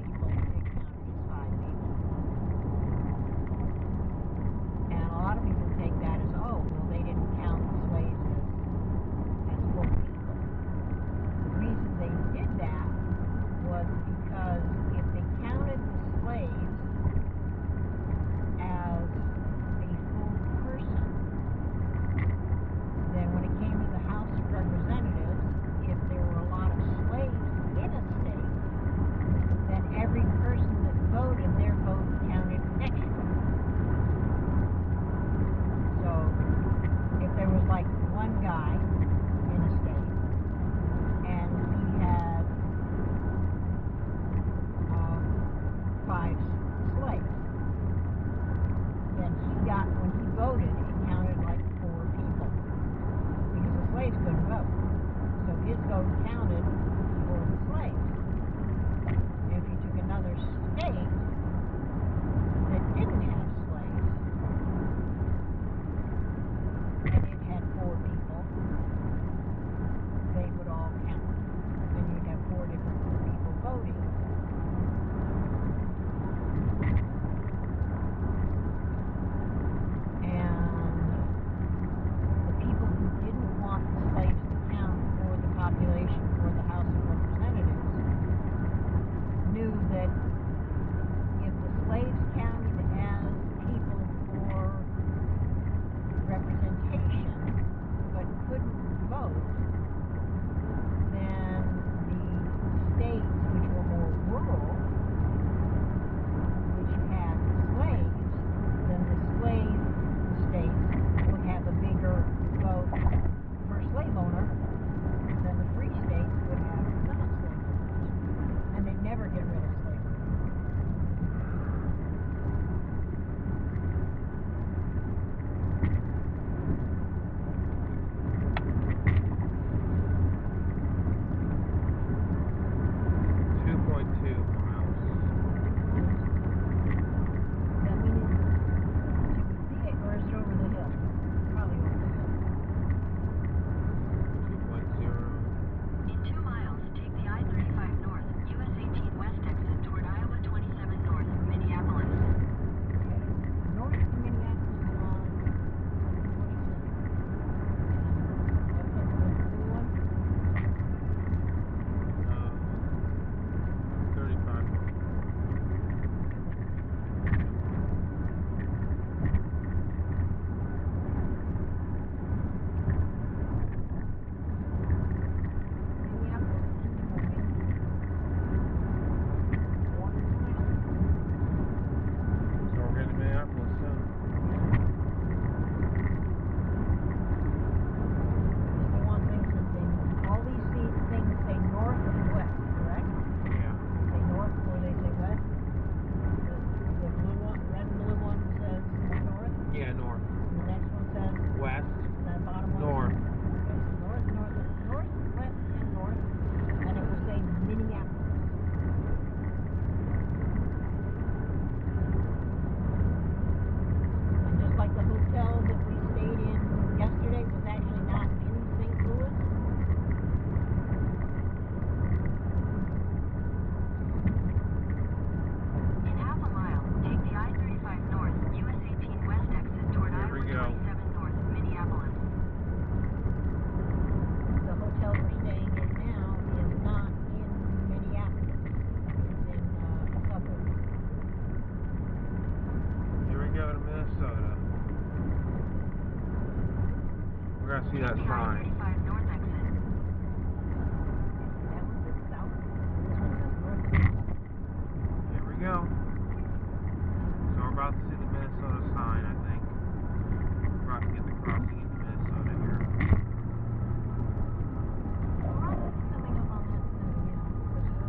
that sign. 35 north exit. That one says south. This one says north. Here we go. So we're about to see the Minnesota sign, I think. We're about to get the crossing into Minnesota here. Coming up on that soon, yeah. What is it?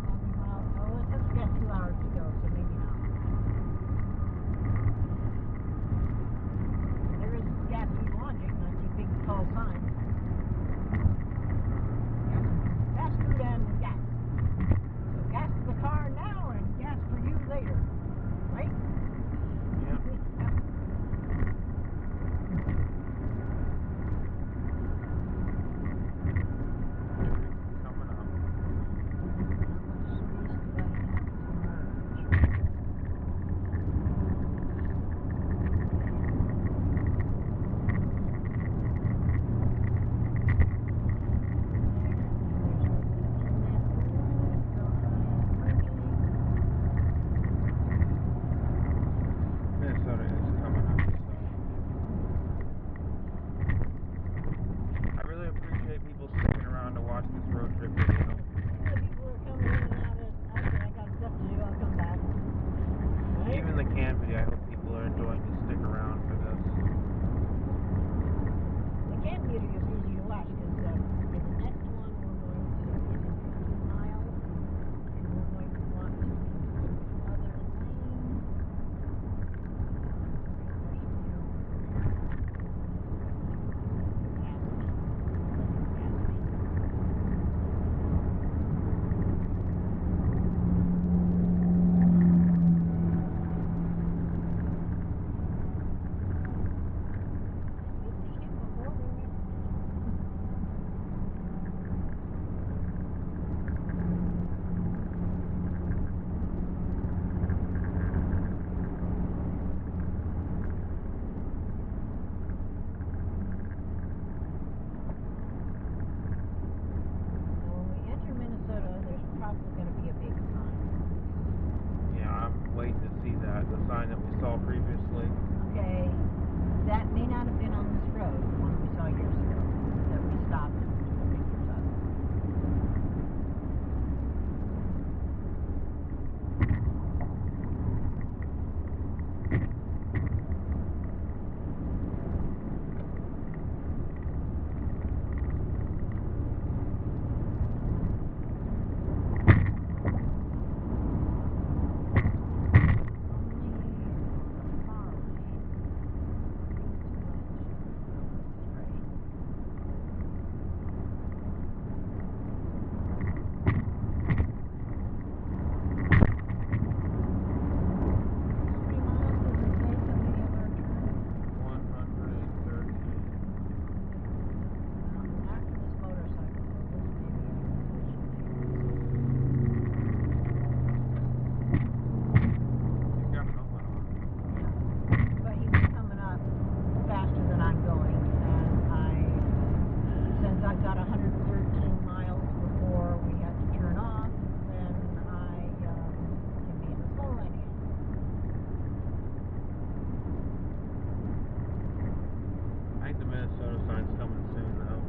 1 mile. Oh, it says we got 2 hours to go, so maybe not. There is gas food logic, and I see big tall sign. Fast food and gas. So gas for the car now and gas for you later. Right? Yep. Coming up. Minnesota is coming up, so I really appreciate people sticking around to watch this road trip video. People are coming in and out of, okay, I got stuff to do, I'll come back. Right? Even the cam video, I hope people are enjoying to stick around for this. The cam video is easy to watch because in the next one we're going to is in 15 miles and we're going to want to use the other lane. Probably going to be a big sign. Yeah, I'm waiting to see that. The sign that we saw previously. Okay, that may not have been on this road, the one we saw years ago, that we stopped and took pictures of. Minnesota sign's coming soon, though.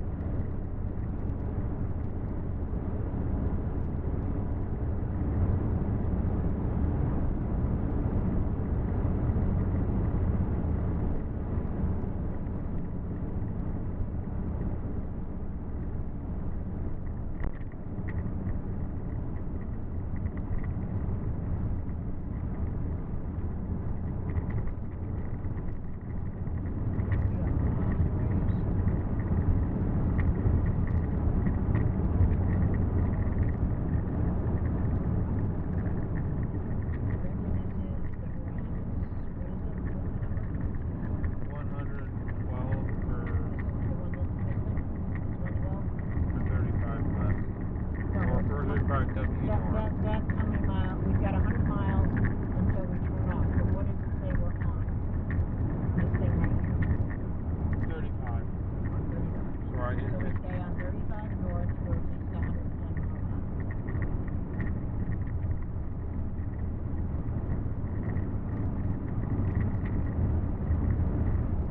That's how many miles? We've got 100 miles until we turn off. So what does it say we're on? This thing right here. 35. On 35. So I So we stay on 35 north for at least 110 miles.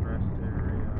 Rest area.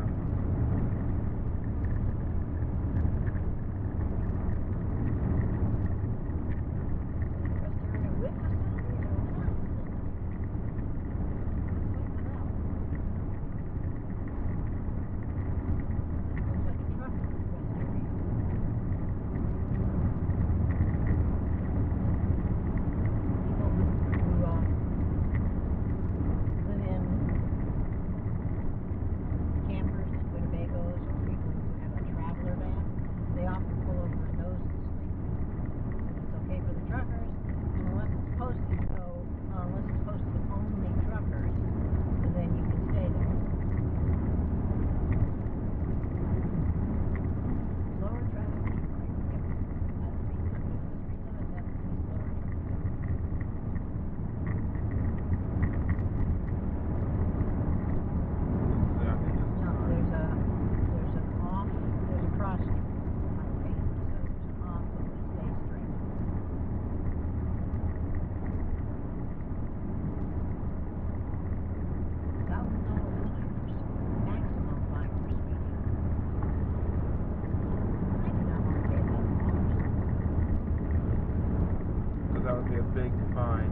That would be a big fine.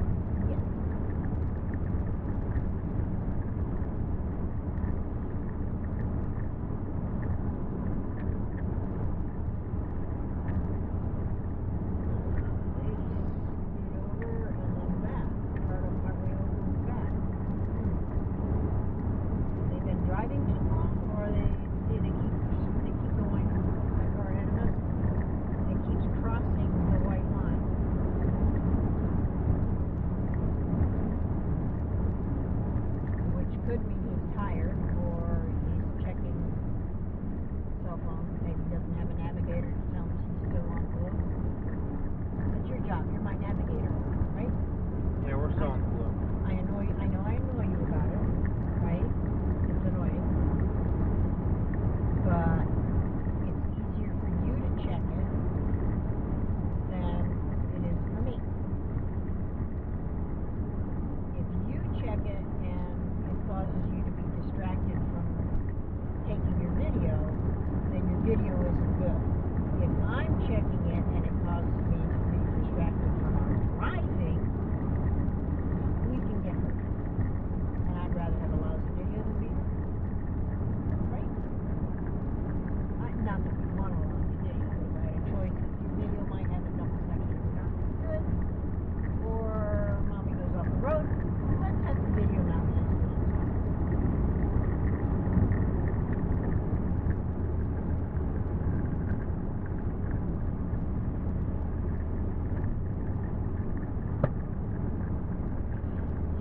Yes. Driving too long, or they keep going that far ahead of us. It keeps crossing the white line. Which could mean he's tired, or he's checking cell phone. Maybe he doesn't have a navigator to tell him he's still on blue. That's your job. You're my navigator, right? Yeah, we're still on blue. I annoy you about it, right? It's annoying. But it's easier for you to check it than it is for me. If you check it and it causes you to be distracted from taking your video, then your video isn't good. If I'm checking it and it causes me to be distracted from driving, we can get hurt. And I'd rather have a lousy video than be hurt. Right? Not that we want a lousy video, but if I had a choice, your video might have a couple seconds that aren't good, or mommy goes off the road, let's have the video not be as good as it's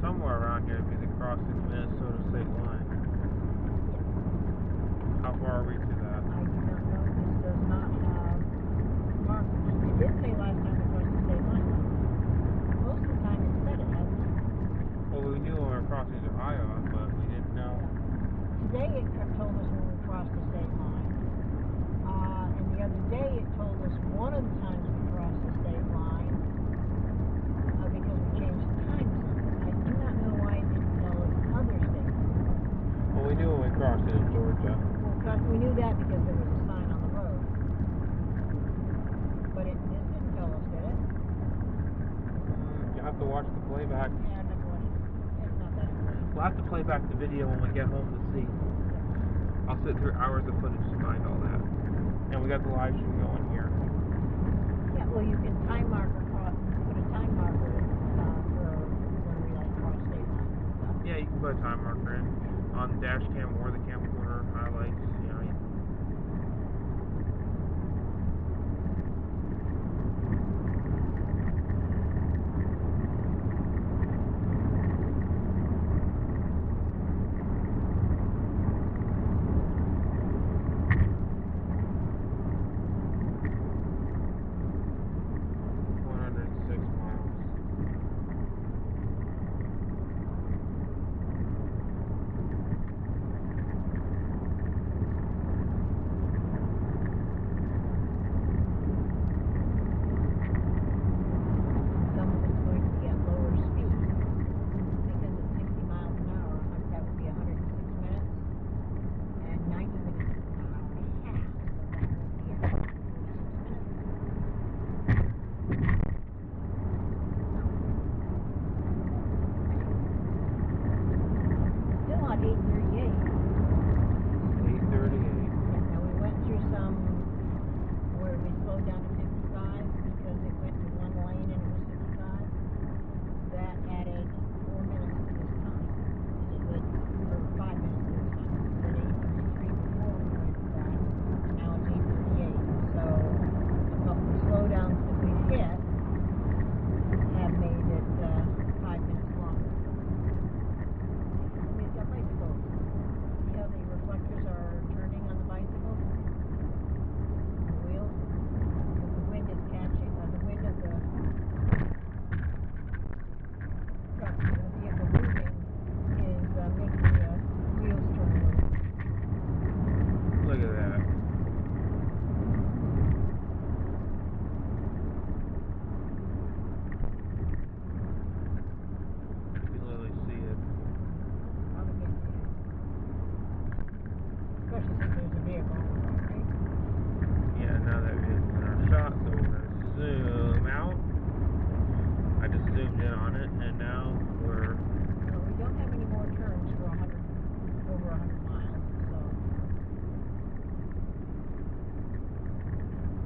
Somewhere around here would be the crossing the Minnesota state line. How far are we to that? I do not know. This does not have markers. It did say last time we crossed the state line. Most of the time it said it, hasn't it? Well, we knew when we were crossing to Iowa, but we didn't know. Today it told us when we crossed the state line. And the other day it told us one of the times we crossed the state line because we changed the time zone. I do not know why it didn't tell us other states. Well, we knew when we crossed it in Georgia. Well, we knew that because there was a sign on the road. But this didn't tell us, did it? You have to watch the playback. Yeah, I never watched it. It's not that important. We'll have to play back the video when we get home to see. I'll sit through hours of footage to find all that. And we got the live stream going here. Yeah, well, you can put a time marker for when we cross state lines and stuff. Yeah, you can put a time marker in on the dash cam or the camcorder highlights. You know, and now we're... Well, we don't have any more turns for over 100 miles, so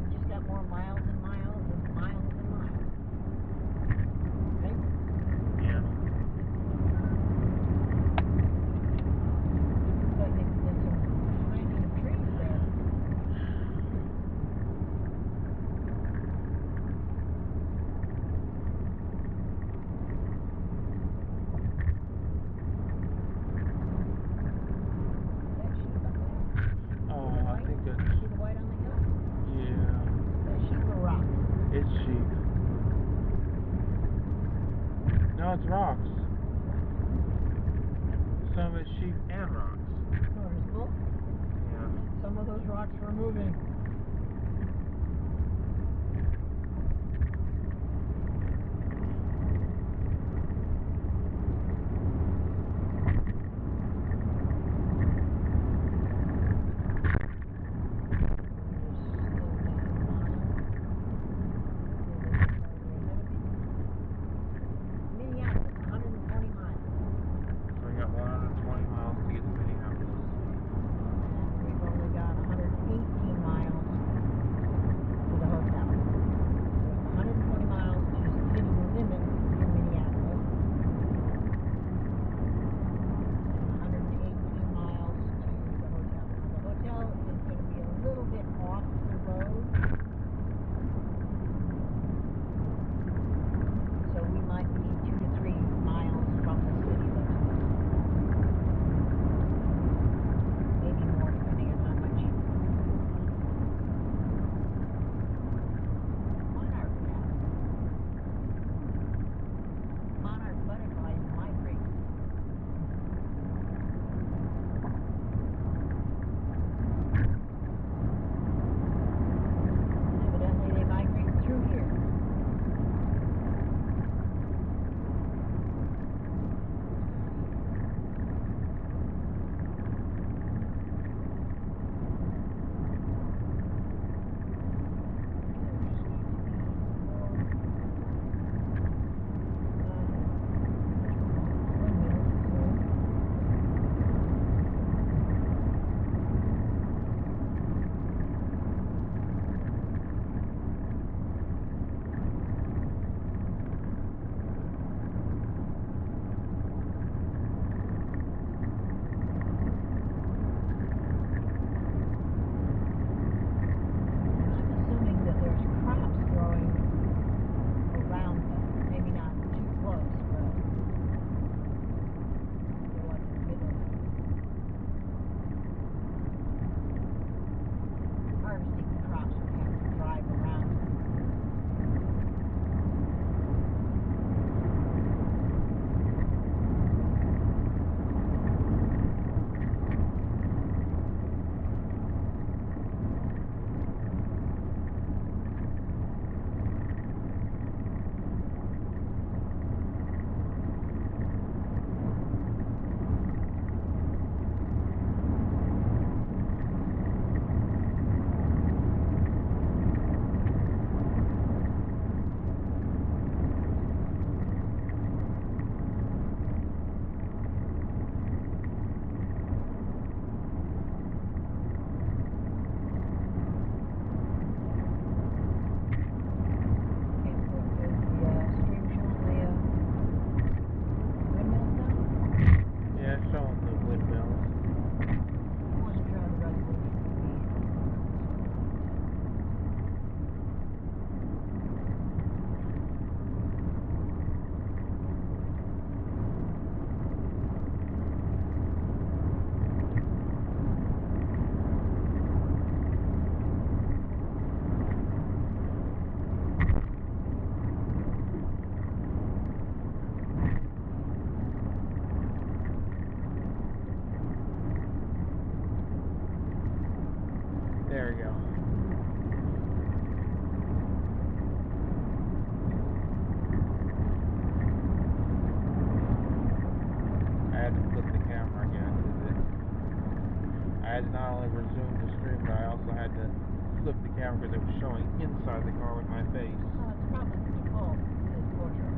we just got more miles and miles and miles and miles. Right? Yeah. But there's some planting of trees there. See the white on the hill? Yeah. Is that sheep or rocks? It's sheep. No, it's rocks. Some of it's sheep and rocks. No, there's both. Yeah. Some of those rocks were moving. There we go. I had to flip the camera again because I had to not only resume the stream, but I also had to flip the camera because it was showing inside the car with my face. Oh, it's probably default, this portrait.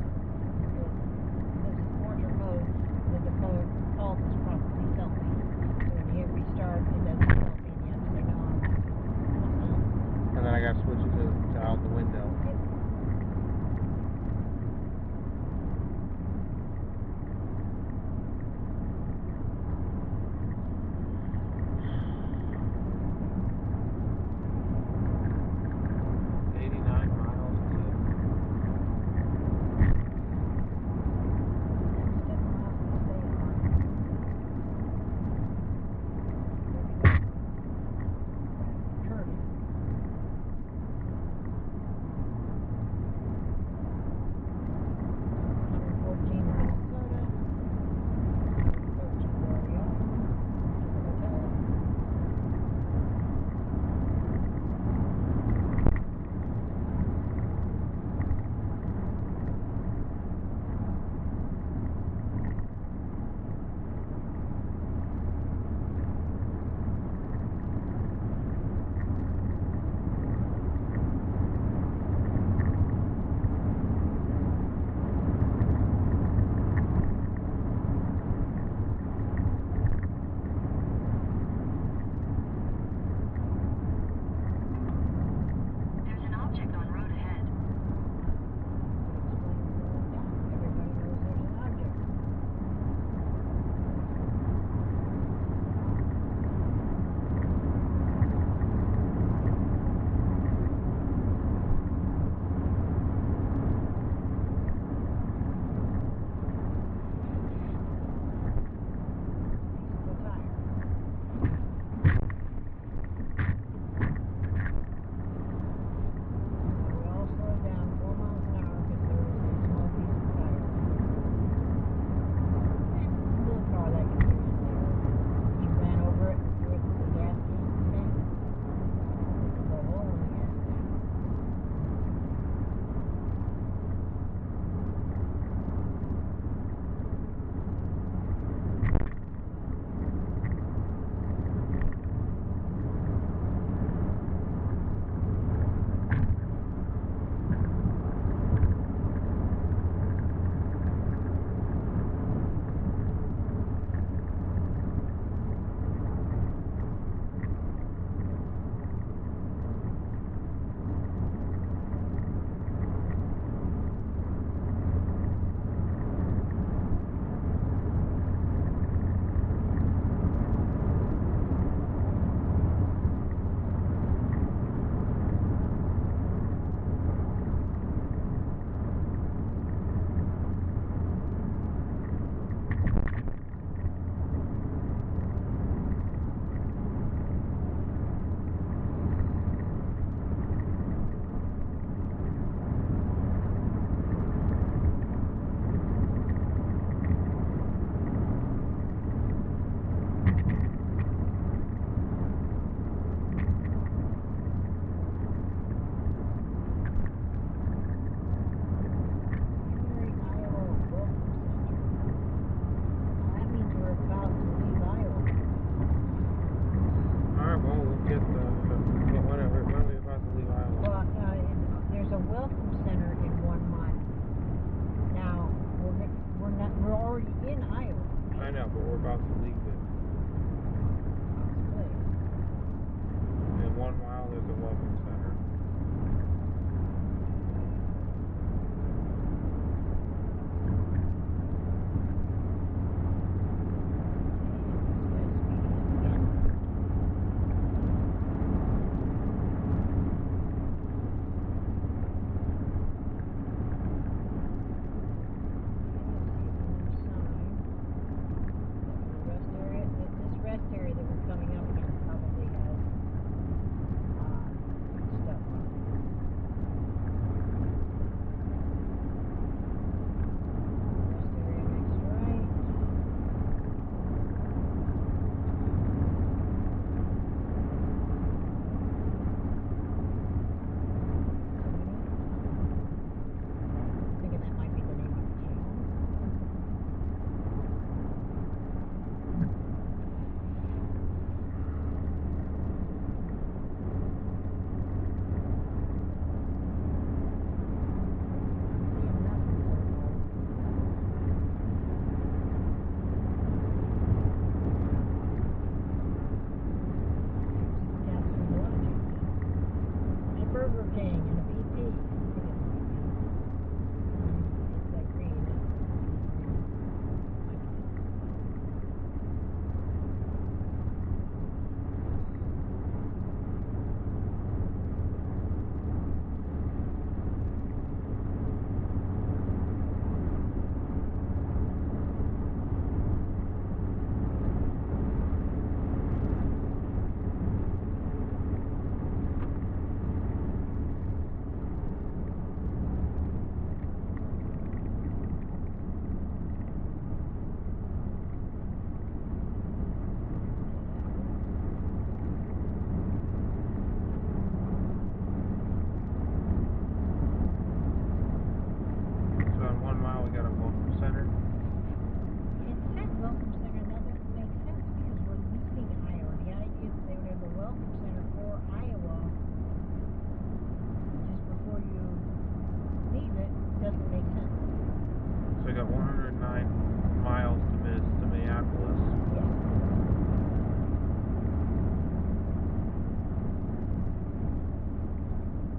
got 109 miles to Minneapolis. Yes.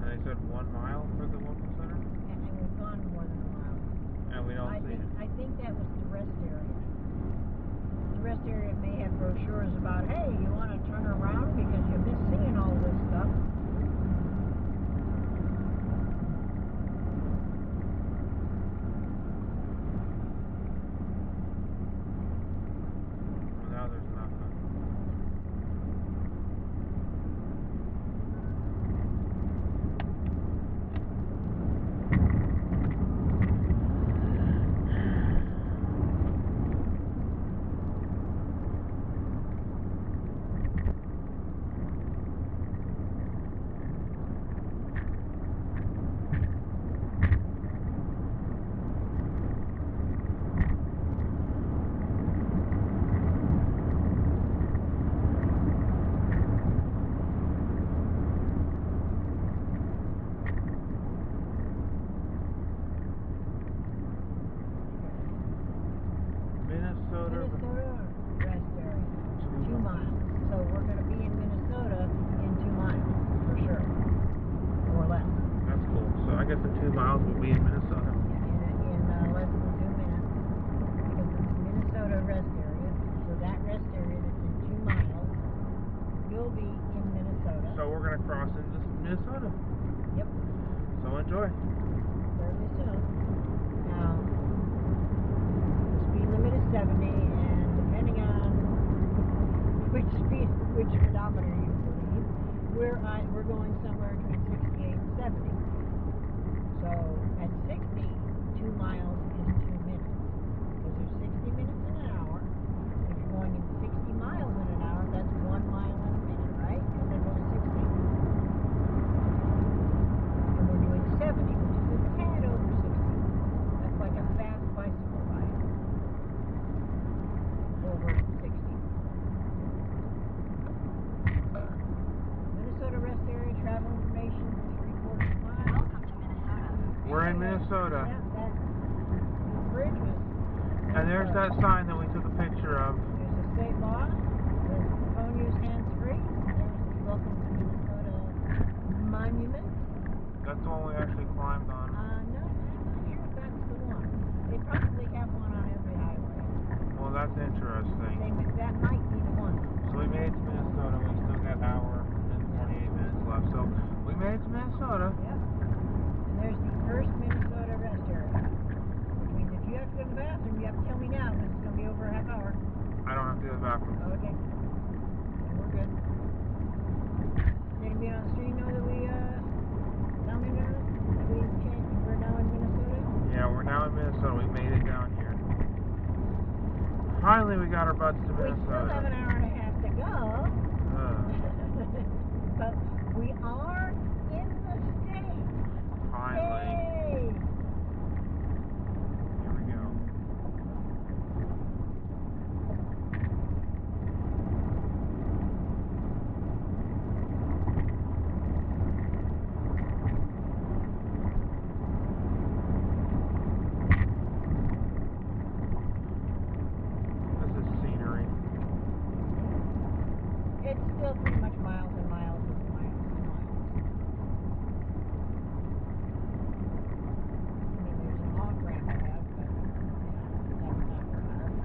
And they said 1 mile for the welcome center? And we've gone more than a mile. And we don't see it. I think that was the rest area. The rest area may have brochures about, hey, you want to turn around because you miss seeing all this stuff. Well, now there's nothing. Minnesota rest area, 2 miles. So we're going to be in Minnesota in 2 miles, for sure, or less. That's cool. So I guess in 2 miles we'll be in Minnesota. Yeah, in less than 2 minutes, because it's Minnesota rest area. So that rest area that's in 2 miles will be in Minnesota. So we're going to cross into Minnesota. Yep. So enjoy. Fairly soon. Now, the speed limit is 70, and depending on which speedometer you believe, we're going somewhere between 68 and 70. So at 60, 2 miles is 2 minutes. Because there's 60 minutes in an hour. If you're going in 60 miles in an hour, that's 1 mile in a minute, right? Because they're going 60. And we're doing 70, which is a tad over 60. That's like a fast bicycle ride. Over 60. Minnesota rest area travel information, 3/4 mile. Welcome to Minnesota. We're in Minnesota. Yeah, that bridge was. And there's that sign that we took a picture of. There's a state law. There's phone use hands-free. There's the Welcome to Minnesota monument. That's the one we actually climbed on. No, I'm not sure if that's the one. They probably have one on every highway. Well, that's interesting. That might be the one. So we made it to Minnesota. We still got an hour and 28 minutes left. So we made it to Minnesota. Yep. And there's the first Minnesota rest area. Which means if you have to go to the bathroom, you have to tell me now, because it's going to be over a half hour. I don't have to go to the bathroom. Okay. Then we're good. Anybody on the stream know that we, commented on it? That we changed, we're now in Minnesota? Yeah, we're now in Minnesota. We made it down here. Finally, we got our butts to We still have an Minnesota. hour and a half to go. But we are in the state. Finally. Yay! Here we go. This is scenery. It's still pretty much miles and miles and miles and miles. I mean, there's an off-ramp I have, but that's not for us.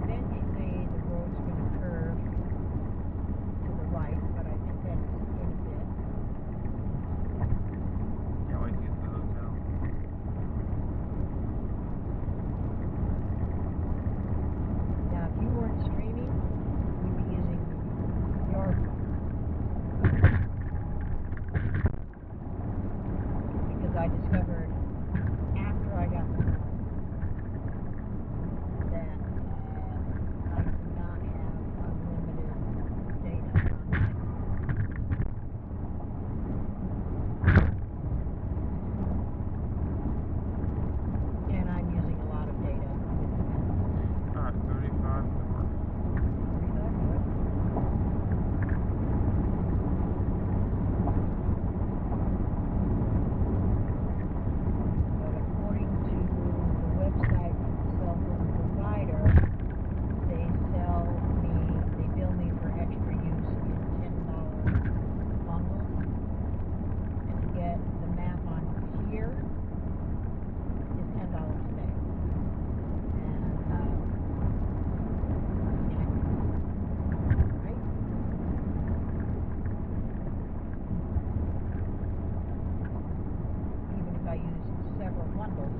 Eventually, the road's going to curve to the right, but I think that's in a bit. Can't wait to get to the hotel. Now, if you weren't streaming, we'd be using your phone. Because I discovered after I got the phone that I do not have unlimited data on my phone. And I'm using a lot of data used several bundles.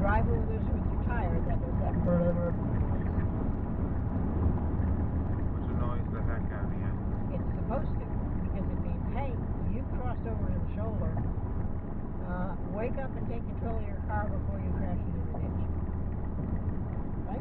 Drive over those with your tires, that does that brrrr. Which annoys the heck out of you. It's supposed to, because it means, hey, you crossed over to the shoulder. Wake up and take control of your car before you crash into the ditch. Right?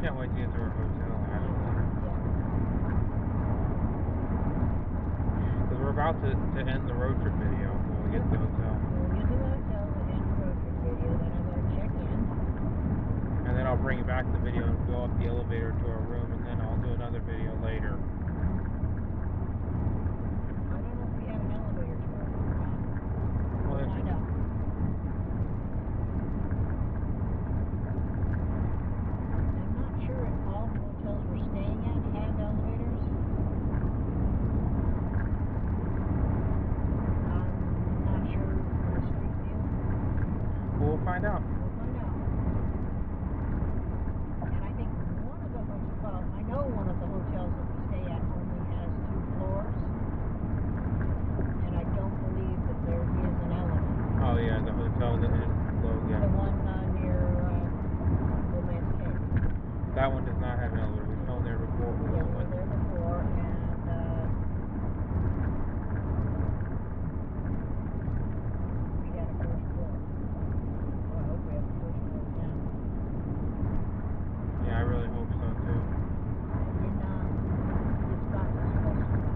Can't wait to get to our hotel, actually. Because we're about to end the road trip video when we get to the hotel. We'll get to the hotel, we'll end the road trip video, then I'm going to check in. And then I'll bring you back the video and go up the elevator to our room, and then I'll do another video later. I don't know if we have an elevator to our room. We'll find out. I'm not sure if all the hotels we're staying at have elevators. I'm not sure for the street view. We'll find out. We'll find out. And I think one of the hotels, well, I know one of the hotels that we stay at only has 2 floors. And I don't believe that there is an elevator. Oh yeah, the hotel in Logan. The one near Romance Cave. That one does not have an elevator. We've flown there before. Yeah, we were there before, and we had a first floor. Well, I hope we have a first floor again. Yeah, I really hope so too. And this spot was supposed to be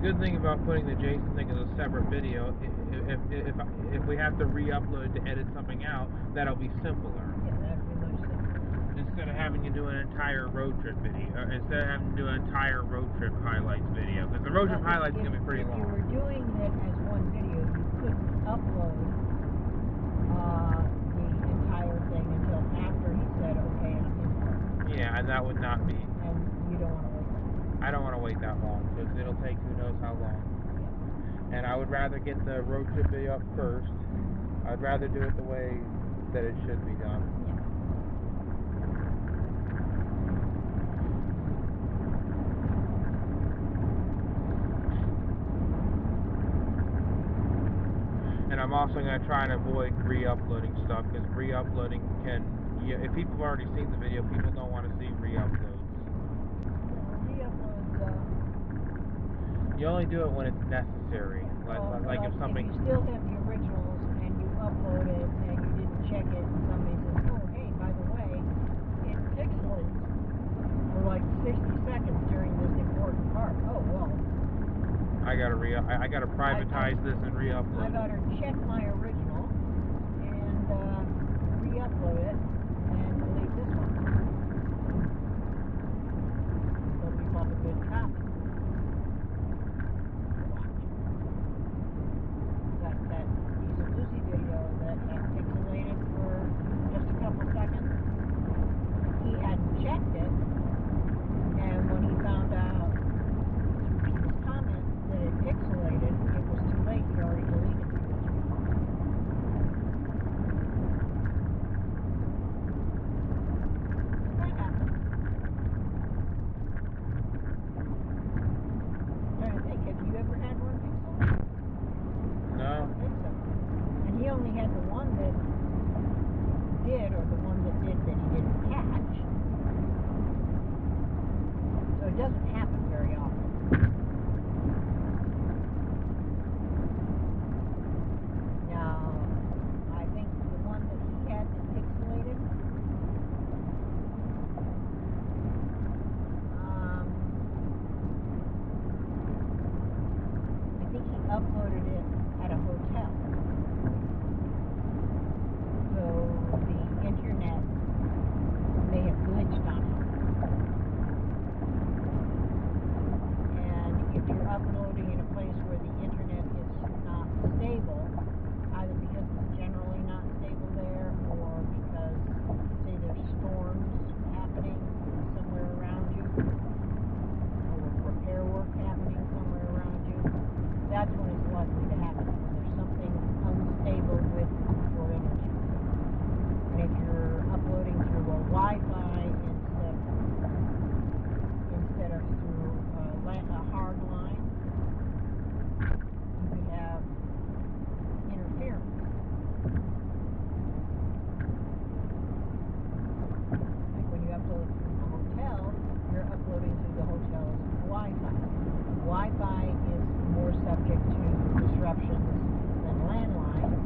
good thing about putting the Jason thing as a separate video, if we have to re-upload to edit something out, that'll be simpler. Yeah, that'd be much simpler. Instead of having to do an entire road trip video, instead of having to do an entire road trip highlights video, because the road trip highlights is going to be pretty long. If you were doing it as one video, you couldn't upload the entire thing until after he said okay on his part. Yeah, and that would not be. And you don't want to wait that long. I don't want to wait that long, because it'll take who knows how long. Yeah. And I would rather get the road trip video up first. I'd rather do it the way that it should be done. Yeah. And I'm also going to try and avoid re-uploading stuff, because re-uploading can, if people have already seen the video, people don't want to see re-uploads. You only do it when it's necessary, like if something. If you still have the originals and you upload it and you didn't check it, and somebody says, "Oh, hey, by the way, it pixelates for like 60 seconds during this important part." Oh well. I gotta privatize this and re-upload. I better check my original and re-upload it and delete this one. So we have a good copy. That Diesel Lucy video that got pixelated for just a couple seconds, he hadn't checked it, and when he found out through his comments that it pixelated, it was too late. He'd already deleted the original. That happens. I'm trying to think, have you ever had one pixelated? No. I don't think so. And he only had the one that did, or the one that did that he didn't catch. So it doesn't happen very often. Now, I think the one that he had that pixelated, I think he uploaded it at a hotel. So the internet may have glitched on it. And if you're uploading in a place where the internet is not stable, either because it's generally not stable there, or because, say, there's storms happening somewhere around you, or repair work happening somewhere around you, that's when it's likely to happen, when there's something unstable with your internet. And if you're uploading through a Wi-Fi instead of through a hard line, you could have interference. Like when you upload from a hotel, you're uploading through the hotel's Wi-Fi. Wi-Fi is more subject to disruptions than landlines,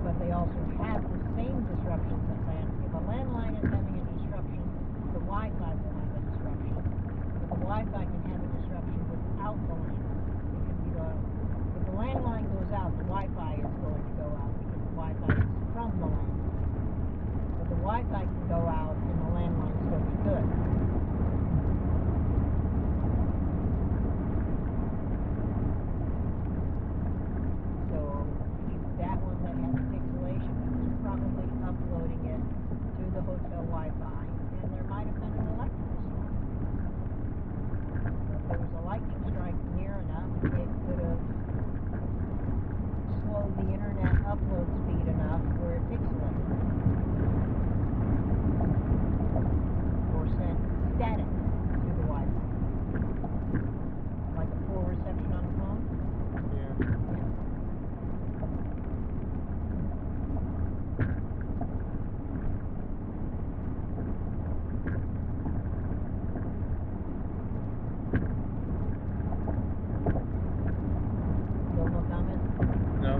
but they also have the same disruptions as landlines. If a landline is having a disruption, the Wi-Fi will have a disruption. But the Wi-Fi can have a disruption without the landline. It can be if the landline goes out, the Wi-Fi is going to go out because the Wi-Fi is from the landline. But the Wi-Fi can go out and the landline still be good. That one that has pixelation was probably uploading it to the hotel Wi-Fi, and there might have been an electrical storm. If there was a lightning strike near enough, it could have slowed the internet upload speed enough where it pixelated. Or sent static to the Wi-Fi. Like a poor reception on a phone? Yeah. No comment? No.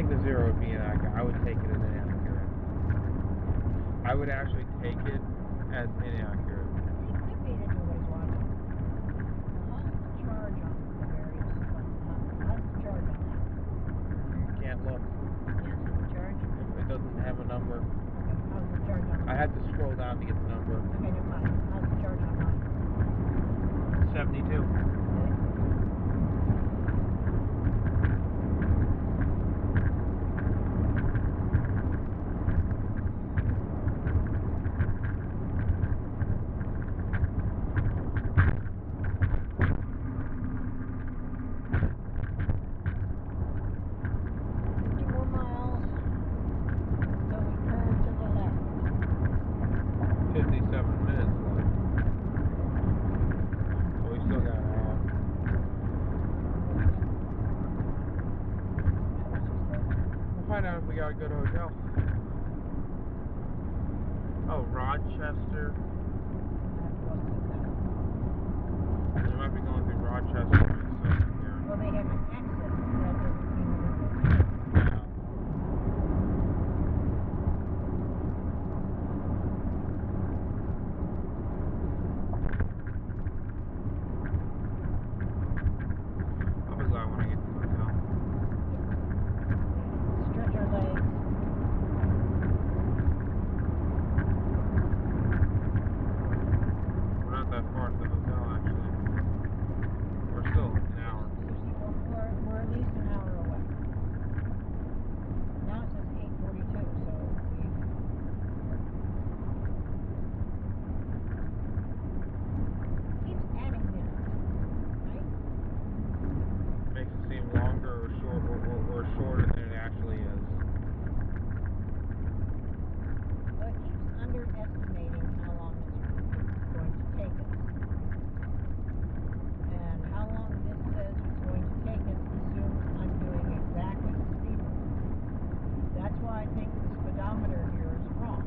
think the 0 would be inaccurate. I would take it as inaccurate. I would actually take it as inaccurate. It could be that nobody's watching. How's the charge on the various how's the charge on that? Can't look. Can't see the charge? It doesn't have a number. Okay, how's the charge on I had to scroll down to get the number. Okay, never mind. How's the charge on mine? 72. Okay. Find out if we got a good hotel. Oh, Rochester. We might be going through Rochester. Well, they have an exit. That doesn't mean I'll be glad when I get to the hotel. stretch our legs. We're not that far to the hotel, actually. We're still an hour. We're at least an hour away. Now it says 8:42, so we keeps adding minutes, right? Makes it seem longer or shorter than it actually is. Well, it keeps underestimating how long it's going to take us. And how long this says it's going to take us assumes I'm doing exactly the speed limit. That's why I think the speedometer here is wrong.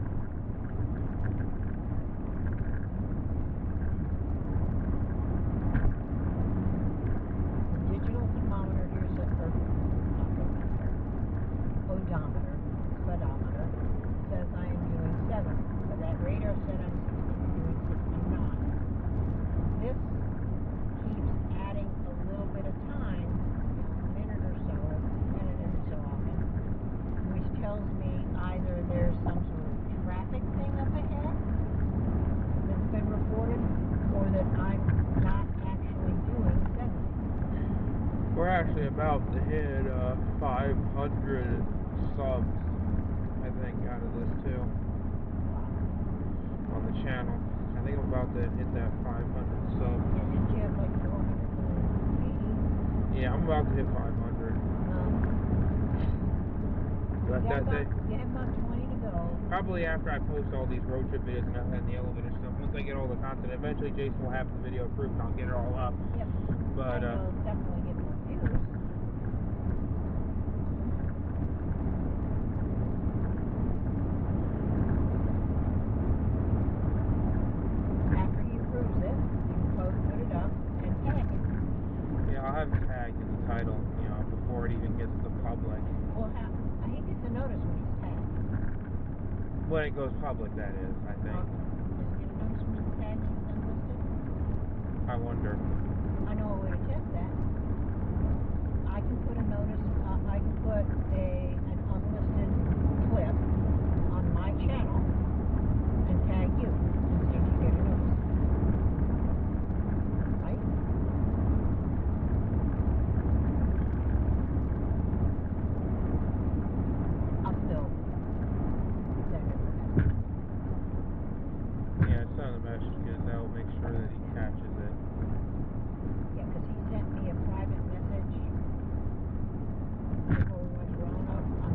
The digital thermometer here says, or not thermometer, odometer, speedometer, says I am doing 70. But that radar said I'm doing 69. This keeps adding a little bit of time, a minute or so, minute every so often, which tells me either there's some sort of traffic thing up ahead that's been reported, or that I'm not actually doing 70. We're actually about to hit 500 subs, I think, out of this too, on the channel. I think I'm about to hit that 500 subs. Yeah, didn't you have like 480? Yeah, I'm about to hit 500. But You have that day, about 20 to go. probably after I post all these road trip videos and the elevator stuff, once I get all the content, eventually Jason will have the video approved and I'll get it all up. Yep. But You'll definitely get more views. After he approves it, you can put it up and tag it. yeah, I'll have it tagged in the title, you know, before it even gets to the public. Well, he gets a notice when he's tagged. When it goes public, that is, I think. Does he get a notice when he's tagged and he's unlisted? I wonder. I know a way to test that. I can put a notice, I can put an unlisted clip on my channel and tag you and see if you get a notice. Right? I'll still send him a message. Yeah, send a message because that will make sure that he catches it. Yeah, because he sent me a private message before we went to Roanoke. I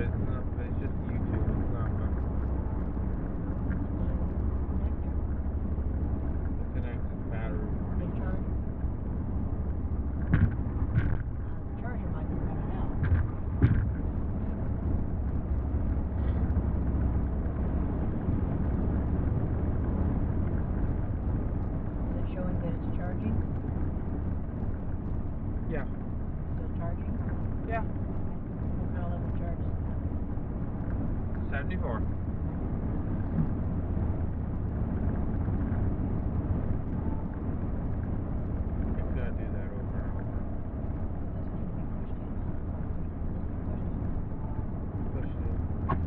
it's not, but it's just YouTube. It's not connected battery warning. The charger. The charger might be running out. Is it showing that it's charging? Yeah. Still charging? Yeah. What kind of level charge is it? 74. It's gonna do that over and over. Does this need to be pushed in? Push it.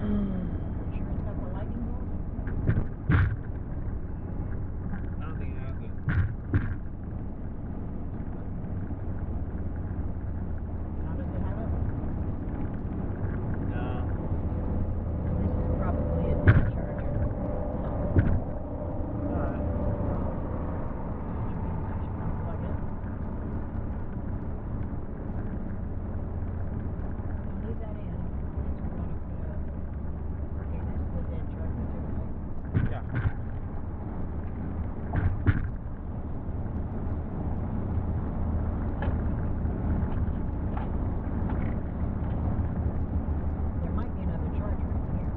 You sure it's got the lightning bolt? I don't think it has it. Now does it have it? No. This is probably a dead charger. Alright. I should unplug it. Now leave that in. We're gonna put a... Okay, this is the dead charger too, right? Yeah. There might be another charger in here.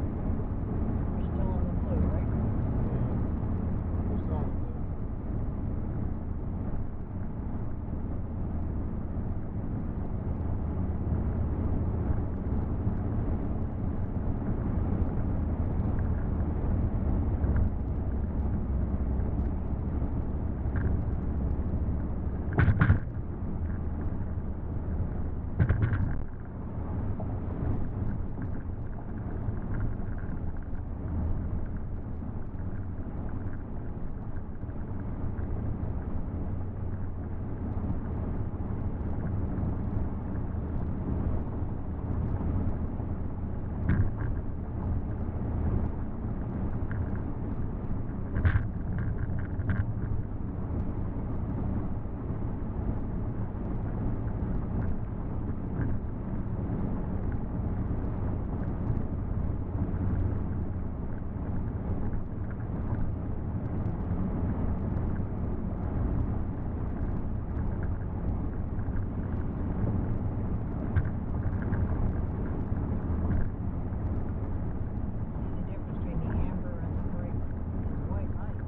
We're still on the blue, right? We're still on the blue. See the difference between the amber and the bright white light.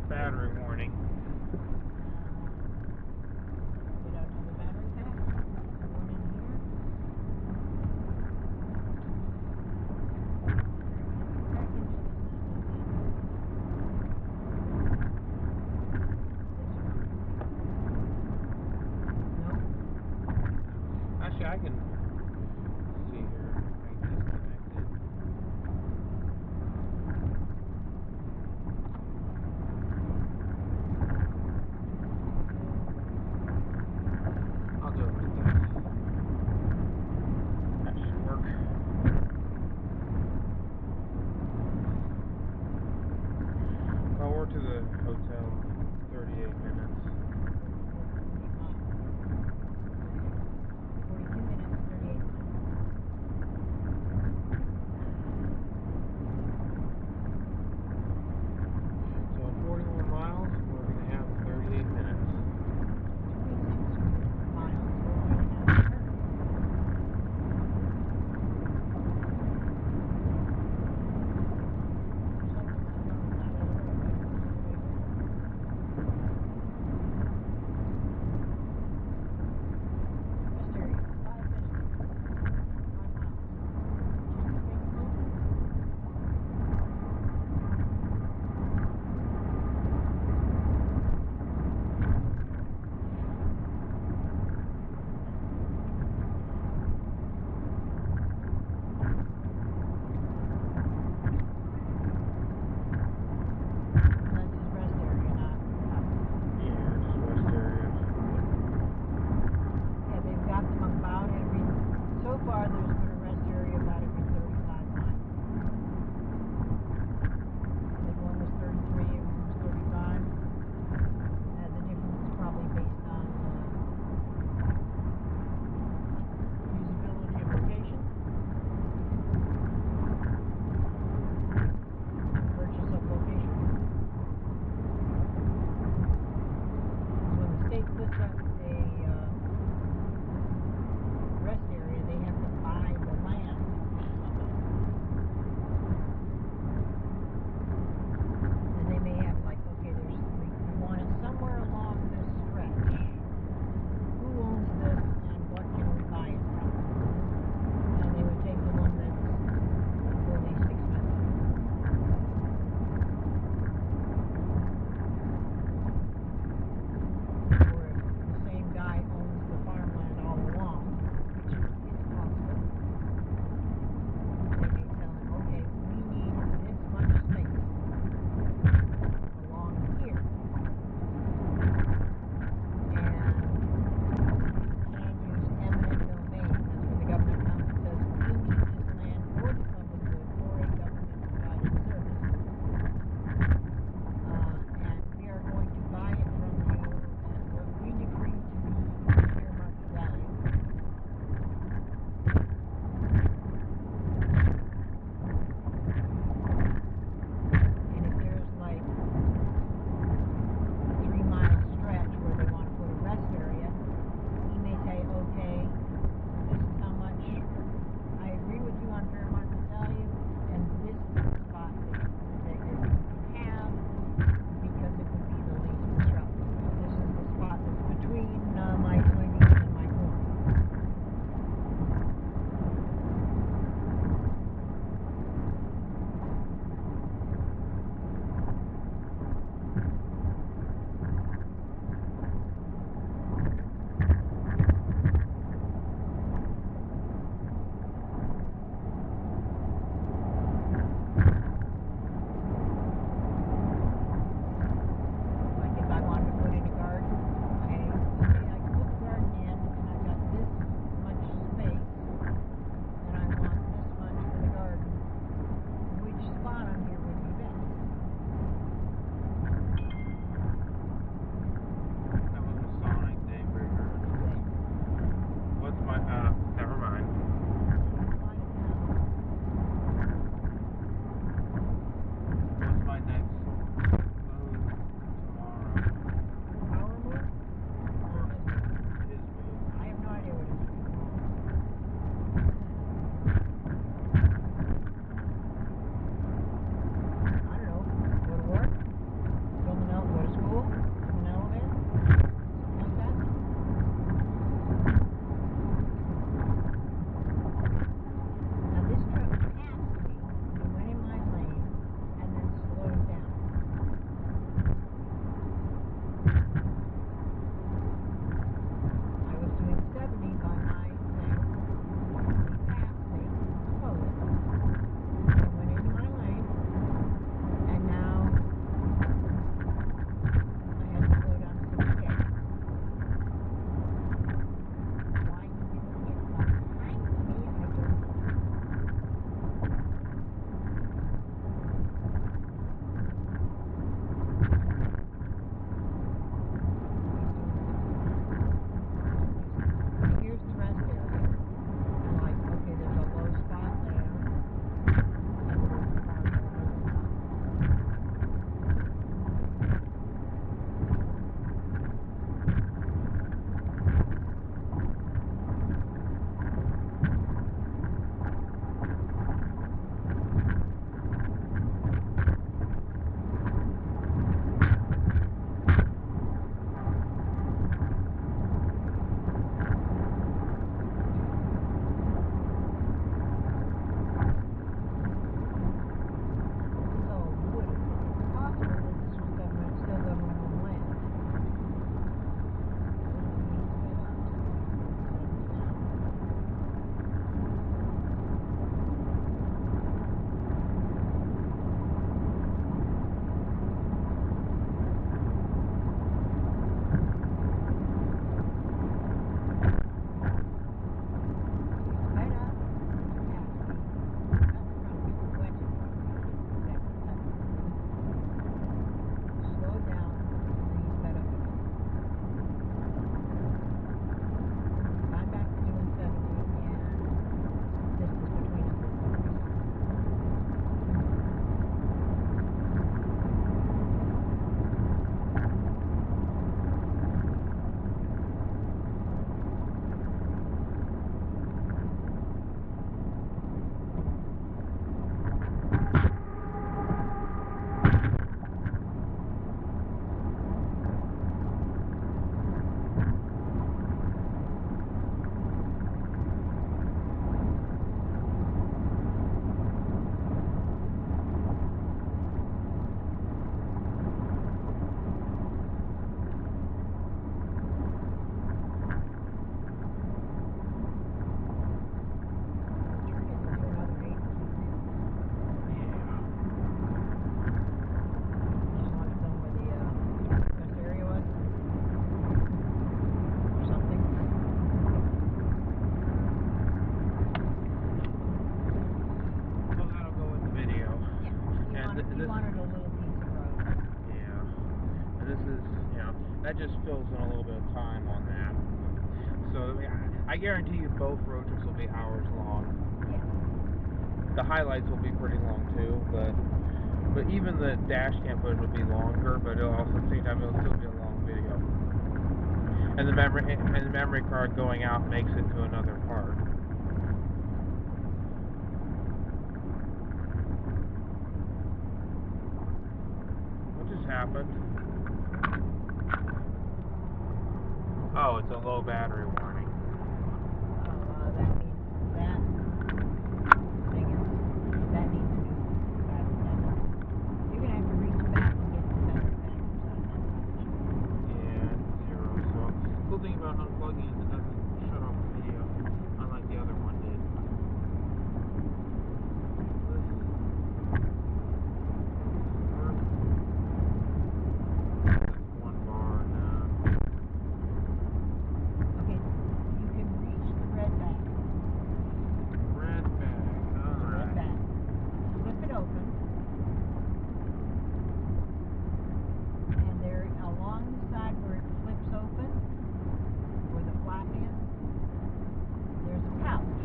battery warning. Put out to the battery pack. One in here. He wanted a little piece of road. Yeah. And this is, you know, that just fills in a little bit of time on that. So I guarantee you both road trips will be hours long. Yeah. The highlights will be pretty long too, but even the dash cam footage will be longer, but it'll also at the same time it'll still be a long video. And the memory card going out makes it to another part. What just happened? Oh, it's a low battery warning. That means that thing is, that needs to be battery backup. You're going to have to reach back and get the battery backups out of that pouch. Yeah, it's 0. So, cool thing about unplugging is it doesn't shut off the video, unlike the other one did. One bar now. Okay, you can reach the red bag. Red bag, Red alright. bag. Flip it open. And there, along the side where it flips open, where the flap is, there's a pouch.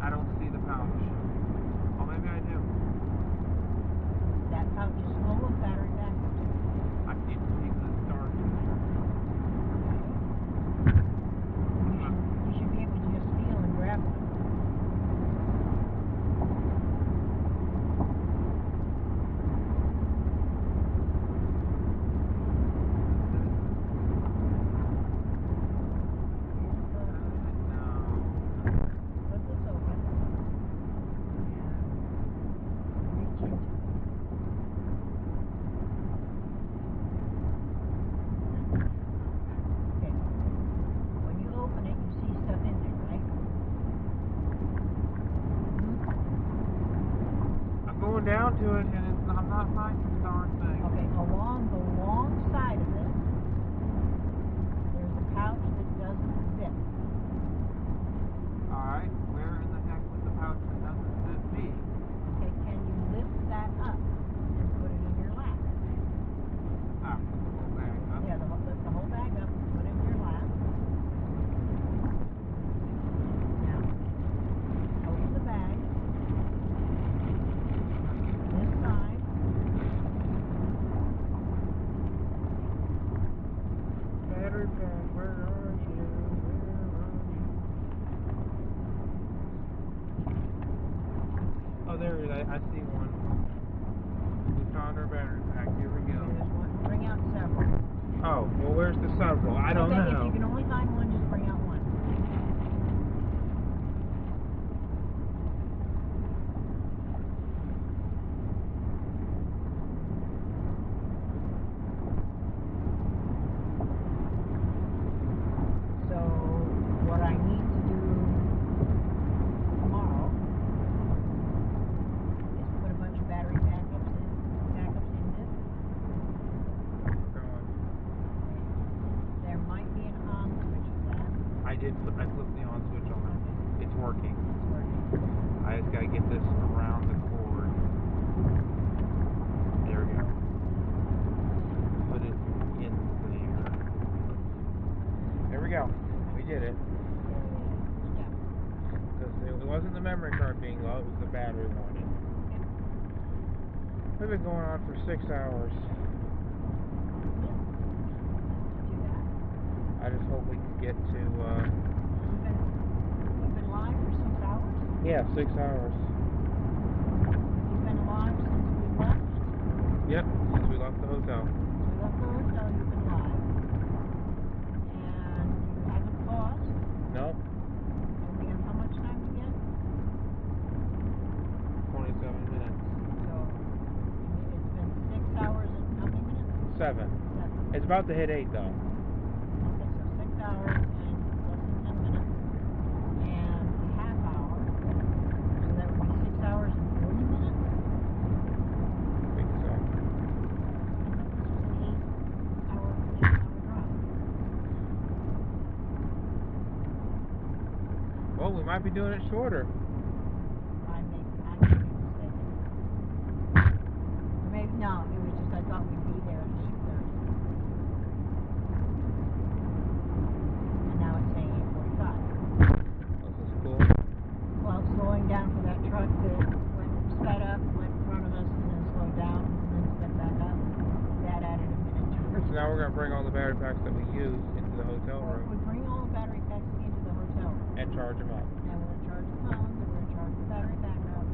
I don't see the pouch. Oh, maybe I do. That pouch is full of battery backups. I can't see because it's dark in there. You should be able to just feel and grab one. Flip this open. And reach into it. Okay. When you open it, you see stuff in there, right? I'm going down to it and I'm not finding the darn thing. Okay, along the long side of it, there's a pouch that doesn't zip. Alright, where in the heck would the pouch that doesn't fit be? Okay, can you lift that up and put it in your lap? Ah, the whole bag up. Yeah, lift the whole bag up and put it in your lap. Now, open the bag. This side. Battery pack, where are you? Oh, there it is. I see one. We found our battery pack. Here we go. There's one. Bring out several. Oh, well, where's the several? I don't Okay, know. if you can only find one, just bring out one. So, what I need to do tomorrow is put a bunch of battery backups in this. Going. There might be an on switch for that. I flipped the on switch on. It's working. It's working. I just gotta get this around the cord. There we go. Put it in there. There we go. We did it. Yeah. Because it wasn't the memory card being low, it was the battery warning. We've been going on for 6 hours. Do that. I just hope we can get to, You've been live for 6 hours? yeah, 6 hours. You've been live since we left? Yep, since we left the hotel. Since we left the hotel, you've been live. And you haven't paused? Nope, And we have how much time to get? 27 minutes. So, it's been 6 hours and how many minutes? 7. 7. It's about to hit 8 though. Okay, so 6 hours and less than 10 minutes. And a half hour. So that would be 6 hours and 40 minutes? I think so. This was an 8 hour drive. Well, we might be doing it shorter. I may be mistaken. thought we'd be there at 8:30. And now it's saying 8:45. This is cool. Well, slowing down for that truck that sped up, went in front of us, and then slowed down, and then sped back up. That added a minute to her. So now we're going to bring all the battery packs that we used into the hotel We room bring all the battery packs into the hotel room. and charge them up. And we're going to charge the phones, and we're going to charge the battery backups.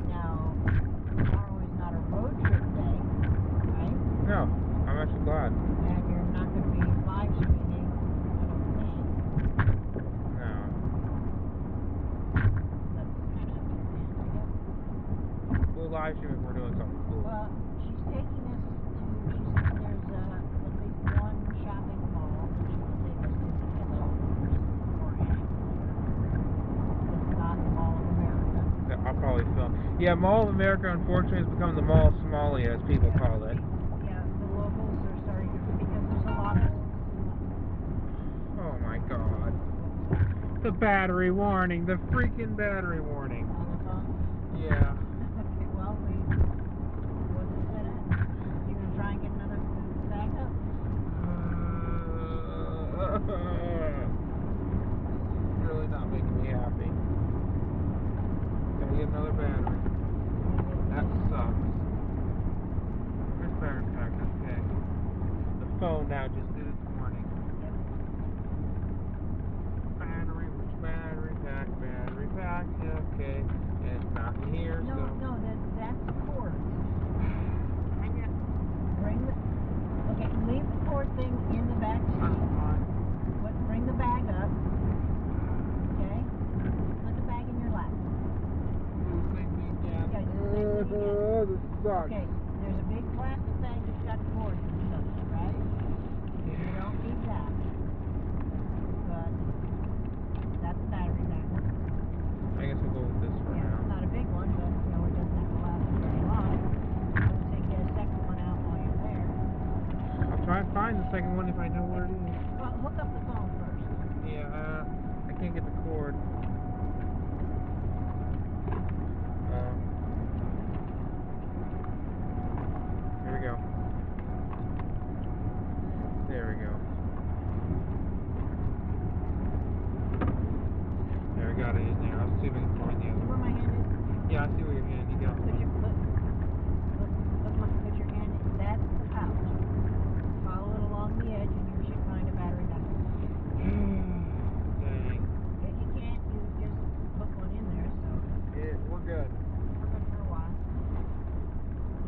Now, tomorrow is not a road trip day, right? No, I'm actually glad. And you're not going to be live streaming, I don't think. No. That's kind of planned, I guess. We'll live stream if we're doing something cool. Well, she's taking us to, she said there's at least one shopping mall that she will take us to beforehand. It's not the Mall of America. Yeah, I'll probably film. Yeah, Mall of America unfortunately has become the Mall of Somalia, as people call it. Yeah, the locals are starting to, because there's a lot of... Oh my god. The battery warning, the freaking battery warning. On the phone? Yeah. Okay, well, what's it set at? You gonna try and get another backup? Really not making me happy. Gotta get another battery. That sucks. Where's battery pack? Okay. The phone now just did its warning. Battery, which battery pack? Battery pack, yeah, okay. And it's not in here, No, so. no, that's cords. Dang it. Okay, leave the cord thing in the back seat. Bring the bag up. Okay? Put the bag in your lap. Yeah, just sink me again. This sucks. Okay, there's a big plastic bag that's got cords and stuff, right? You don't need that. But that's a battery backup. I guess we'll go with this for Yeah, it's now. not a big one, but you know, it doesn't have to last very long. I'll take a second one out while you're there. I'll try and find the second one if I know where it is. Well, hook up the phone first. Yeah, I can't get the cord. Here we go. There we go. There, I got it in there. I'll see if I can find the See other where one. my hand is? Yeah, I see where your hand. You got Put your one. put your hand in. That's the pouch. Follow it along the edge, and you should find a battery backup. Dang. If you can't, you just put one in there. So Yeah, we're good. we're good for a while.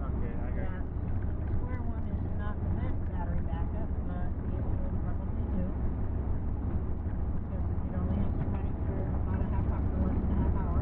Okay, I got That it. square one is not the best battery backup, but it will probably do. Because it only has to run it for about a half hour, for less than a half hour.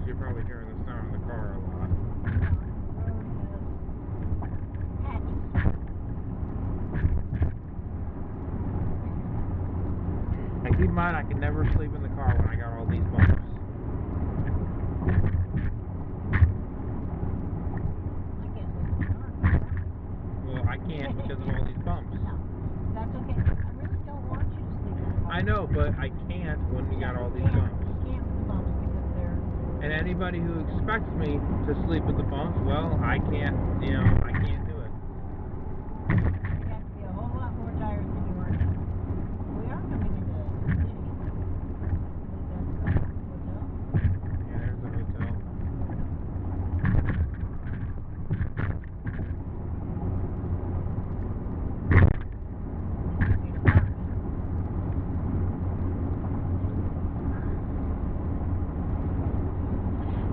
You're probably hearing the sound of the car a lot. And keep in mind, I can never sleep in the car when I got all these bumps. Well, I can't because of all these bumps. No, that's okay. I really don't want you to sleep in the car. I know, but I can't when we got all these bumps. You can't with the bumps because they're... And anybody who expects me to sleep with the bumps, well, I can't, I can't do it. You have to be a whole lot more tired than you are now. We are coming into the city. I think that's the hotel. Yeah, there's the hotel.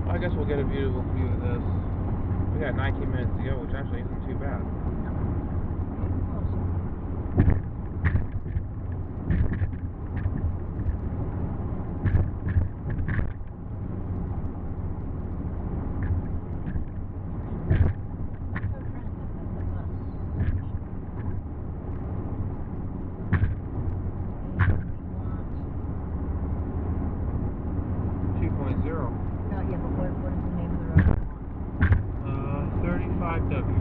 I guess we'll get a beautiful view of this. We got 19 minutes to go, which actually isn't too bad. No, yeah, but what is the name of the road? 35W.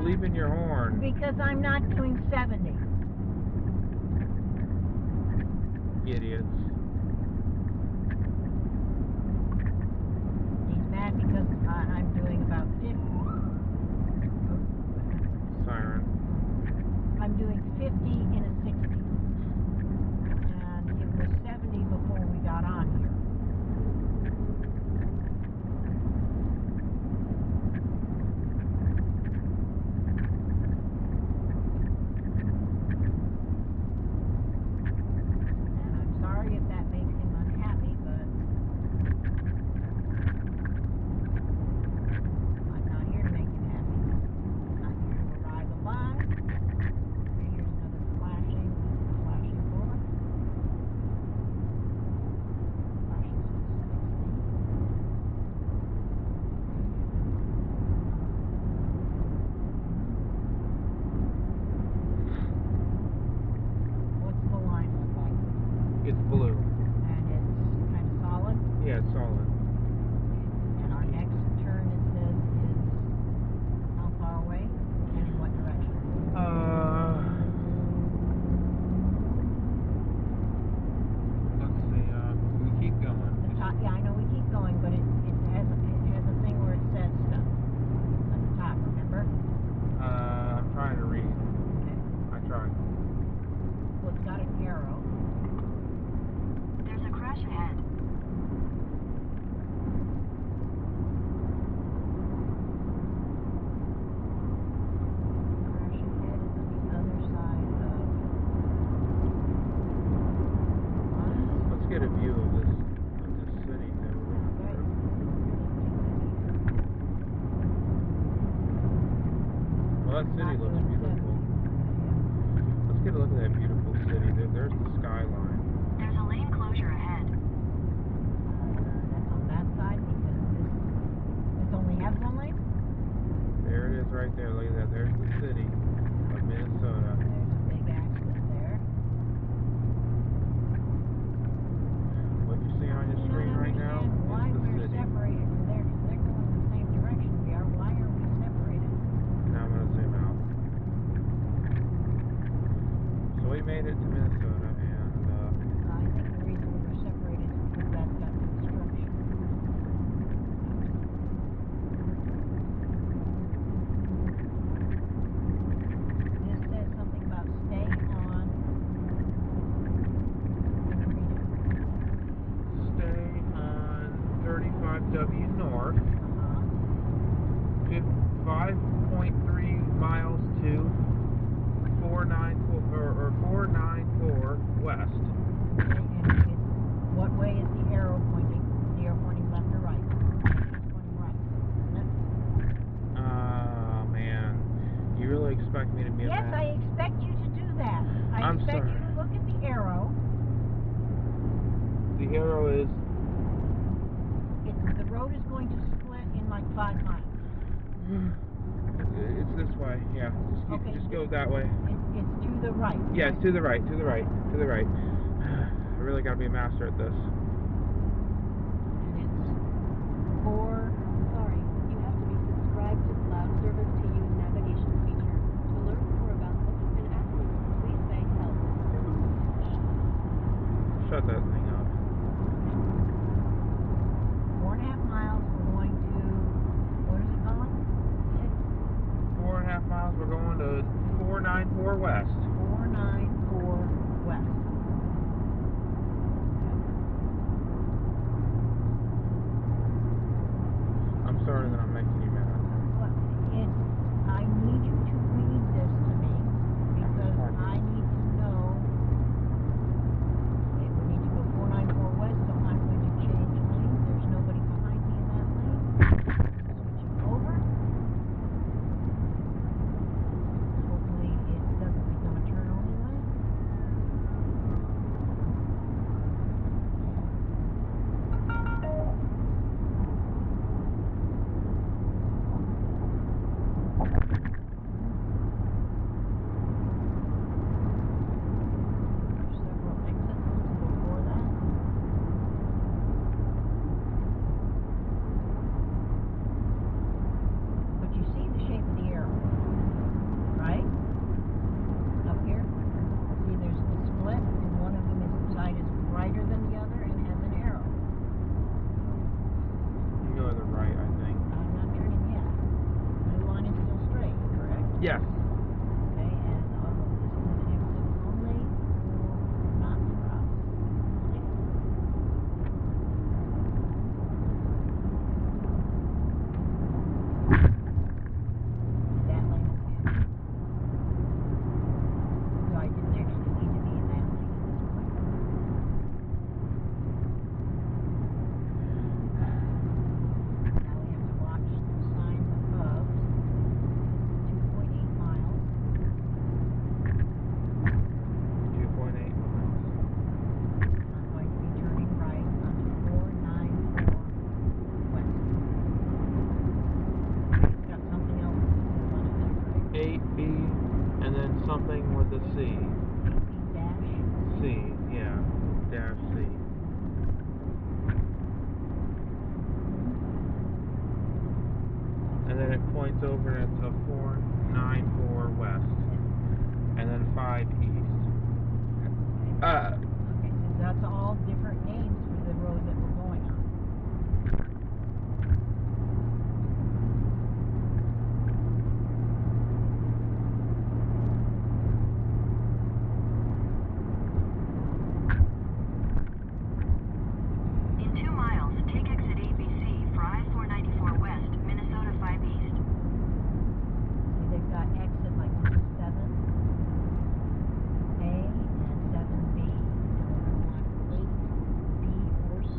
bleeping your horn. Because I'm not doing 70. Idiots. He's mad because I'm doing about 50. Siren. I'm doing 50 in a 60. And it was 70 before we got on here. And I'm sorry if that makes him unhappy, but I'm not here to make him happy. I'm here to arrive alive. Here's another flashing board. Flashing 60. What's the line look like? It's blue. And it's kind of solid. Yeah, it's solid. And our next turn, it says, is how far away and in what direction? Let's see. We keep going. The top, yeah, I know we keep going, but it has a thing where it says stuff at the top. Remember? I'm trying to read. Okay. I tried. Well, it's got an arrow. There's a crash ahead. Crash ahead is on the other side of. Let's get a view of this city that we're going Right. through. Well, that city looks beautiful. Let's get a look at that beautiful city. There's the skyline. There's a lane closure ahead. That's on that side because this only has one lane. There it is right there. Look at that. There's the city of Minnesota. There's a big accident there. What you see on your I screen don't right now understand why is the we're city. separated from there, 'cause they're going the same direction we are. Why are we separated? Now I'm going to zoom out. So we made it to Minnesota, and I think the reason we were separated is because that's got construction. This says something about stay on. Can you read it? stay on 35W North, 5.3 miles to 494 west. Okay, and it's, what way is the arrow pointing? Is the arrow pointing left or right? It's pointing right, isn't it? Oh man, you really expect me to be a Yes, man? I expect you to do that. I I'm expect you sorry. to look at the arrow. The arrow is. The road is going to split in like 5 miles. It's this way. Yeah, Okay, just go that way. It's to the right. Yeah, right? it's to the right. To the right. To the right. I really got to be a master at this. And it's 4. Sorry, you have to be subscribed to cloud service to use navigation feature. To learn more about this and ask us, please say help. Shut that thing up. 4.5 miles. We're going to. What is it called? 4.5 miles. We're going to 494 west. 494 west. Okay. Yes. Okay, and this is an exit only, not for us. That lane again. So I didn't actually need to be in that lane at this point. Now we have to watch the signs above. 2.8 miles. 2.8 miles. I'm going to be turning right onto 494 west. It's got something else on it there, right? 8B, and then something with a C. 8B dash C, yeah. Dash C. And then it points over and it's a 494 west. And then 5 east. Okay, so that's all different names for the road that we're going on. In 2 miles, take exit ABC for I-494 West, Minnesota 5 East. See, they've got exit like this is 7A and 7B. And we're going to want 8B or C.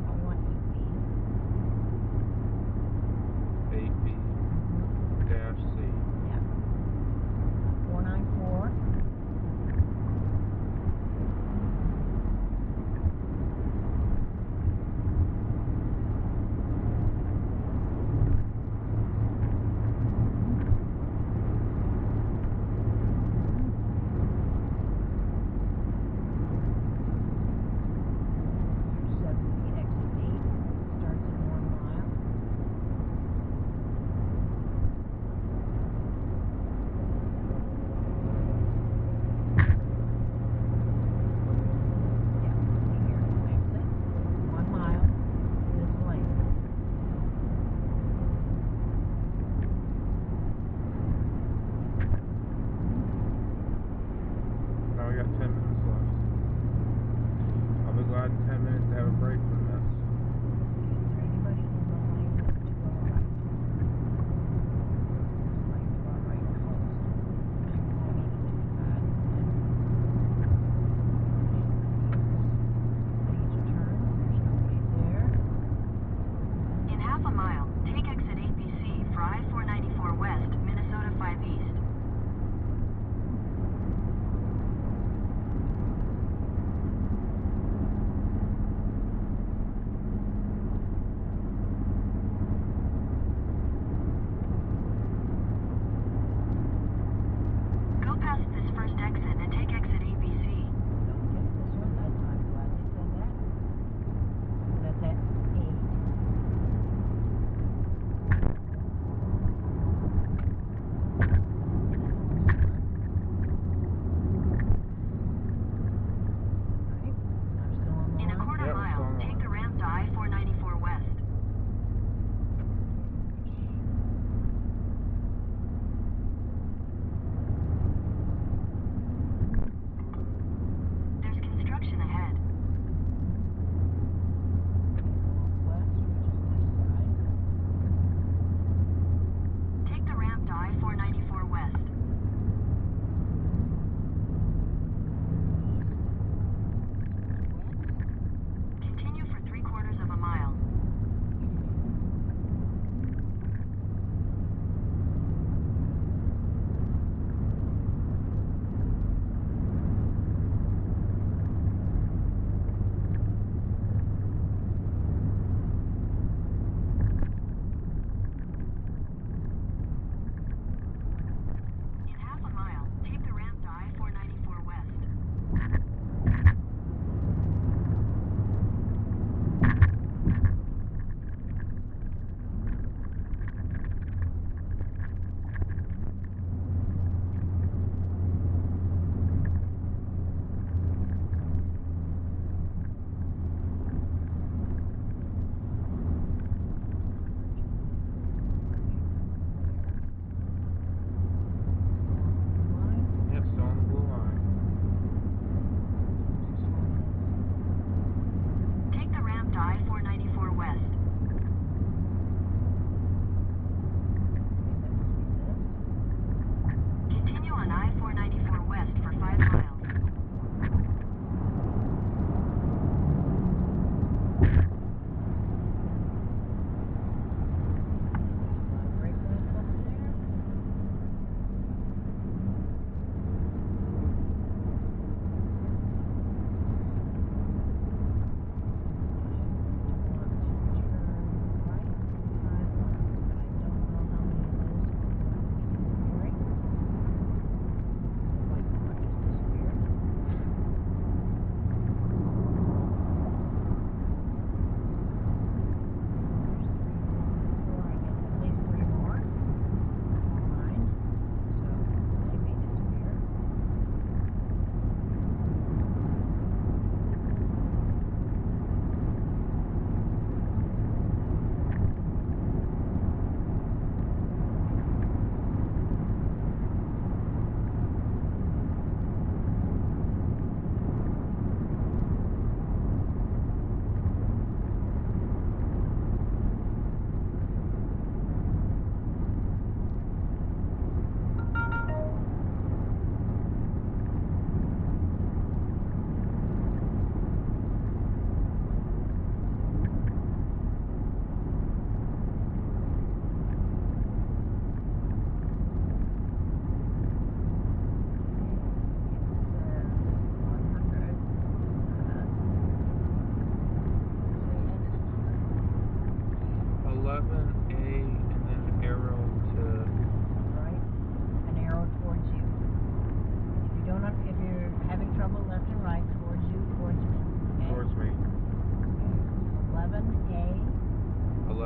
We want 8B. 8B dash C. Yeah. 494. Here's 7B exit 8. Starts at 1 mile. Yeah, see here, exit, 1 mile, this lane. Now we got 10 minutes left. I'll be glad in 10 minutes to have a break from this. Is there anybody in the lane to our right? This lane to our right closed. I'm going into 55. Ready to turn, there's nobody there. In half a mile, take exit 8BC for I-494 West, Minnesota 5 East.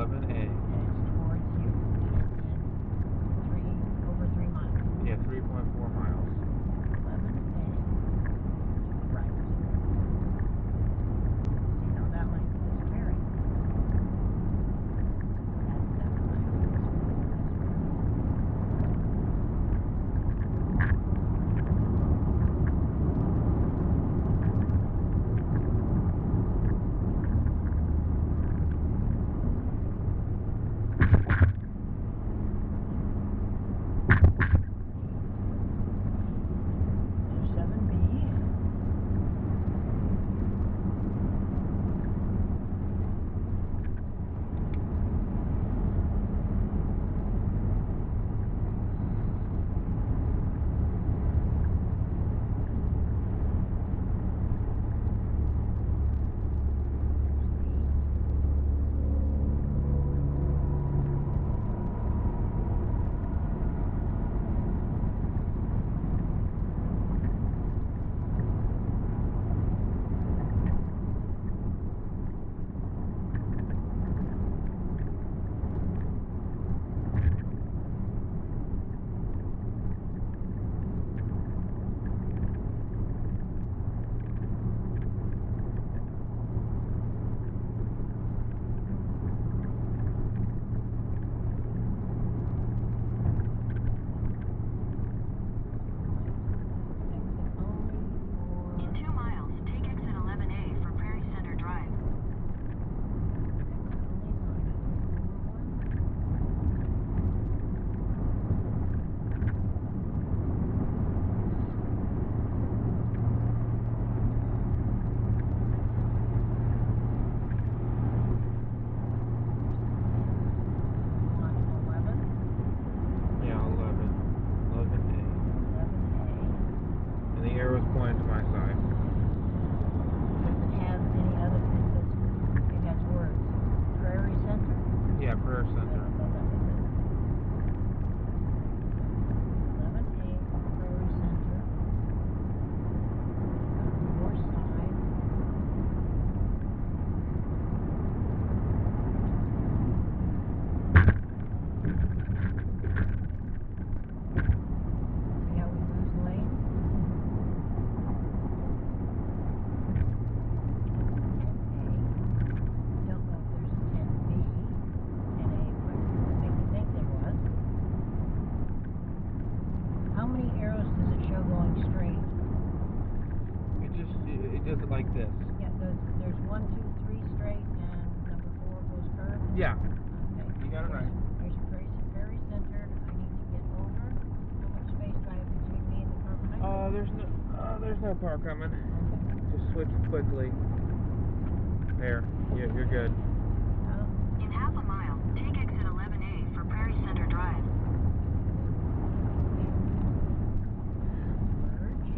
11A. It's towards you. And it's over 3 miles. Yeah, 3.4 miles. 11A. Right. See, now that might be this ferry. That might be this There's 7B. In 2 miles, take exit 11A for Prairie Center Drive. Yeah, 11. 11A. And the arrow's pointing to my side. Does it have any other, it has words? Prairie Center? Yeah, Prairie Center. 11A, Prairie Center. North side. See how we lose lane? 10A. Don't know if there's a 10B, 10A, but I think there was. How many arrows does it show going straight? It does it like this. Yeah, there's 1, 2, 3 straight, and number 4 goes curved. Yeah, Okay. you got it right. Here's Prairie Center. I need to get over. How much space do I have between me and the car behind me? There's no car coming. Okay. Just switch quickly. There, you're good. Oh, In half a mile, take exit 11A for Prairie Center Drive. merge.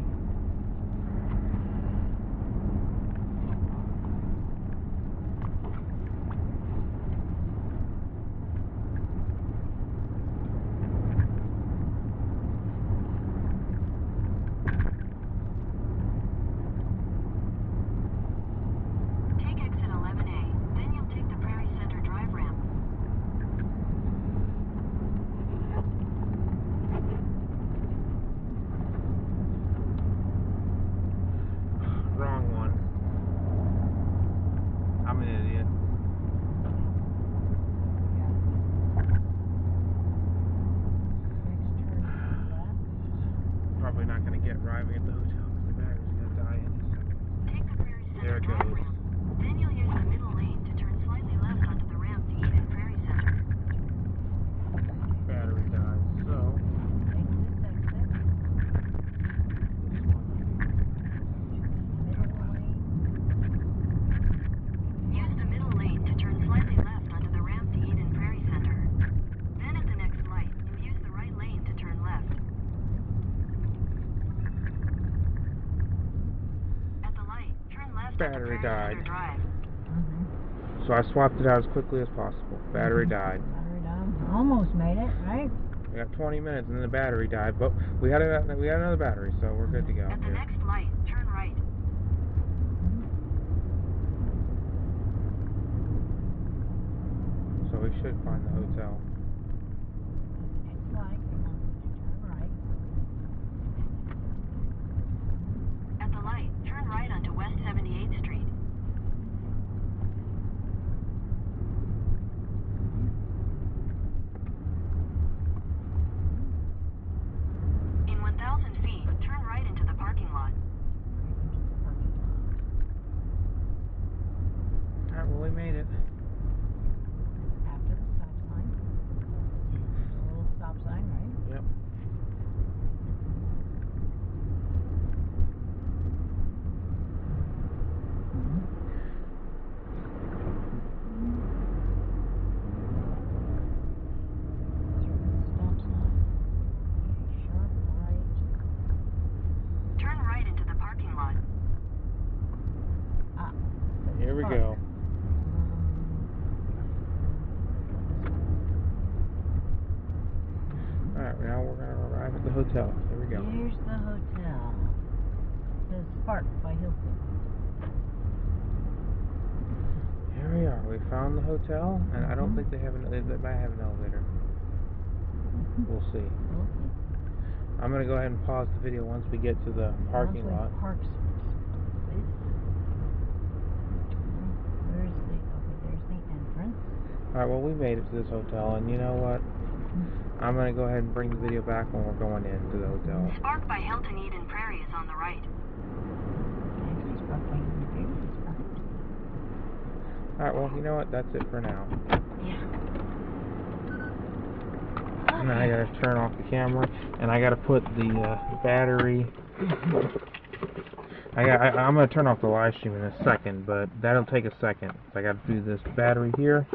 Take exit 11A, then you'll take the Prairie Center Drive ramp. Wrong one. I'm an idiot. Next turn left. Probably not going to get arriving at the hotel because the battery's going to die any second. Take the Prairie There Center it Drive goes. ramp. Then you'll use the middle lane to turn slightly left onto the ramp to Eden Prairie Center. Battery died. So, Take this exit. Middle lane. Use the middle lane to turn slightly left onto the ramp to Eden Prairie Center. Then at the next light, you'll use the right lane to turn left. At the light, turn left onto Battery Prairie died. Center Drive. Mm-hmm. so I swapped it out as quickly as possible. Battery died. Battery down. Almost made it, right? We got 20 minutes and then the battery died, but we had another battery, so we're good to go At the here. next light, turn right. So should find the hotel. Next light, turn right. At the light, turn right onto West 78th Street. In 1,000 feet, turn right into the parking lot. Alright, well, we made it. After the stop sign. The little stop sign, right? Yep. Stop sign. Sharp right. Turn right into the parking lot. Ah. Here we park. go. Alright, now we're going to arrive at the hotel. Here we go. Here's the hotel. It says Spark by Hilton. Here we are. We found the hotel, and I don't think they might have an elevator. We'll see. We'll see. I'm going to go ahead and pause the video once we get to the parking lot. Park space. Where's the, okay, there's the entrance. Alright, well, we made it to this hotel, and you know what? I'm going to go ahead and bring the video back when we're going into the hotel. Spark by Hilton Eden Prairie is on the right. Actually, Spark by Hilton Prairie is behind. Alright, well, you know what? That's it for now. Yeah. And then I got to turn off the camera, and I got to put the battery... I'm going to turn off the live stream in a second, but that'll take a second. So I got to do this battery here.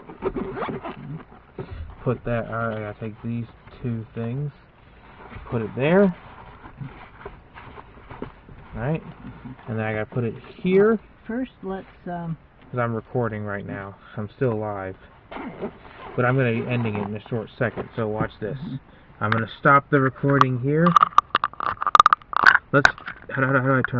Put that, alright, I gotta take these two things, put it there, alright, and then I gotta put it here, First, let's, because I'm recording right now, I'm still live, but I'm gonna be ending it in a short second, so watch this. I'm gonna stop the recording here, how do I turn